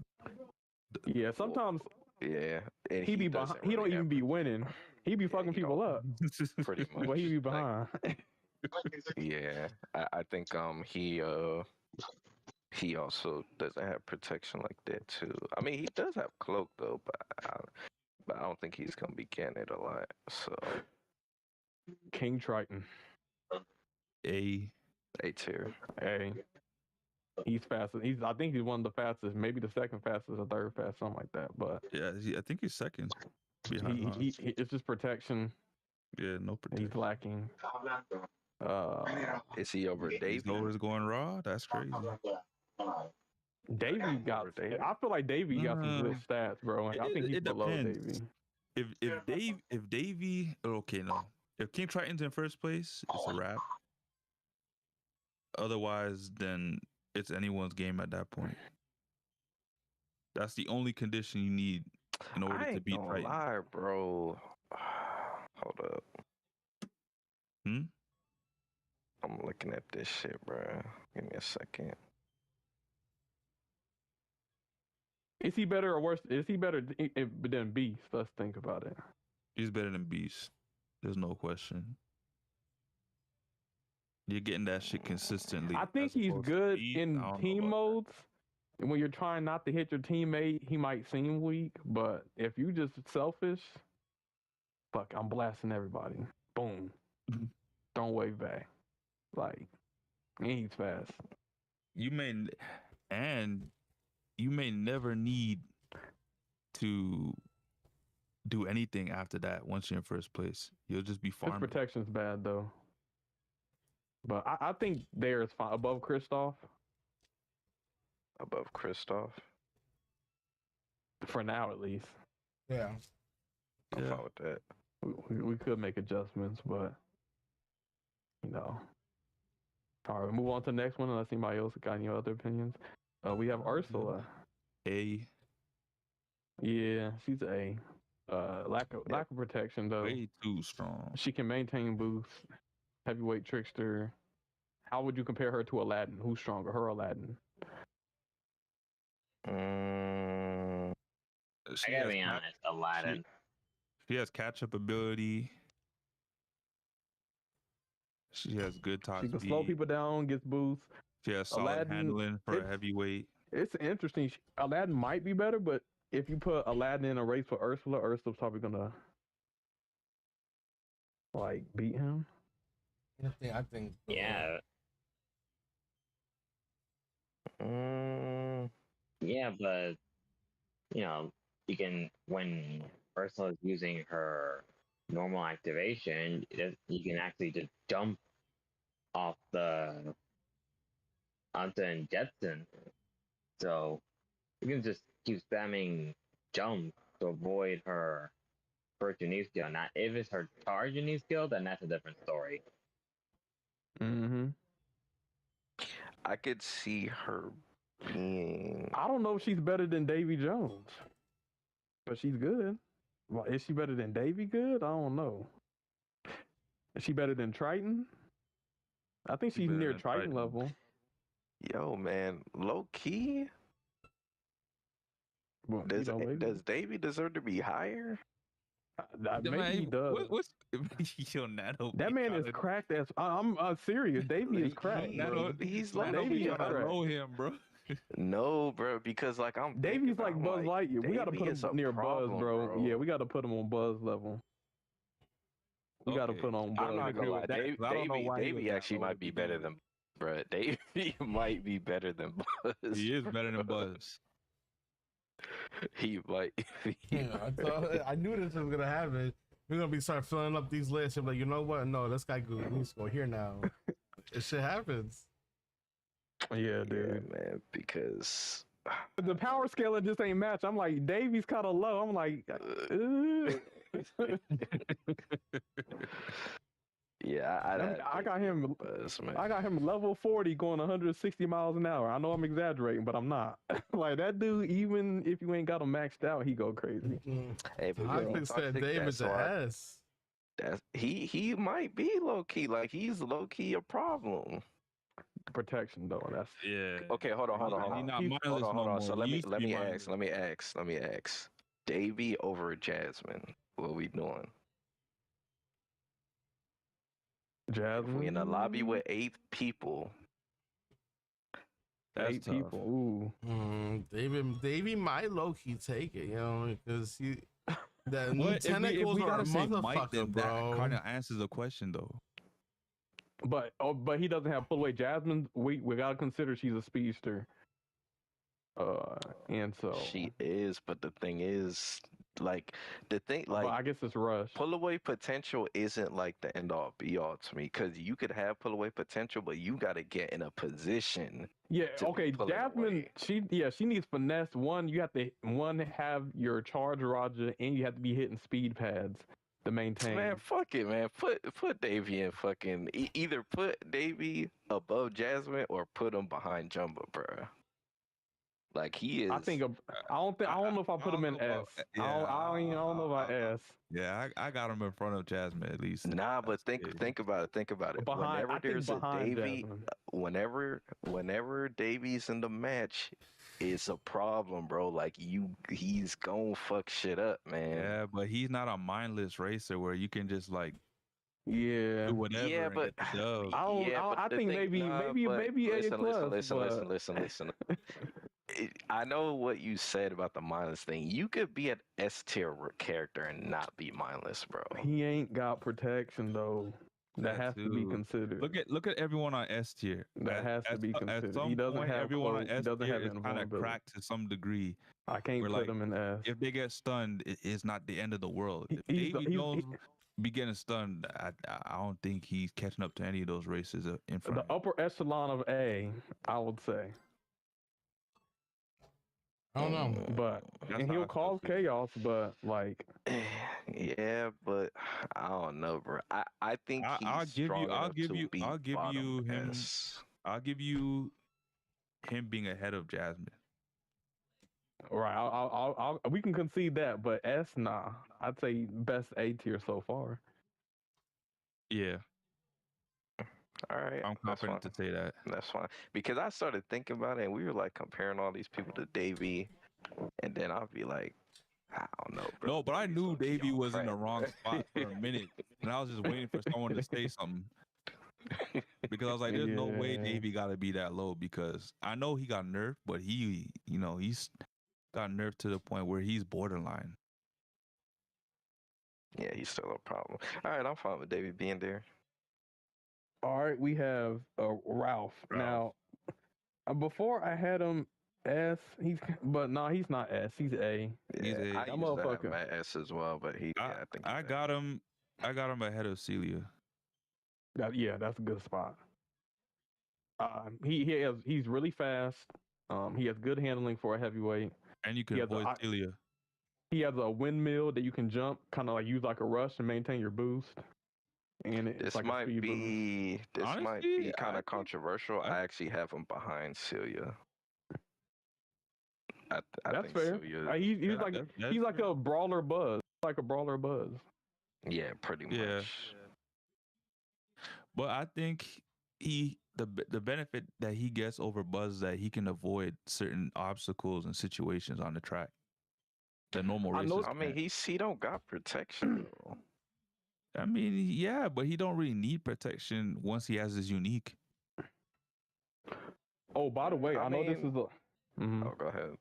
Yeah, sometimes Yeah, and he be doesn't behind. He don't really even have be winning. He be fucking he people don't. up, pretty much. but he be behind. Yeah, I think he also doesn't have protection like that too. I mean, he does have cloak though, but I don't think he's gonna be getting it a lot. So King Triton. A. tier. Hey, he's fast. I think he's one of the fastest, maybe the second fastest or third fastest, something like that. But Yeah, I think he's second. Behind Hans. it's just protection. Yeah, no protection. He's lacking. Is he over He's Davey? always going raw. That's crazy. Davey got. I feel like Davey got some good stats, bro. And I think he's below Davey. If Davey, okay, no. If King Triton's in first place, it's a wrap. Otherwise, then it's anyone's game at that point. That's the only condition you need in order to beat Triton. Lie, bro. Hold up. Hmm? I'm looking at this shit, bro. Give me a second. Is he better or worse? Is he better than Beast? Let's think about it. He's better than Beast. There's no question. You're getting that shit consistently. I think he's good in team modes. And when you're trying not to hit your teammate, he might seem weak. But if you just selfish, fuck, I'm blasting everybody. Boom. Don't wave back. Like, and he's fast. You may never need to do anything after that once you're in first place. You'll just be farming. His protection's bad though. But I think there is fine above Kristoff. Above Kristoff. For now, at least. Yeah. I'm fine with that. We could make adjustments, but you know. All right, move on to the next one. Unless anybody else got any other opinions. We have Ursula. A. Yeah, she's A. Lack of protection though. Way too strong. She can maintain boost. Heavyweight trickster. How would you compare her to Aladdin? Who's stronger, her or Aladdin? I gotta be honest, Aladdin. She has catch-up ability. She has good top speed. She can speed. slow people down, gets boost. She has solid Aladdin, handling for a heavyweight. It's interesting. Aladdin might be better, but if you put Aladdin in a race for Ursula, Ursula's probably gonna like beat him. I think. Yeah. Yeah, but you know, you can when Ursula is using her normal activation, you can actually just jump off onto Jetson. So you can just keep spamming jump to avoid her first unique skill. Now, if it's her charge unique skill, then that's a different story. Mm-hmm. I could see her being. I don't know if she's better than Davy Jones, but she's good. Well, is she better than Davy good? I don't know. Is she better than Triton? I think she's near Triton level. Yo, man, low key. Well, does Davy deserve to be higher? Maybe he does. That man is cracked as. I'm serious. Davy is cracked. He's like Davy is cracked. Know him, bro. No, bro, because like I'm. Davy's like Buzz Lightyear. We gotta put him near Buzz, bro. Yeah, we gotta put him on Buzz level. We gotta put on Buzz. I'm not gonna lie. Davy actually might be better than. Bro, Davy might be better than Buzz. He is better than Buzz. He might. I knew this was gonna happen. We're gonna start filling up these lists. I'm like, you know what? No, this guy needs to go here now. This shit happens. Yeah, dude. Yeah, man, because the power scale just ain't match. I'm like, Davy's kind of low. I'm like, yeah, I got him. I got him level 40 going 160 miles an hour. I know I'm exaggerating, but I'm not. Like that dude, even if you ain't got him maxed out, he go crazy. Hey, but I think that David's an ass. He might be low key. Like he's low key a problem. protection though. That's Yeah. Okay, hold on. He not He's- mindless Hold on. no more. So He used to be mindless. let me ask. Davy over Jasmine. What we doing? If we in a lobby with 8 people, That's 8 tough. people. Ooh. Davey might low key take it, you know, because he the What? If tentacles we are a gotta say Mike, motherfucker, then bro. that kind of answers the question, though. But he doesn't have pull away. Jasmine, we gotta consider she's a speedster. And so she is. But the thing is, like, but I guess it's Rush. pull away potential isn't like the end all be all to me, because you could have pull away potential, but you got to get in a position. Yeah, to okay. pull it Jasmine, away. she needs finesse. You have to have your charge Roger, and you have to be hitting speed pads to maintain. Man, fuck it, man. Put Davy in fucking either put Davy above Jasmine or put him behind Jumbo, bro. Like he is. I don't know if I put him in S. I don't know about S. Yeah, I got him in front of Jasmine at least. Nah, but think about it. Whenever there's a Davy, whenever Davy's in the match, it's a problem, bro. Like he's gonna fuck shit up, man. Yeah, but he's not a mindless racer where you can just like Yeah. do whatever. Yeah, and but get the dub. I think maybe A plus. Listen. I know what you said about the mindless thing. You could be an S tier character and not be mindless, bro. He ain't got protection though. That has to be too. considered. Look at everyone on S tier. That has to be considered. At some He doesn't point, have everyone cloak, on he S doesn't tier have is kind of invulnerability. cracked to some degree. I can't We're put like, him in S. If they get stunned, it's not the end of the world. If He's Davey knows be getting stunned, I don't think he's catching up to any of those races in front The of him. upper echelon of A, I would say. I don't know. But That's and how he'll I feel cause too. chaos, but like Yeah, but I don't know, bro. I think he's I'll give strong you enough to be I'll give you bottom him S. I'll give you him being ahead of Jasmine. right, I'll we can concede that, but S nah. I'd say best A tier so far. Yeah, All right, I'm that's confident fine. to say that. That's fine. Because I started thinking about it, and we were like comparing all these people to Davey, and then I'll be like, I don't know, bro. No, but I Davy's knew low-key Davey on was in the crack, wrong bro. spot for a minute, and I was just waiting for someone to say something because I was like, "There's no way Yeah. Davey got to be that low." Because I know he got nerfed, but he's got nerfed to the point where he's borderline. Yeah, he's still a problem. All right, I'm fine with Davey being there. All right, we have Ralph. Now, before I had him S, he's not S. He's A. He's Yeah, a- I That used to have motherfucker. him at S as well, but I think I he's got him ahead of Celia. Yeah, that's a good spot. He's really fast. He has good handling for a heavyweight. And you can He has avoid Celia. He has a windmill that you can jump, kind of like use like a rush and maintain your boost. And it's This like a might speed boost. be Honestly, kind I of think- controversial. I actually have him behind Celia. I That's think fair. Celia, He's Yeah, like that's he's like fair. a brawler buzz. Like a brawler buzz. yeah, pretty much. Yeah. But I think the benefit that he gets over Buzz is that he can avoid certain obstacles and situations on the track that normal I racers know- I mean, can't. he don't got protection. Though. I mean, yeah, but he don't really need protection once he has his unique. Oh, by the way, I I know this mean- is a. Mhm. Oh, go ahead.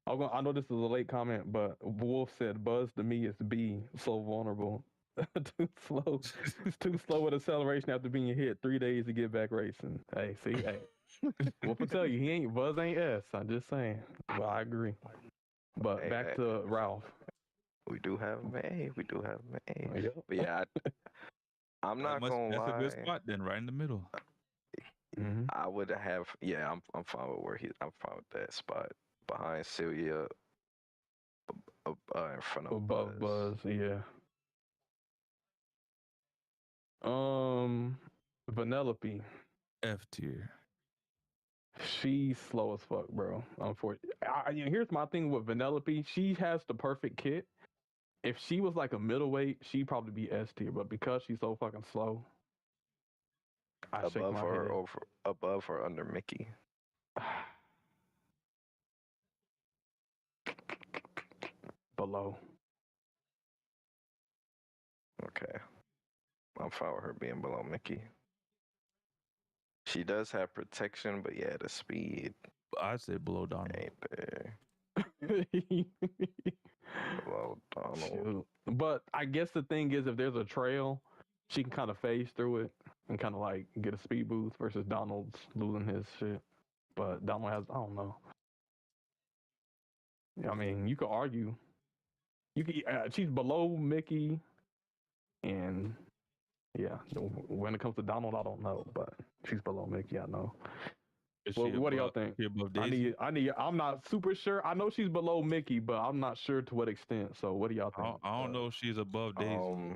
I know this is a late comment, but Wolf said Buzz to me is B, so vulnerable. Too slow. He's too slow with acceleration after being hit 3 days to get back racing. Hey, see, hey. Wolf will tell you Buzz ain't S. I'm just saying. Well, I agree. But Hey, back hey. to Ralph. We do have him at A. We do have him at A. Yep. But yeah, I'm not gonna That's lie. a good spot then, right in the middle. Mhm. I would have. Yeah, I'm fine with I'm fine with that spot behind Celia. In front of Above Buzz, yeah. Vanellope. F tier. She's slow as fuck, bro. Unfortunately, here's my thing with Vanellope. She has the perfect kit. If she was like a middleweight, she'd probably be S tier. But because she's so fucking slow, I shake Above my or head. over? Above or under Mickey? Below. Okay. I'm fine with her being below Mickey. She does have protection, but yeah, the speed I'd say below Donald. ain't there. Below Donald. Shoot. But I guess the thing is, if there's a trail, she can kind of phase through it and kind of like get a speed boost versus Donald's losing his shit. But Donald has, I don't know. I mean, you could argue. You could, she's below Mickey, and yeah, when it comes to Donald, I don't know, but she's below Mickey, I know. Is Well, she what do y'all above- think? she above Daisy? I'm not super sure. I know she's below Mickey, but I'm not sure to what extent. So what do y'all think? I don't know if she's above Daisy.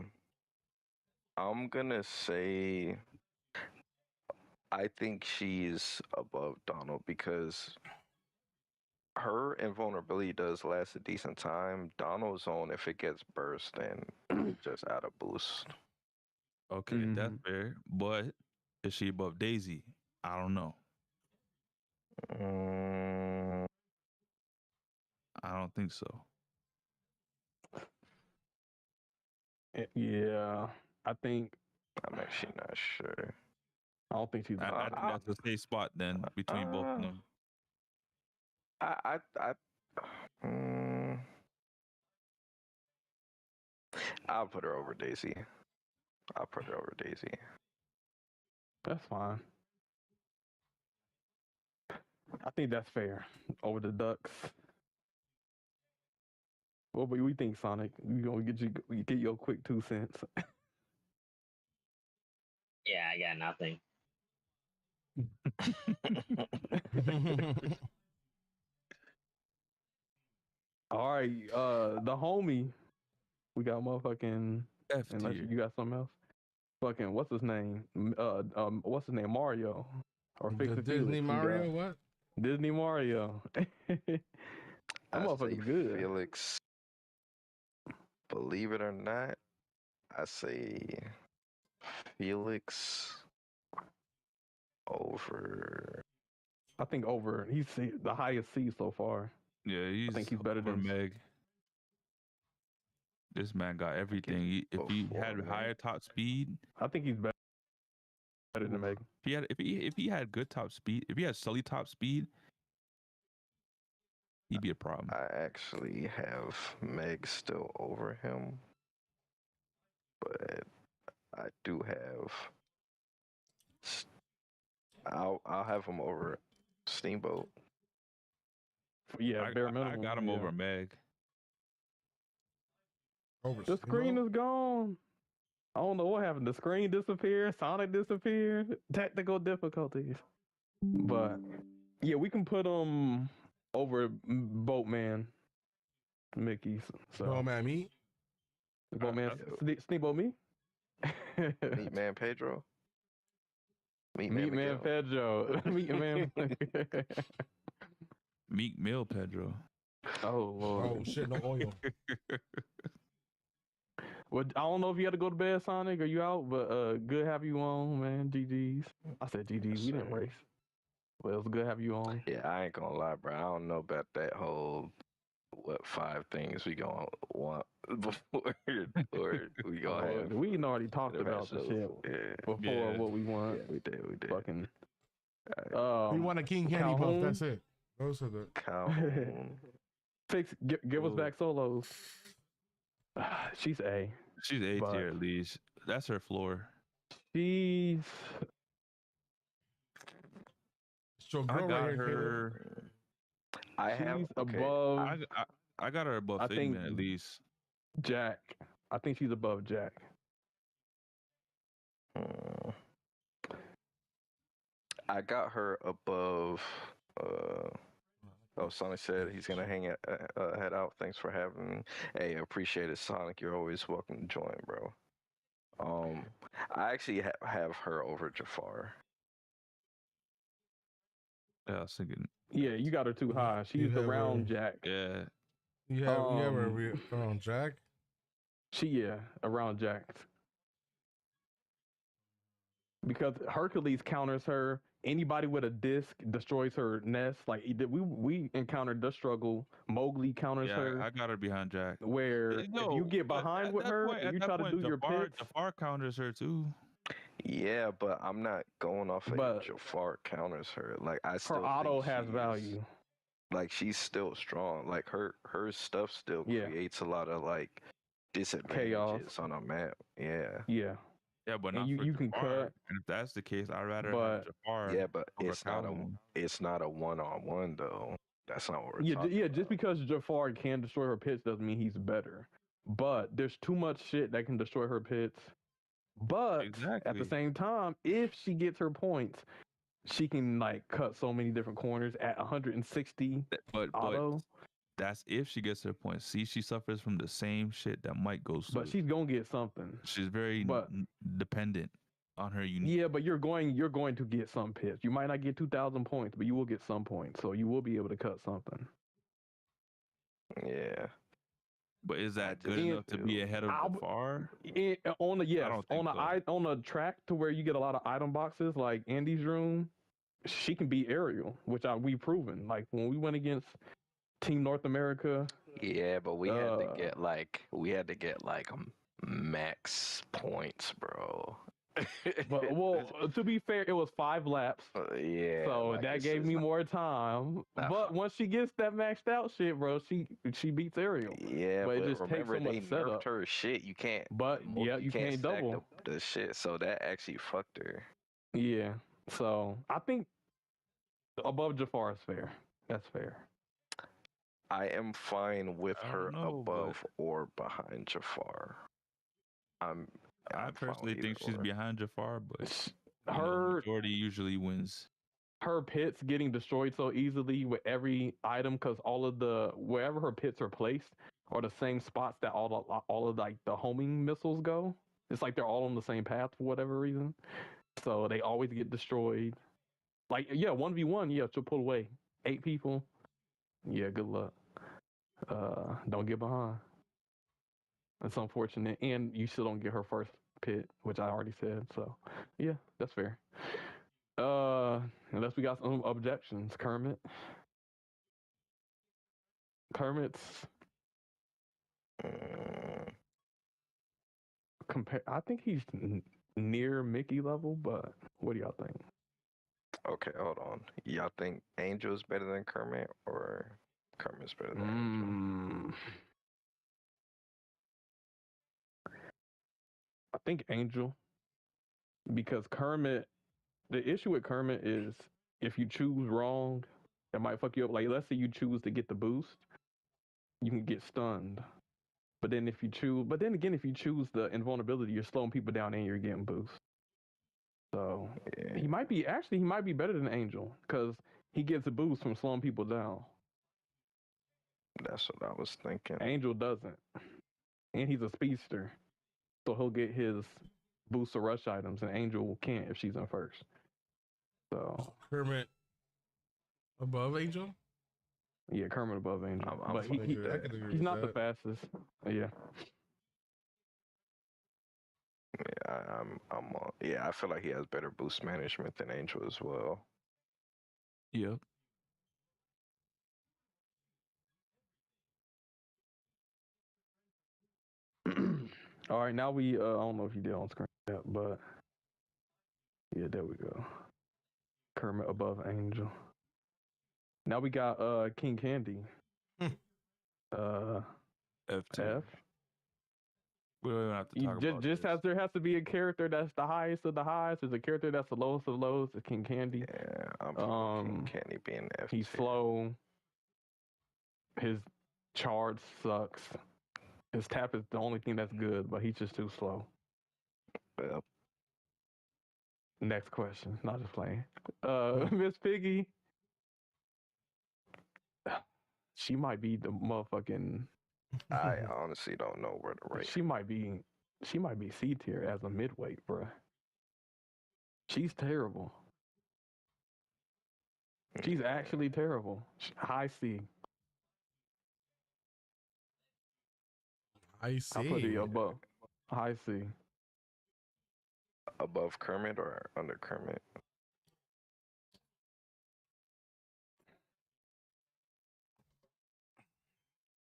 I'm gonna say I think she's above Donald because her invulnerability does last a decent time. Donald's own, if it gets burst, then just out of boost. Okay, that's fair. But is she above Daisy? I don't know. I don't think so. Yeah, I think. I'm actually not sure. I don't think she's. I think that's a safe spot then between both of them. I'll put her over Daisy. I'll put her over Daisy. That's fine. I think that's fair. Over the Ducks. What do we think, Sonic? We gonna get your quick 2 cents. Yeah, I got nothing. All right, the homie. We got motherfucking. F Unless tier. you got something else. Fucking what's his name? What's his name? Mario. Or Fix The It Felix. Disney We Mario? got What? Disney Mario. That I say motherfucker's good. Felix. Believe it or not, I say Felix over. I think over. He's the highest C so far. Yeah, I think he's better over than Meg. This man got everything. If he had before higher top speed, I think he's better than Meg. if he had good top speed, if he had Sully top speed, he'd be a problem. I actually have Meg still over him, but I do have. I'll have him over Steamboat. Yeah, bare minimum. I got him over Meg. Over The screen is gone. I don't know what happened. The screen disappeared. Sonic disappeared. Technical difficulties. But yeah, we can put him over Boatman, Mickey. So Oh man, me? Boatman, Steamboat me. Meat Man Pedro. Meat Man Miguel. Pedro. Meat Man. Meek Mill Pedro. Oh Lord. Oh shit, no oil. Well, I don't know if you had to go to bed, Sonic, or you out, but good to have you on, man. GG's. I said GG's. We didn't race. Well, it was good to have you on. Yeah, I ain't gonna lie, bro. I don't know about that whole what 5 things we gonna want before or we gonna have. We already talked about the shit before what we want. Yeah, we did. Fucking. We want a King Candy buff. Calhoun? That's it. Those are the. Calhoun. Give us back solos. She's A. She's A But- tier at least. That's her floor. She's. So I girl got right here, her. I have She's okay. above I got her above I think- Figment at least. Jack. I think she's above Jack. I got her above. Sonic said he's gonna head out. Thanks for having me. Hey, appreciate it, Sonic. You're always welcome to join, bro. I actually have her over Jafar. Yeah, I was thinking. Yeah, you got her too high. She's have around her- Jack. Yeah, You have her on Jack. She around Jack. because Hercules counters her. Anybody with a disc destroys her nest. Like we encountered the struggle. Mowgli counters Yeah, her. I got her behind Jack. Where if you get but behind at with that her point, and you at that try to point, do your Jafar, pits, Jafar counters her too. Yeah, but I'm not going off of But- Jafar counters her. Like I still her auto think has she's- value. Like she's still strong. Like her stuff still Yeah. creates a lot of like disadvantages on a map. Yeah. Yeah. Yeah, but And not you- for you can Jafar. cut, And if that's the case, I'd rather but- have Jafar. Yeah, but over it's not Calhoun. it's not a one-on-one though. That's not what we're Yeah, talking yeah. about. Just because Jafar can destroy her pits doesn't mean he's better. But there's too much shit that can destroy her pits. But at Exactly. the same time, if she gets her points, she can like cut so many different corners at 160 But auto. that's if she gets her points. See, she suffers from the same shit that Mike goes through. But she's gonna get something. She's very but- dependent on her unique. Yeah, but you're going to get some pits. You might not get 2,000 points, but you will get some points. So you will be able to cut something. Yeah. But is that good And- enough to be ahead of I'll- Jafar? On the yes, don't think on the track to where you get a lot of item boxes like Andy's room, she can beat Ariel, which we proven. Like when we went against Team North America, Yeah, but we had to get like max points, bro. but well, to be fair, it was 5 laps, yeah. so like, that it's gave just me not- more time. Nah, But once she gets that maxed out shit, bro, she beats Ariel. Yeah, but it but just takes remember so they much nerfed setup. her shit. You can't. But yeah, you can't stack double. the shit. So that actually fucked her. Yeah, so I think above Jafar is fair. That's fair. I am fine with I her don't know, above or behind Jafar. I I'm fine personally with think either she's or. behind Jafar, but Her majority usually wins. her pits getting destroyed so easily with every item because all of the wherever her pits are placed are the same spots that all of like the homing missiles go. It's like they're all on the same path for whatever reason, so they always get destroyed. Like 1v1, yeah, she'll pull away 8 people. Yeah, good luck. Don't get behind. That's unfortunate, and you still don't get her first pit, which I already said. So yeah, that's fair. Unless we got some objections, Kermit's I think he's near Mickey level, but what do y'all think? Okay, hold on. Y'all think Angel's better than Kermit or Kermit's better than Angel? I think Angel, because Kermit. The issue with Kermit is if you choose wrong, it might fuck you up. Like let's say you choose to get the boost, you can get stunned. But then if you choose the invulnerability, you're slowing people down and you're getting boost. So Yeah. he might be better than Angel because he gets a boost from slowing people down. That's what I was thinking. Angel doesn't, and he's a speedster, so he'll get his boost or rush items, and Angel can't if she's in first. So Kermit above Angel. yeah, Kermit above Angel, I'm but fine with that. I can agree he's with not the that. fastest. Yeah, Yeah, I feel like he has better boost management than Angel as well. Yep. All right, now we I don't know if you did on screen yet, but yeah, there we go. Kermit above Angel. Now we got King Candy. F2. F. We don't even have to talk about Just this. as there has to be a character that's the highest of the highest, there's a character that's the lowest of the lowest. It's King Candy. Yeah, I'm King Candy being F. He's slow. His charge sucks. His tap is the only thing that's good, but he's just too slow. Well, Next question. Not just playing. Miss Piggy. She might be the motherfucking. I honestly don't know where to rate. She might be C tier as a midweight, bruh. She's terrible. She's actually terrible. High C. I see. I put it above. High C. above Kermit or under Kermit?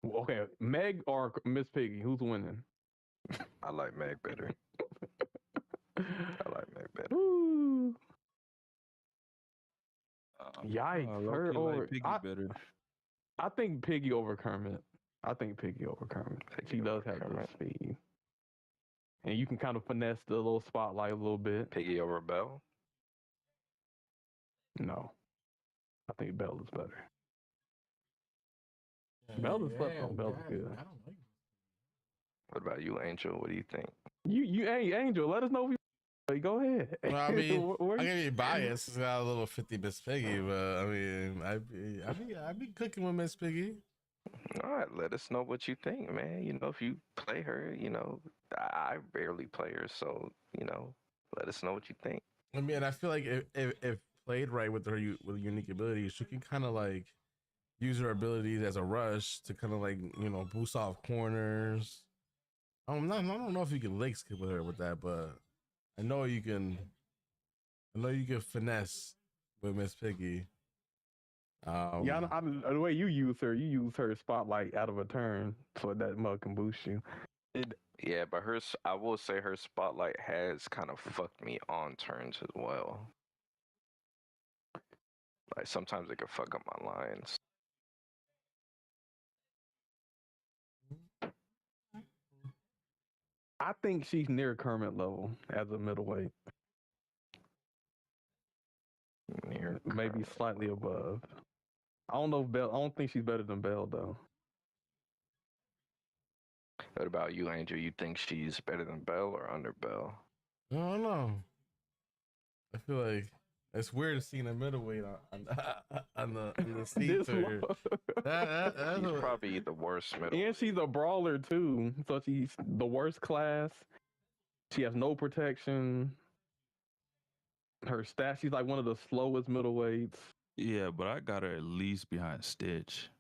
Okay, Meg or Miss Piggy? Who's winning? I like Meg better. I like Meg better. Ooh. I Yikes! low-key Her or like Piggy better. I think Piggy over Kermit. I think Piggy over Kermit. Piggy She does over have the Kermit. speed, and you can kind of finesse the little spotlight a little bit. Piggy over Belle? No, I think Belle is better. Belle is Belle is good. I don't like What about you, Angel? What do you think? Hey Angel, let us know if you go ahead. Well, I mean, Where I'm you- gonna be biased. It's got a little 50 Miss Piggy, but I mean, I'd be cooking with Miss Piggy. All right, let us know what you think, man. You know, if you play her, you know, I barely play her, so you know, let us know what you think. I mean, I feel like if played right with her with unique abilities, she can kind of like use her abilities as a rush to kind of like boost off corners. I don't know if you can leg skip with her with that, but I know you can. I know you can finesse with Miss Piggy. Yeah, the way you use her spotlight out of a turn, so that mug can boost you. Yeah, but I will say her spotlight has kind of fucked me on turns as well. Like sometimes it can fuck up my lines. I think she's near Kermit level as a middleweight, maybe Kermit. slightly above. I don't know if Belle. I don't think she's better than Belle though. What about you, Angel? You think she's better than Belle or under Belle? I don't know. I feel like it's weird seeing a middleweight on the seat. She's probably the worst middle. And she's a brawler too, so she's the worst class. She has no protection. Her stats, she's like one of the slowest middleweights. Yeah, but I got her at least behind Stitch.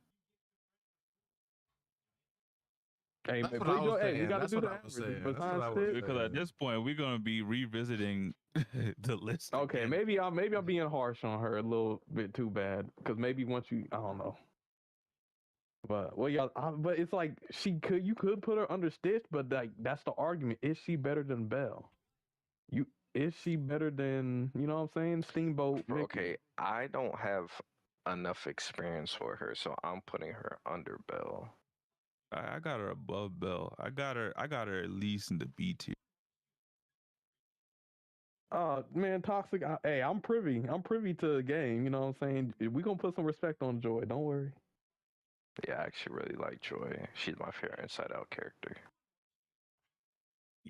Hey, That's man, what I was hey, we saying. gotta That's do what the I was average. saying. That's Besides what I was Stitch- saying. Because at this point, we're gonna be revisiting the list. Okay, again. maybe I'm being harsh on her a little bit too bad because maybe once I don't know. But well, yeah, but it's like you could put her under Stitch, but like that's the argument. Is she better than Belle? Is she better than what I'm saying? Steamboat. Mickey? Okay, I don't have enough experience for her, so I'm putting her under Belle. I got her above Belle. I got her at least in the B tier. Man, Toxic. Hey, I'm privy to the game. You know what I'm saying? We gonna put some respect on Joy. Don't worry. Yeah, I actually really like Joy. She's my favorite Inside Out character.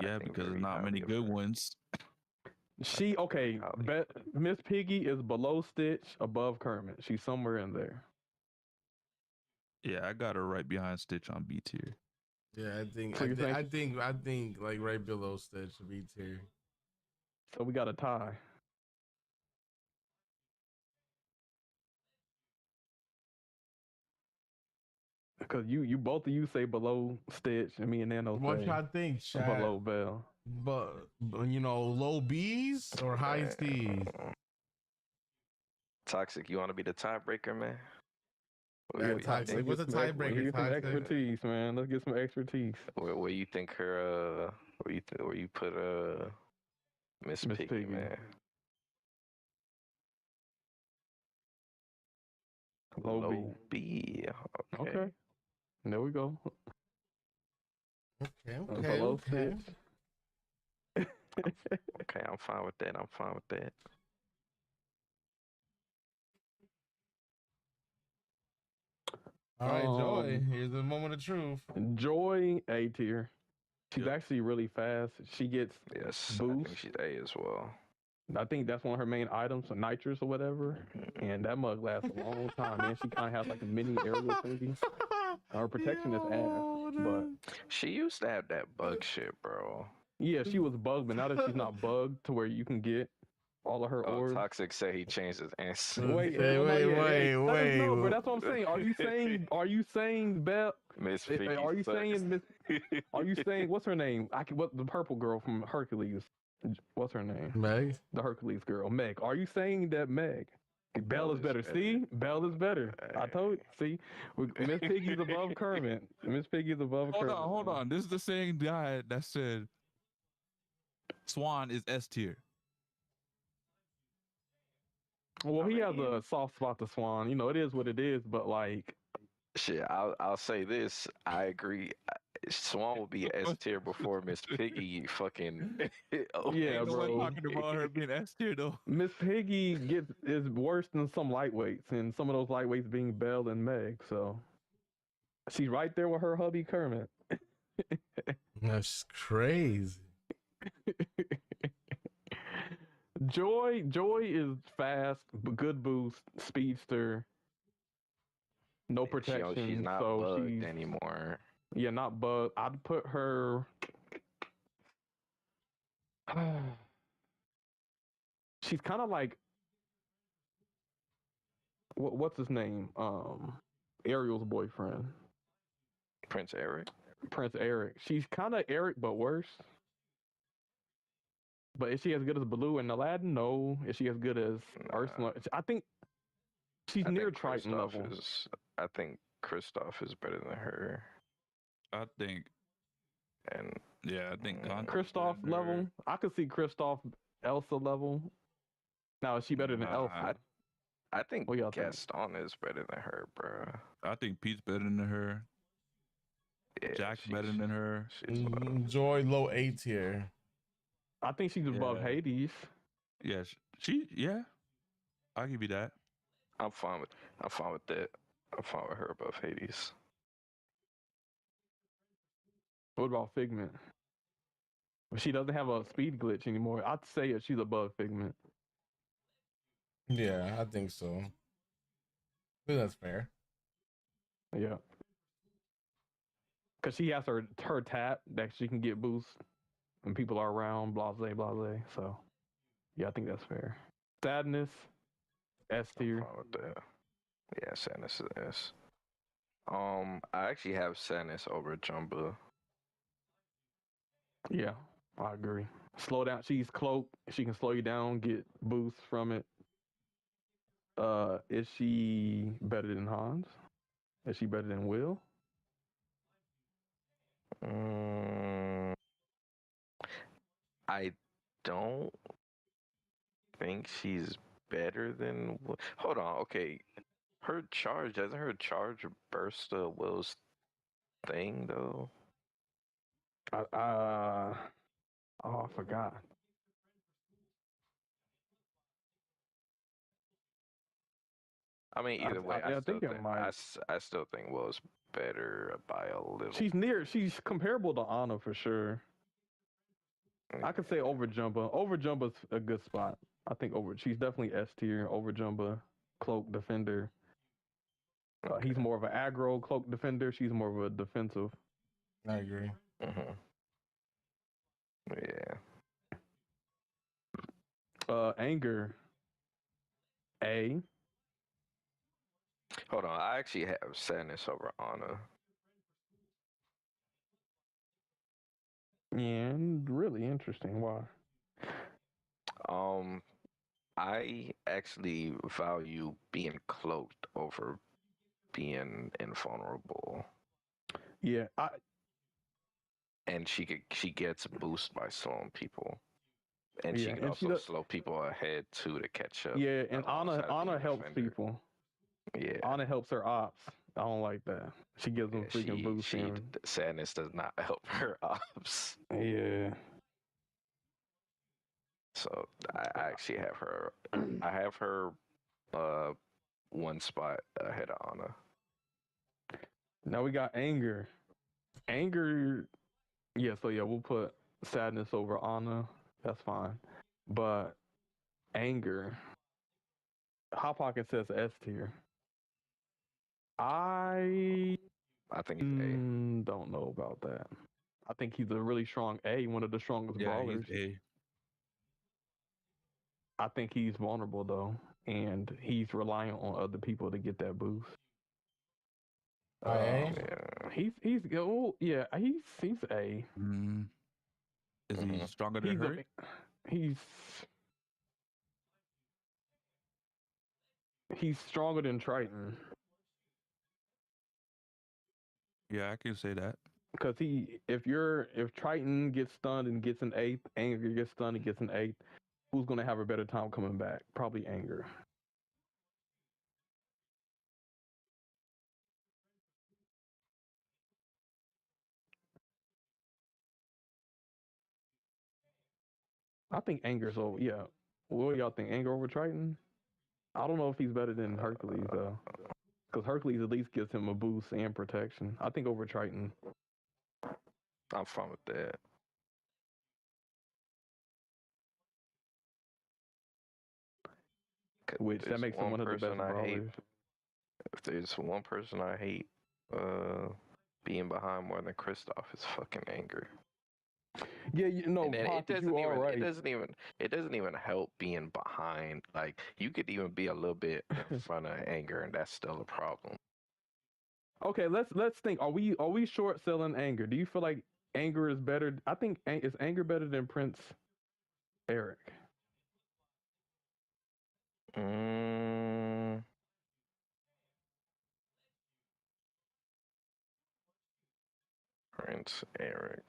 Yeah, think because there's very not many highly of good her. ones. Okay. Highly. Miss Piggy is below Stitch, above Kermit. She's somewhere in there. Yeah, I got her right behind Stitch on B tier. Yeah, So you I think like right below Stitch B tier. So we got a tie. Because you both of you say below Stitch, and me and Nano What say y'all think, chat? below Belle. But low B's or high C's? Toxic, you want to be the tiebreaker, man? Yeah, What Toxic. you think? What's a tiebreaker, Let's get some Toxic? expertise, man. Let's get some expertise. Where you think her? Where you put Miss Miss Piggy, Piggy. man? Low B. Okay. There we go. Okay, Below okay. Stitch. Okay, I'm fine with that. All right, Joy. Here's the moment of truth. Joy A tier. She's Yep. actually really fast. She gets Yes, I boost. think she's A as well. I think that's one of her main items, so nitrous or whatever. And that mug lasts a long time. And she kind of has like a mini aerial thingy. Her protection is ass, but She used to have that bug shit, bro. yeah, she was bugged, but now that she's not bugged to where you can get all of her Oh, orbs. Toxic said he changed his answer. Wait, Hey, no, wait, yeah, hey, wait, let us know, wait. but that's what I'm saying. Are you saying Belle? Miss Piggy Are you sucks. saying Miss? Are you saying what's her name? What the purple girl from Hercules? What's her name? Meg. The Hercules girl, Meg. Are you saying that Meg? Belle is better. See, Belle is better. I told you. See, Miss Piggy's above Kermit. Miss Piggy's above Kermit. Hold on. This is the same guy that said Swan is S tier. Well, he has a soft spot to Swan. You know, it is what it is. But like, shit, I'll say this. I agree. Swan will be S tier before Miss Piggy. Fucking yeah, bro. Talking about her being S tier though. Miss Piggy is worse than some lightweights, and some of those lightweights being Belle and Meg. So she's right there with her hubby Kermit. That's crazy. Joy is fast, good boost, speedster, no protection. She's not bugged anymore. Yeah, not bugged. I'd put her. She's kind of like what's his name? Ariel's boyfriend, Prince Eric. Prince Eric. She's kind of Eric, but worse. But is she as good as Baloo and Aladdin? No. Is she as good as Ursula? I think she's near Triton level. I think Kristoff is better than her. I think Kristoff level. I could see Kristoff Elsa level. Now is she better than Elsa? I think Gaston is better than her, bro. I think Pete's better than her. Yeah, Jack's better than her. Joy low A tier. I think she's above Hades. Yeah, I'll give you that. I'm fine with that. I'm fine with her above Hades. What about Figment? She doesn't have a speed glitch anymore. I'd say she's above Figment. Yeah, I think so. I think that's fair. Yeah. Because she has her tap that she can get boost when people are around, blase. So, yeah, I think that's fair. Sadness, S tier. Yeah, Sadness is S. I actually have Sadness over Jumba. Yeah, I agree. Slow down. She's cloaked. She can slow you down, get boosts from it. Is she better than Hans? Is she better than Will? I don't think she's better than. Hold on, okay. Doesn't her charge burst Will's thing though? I forgot. I mean, either way, I think it might. I still think Will's better by a little. She's comparable to Anna for sure. I could say Overjumper. Overjumper's a good spot. I think she's definitely S tier. Overjumper, cloak defender. He's more of an aggro cloak defender. She's more of a defensive. I agree. Yeah. Anger. A. Hold on, I actually have Sadness over Anna. Yeah, really interesting. Why? I actually value being cloaked over being invulnerable. Yeah, and she gets a boost by slowing people. And yeah, she can also slow people ahead too to catch up. Yeah, and Anna helps people. Yeah. Anna helps her ops. I don't like that. She gives them freaking boosts. Sadness does not help her ops. Yeah. So I actually have her. I have her one spot ahead of Anna. Now we got Anger. Anger. Yeah, so yeah, we'll put Sadness over Anna. That's fine. But Anger. Hot Pocket says S tier. I think he's A. Don't know about that. I think he's a really strong A, one of the strongest brawlers. He's A. I think he's vulnerable though, and he's relying on other people to get that boost. He's A. Is he stronger than her? he's stronger than Triton. Yeah, I can say that. Because if Triton gets stunned and gets an eighth, Anger gets stunned and gets an eighth, who's gonna have a better time coming back? Probably Anger. I think Anger's over. Yeah. What do y'all think? Anger over Triton? I don't know if he's better than Hercules though, because Hercules at least gives him a boost and protection. I think over Triton. I'm fine with that. Which that makes him one of the best brawlers. If there's one person I hate, being behind more than Kristoff, is fucking Anger. Yeah, you know, Pocket, you are right. It doesn't even help being behind. Like, you could even be a little bit in front of Anger, and that's still a problem. Okay, let's think. Are we short selling Anger? Do you feel like Anger is better? I think is Anger better than Prince Eric? Prince Eric.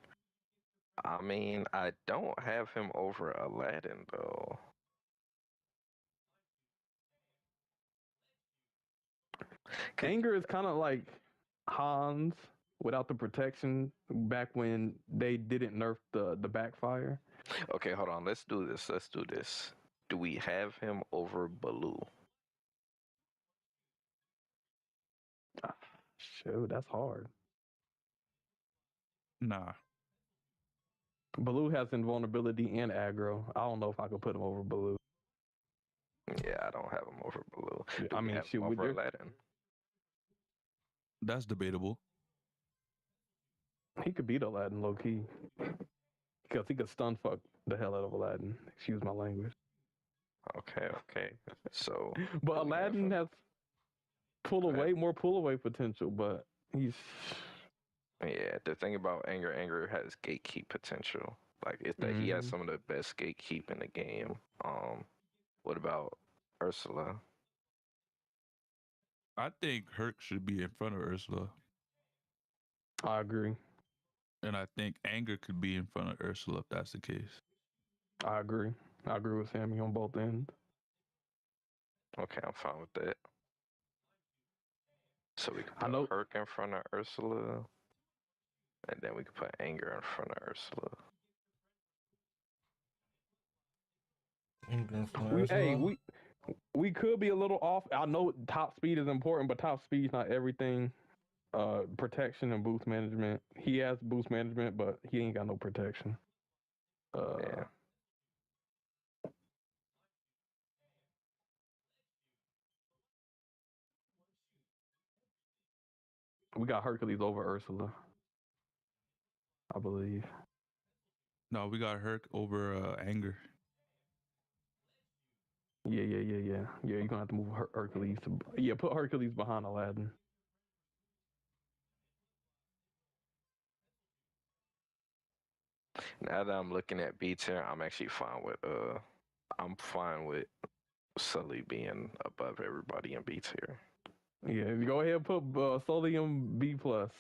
I mean, I don't have him over Aladdin though. Anger is kind of like Hans without the protection back when they didn't nerf the backfire. Okay, hold on. Let's do this. Do we have him over Baloo? Shoot, that's hard. Nah. Baloo has invulnerability and aggro. I don't know if I could put him over Baloo. Yeah, I don't have him over Baloo. I mean, shoot, over Aladdin. That's debatable. He could beat Aladdin low key. Because he could stun fuck the hell out of Aladdin. Excuse my language. Okay. So but Aladdin has more pull away potential, but he's yeah, the thing about Anger has gatekeep potential. Like it's that he has some of the best gatekeep in the game. What about Ursula? I think Herc should be in front of Ursula. I agree. And I think Anger could be in front of Ursula if that's the case. I agree. I agree with Sammy on both ends. Okay, I'm fine with that. So we can put Herc in front of Ursula. And then we can put Anger in front of Ursula. We could be a little off. I know top speed is important, but top speed is not everything. Protection and boost management. He has boost management, but he ain't got no protection. Yeah. We got Hercules over Ursula, I believe. No, we got Herc over Anger. Yeah. You're gonna have to move Hercules. Put Hercules behind Aladdin. Now that I'm looking at B tier, I'm actually fine with Sully being above everybody in B tier. Yeah, go ahead and put Sully in B plus.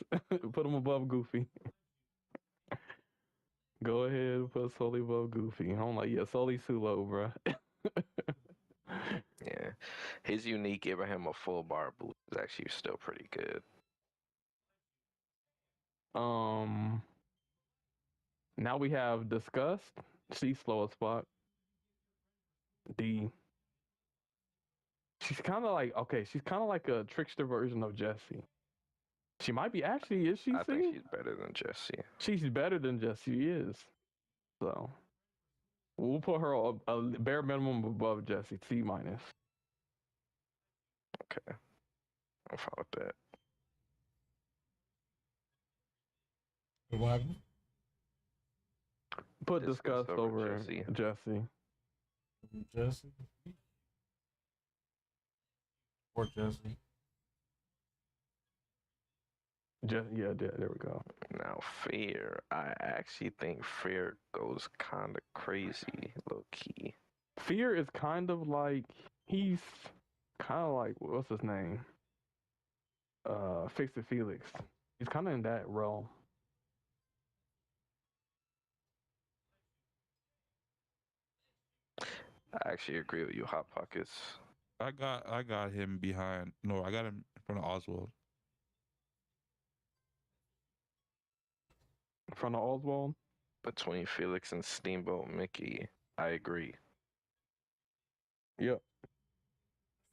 Put him above Goofy. Go ahead and put Sully above Goofy. I'm like, yeah, Sully's too low, bro. Yeah, his unique giving him a full bar boost is actually still pretty good. Now we have Disgust. She's slow as fuck. D. She's kind of like a trickster version of Jessie. She might be actually. Is she? I think she's better than Jessie. She's better than Jessie is. So we'll put her a bare minimum above Jessie. C minus. Okay, I'm fine with that. What happened? Put Disgust over Jessie. Jessie? Or Jessie? There we go. Now, Fear, I actually think Fear goes kind of crazy, low key. Fear is kind of like he's kind of like what's his name? Fix It Felix. He's kind of in that realm. I actually agree with you, Hot Pockets. I got him behind. No, I got him in front of Oswald. In front of Oswald. Between Felix and Steamboat Mickey, I agree. Yep.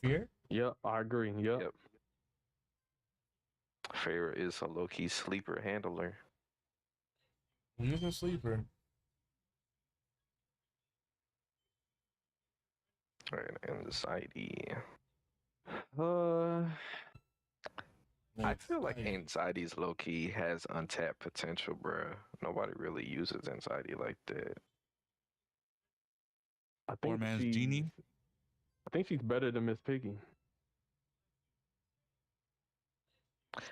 Fear? Yep, I agree. Yep. Yep. Fear is a low-key sleeper handler. He's a sleeper. All right, anxiety. I feel like anxiety's low-key has untapped potential, bruh. Nobody really uses anxiety like that. I Poor think man's Genie. I think she's better than Miss Piggy.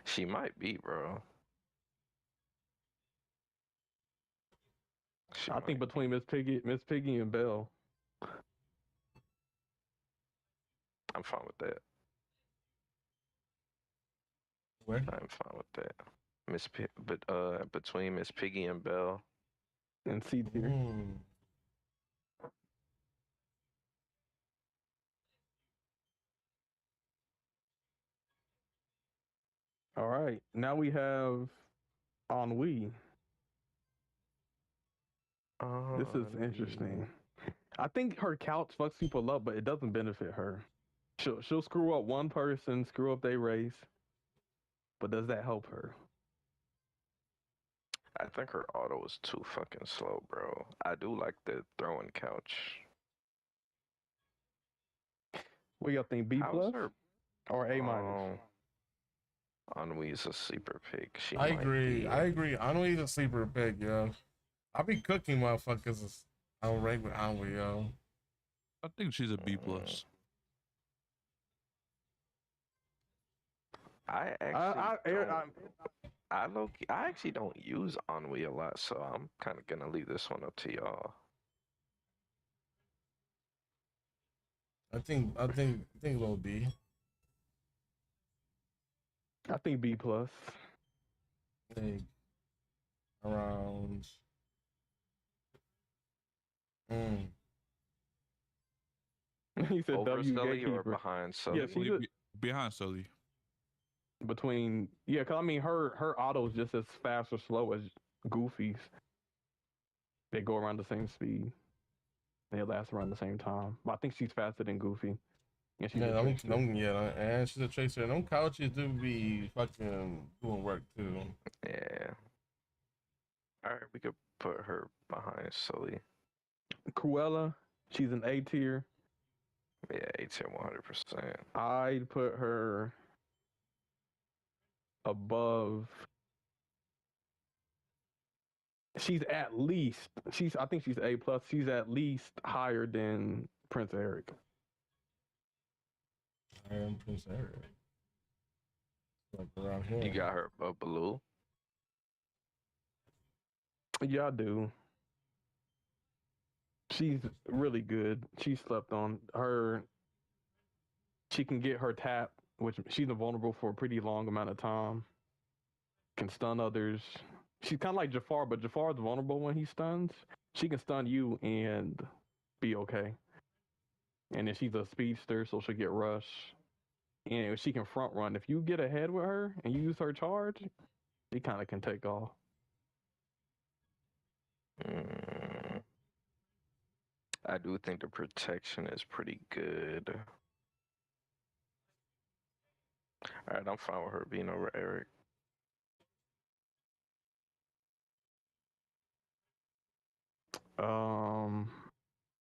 She might be, bro. I think between Miss Piggy and Belle. I'm fine with that. Where? I'm fine with that. Between Miss Piggy and Belle. And C tier. All right. Now we have Ennui. This is interesting. I think her couch fucks people up, but it doesn't benefit her. She'll screw up one person, screw up their race. But does that help her? I think her auto is too fucking slow, bro. I do like the throwing couch. What y'all think? B plus or A minus? Ennui's a sleeper pick. I agree. Ennui's a sleeper pick, yo. I'll be cooking motherfuckers. I don't rank with Ennui, yo. I think she's a B plus. I actually don't use Ennui a lot, so I'm kind of gonna leave this one up to y'all. I think low B. I think B plus. I think around. He said Over W Sully gatekeeper. or behind Sully? Yeah, she's behind Sully. Between cause I mean her auto is just as fast or slow as Goofy's. They go around the same speed. They last around the same time. But I think she's faster than Goofy. And she's and she's a tracer. And them couches do be fucking doing work too. Yeah. All right, we could put her behind Sully. Cruella, she's an A tier. Yeah, A tier 100%. I'd put her above. She's at least. I think she's A plus. She's at least higher than Prince Eric. I am Prince Eric. Like around here. You got her above Baloo? Yeah, I do. She's really good. She slept on her. She can get her tap, which she's invulnerable for a pretty long amount of time. Can stun others. She's kind of like Jafar, but Jafar is vulnerable when he stuns. She can stun you and be okay. And then she's a speedster, so she'll get rush. And she can front run. If you get ahead with her and you use her charge, she kind of can take off. I do think the protection is pretty good. All right, I'm fine with her being over Eric.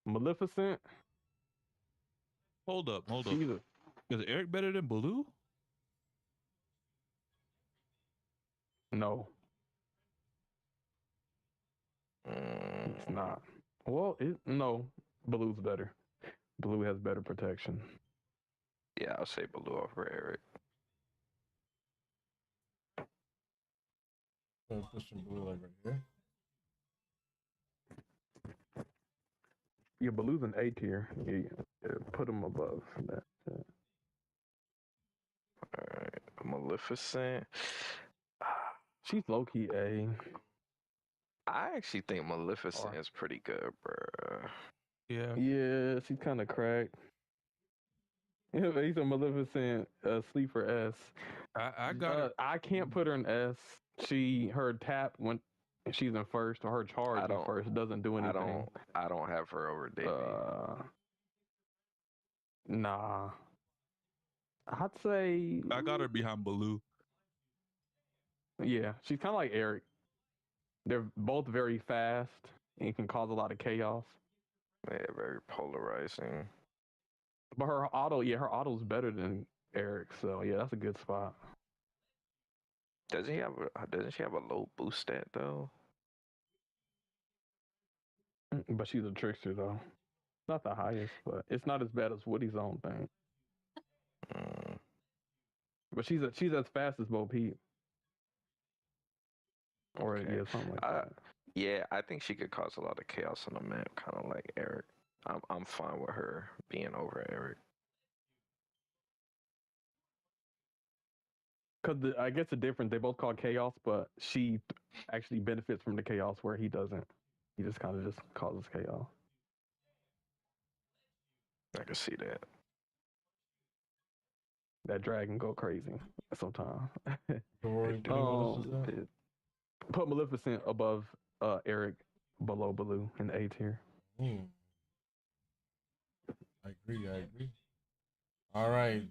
Maleficent. Hold up. Is Eric better than Baloo? No. It's not. Well, no. Baloo's better. Baloo has better protection. Yeah, I'll say Baloo over Eric. gonna put some blue like right here. Yeah, Baloo's an A tier. Yeah, put him above that. Yeah. Alright, Maleficent. She's low key A. I actually think Maleficent Or- is pretty good, bruh. Yeah. Yeah, she's kind of cracked. Yeah, but he's a Maleficent sleeper S. I got it. I can't put her in S. Her tap when she's in first, or her charge in first doesn't do anything. I don't have her over Davy. Nah. I'd say I got her behind Baloo. yeah, she's kind of like Eric. They're both very fast and can cause a lot of chaos. Yeah, very polarizing. But her auto's better than Eric, so yeah, that's a good spot. Doesn't she have a low boost stat though? But she's a trickster though. Not the highest, but it's not as bad as Woody's own thing. Mm. But she's as fast as Bo Peep. Or Okay. yeah, something like that. Yeah, I think she could cause a lot of chaos on the map, kind of like Eric. I'm fine with her being over Eric. Because I guess the difference, they both call chaos, but she actually benefits from the chaos where he doesn't. He just kind of just causes chaos. I can see that. That dragon go crazy sometimes. Rory, It put him on do. this as Put Maleficent above Eric, below Baloo in the A tier. well? I agree. All right.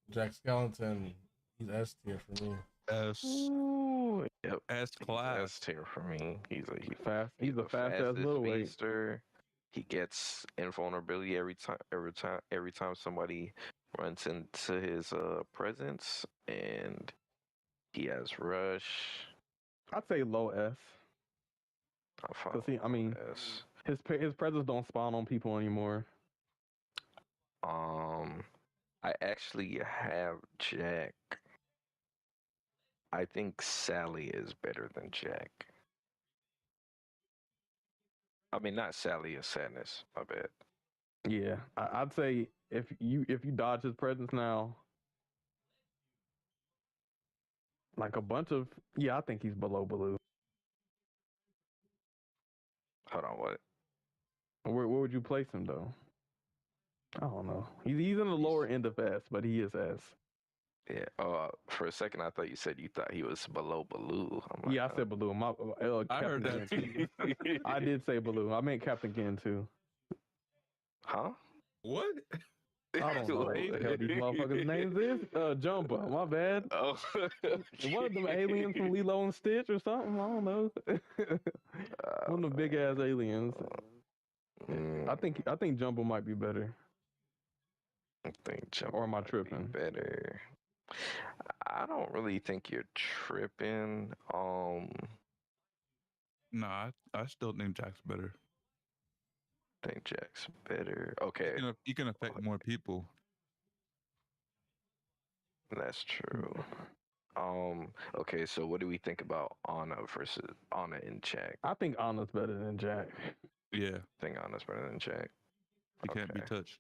Jack Skellington, he's S tier for me. S. Ooh, yep. S class. S tier for me. He's Fast. He's the fastest middleweight. speedster. He gets invulnerability every time somebody runs into his presence, and he has rush. I'd say low S. I'm fine Cause with S. his presence don't spawn on people anymore. I actually have Jack. I think Sally is better than Jack. I mean, not Sally, is Sadness. My bad. Yeah, I'd say if you dodge his presence now, like a bunch of I think he's below Baloo. Hold on, what? Where would you place him though? I don't know. He's in the lower end of S, but he is S. Yeah. For a second, I thought you thought he was below Baloo. I'm like, Yeah, I said Baloo. I heard that too. I did say Baloo. I meant Captain Gin too. Huh? What? I don't know what the hell these motherfuckers' names is. Jumper. My bad. Oh. One of them aliens from Lilo and Stitch or something. I don't know. One of the big ass aliens. I think Jumbo might be better. I think Jumbo Or am I might be tripping? better. I don't really think you're tripping. Nah, I still think Jack's better. I think Jack's better. Okay, He can affect more people. that's true. Okay, so what do we think about Anna versus Anna and Jack? I think Anna's better than Jack. Yeah, I think Anna's better than Jack. he can't be Okay. touched.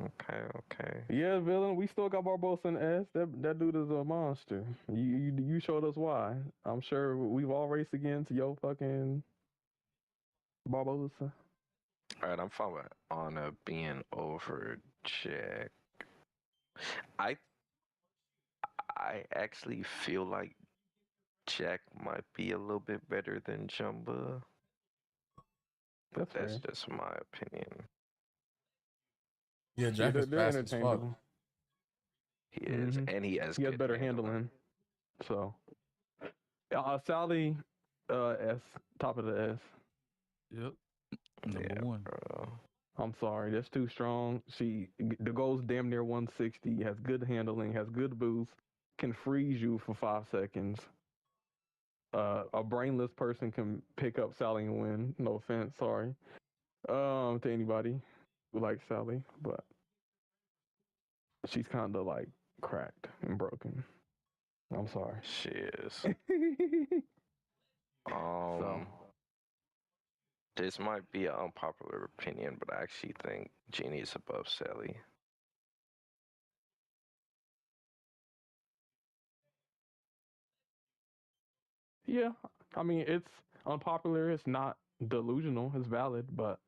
Okay. Yeah, villain. We still got Barbosa in S. That dude is a monster. You showed us why. I'm sure we've all raced against your fucking Barbosa. All right, I'm fine with Anna being over Jack. I actually feel like Jack might be a little bit better than Jumba. But That's that's fair. just my opinion. Yeah, Jack is they're fast as fuck. interchangeable. He is, and he has He has good better handling. So, Sally, S, top of the S. Yep. Number Yeah, one. bro. I'm sorry, that's too strong. The goal's damn near 160. Has good handling, has good boost, can freeze you for 5 seconds. A brainless person can pick up Sally and win. No offense, sorry. To anybody who likes Sally, but she's kind of like cracked and broken. I'm sorry. She is. So, This might be an unpopular opinion, but I actually think Genie is above Sally. yeah, I mean, it's unpopular. It's not delusional. It's valid, but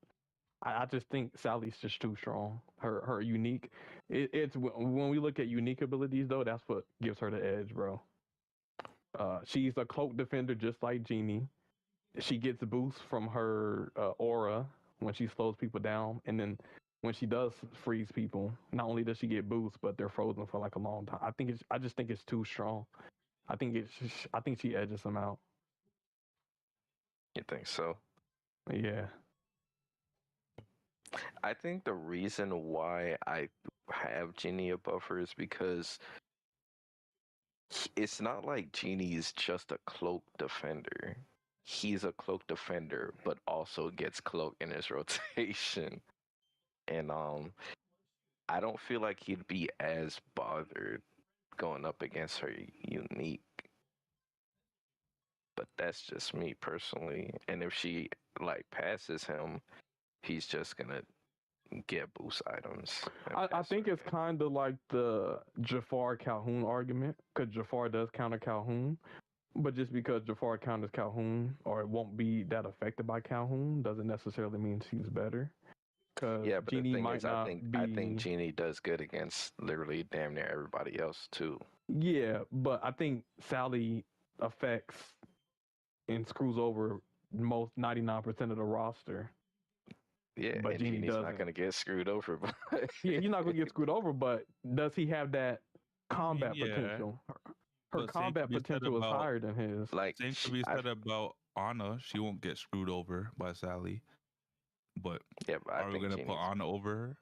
I just think Sally's just too strong. Her unique. It's when we look at unique abilities though, that's what gives her the edge, bro. She's a cloak defender just like Genie. She gets a boost from her aura when she slows people down, and then when she does freeze people, not only does she get boost, but they're frozen for like a long time. I just think it's too strong. I think she edges them out. You think so? Yeah. I think the reason why I have Genie above her is because it's not like Genie is just a cloak defender. He's a cloak defender, but also gets cloak in his rotation. And I don't feel like he'd be as bothered going up against her unique. But that's just me personally. And if she like passes him, he's just gonna get boost items. I think it's kind of like the Jafar Calhoun argument, because Jafar does counter Calhoun, but just because Jafar counters Calhoun or it won't be that affected by Calhoun doesn't necessarily mean she's better. Yeah, but Genie the thing might is, not I think Genie does good against literally damn near everybody else too. Yeah, but I think Sally affects and screws over most 99% of the roster. Yeah, but and Genie Genie's doesn't. not gonna get screwed over. Yeah, he's not gonna get screwed over, but does he have that combat yeah. potential? Her But same combat could be said potential is about- higher than his. Like Same could be said about Anna. She won't get screwed over by Sally. But yeah, but I are we think gonna Genie's, put Anna over her?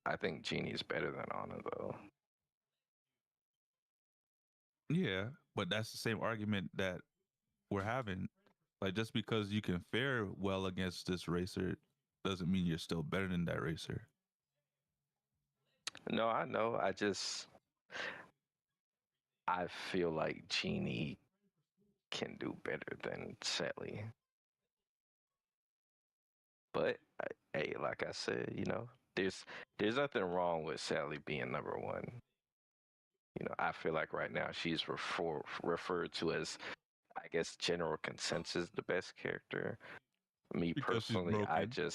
I think Genie's better than Anna though. Yeah, but that's the same argument that we're having. Like, just because you can fare well against this racer doesn't mean you're still better than that racer. No, I know. I feel like Genie can do better than Sally. But hey, like I said, there's nothing wrong with Sally being number one. I feel like right now she's referred to as, I guess, general consensus the best character. Me Because she's personally, broken.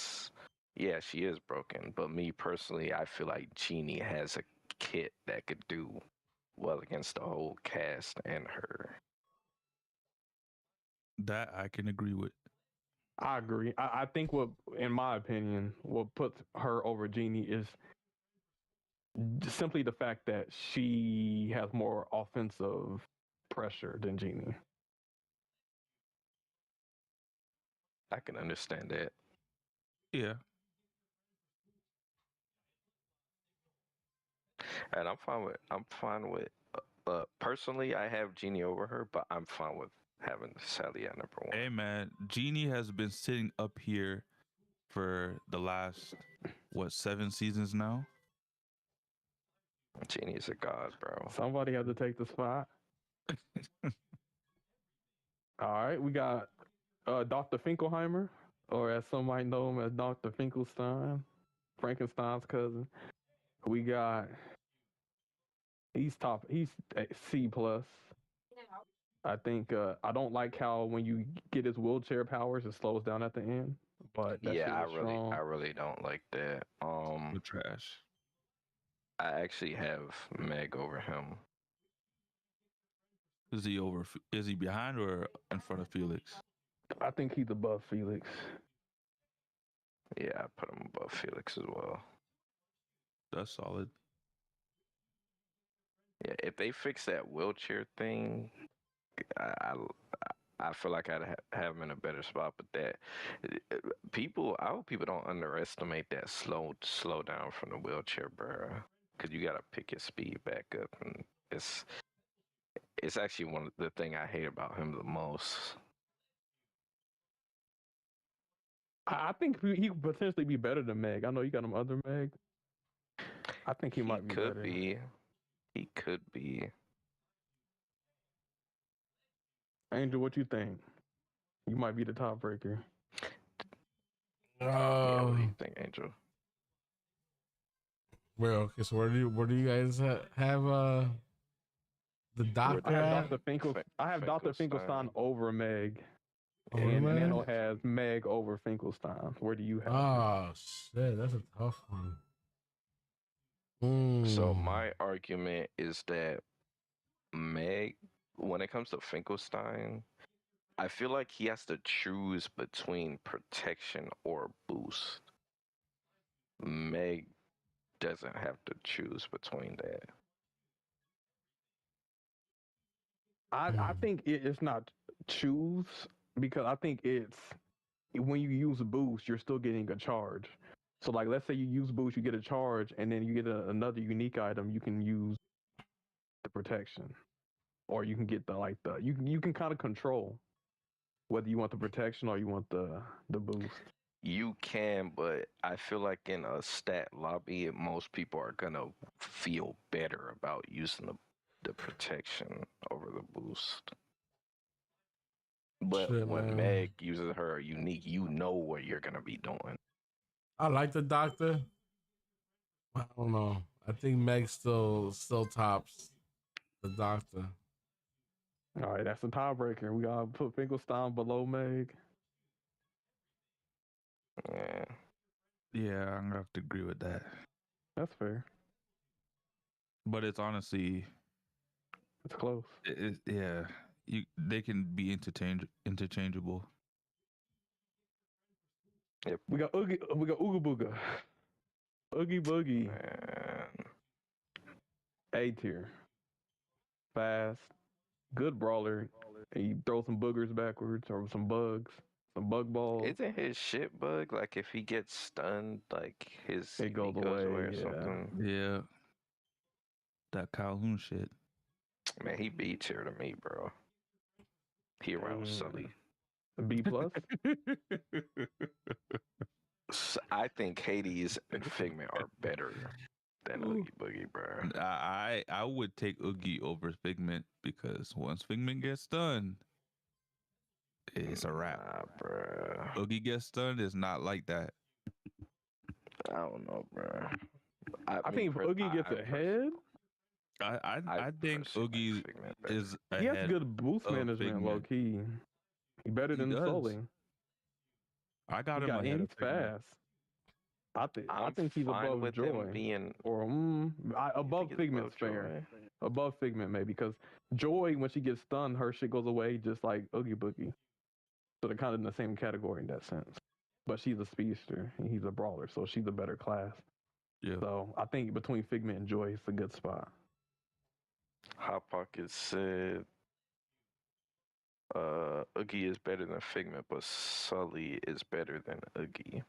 yeah, she is broken. But me personally, I feel like Genie has a kit that could do well against the whole cast and her. That I can agree with. I agree. I think in my opinion, what puts her over Genie is simply the fact that she has more offensive pressure than Genie. I can understand that. Yeah. And I'm fine with personally I have Genie over her, but I'm fine with having Sally at number one. Hey man, Genie has been sitting up here for the last 7 seasons now? Genie is a god, bro. Somebody had to take the spot. All right, we got Dr. Finkelheimer, or as some might know him as Dr. Finkelstein, Frankenstein's cousin. We got he's C plus. I think I don't like how when you get his wheelchair powers, it slows down at the end. But that Yeah, shit was strong. I really don't like that. The trash. I actually have Meg over him. Is he behind or in front of Felix? I think he's above Felix. Yeah, I put him above Felix as well. That's solid. Yeah, if they fix that wheelchair thing, I feel like I'd have him in a better spot. But that I hope people don't underestimate that slow down from the wheelchair, bro. Because you gotta pick your speed back up, and it's actually one of the thing I hate about him the most. I think he could potentially be better than Meg. I know you got him other Meg. I think he might be better. He could be. Angel, what you think? You might be the tiebreaker. Yeah, what do you think, Angel? Well, okay, so where do you guys have the doctor I have at? Dr. Finkelstein over Meg. Over And Meg? Nano has Meg over Finkelstein. Where do you have? Oh shit, that's a tough one. So my argument is that Meg, when it comes to Finkelstein, I feel like he has to choose between protection or boost. Meg doesn't have to choose between that. I think it's not choose because I think it's when you use boost, you're still getting a charge. So like, let's say you use boost, you get a charge, and then you get another unique item. You can use the protection, or you can get you can kind of control whether you want the protection or you want the boost. You can, but I feel like in a stat lobby, most people are gonna feel better about using the protection over the boost. But Shit, when man. Meg uses her unique, you know what you're gonna be doing. I like the doctor. I don't know. I think Meg still tops the doctor. All right, that's a tiebreaker. We gotta put Finkelstein below Meg. Yeah. Yeah, I'm gonna have to agree with that. That's fair. But it's honestly, It's close. yeah, they can be interchangeable. Yep. We got Oogie Booga. Oogie Boogie. Man. A tier. Fast. Good brawler. He throws some boogers backwards or some bugs. Some bug balls. Isn't his shit bug like if he gets stunned, like his It goes goes away, away or yeah. something? Yeah, that Calhoun shit. Man, he B tier to me, bro. He around Sully. B plus. I think Hades and Figment are better than Oogie Boogie, bro. I would take Oogie over Figment because once Figment gets done, it's a wrap. Nah, bro. Oogie gets done, it's not like that. I don't know, bro. I think if Oogie gets ahead, I think Oogie is ahead. he has good boost of management, Figment. low key. He better than does. Sully. I got He him got, ahead and of he's Figment. fast. I think he's fine above with Joy. him being Or above he's Figment's above fair. Joy? Above Figment maybe because Joy, when she gets stunned, her shit goes away just like Oogie Boogie. So they're kind of in the same category in that sense. But she's a speedster and he's a brawler, so she's a better class. Yeah. So I think between Figment and Joy, it's a good spot. Hot Pocket said Oogie is better than Figment, but Sully is better than Oogie.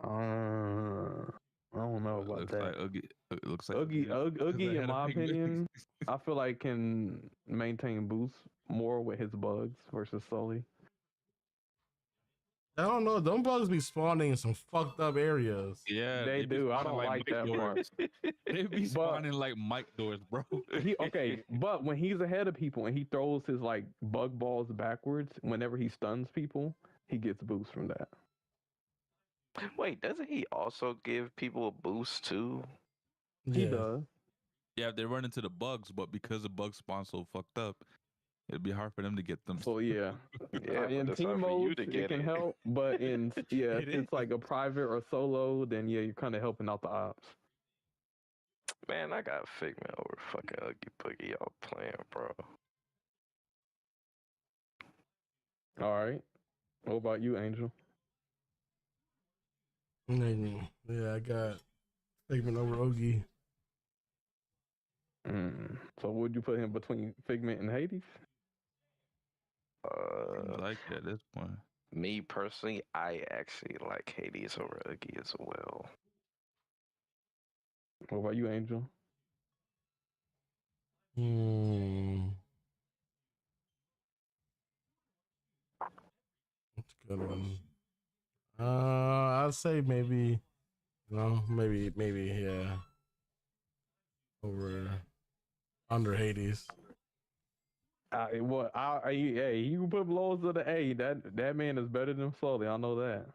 I don't know about Looks that. like Oogie. It looks like Oogie, is in ahead my of Figment. opinion, I feel like can maintain boost more with his bugs versus Sully. I don't know. Them bugs be spawning in some fucked up areas. Yeah, They be do. I spawning don't like Mike that doors. part. They be spawning like Mike doors, bro. But when he's ahead of people and he throws his like bug balls backwards, whenever he stuns people, he gets boost from that. Wait, doesn't he also give people a boost too? He does. Yeah, they run into the bugs, but because the bugs spawn so fucked up, it'd be hard for them to get them. So yeah, Yeah, in but it's team hard for you modes to it get can it. help, but in if It it's like a private or solo, then yeah, you're kind of helping out the ops. Man, I got Figment over fucking Oogie Boogie. Y'all playing, bro. All right. What about you, Angel? Yeah, I got Figment over Oogie. So would you put him between Figment and Hades? Like at this point. Me personally, I actually like Hades over Oogie as well. What about you, Angel? That's a good one. I'd say maybe, maybe, yeah, over under Hades. Hey, you can put blows to the A. That man is better than Slowly. I know that.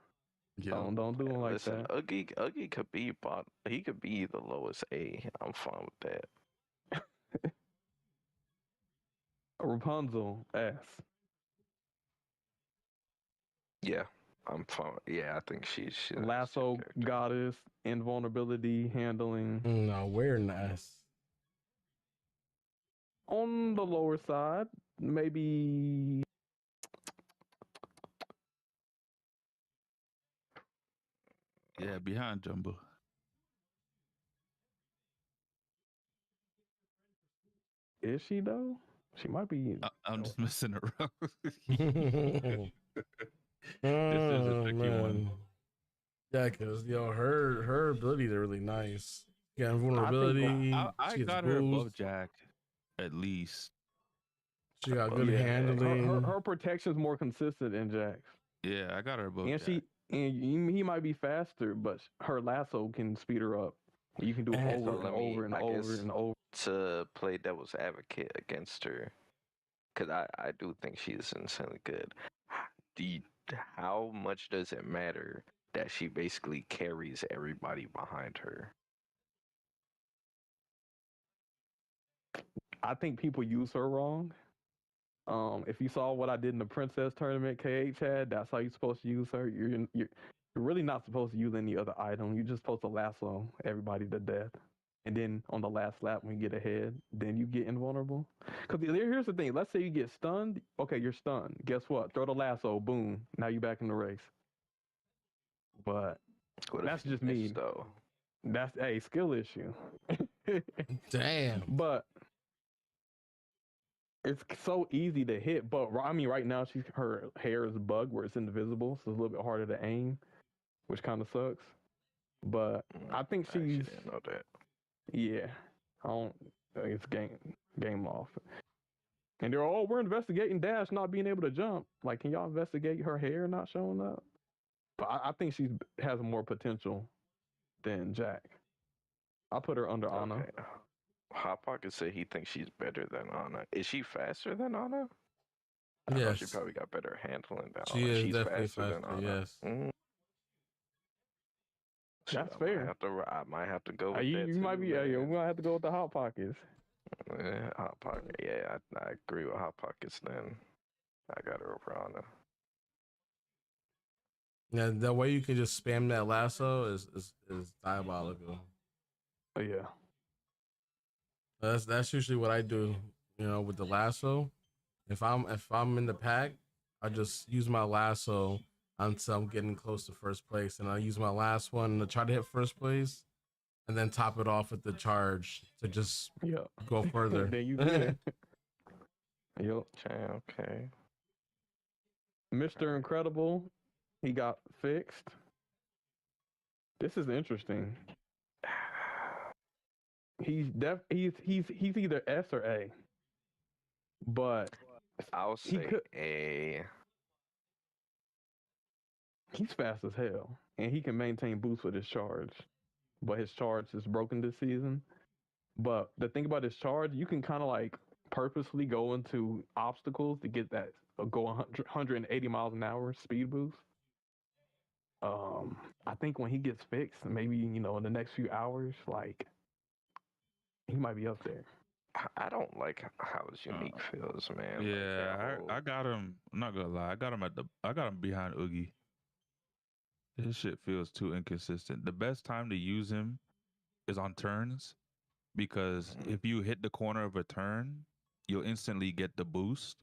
Yeah. Don't do him like Listen, that. Uggy could be he could be the lowest A. I'm fine with that. Rapunzel S. Yeah, I'm fine. Yeah, I think she's a nice Lasso character. goddess, invulnerability, handling No, awareness. on the lower side. Maybe Yeah, behind Jumbo. is she though? She might be. I'm just messing around. Oh, This is a tricky man. one. Yeah, because her abilities are really nice. Yeah, I vulnerability. I she gets got her above boost. Jack, at least. She got good Yeah, handling. her protection's more consistent than Jack's, Yeah, I got her above and Jack. he might be faster, but her lasso can speed her up. You can do it And- over and over and over and over. To play devil's advocate against her, because I do think she's insanely good. How much does it matter that she basically carries everybody behind her? I think people use her wrong. If you saw what I did in the princess tournament KH had, that's how you're supposed to use her. You're really not supposed to use any other item. You're just supposed to lasso everybody to death. And then on the last lap, when you get ahead, then you get invulnerable. Because here's the thing. Let's say you get stunned. Okay, you're stunned. Guess what? Throw the lasso. Boom. Now you're back in the race. But What if that's you just miss, me. though. That's a skill issue. Damn. But it's so easy to hit. But I mean, right now her hair is bugged where it's invisible, so it's a little bit harder to aim, which kind of sucks. But I think I actually she's didn't know that. yeah. I don't. It's game off. And they're we're investigating Dash not being able to jump. Like, can y'all investigate her hair not showing up? But I think she has more potential than Jack. I'll put her under Anna. Okay. Hot Pocket said he thinks she's better than Anna. Is she faster than Anna? I know she Yes. probably got better handling than She Anna. is She's definitely faster than faster, Anna. yes. That's I fair. might have to go with You that might too, be. We man. might have to go with the Hot Pockets. Yeah, Hot Pocket. Yeah, I agree with Hot Pockets then. I got her over Anna. Yeah, the way you can just spam that lasso is diabolical. Oh, yeah. That's usually what I do, with the lasso. If I'm in the pack, I just use my lasso until I'm getting close to first place, and I use my last one to try to hit first place, and then top it off with the charge to just go further. Then you good. Yep. Okay. Mr. Incredible, he got fixed. This is interesting. He's either S or A. But I'll say A. He's fast as hell, and he can maintain boost with his charge. But his charge is broken this season. But the thing about his charge, you can kind of like purposely go into obstacles to get that go 180 miles an hour speed boost. I think when he gets fixed, maybe in the next few hours, like he might be up there. I don't like how his unique feels, man. Yeah, I got him. I'm not gonna lie. I got him behind Oogie. His shit feels too inconsistent. The best time to use him is on turns, because if you hit the corner of a turn, you'll instantly get the boost.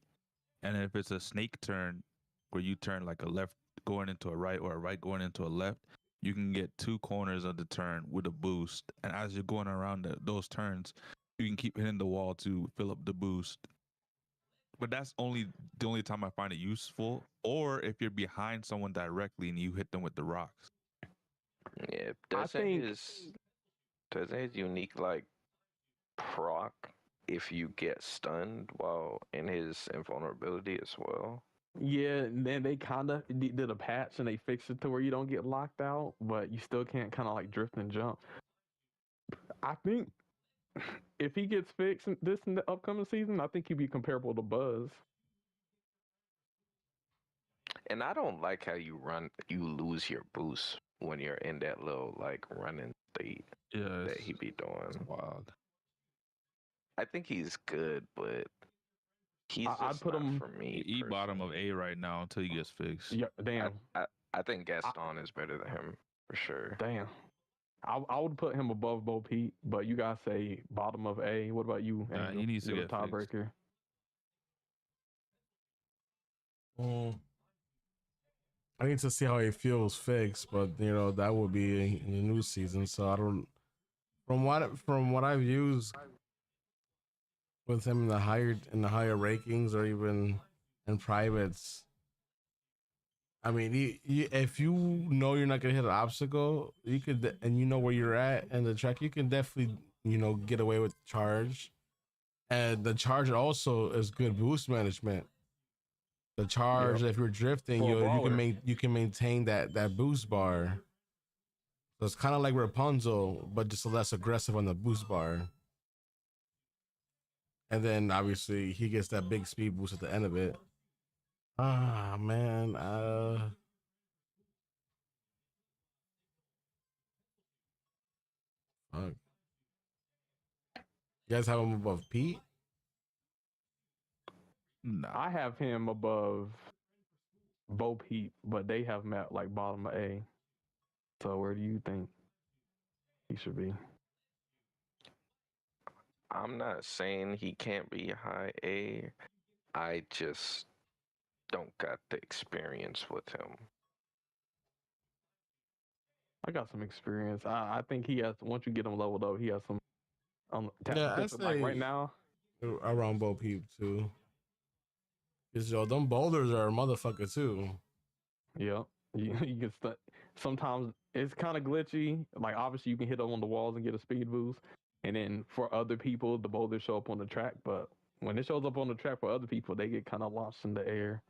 And if it's a snake turn where you turn like a left going into a right or a right going into a left, you can get 2 corners of the turn with a boost. And as you're going around those turns, you can keep hitting the wall to fill up the boost. But that's the only time I find it useful, or if you're behind someone directly and you hit them with the rocks. Yeah, doesn't his unique like proc if you get stunned while in his invulnerability as well? Yeah, and then they kind of did a patch and they fixed it to where you don't get locked out, but you still can't kind of like drift and jump. I think if he gets fixed in the upcoming season, I think he'd be comparable to Buzz. And I don't like how you lose your boost when you're in that little like running state that he be doing. It's wild. I think he's good, but he's I'd just put not him for me. He bottom of A right now until he gets fixed. Yeah, damn. I think Gaston is better than him for sure. Damn. I would put him above Bo Peep, but you guys say bottom of A. What about you? Nah, Angel? he needs to You're get the fixed. tiebreaker. I need to see how he feels fixed, but you know that will be in the new season. So I don't. From what I've used with him in the higher rankings or even in privates, I mean, if you know you're not gonna hit an obstacle, you could, and you know where you're at in the track, you can definitely get away with the charge. And the charge also is good boost management. The charge, if you're drifting, you can maintain that boost bar. So it's kind of like Rapunzel, but just less aggressive on the boost bar. And then obviously he gets that big speed boost at the end of it. Ah man, fuck. You guys have him above Pete? Nah. I have him above Bo Peep, but they have him at like bottom of A. So where do you think he should be? I'm not saying he can't be high A. I just don't got the experience with him. I got some experience. I think he has. Once you get him leveled up, he has some. Yeah, I'd say like right now. Around Bo Peep too. Cause yo, them boulders are a motherfucker too. Yeah, you can sometimes it's kind of glitchy. Like obviously you can hit up on the walls and get a speed boost, and then for other people the boulders show up on the track. But when it shows up on the track for other people, they get kind of lost in the air.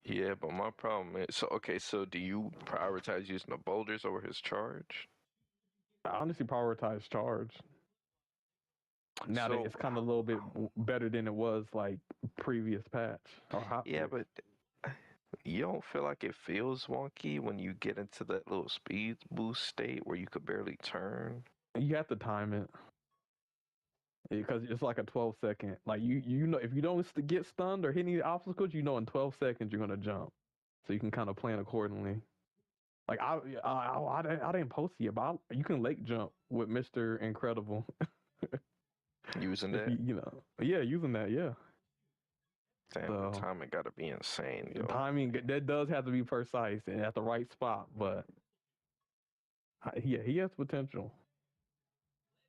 Yeah, but my problem is so do you prioritize using the boulders over his charge? I honestly prioritize charge. Now that it's kind of a little bit better than it was like previous patch. Yeah, but you don't feel like it feels wonky when you get into that little speed boost state where you could barely turn? You have to time it. Because it's like a 12-second. Like you know, if you don't get stunned or hit any obstacles, you know in 12 seconds you're gonna jump. So you can kind of plan accordingly. Like I didn't post it yet, but you can lake jump with Mr. Incredible. Using that? Using that, yeah. Damn, the timing gotta be insane, yo. The timing that does have to be precise and at the right spot, but yeah, he has potential.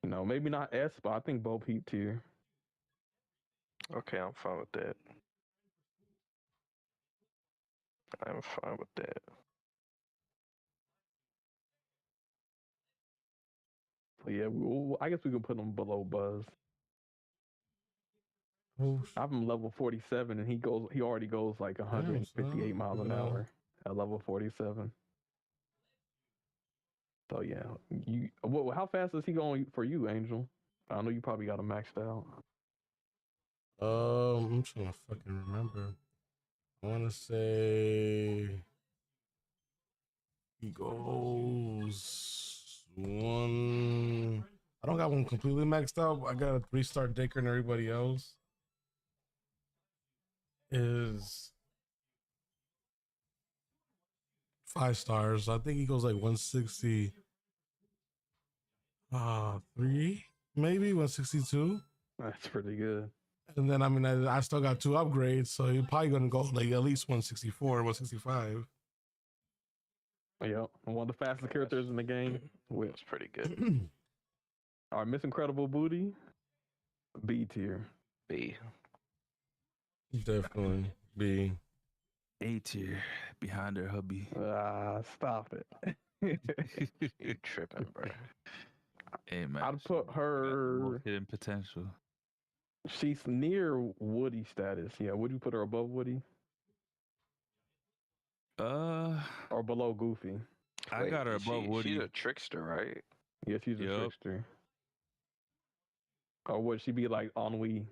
Maybe not S, but I think Bo Peep tier. Okay, I'm fine with that. I'm fine with that. So yeah, I guess we can put him below Buzz. I have him level 47, and he already goes like 158 miles an hour at level 47. So yeah, how fast is he going for you, Angel? I know you probably got him maxed out. I'm trying to fucking remember. I want to say he goes one. I don't got one completely maxed out. I got a 3-star Dicker, and everybody else is 5 stars. I think he goes like 160. 3 maybe 162. That's pretty good. And then I still got 2 upgrades, so you're probably gonna go like at least 164, 165. Yep, one of the fastest characters in the game. That's pretty good. All right, Miss Incredible Booty, B tier. B. Definitely B. A tier behind her hubby. Stop it. You tripping, bro. Hey man, I'd put her hidden potential. She's near Woody status. Yeah, would you put her above Woody? Or below Goofy? I got her above Woody. She's a trickster, right? Yeah, she's a trickster. Or would she be like Ennui,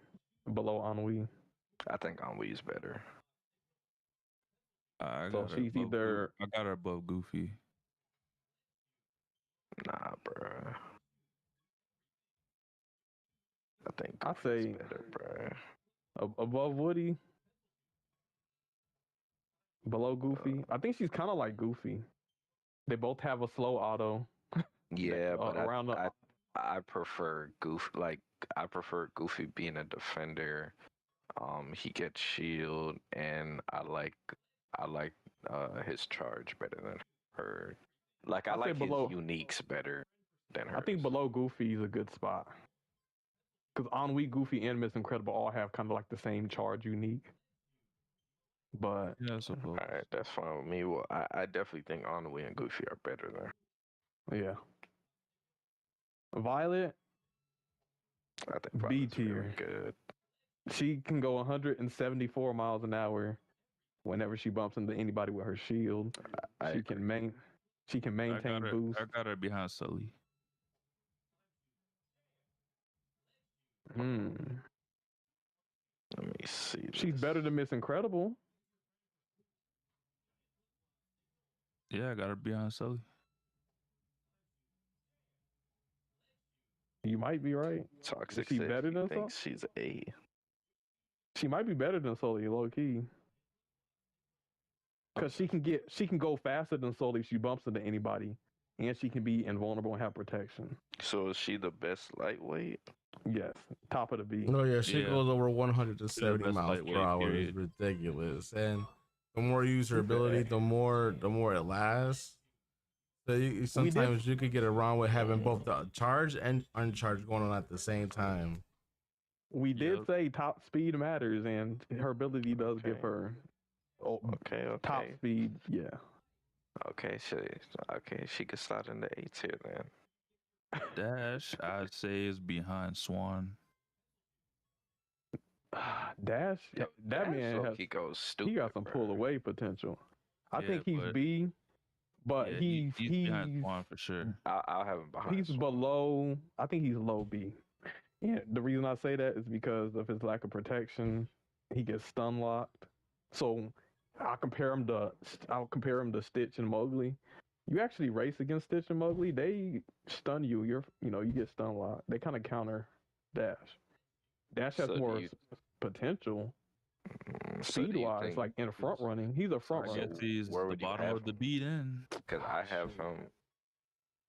below Ennui? I think Ennui is better. I So got her she's above either- I got her above Goofy. Nah, bro. I think I Goofy's say- better, bro. Above Woody, below Goofy. I think she's kind of like Goofy. They both have a slow auto. Yeah, but around the- I prefer Goofy. Like I prefer Goofy being a defender. He gets shield, and I like his charge better than her. Like I I'd say like his below- uniques better than her. I think below Goofy is a good spot. Because Ennui, Goofy, and Miss Incredible all have kind of like the same charge unique. But Yeah, I suppose. All right, that's fine with me. Well, I definitely think Ennui and Goofy are better than. yeah. Violet, I think B Violet's very tier. good. she can go 174 miles an hour whenever she bumps into anybody with her shield. I She can I maintain got her, boost. I got her behind Sully. Hmm. Let me see. She's this. better than Miss Incredible. Yeah, I got her behind Sully. You might be right. Toxic. she said better she than thinks she's A. She might be better than Sully, low key. Because she can go faster than Sully if she bumps into anybody. And she can be invulnerable and have protection. So is she the best lightweight? Yes. Top of the B. No, yeah, she Yeah. goes over 170 best miles per lightweight, hour. period. It's ridiculous. And the more you use her ability, the more it lasts. So sometimes you could get around with having both the charge and uncharged going on at the same time. We did Yep. say top speed matters, and her ability does give Okay. her Okay, okay. top speed. Yeah. Okay, she could slide into A tier then. Dash, I'd say, is behind Swan. Dash, Yo, that Dash man has, low-key goes stupid. he got some bro. pull away potential. I Yeah, think he's but- B, but Yeah, he's behind Swan for sure. I'll have him behind. he's Swan. below. I think he's low B. Yeah, the reason I say that is because of his lack of protection. He gets stun locked. So I'll compare him to Stitch and Mowgli. You actually race against Stitch and Mowgli, they stun you. You get stun locked. They kind of counter Dash. Dash has So do more you- potential So do speed you wise, think- like in front running. He's a front So I runner. guess he's where the would you bottom have of the him? B then. Cause I have him.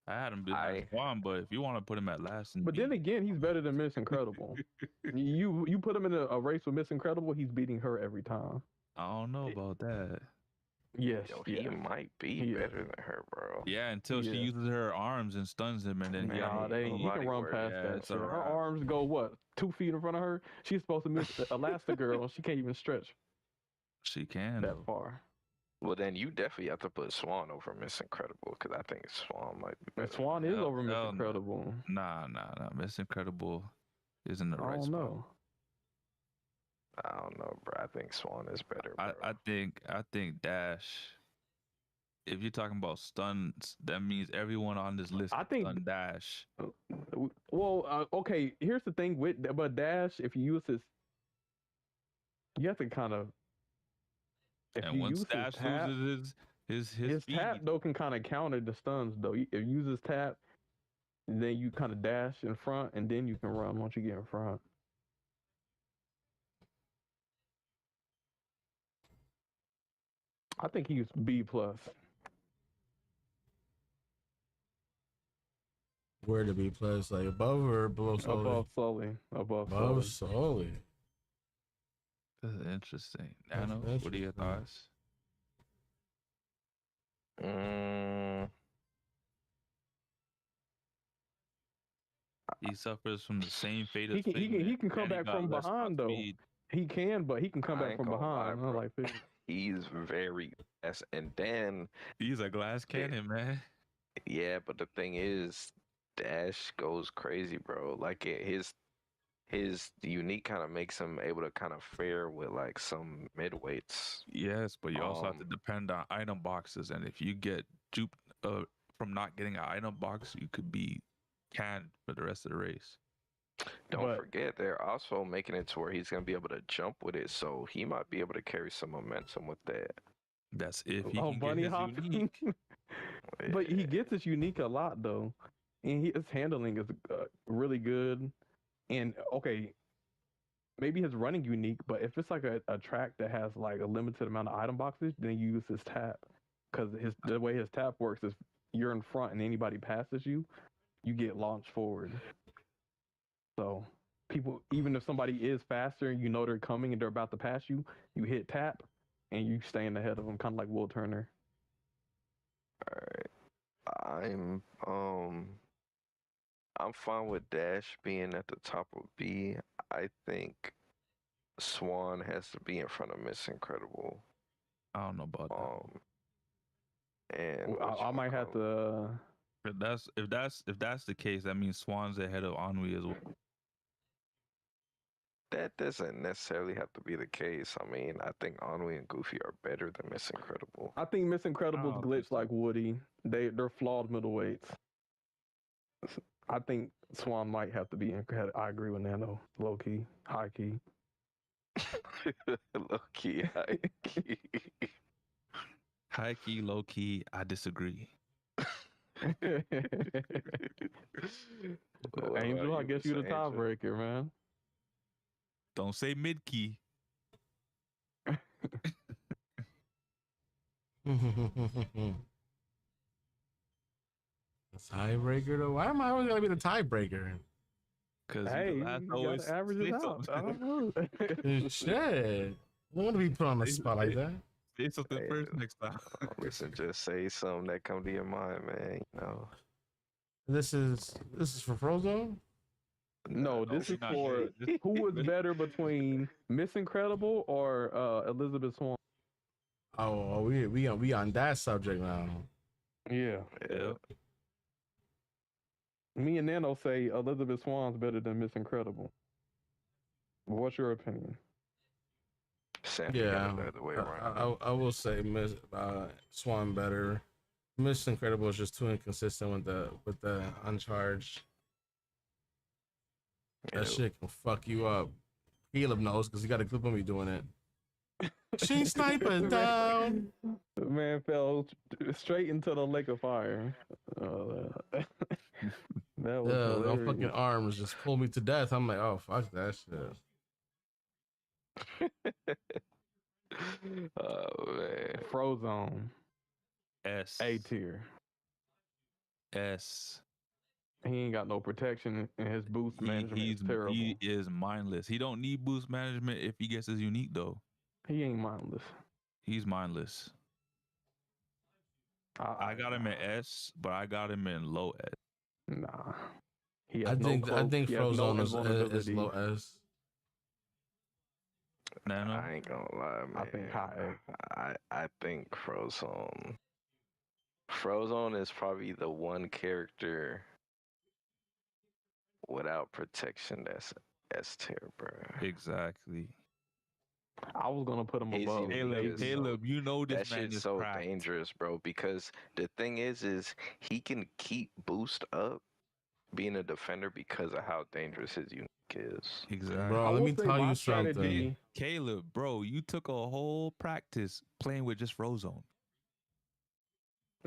I had him behind Swan, but if you want to put him at last, But then again, he's better than Miss Incredible. you put him in a race with Miss Incredible, he's beating her every time. I don't know about that. Yes, Yo, yeah. he might be He is. better than her, bro. Yeah, until she Yeah. uses her arms and stuns him, and then Nah, he can body run work, past yeah, that. it's shit. a Her wrap. arms go what, 2 feet in front of her? She's supposed to miss Elastigirl. She can't even stretch she can. that though. far. Well, then you definitely have to put Swan over Miss Incredible, because I think Swan might be And better. Swan is Hell- over Miss hell no. Incredible. Nah. Miss Incredible is in the I right don't spot. know. I don't know, bro. I think Swan is better, bro. I think Dash. If you're talking about stuns, that means everyone on this list I can think- stun Dash. Well, okay. Here's the thing but Dash. If you use his, you have to kind of. If And you once use Dash his tap, loses his speed, tap though can kind of counter the stuns though. If you use his tap, then you kind of dash in front, and then you can run once you get in front. I think he's B plus. Where to be plus, like above or below Sully? Above Sully. Above Above Sully. Sully. This is interesting. That's Nano, what are your interesting. thoughts? Mm, He suffers from the same fate as He can come and he back got from less behind, though. speed. He can, but he can come I back ain't from gonna lie, behind. bro. Like, he's very fast, and then He's a glass cannon, man. yeah, but the thing is, Dash goes crazy, bro. Like his unique kind of makes him able to kind of fare with like some midweights. Yes, but you also have to Um, depend on item boxes, and if you get duped from not getting an item box, you could be canned for the rest of the race. Don't But- forget, they're also making it to where he's gonna be able to jump with it, so he might be able to carry some momentum with that. That's if he Oh, can bunny get his hop. unique. But he gets his unique a lot though, and his handling is really good. And okay, maybe his running unique, but if it's like a track that has like a limited amount of item boxes, then you use his tap, because the way his tap works is you're in front and anybody passes you, you get launched forward. So people, even if somebody is faster and you know they're coming and they're about to pass you, you hit tap and you stand ahead of them, kind of like Will Turner. I'm fine with Dash being at the top of B. I think Swan has to be in front of Miss Incredible. I don't know about that. And I might have to. If that's the case, that means Swan's ahead of Ennui as well. That doesn't necessarily have to be the case. I mean, I think Ennui and Goofy are better than Miss Incredible. I think Miss Incredible's I don't glitch think so. like Woody. They're flawed middleweights. I think Swan might have to be in. I agree with Nano. Low key, high key. Low key, high key. High key, low key, I disagree. What Angel, about I you, guess you're the Mr. Angel? tiebreaker, man. Don't say mid key. Tiebreaker though. Why am I always gonna be the tiebreaker? Because Hey, you you have to gotta always average say it out. I something. don't know. Shit. I don't want to be put on the spot like that. Say something Hey, first next time. Listen, just say something that come to your mind, man. You know. This is for Frozone. No, this is not for good. This- who was better between Miss Incredible or Elizabeth Swan. Oh, we on that subject now. Yeah, Yeah. me and Nano say Elizabeth Swan's better than Miss Incredible. What's your opinion? Sandy Yeah, got it the other way around. I will say Miss Swan better. Miss Incredible is just too inconsistent with the uncharged. That Ew. shit can fuck you up. Caleb knows because he got a clip of me doing it. She sniper down. The man fell straight into the lake of fire. That was Yeah, the hilarious. fucking arms just pulled me to death. I'm like, oh fuck that shit. Oh man. Frozone, S. A tier. S. He ain't got no protection, and his boost management is terrible. He is mindless. He don't need boost management if he gets his unique though. He ain't mindless. He's mindless. I got him in S, but I got him in low S. Nah. He I has no think cloak, he has no Frozone is invulnerability. low S. Nano? I ain't gonna lie, man. I think high. I think Frozone. Frozone is probably the one character without protection that's S tier, bro. Exactly. I was gonna put him He's above. unique A as tier. Caleb, you know this That man shit's is so cracked. dangerous, bro, because the thing is he can keep boost up being a defender because of how dangerous his unique is. Exactly. Bro, I let will me say tell my you something. strategy- Caleb, bro, you took a whole practice playing with just Frozone.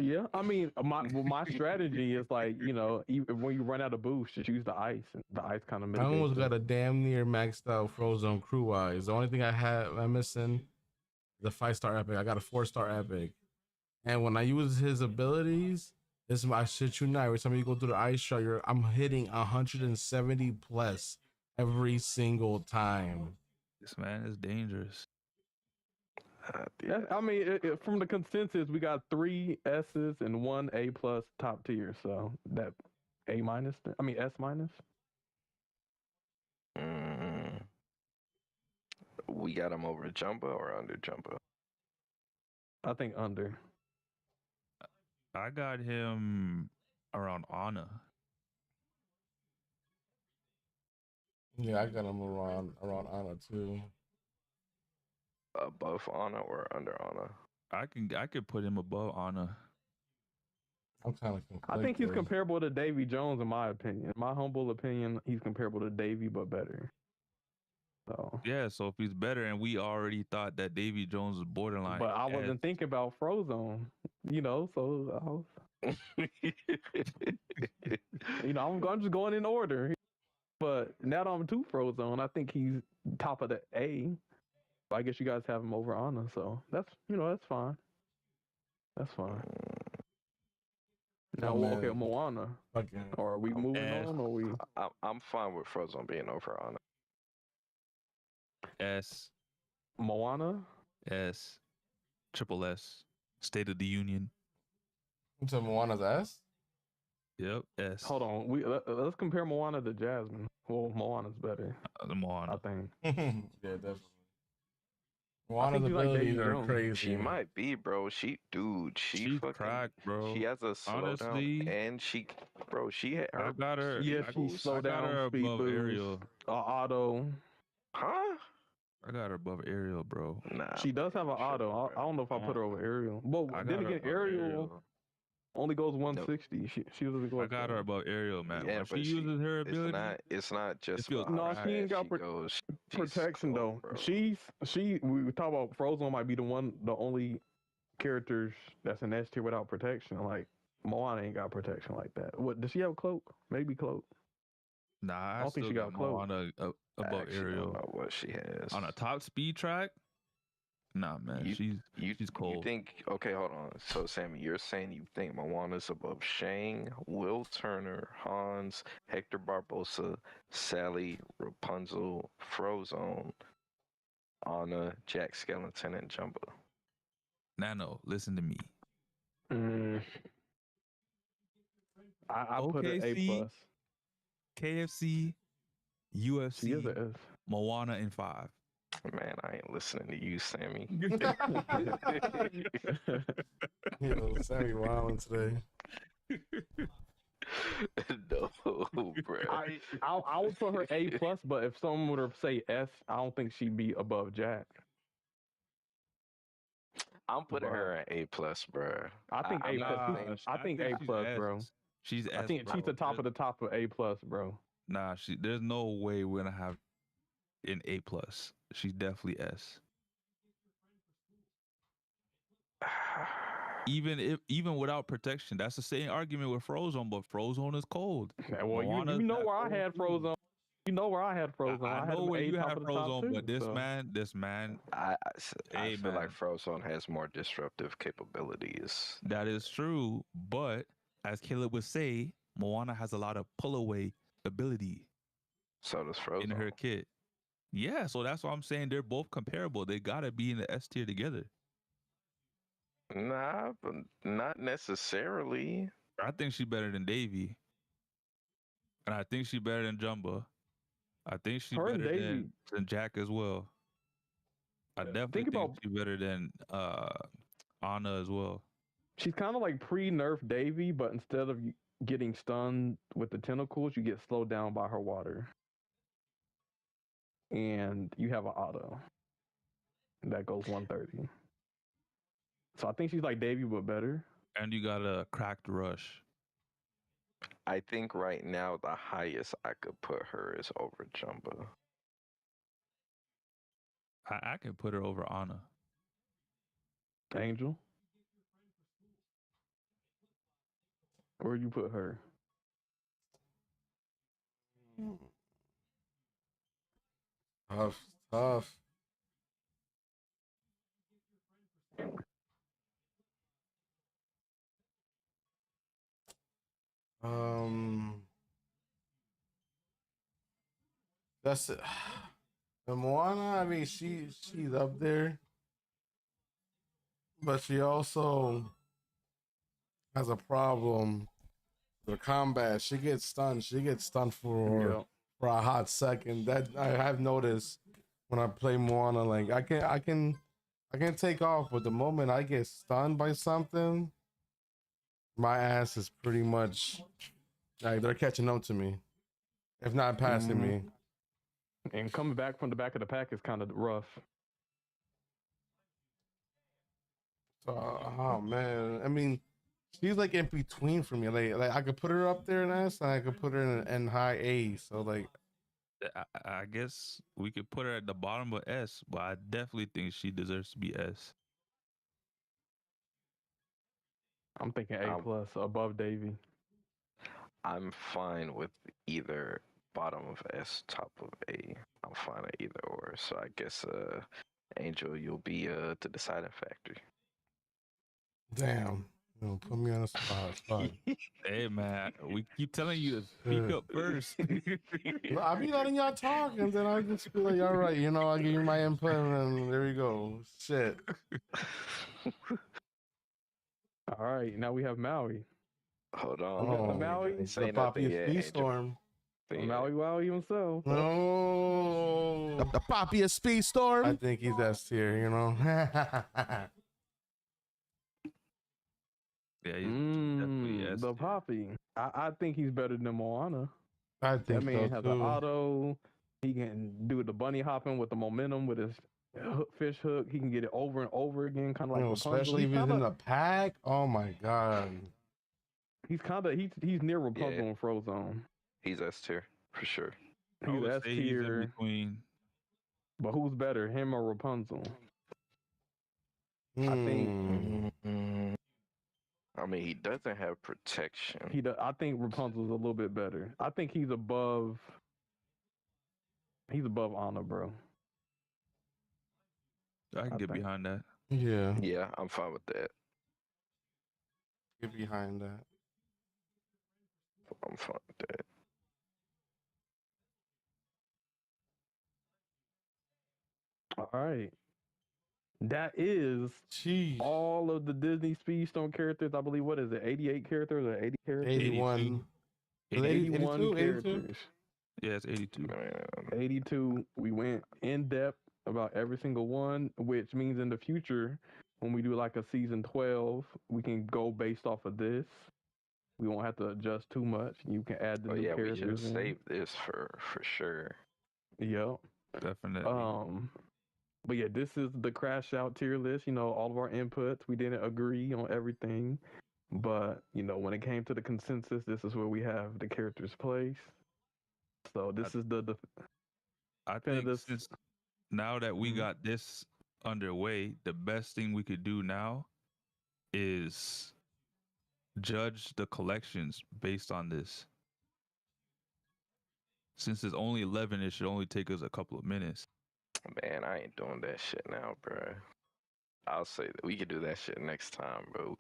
Yeah, I mean, my strategy is like, even when you run out of boost, just use the ice. And the ice kind of I mitigates almost it. got a damn near maxed out Frozone crew wise. The only thing I'm missing the 5-star epic. I got a 4-star epic. And when I use his abilities, I shit you not, every time you go through the ice shot, I'm hitting 170 plus every single time. This man is dangerous. Yeah, I mean, from the consensus, we got 3 S's and 1 A plus top tier. So that A minus, S minus. We got him over Jumbo or under Jumbo? I think under. I got him around Anna. Yeah, I got him around Anna too. Above Anna or under Anna? I could put him above Anna. I'm kind of conflicted. I think he's comparable to Davy Jones, in my opinion. In my humble opinion, he's comparable to Davy, but better. So Yeah, so if he's better, and we already thought that Davy Jones was borderline. but I wasn't thinking about Frozone, so I was, I'm just going in order. But now that I'm to Frozone, I think he's top of the A. I guess you guys have him over Anna, so that's fine. That's fine. Now, okay, Moana. Okay. Or are we moving on? Or we? I'm fine with Frozone being over on it. S. Moana. S. Triple S. State of the Union. So Moana's S? Yep. S. Hold on. Let's compare Moana to Jasmine. Well, Moana's better. Moana. I think. Yeah, definitely. Moana's abilities are crazy. She might be, bro. She's fucking cracked, bro. She has a Honestly, slowdown, and she had her. I got her. Yeah, she slowed down. I got her Speed above boost, Ariel. Auto. Huh? I got her above Ariel, bro. Nah. She does have an auto. I don't know if I put her over Ariel. But then again, Ariel only goes 160. She doesn't go. I got her above Ariel, man. Yeah, when but she uses her ability, it's not just. No, she ain't got protection though. Bro. We talk about Frozone might be the only characters that's an S tier without protection. Like Moana ain't got protection like that. What does she have? A cloak? Maybe cloak. Nah, I don't think she got a cloak. Moana above Ariel. Don't know what she has On a top speed track. Nah, man, she's cold. You think? Okay, hold on. So, Sammy, you're saying you think Moana's above Shang, Will Turner, Hans, Hector Barbosa, Sally, Rapunzel, Frozone, Anna, Jack Skellington, and Jumbo? Nano, listen to me. I put her A+. KFC, UFC, She is a S. Moana in 5. Man, I ain't listening to you, Sammy. Sammy wilding today. No, bro. I would put her A+, but if someone would have say S, I don't think she'd be above Jack. I'm putting her at A+, bro. I think A+. I think A+, bro. She's S. I think she's the top of the top of A+, bro. Nah, there's no way we're gonna have an A+. She's definitely S. Even without protection, that's the same argument with Frozone, but Frozone is cold. Yeah, well, you know where I had Frozone. You know where I had Frozone. I know where you have Frozone, but this man, I hey, feel man. like Frozone has more disruptive capabilities. That is true, but as Caleb would say, Moana has a lot of pull away ability. So does Frozone. In her kit. Yeah, so that's why I'm saying they're both comparable. They gotta be in the S tier together. Nah, but not necessarily. I think she's better than Davy. And I think she's better than Jumbo. I think she's better than Jack as well. I definitely think she's better than Anna as well. She's kind of like pre-nerf Davy, but instead of getting stunned with the tentacles, you get slowed down by her water. And you have an auto. That goes 130. So I think she's like Davy, but better. And you got a cracked rush. I think right now the highest I could put her is over Jumbo. I can put her over Anna. Angel? Where'd you put her? Tough. That's it. The Moana, I mean, she's up there, but she also has a problem with combat. She gets stunned. She gets stunned for a hot second. That I have noticed when I play Moana. Like I can take off, but the moment I get stunned by something, my ass is pretty much like they're catching up to me, if not passing me. And coming back from the back of the pack is kind of rough. So, oh man, I mean, she's like in between for me. Like I could put her up there in S, and I could put her in high A. So like, I guess we could put her at the bottom of S, but I definitely think she deserves to be S. I'm thinking A plus above Davy. I'm fine with either bottom of S, top of A. I'm fine at either or. So I guess Angel, you'll be the deciding factor. damn, put me on a spot. Fuck. Hey man, we keep telling you to speak up first. No, I be letting y'all talk, and then I just be like, all right, I'll give you my input, and there we go. Shit. All right, now we have Maui. Hold Oh, on. the Maui? the Say Poppy nothing yet, Angel. Speedstorm. Maui Wowie himself. No. The Poppy of I Speedstorm. think he's S tier, Yeah, he's definitely S. The Poppy. I think he's better than Moana. I That think man so has too. an auto. He can do the bunny hopping with the momentum with his fish hook. He can get it over and over again, kind of like Rapunzel. Especially if he's in the pack. Oh my god. He's near Rapunzel in Frozone. He's S tier for sure. I He's would S say he's in tier. between. But who's better, him or Rapunzel? I think- I mean, he doesn't have protection. I think Rapunzel's a little bit better. I think he's above. He's above Anna, bro. I can get behind that. Yeah. Yeah, I'm fine with that. Get behind that. I'm fine with that. All right. That is all of the Disney Speedstorm characters. I believe, what is it, 88 characters or 80 characters? 81. 81 82, characters. Yeah, it's 82. 82. We went in depth about every single one, which means in the future, when we do like a season 12, we can go based off of this. We won't have to adjust too much. You can add the new we characters should in. save this for sure. Yep. Definitely. But yeah, this is the Crash Out tier list. All of our inputs, we didn't agree on everything. But, when it came to the consensus, this is where we have the characters placed. So this is the I think since now that we got this underway, the best thing we could do now is judge the collections based on this. Since it's only 11, it should only take us a couple of minutes. Man, I ain't doing that shit now, bro. I'll say that we could do that shit next time, bro.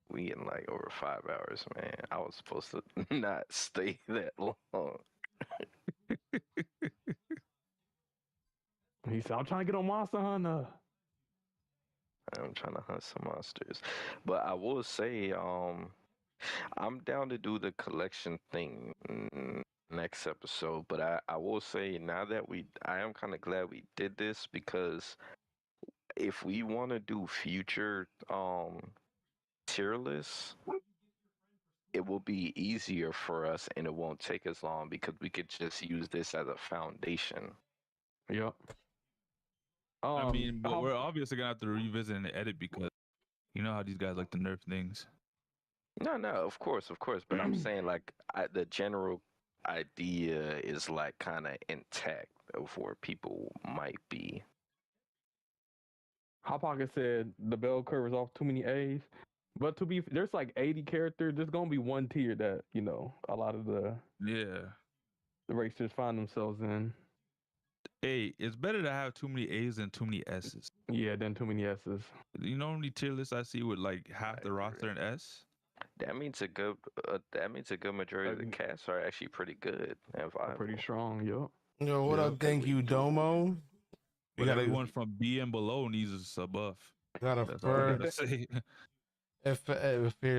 We in like over 5 hours, man. I was supposed to not stay that long. He said, I'm trying to get on Monster Hunter. I'm trying to hunt some monsters. But I will say, I'm down to do the collection thing next episode. But I will say now that I am kind of glad we did this, because if we want to do future tier lists, it will be easier for us and it won't take as long because we could just use this as a foundation. Yep. I mean, but we're obviously gonna have to revisit and edit because you know how these guys like to nerf things. No, of course. But I'm saying like the general idea is like kind of intact of where people might be. Hot Pocket said the bell curve is off too many A's. But there's like 80 characters. There's gonna be one tier that a lot of the racers find themselves in. Hey, it's better to have too many A's than too many S's. Yeah, than too many S's. You know how many tier lists I see with like half the roster in S? That means a good majority of the cast are actually pretty good and viable. Pretty strong, yo. Yo, what up? Thank you, Domo. But everyone from B and below needs a buff. Got a That's all I gotta say. If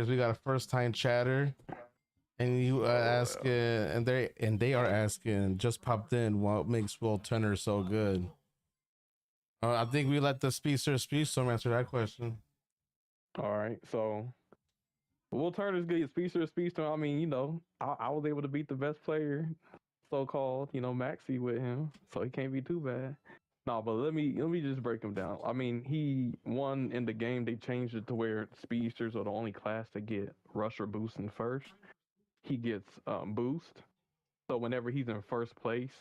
we got a first time chatter, and you asking, and they are asking, just popped in, what makes Will Turner so good? I think we let the Speedstorm answer that question. All right, so Will Turner's good. Speedstorm. I mean, I was able to beat the best player, so called, Maxi with him, so he can't be too bad. No, but let me just break him down. I mean, he won in the game. They changed it to where speedsters are the only class that get rush or boost in first. He gets boost, so whenever he's in first place,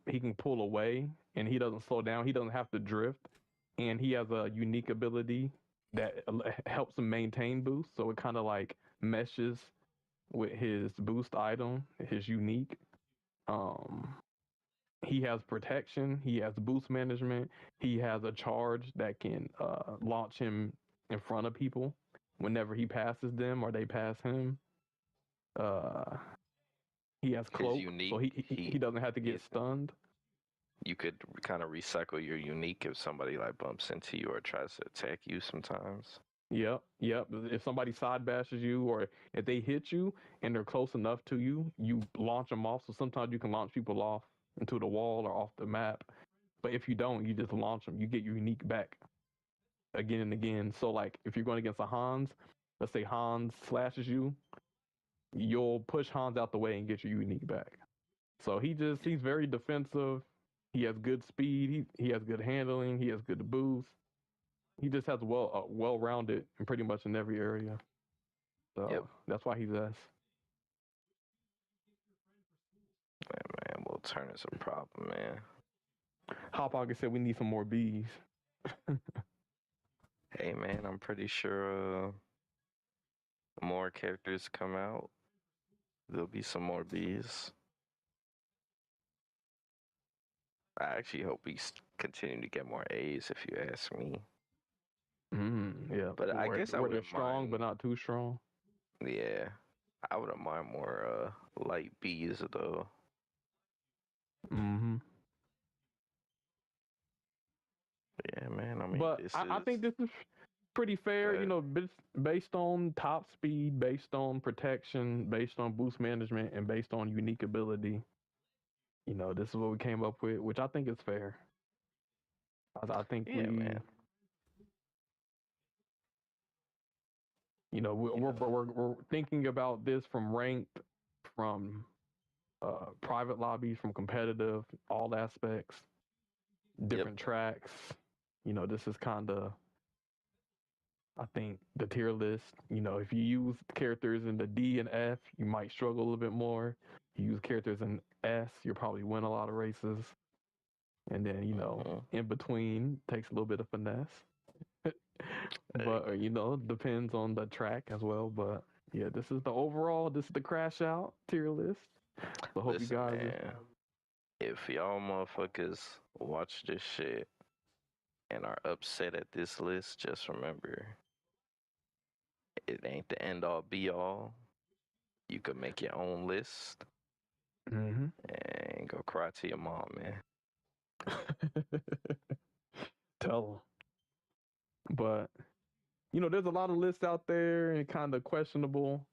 he can pull away and he doesn't slow down. He doesn't have to drift, and he has a unique ability that helps him maintain boost. So it kind of like meshes with his boost item, his unique. He has protection. He has boost management. He has a charge that can launch him in front of people whenever he passes them or they pass him. He has cloak, unique, so he doesn't have to get stunned. You could kind of recycle your unique if somebody like bumps into you or tries to attack you sometimes. Yep. If somebody side bashes you or if they hit you and they're close enough to you, you launch them off. So sometimes you can launch people off into the wall or off the map. But if you don't, you just launch them. You get your unique back again and again. So like if you're going against a Hans, let's say Hans slashes you, you'll push Hans out the way and get your unique back. So he's very defensive. He has good speed. He has good handling. He has good boost. He just has well-rounded in pretty much in every area. So that's why he's S. Man, Will Turner's a problem, man. Hot Pocket said we need some more Bs. Hey, man, I'm pretty sure more characters come out. There'll be some more Bs. I actually hope we continue to get more A's, if you ask me. Yeah, but I guess I would strong, but not too strong. Yeah, I wouldn't mind more light B's though. Yeah, man. I mean, but I think this is pretty fair. You know, based on top speed, based on protection, based on boost management, and based on unique ability. You know, this is what we came up with, which I think is fair. I think man. You know, we're thinking about this from ranked, from private lobbies, from competitive, all aspects, different tracks. You know, this is kind of, I think, the tier list. You know, if you use characters in the D and F, you might struggle a little bit more. You use characters in S, you'll probably win a lot of races. And then, you know, in between takes a little bit of finesse. But, you know, depends on the track as well. But, yeah, this is the Crash Out tier list. So hope you guys... Man, if y'all motherfuckers watch this shit and are upset at this list, just remember, it ain't the end all be all. You could make your own list and go cry to your mom, man. Tell them. But, you know, there's a lot of lists out there and kind of questionable.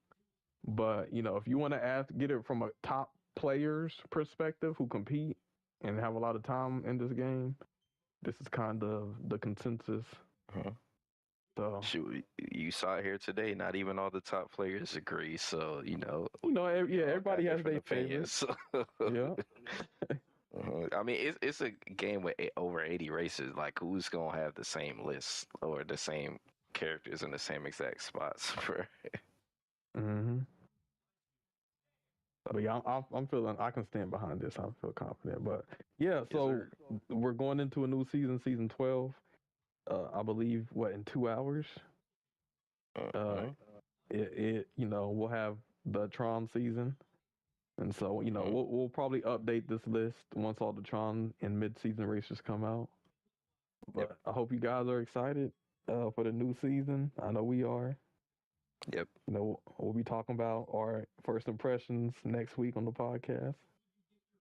But, you know, if you want to get it from a top player's perspective who compete and have a lot of time in this game, this is kind of the consensus. So, shoot, you saw it here today. Not even all the top players agree. So, everybody has their favorites. So. Yeah. I mean, it's a game with over 80 races. Like, who's gonna have the same list or the same characters in the same exact spots for? But yeah, I'm feeling I can stand behind this. I feel confident. But yeah, so we're going into a new season 12. I believe in 2 hours. We'll have the Tron season. And so, you know, we'll probably update this list once all the Tron and mid-season races come out. But I hope you guys are excited for the new season. I know we are. Yep. You know, we'll be talking about our first impressions next week on the podcast.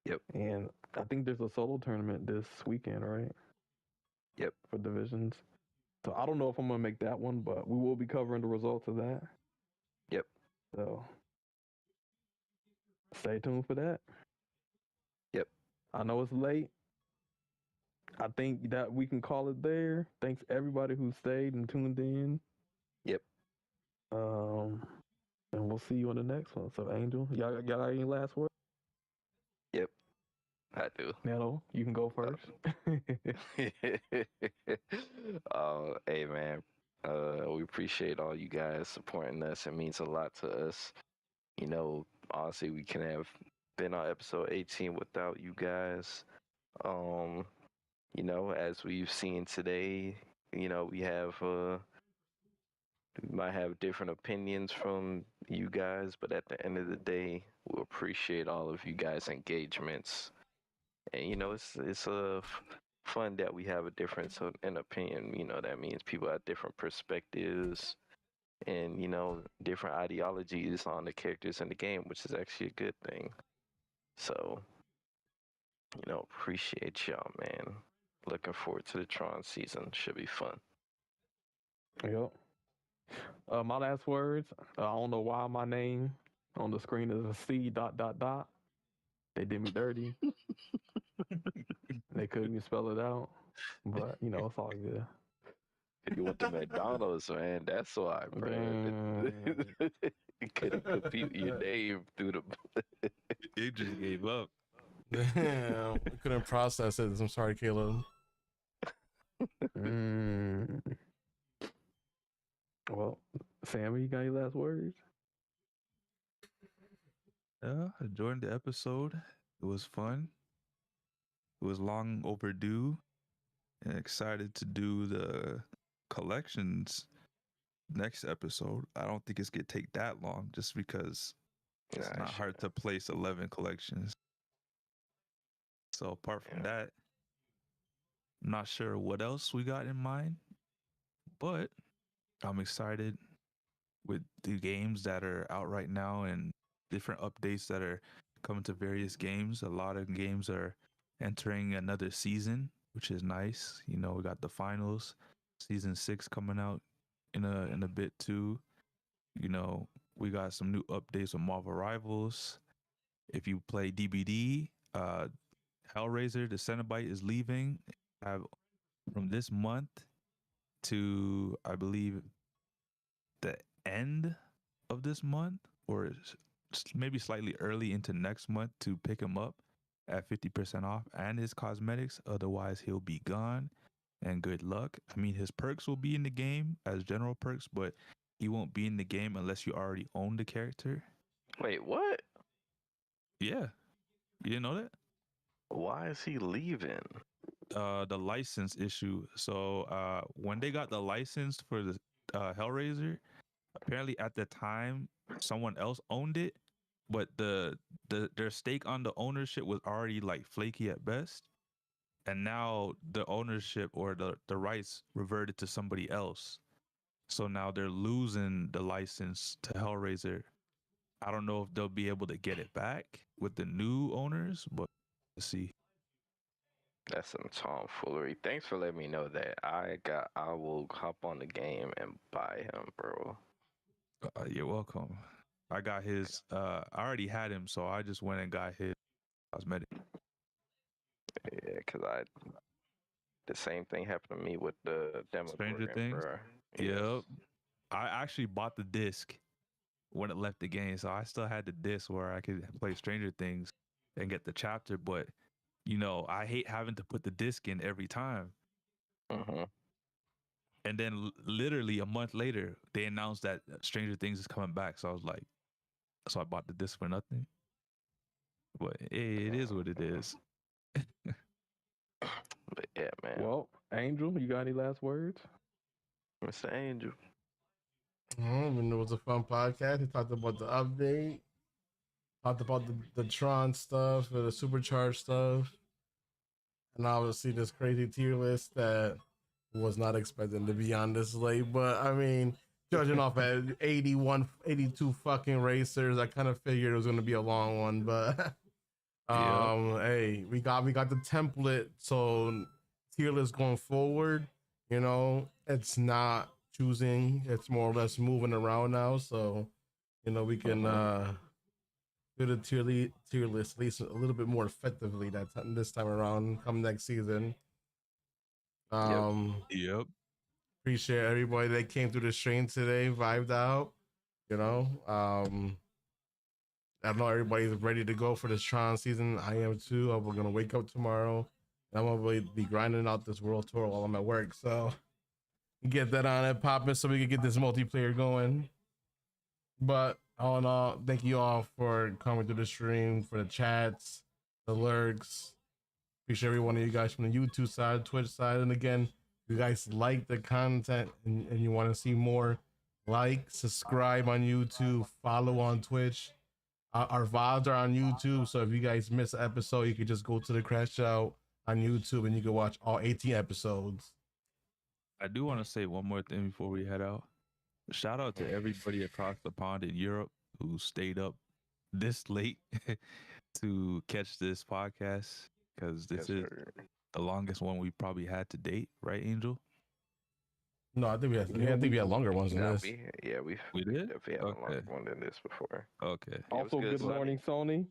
Yep. And I think there's a solo tournament this weekend, right? Yep. For divisions. So I don't know if I'm going to make that one, but we will be covering the results of that. Yep. So stay tuned for that. Yep. I know it's late. I think that we can call it there. Thanks everybody who stayed and tuned in. Yep. And we'll see you on the next one. So Angel, y'all got any last words? Yep. I do. Nello, you can go first. Hey man, we appreciate all you guys supporting us. It means a lot to us. You know, honestly, we can have been on episode 18 without you guys. You know, as we've seen today, you know, we might have different opinions from you guys, but at the end of the day, we appreciate all of you guys' engagements. And you know, it's fun that we have a difference in opinion. You know, that means people have different perspectives and you know different ideologies on the characters in the game, which is actually a good thing. So, you know, appreciate y'all, man. Looking forward to the Tron season. Should be fun. Yep. My last words. I don't know why my name on the screen is a C dot dot dot. They did me dirty. They couldn't even spell it out, but you know it's all good. You went to McDonald's, man. That's why, bro. Damn. You couldn't compute your name through the. It just gave up. Damn, I couldn't process it. I'm sorry, Caleb. Well, Sammy, you got any last words? Yeah, I enjoyed the episode. It was fun. It was long overdue, and excited to do the collections next episode. I don't think it's gonna take that long, just because it's not hard to place 11 collections. So apart from that, I'm not sure what else we got in mind, but I'm excited with the games that are out right now and different updates that are coming to various games. A lot of games are entering another season, which is nice. You know, we got the finals, season 6 coming out in a bit too. You know, we got some new updates on Marvel Rivals. If you play DBD, Hellraiser, the Cenobite is leaving. Have from this month to, I believe, the end of this month, or maybe slightly early into next month, to pick him up at 50% off and his cosmetics. Otherwise, he'll be gone. And good luck. I mean, his perks will be in the game as general perks, but he won't be in the game unless you already own the character. Wait, what? Yeah. You didn't know that? Why is he leaving? The license issue. So when they got the license for the Hellraiser, apparently at the time someone else owned it, but their stake on the ownership was already like flaky at best. And now the ownership or the rights reverted to somebody else. So now they're losing the license to Hellraiser. I don't know if they'll be able to get it back with the new owners, but let's see. That's some tomfoolery. Thanks for letting me know that. I will hop on the game and buy him, bro. You're welcome. I got his. I already had him, so I just went and got his cosmetic. Yeah, cause the same thing happened to me with the Stranger Demogorgon, Things. bro. Yep. I actually bought the disc when it left the game, so I still had the disc where I could play Stranger Things and get the chapter. But you know, I hate having to put the disc in every time. Mm-hmm. And then literally a month later, they announced that Stranger Things is coming back. So I was like, so I bought the disc for nothing. But it is what it is. But yeah, man. Well, Angel, you got any last words? Mr. Angel. And it was a fun podcast. We talked about the update, talked about the Tron stuff, the supercharged stuff, and obviously this crazy tier list that was not expecting to be on this late. But I mean, judging off at 81, 82 fucking racers, I kind of figured it was going to be a long one. But hey, we got the template, so tier list going forward, you know, it's not choosing, it's more or less moving around now. So, you know, we can do the tier list at least a little bit more effectively this time around come next season. Yep. Appreciate everybody that came through the stream today, vibed out, you know. I know everybody's ready to go for this Tron season. I am too. We're gonna wake up tomorrow. And I'm gonna be grinding out this world tour while I'm at work. So get that on and popping so we can get this multiplayer going. But all in all, thank you all for coming through the stream, for the chats, the lurks. Appreciate every one of you guys from the YouTube side, Twitch side. And again, if you guys like the content and you want to see more, like, subscribe on YouTube, follow on Twitch. Our VODs are on YouTube, so if you guys miss an episode, you can just go to the Crash Out on YouTube and you can watch all 18 episodes. I do want to say one more thing before we head out. Shout out to everybody across the pond in Europe who stayed up this late to catch this podcast, because this is the longest one we probably had to date, right, Angel? No, I think we had longer ones than this. We did? definitely had a longer one than this before. Okay. Also, good morning, Sony.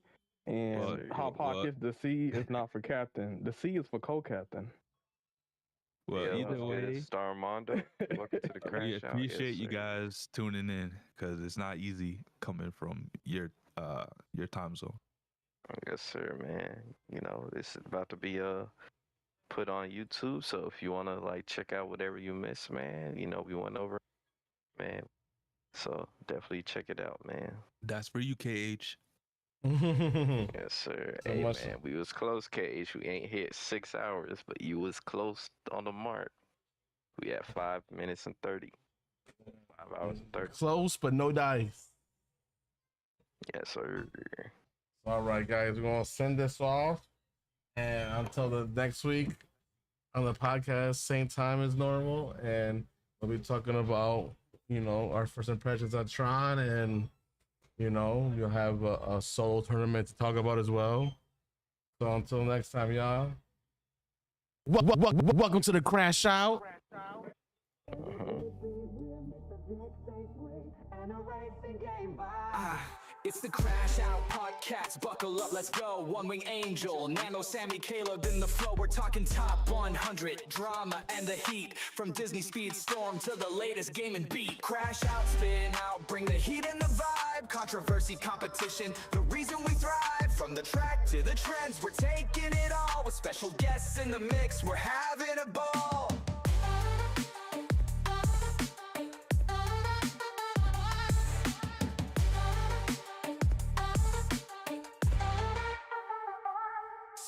And Hot Pockets, the C is not for captain. The C is for co-captain. Well, either way, Star Mondo, welcome to the Crash we Out. appreciate Yes, you sir. guys tuning in, because it's not easy coming from your time zone. Yes, sir, man. You know, this is about to be put on YouTube, so if you want to like check out whatever you missed, man, you know, we went over, man. So definitely check it out, man. That's for you, KH. Yes, sir. So Hey, much- man, we was close, KH. We ain't hit 6 hours, but you was close on the mark. We at 5 minutes and 30. 5 hours and 30. Close, but no dice. Yes, sir. All right, guys, we're gonna send this off, and until the next week on the podcast, same time as normal, and we'll be talking about, you know, our first impressions on Tron, and you know, you'll have a solo tournament to talk about as well. So until next time, y'all. Welcome to the Crash Out. It's the Crash Out Podcast. Buckle up, let's go. One Wing Angel, Nano, Sammy, Caleb in the flow. We're talking top 100 drama and the heat. From Disney Speedstorm to the latest game and beat. Crash out, spin out, bring the heat and the vibe. Controversy, competition, the reason we thrive. From the track to the trends, we're taking it all. With special guests in the mix, we're having a ball.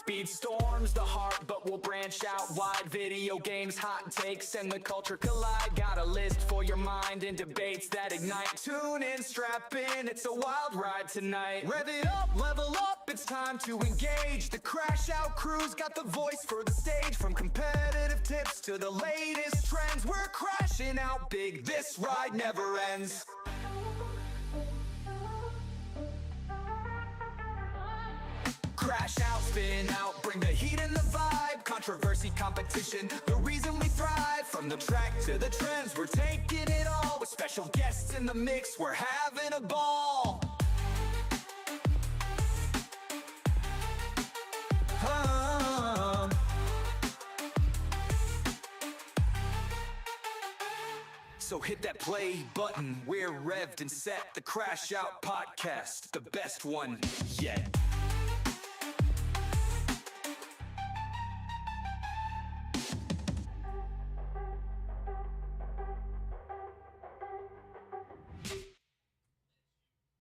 Speedstorm's the heart, but we'll branch out wide. Video games, hot takes, and the culture collide. Got a list for your mind and debates that ignite. Tune in, strap in, it's a wild ride tonight. Rev it up, level up, it's time to engage. The Crash Out crew's got the voice for the stage. From competitive tips to the latest trends, we're crashing out big, this ride never ends. Crash out, spin out, bring the heat and the vibe. Controversy, competition, the reason we thrive. From the track to the trends, we're taking it all. With special guests in the mix, we're having a ball. So hit that play button, we're revved and set. The Crash Out Podcast, the best one yet.